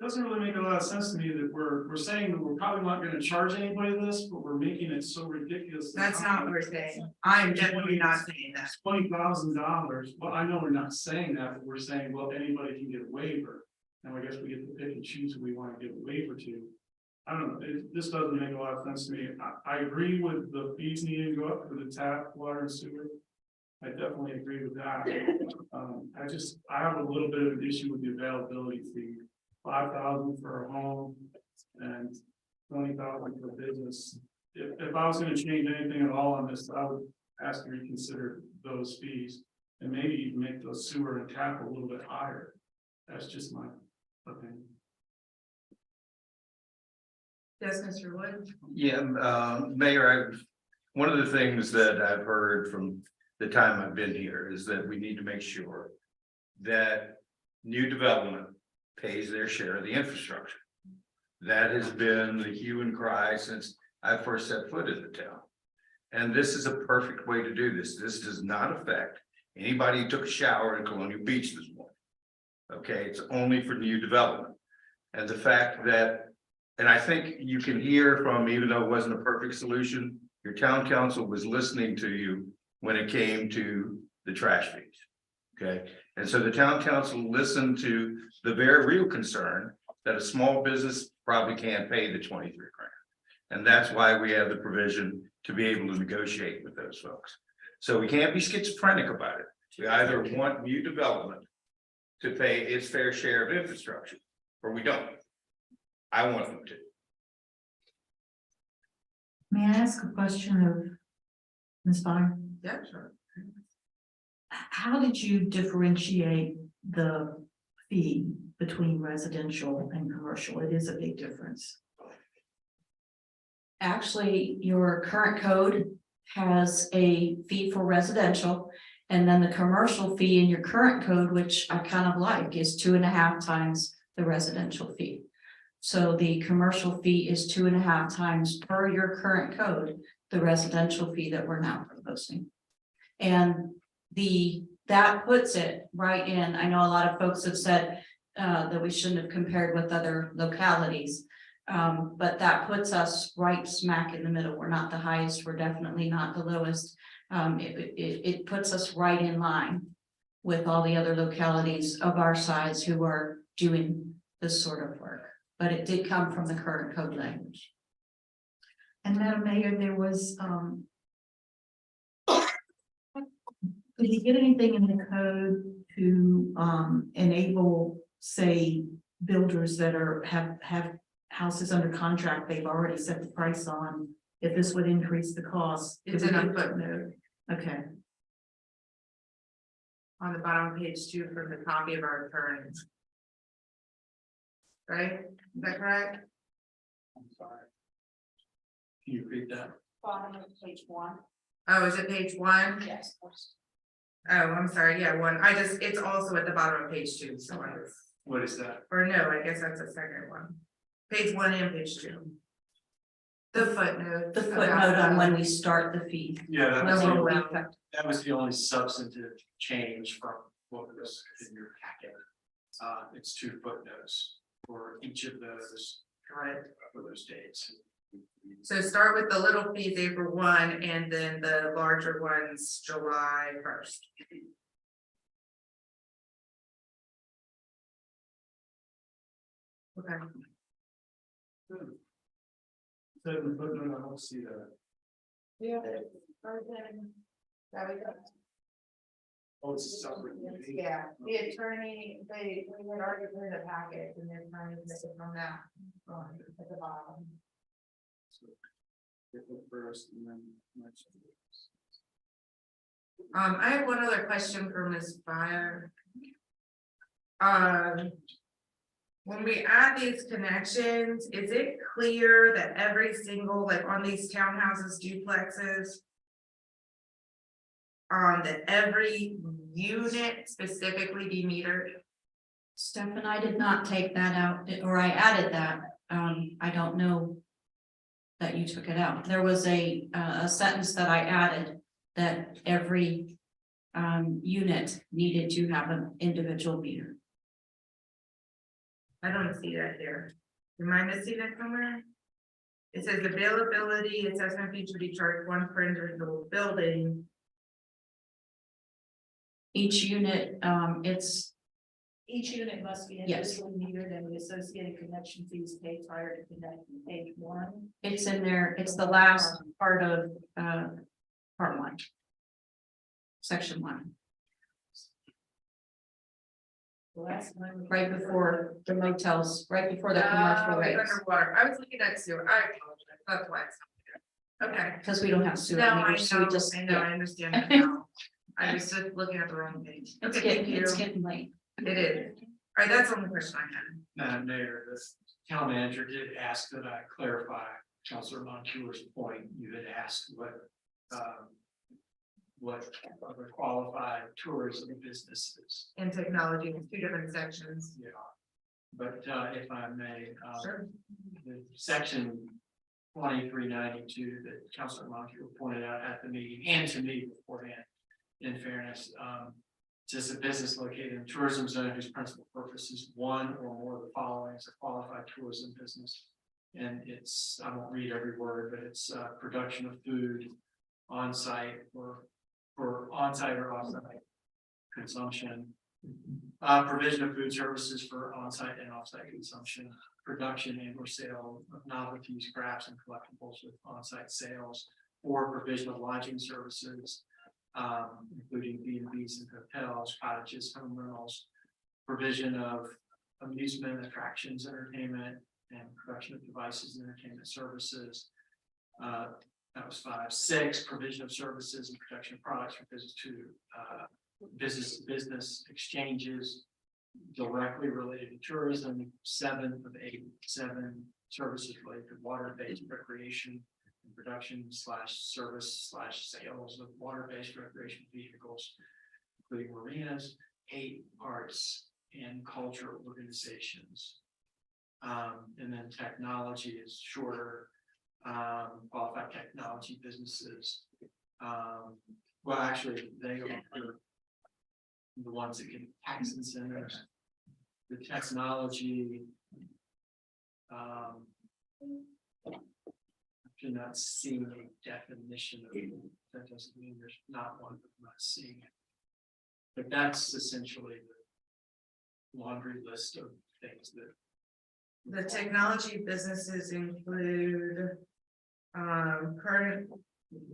C: doesn't really make a lot of sense to me that we're saying that we're probably not gonna charge anybody this, but we're making it so ridiculous.
A: That's not what we're saying. I'm definitely not saying that.
C: $20,000. Well, I know we're not saying that, but we're saying, well, anybody can get a waiver. And I guess we get to pick and choose who we want to give a waiver to. I don't know, this doesn't make a lot of sense to me. I agree with the fees needing to go up for the tap, water and sewer. I definitely agree with that. I have a little bit of an issue with the availability fee. 5,000 for a home and 20,000 for business. If I was gonna change anything at all on this, I would ask to reconsider those fees. And maybe even make those sewer and tap a little bit higher. That's just my opinion.
A: Yes, Mr. Wood.
D: Yeah, Mayor, one of the things that I've heard from the time I've been here is that we need to make sure that new development pays their share of the infrastructure. That has been the hue and cry since I first set foot in the town. And this is a perfect way to do this. This does not affect anybody who took a shower in Colonial Beach this morning. Okay, it's only for new development. And the fact that, and I think you can hear from, even though it wasn't a perfect solution, your town council was listening to you when it came to the trash fees. Okay, and so the town council listened to the very real concern that a small business probably can't pay the 23 grand. And that's why we have the provision to be able to negotiate with those folks. So we can't be schizophrenic about it. We either want new development to pay its fair share of infrastructure, or we don't. I want them to.
G: May I ask a question of Ms. Byer?
A: Yeah, sure.
G: How did you differentiate the fee between residential and commercial? It is a big difference.
T: Actually, your current code has a fee for residential. And then the commercial fee in your current code, which I kind of like, is 2.5 times the residential fee. So the commercial fee is 2.5 times per your current code, the residential fee that we're now proposing. And the that puts it right in, I know a lot of folks have said that we shouldn't have compared with other localities. But that puts us right smack in the middle. We're not the highest, we're definitely not the lowest. It puts us right in line with all the other localities of our size who are doing this sort of work. But it did come from the current code language.
G: And Madam Mayor, there was, did you get anything in the code to, enable, say, builders that have houses under contract, they've already set the price on, if this would increase the cost?
A: It's in a footnote
G: Okay,
A: on the bottom of page 2 from the copy of our returns. Right, is that correct?
C: I'm sorry. Can you read that?
T: Bottom of page 1.
A: Oh, is it page 1?
T: Yes.
A: Oh, I'm sorry, yeah, 1, it's also at the bottom of page 2, so I was,
C: What is that?
A: or no, I guess that's the second one. Page 1 and page 2. The footnote.
T: The footnote on when we start the fee.
C: Yeah,
A: The rollout.
C: that was the only substantive change from what was in your packet. It's 2 footnotes for each of those,
A: Right.
C: for those dates.
A: So start with the little fees April 1 and then the larger ones July 1st. Okay.
C: So the footnote, I don't see that.
A: Yeah.
C: Oh, it's a separate.
A: Yeah, the attorney, they had already put in the packet and they're trying to miss it from that. At the bottom.
C: First and then.
A: I have one other question for Ms. Fire. When we add these connections, is it clear that every single, like on these townhouses, duplexes? That every unit specifically be metered?
T: Steph and I did not take that out, or I added that. I don't know that you took it out. There was a sentence that I added that every unit needed to have an individual meter.
A: I don't see that here. Am I missing it somewhere? It says availability, assessment fee should be charged one per individual building.
T: Each unit,
G: each unit must be
T: Yes.
G: individually metered and the associated connection fees paid prior to connecting, page 1.
T: it's in there, it's the last part of part 1. Section 1,
G: The last one.
T: right before the motels, right before the commercial
A: Oh, it's
T: rates,
A: underwater. I was looking at sewer. I apologize. That's why it's not there. Okay.
T: because we don't have sewer
A: No, I
T: meters, so we
A: know,
T: just,
A: I know, I
T: yeah,
A: understand that now. I was just looking at the wrong page.
T: it's
A: Okay, thank
T: getting,
A: you.
T: it's getting late.
A: It is. All right, that's the only question I had.
C: Madam Mayor, this town manager did ask that I clarify Councilor Montour's point. You had asked what other qualified tourism businesses.
A: And technology, it's 2 different sections.
C: Yeah. But if I may,
A: Sure.
C: the section 2392 that Councilor Montour pointed out at the meeting and to me beforehand, in fairness, just a business located in a tourism zone whose principal purpose is one or more of the following as a qualified tourism business. And it's, I won't read every word, but it's production of food on site or for on-site or off-site consumption. Provision of food services for on-site and off-site consumption, production and or sale of novelties, crafts and collectibles with on-site sales, or provision of lodging services, including B&Bs and hotels, cottages, home rentals, provision of amusement, attractions, entertainment, and production of devices and entertainment services. That was 5. 6, provision of services and production of products for business exchanges directly related to tourism. 7 of 8, 7 services related to water-based recreation and production / service / sales of water-based recreation vehicles, including marinas. 8, arts and culture organizations. And then technology is shorter. Qualified technology businesses. Well, actually, they are the ones that get tax incentives, the technology. You're not seeing a definition of it. That doesn't mean there's not one, but I'm not seeing it. But that's essentially the laundry list of things that.
A: The technology businesses include. Currently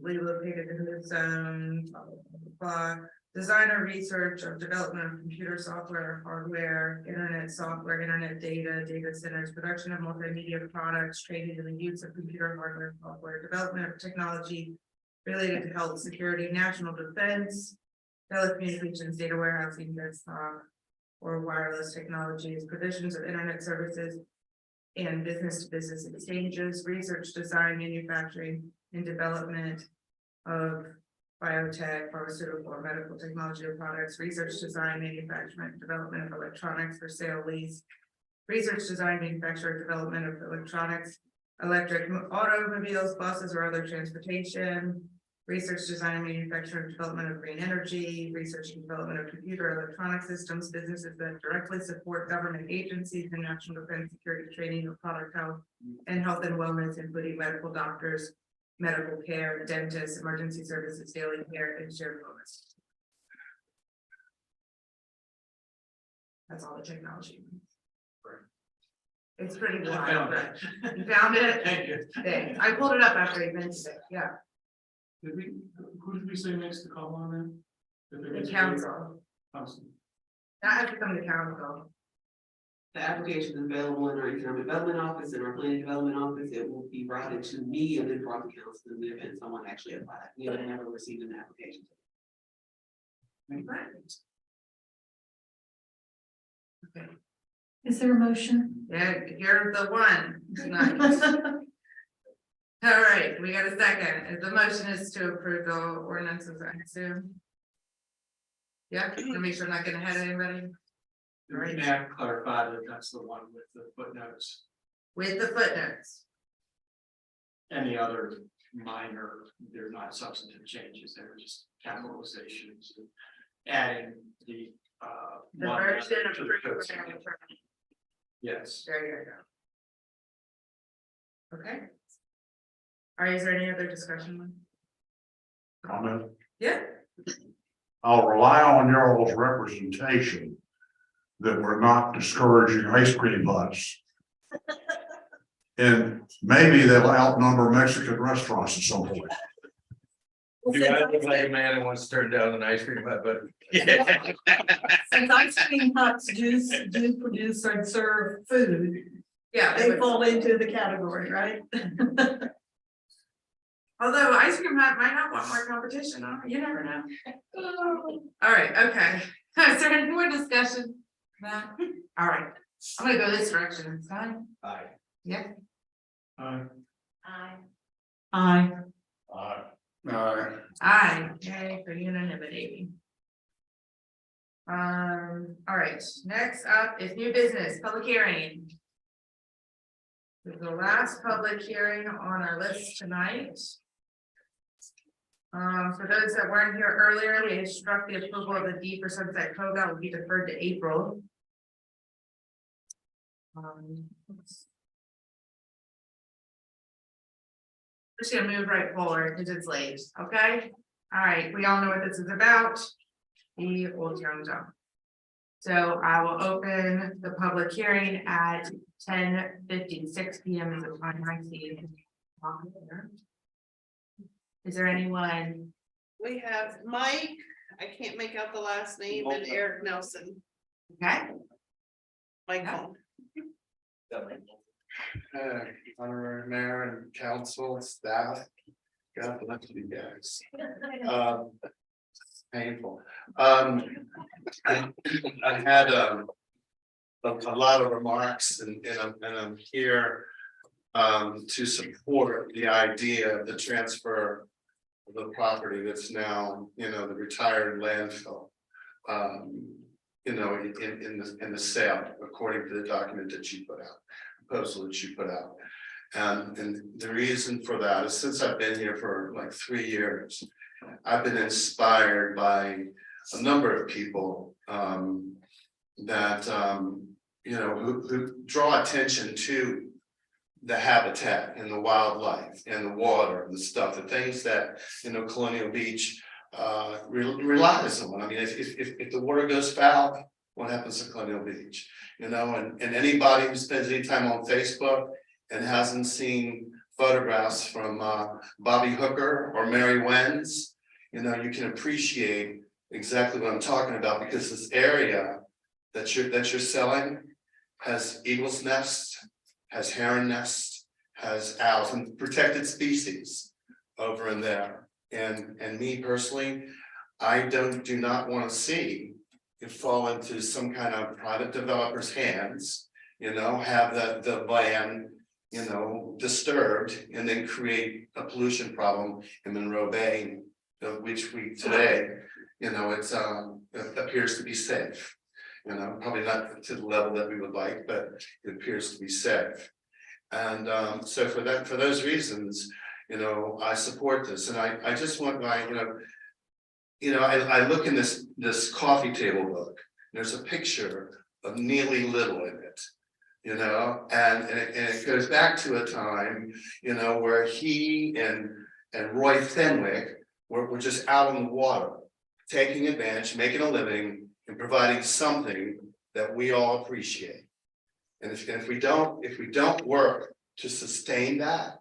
A: located in the zone, blah, blah, blah, designer research of development of computer software, hardware, internet software, internet data, data centers, production of multimedia products, training in the use of computer hardware, software, development of technology related to health, security, national defense, telecommunications, data warehousing, desktop or wireless technologies, provisions of internet services, and business to business exchanges, research, design, manufacturing, and development of biotech, pharmaceutical, or medical technology or products, research, design, manufacturing, development of electronics for sale, lease, research, design, manufacture, development of electronics, electric automobiles, buses, or other transportation, research, design, and manufacture, and development of green energy, research and development of computer electronic systems, businesses that directly support government agencies and national defense, security, training, or product health and health and wellness, including medical doctors, medical care, dentists, emergency services, daily care, and shared wellness. That's all the technology. It's pretty
C: I
A: wild,
C: found
A: but you found it?
C: Thank you.
A: Thanks. I pulled it up after you mentioned it, yeah.
C: Who did we say makes the call on that?
A: The council.
C: Council.
A: That has to come to council.
L: The application is available in our economic development office and our planning development office. It will be routed to me and then brought to council in the event someone actually applied. We have never received an application.
A: Okay.
G: Is there a motion?
A: Yeah, you're the one tonight. All right, we got a second. The motion is to approve the ordinances, I assume. Yeah, to make sure I'm not getting ahead of anybody.
C: Right now, clarify that that's the one with the footnotes.
A: With the footnotes.
C: Any other minor, they're not substantive changes, they're just capitalizations. Adding the.
A: The
C: one
A: version
C: letter
A: of.
C: to the code section. Yes.
A: There you go. Okay. All right, is there any other discussion?
H: Comment?
A: Yeah.
H: I'll rely on your all's representation that we're not discouraging ice cream butts. And maybe they'll outnumber Mexican restaurants at some point.
D: Do I look like a man who wants to turn down an ice cream hut, but yeah.
G: Since ice cream huts do produce and serve food,
A: Yeah.
G: they fall into the category, right?
A: Although ice cream hut might not want more competition, you never know. All right, okay. Is there any more discussion? No? All right, I'm gonna go this direction, it's fine.
Q: Aye.
A: Yeah.
G: Aye.
H: Aye.
A: Aye, yay for unanimity. All right, next up is new business, public hearing. This is the last public hearing on our list tonight. For those that weren't here earlier, we struck the approval of the deed for Sunset Cove that will be deferred to April. Just gonna move right forward because it's late, okay? All right, we all know what this is about. The Old Town Dump. So I will open the public hearing at 10:56 p.m. is the time I see. Is there anyone?
N: We have Mike, I can't make out the last name, and Eric Nelson.
A: Okay.
N: Michael.
K: Honorary Mayor and council, staff, God bless you guys. Painful. I had a lot of remarks and I'm here to support the idea of the transfer of the property that's now, the retired landfill. In the sale, according to the document that you put out, proposal that you put out. And the reason for that is since I've been here for like 3 years, I've been inspired by
B: a number of people, that, you know, who draw attention to the habitat and the wildlife and the water and the stuff, the things that, you know, Colonial Beach relies on. I mean, if the water goes foul, what happens to Colonial Beach? You know, and anybody who spends any time on Facebook and hasn't seen photographs from Bobby Hooker or Mary Wenz, you know, you can appreciate exactly what I'm talking about, because this area that you're selling has eagle's nests, has heron nests, has owls and protected species over in there. And me personally, I do not want to see it fall into some kind of private developer's hands, you know, have the land, you know, disturbed and then create a pollution problem in Monroe Bay, which we today, you know, it appears to be safe. You know, probably not to the level that we would like, but it appears to be safe. And so for those reasons, you know, I support this, and I just want my, I look in this coffee table book. There's a picture of Neely Little in it, you know, and it goes back to a time, you know, where he and Roy Fenwick were just out on the water, taking advantage, making a living, and providing something that we all appreciate. And if we don't work to sustain that,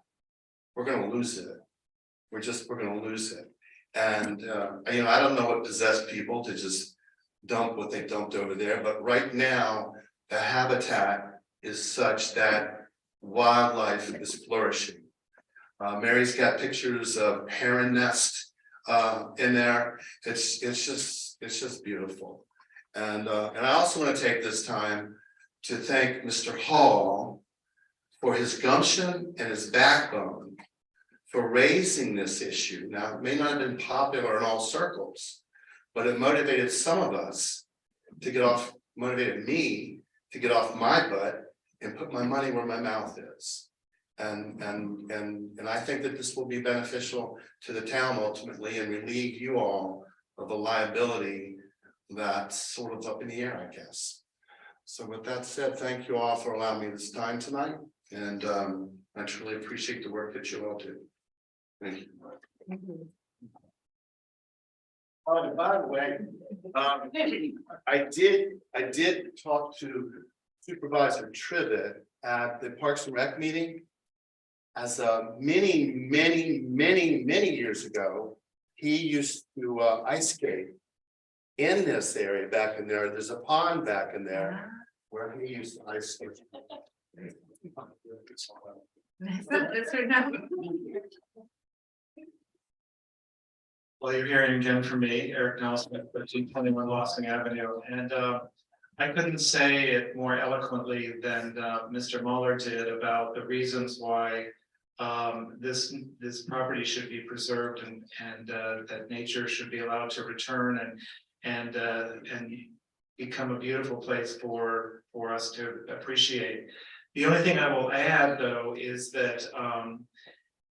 B: we're going to lose it. We're going to lose it. And you know, I don't know what possessed people to just dump what they dumped over there, but right now the habitat is such that wildlife is flourishing. Mary's got pictures of heron nest in there. It's just beautiful. And I also want to take this time to thank Mr. Hall for his gumption and his backbone for raising this issue. Now, it may not have been popular in all circles, but it motivated some of us to motivated me to get off my butt and put my money where my mouth is. And I think that this will be beneficial to the town ultimately and relieve you all of the liability that's sort of up in the air, I guess. So with that said, thank you all for allowing me this time tonight. And I truly appreciate the work that you all do. Thank you. By the way, I did talk to Supervisor Trivett at the Parks and Rec meeting. As many years ago, he used to ice skate in this area back in there. There's a pond back in there where he used to ice skate.
C: Well, you're hearing again from me, Eric Nelson at 1521 Lossing Avenue, and I couldn't say it more eloquently than Mr. Mueller did about the reasons why this property should be preserved and that nature should be allowed to return and become a beautiful place for us to appreciate. The only thing I will add, though, is that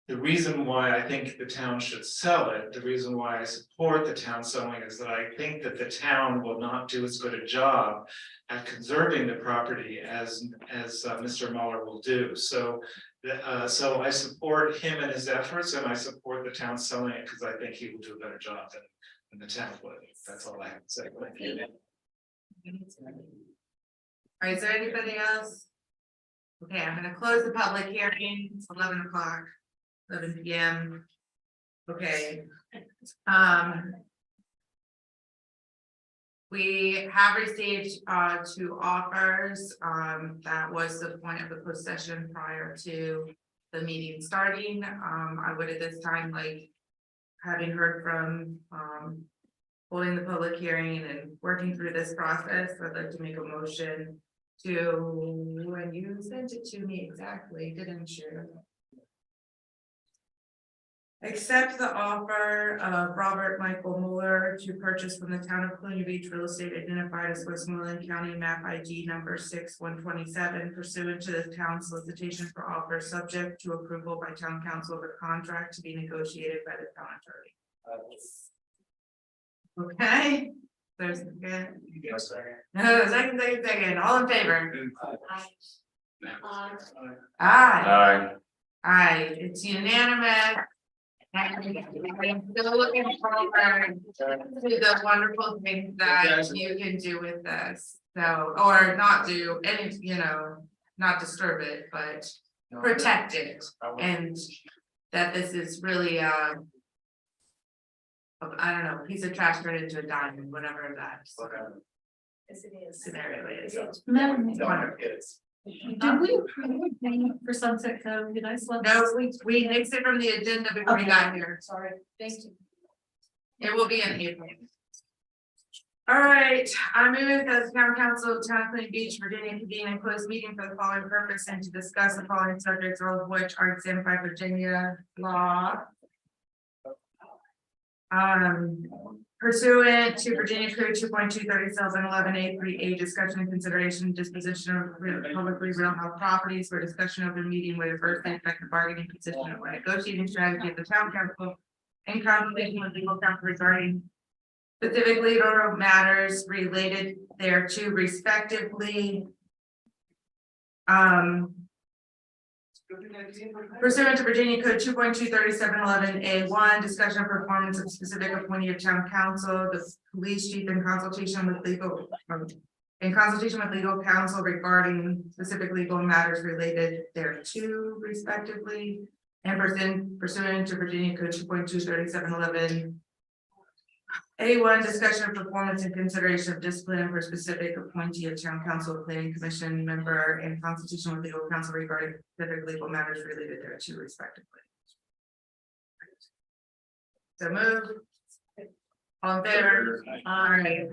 C: the reason why I think the town should sell it, the reason why I support the town selling is that I think that the town will not do as good a job at conserving the property as Mr. Mueller will do. So I support him and his efforts, and I support the town selling it because I think he will do a better job than the town would. That's all I have to say. Thank you.
A: All right, is there anybody else? Okay, I'm gonna close the public hearing. It's 11 o'clock, 11 p.m. Okay. We have received 2 offers. That was the point of the closed session prior to the meeting starting. I would at this time, like, having heard from holding the public hearing and working through this process, I'd like to make a motion to, when you sent it to me exactly, didn't you? Accept the offer of Robert Michael Mueller to purchase from the town of Colonial Beach real estate identified as Westmoreland County map ID number 6127 pursuant to the town solicitation for offer subject to approval by town council of a contract to be negotiated by the town attorney. Okay, there's good. No, second, all in favor? Aye.
I: Aye.
A: Aye, it's unanimous. And I'm still looking forward to the wonderful things that you can do with this. So, or not do any, not disturb it, but protect it. And that this is really, I don't know, piece of trash turned into a diamond, whatever that scenario is.
G: Madam
A: It's
G: Mayor,
A: wonderful.
G: did we approve payment for Sunset Cove? Did I slip?
A: No, we nixed it from the agenda before we got here.
G: Sorry, thank you.
A: It will be in April. All right, I move that the town council of Town of Clean Beach, Virginia, convene a closed meeting for the following purpose and to discuss the following subjects, all of which are exempt by Virginia law. Pursuant to Virginia Code 2.23711A3A, discussion and consideration disposition of publicly real health properties for discussion of the meeting with the first and effective bargaining position of negotiating strategy of the town council in consultation with legal counsel regarding specific legal matters related thereto respectively. Pursuant to Virginia Code 2.23711A1, discussion of performance of specific appointee of town council, the police chief in consultation with legal counsel regarding specific legal matters related thereto respectively. And pursuant to Virginia Code 2.23711A1, discussion of performance and consideration of discipline for specific appointee of town council, planning commission member, and consultation with legal counsel regarding specific legal matters related thereto respectively. So move. All in favor? All right.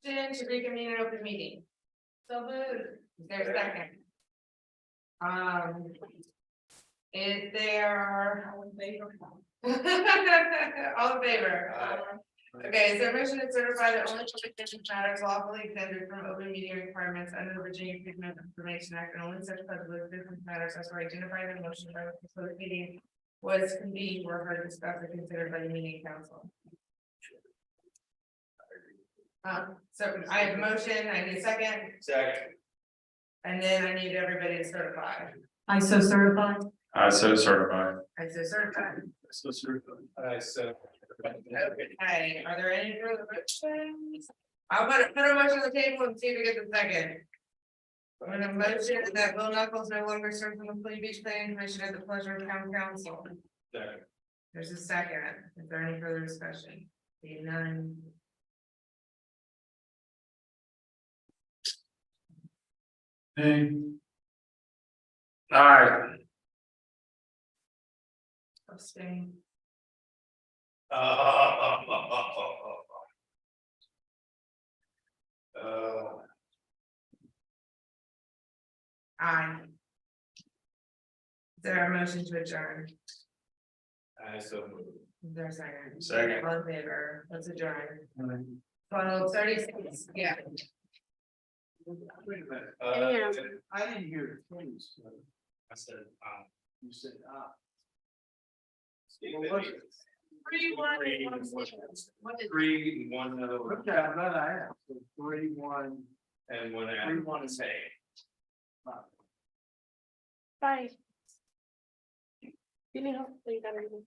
A: To reconvene an open meeting. So moved. Is there a second? Is there? All in favor? All in favor? Okay, is there a motion to certify that only public business matters lawfully exempted from open meeting requirements under the Virginia Freedom of Information Act and only such public business matters as were identified in the motion by the public meeting was convened or heard discussed or considered by the meeting council? So I have a motion, I need a second, and then I need everybody to certify.
G: I so certify.
I: I so certify.
A: I so certify.
C: So certified.
A: Okay, are there any further questions? I'm gonna put a motion on the table and see if we get the second. I'm gonna motion that Will Knuckles no longer serves on the Plymouth Beach Planning Commission at the pleasure of town council. There's a second. Is there any further discussion? Seeing none.
C: Hey,
I: Aye.
A: Abstain. Aye. Is there a motion to adjourn? Is there a second?
I: Second.
A: All in favor, let's adjourn. 12:36, yeah.
C: wait a minute. I didn't hear the things.
I: I said,
C: You said,
A: Three, one, one. What is?
I: 3, 1,
C: Okay, I'm glad I asked. So 3, 1,
I: and 1.
C: 3, 1 is A.
O: Bye. You need help? You got everything.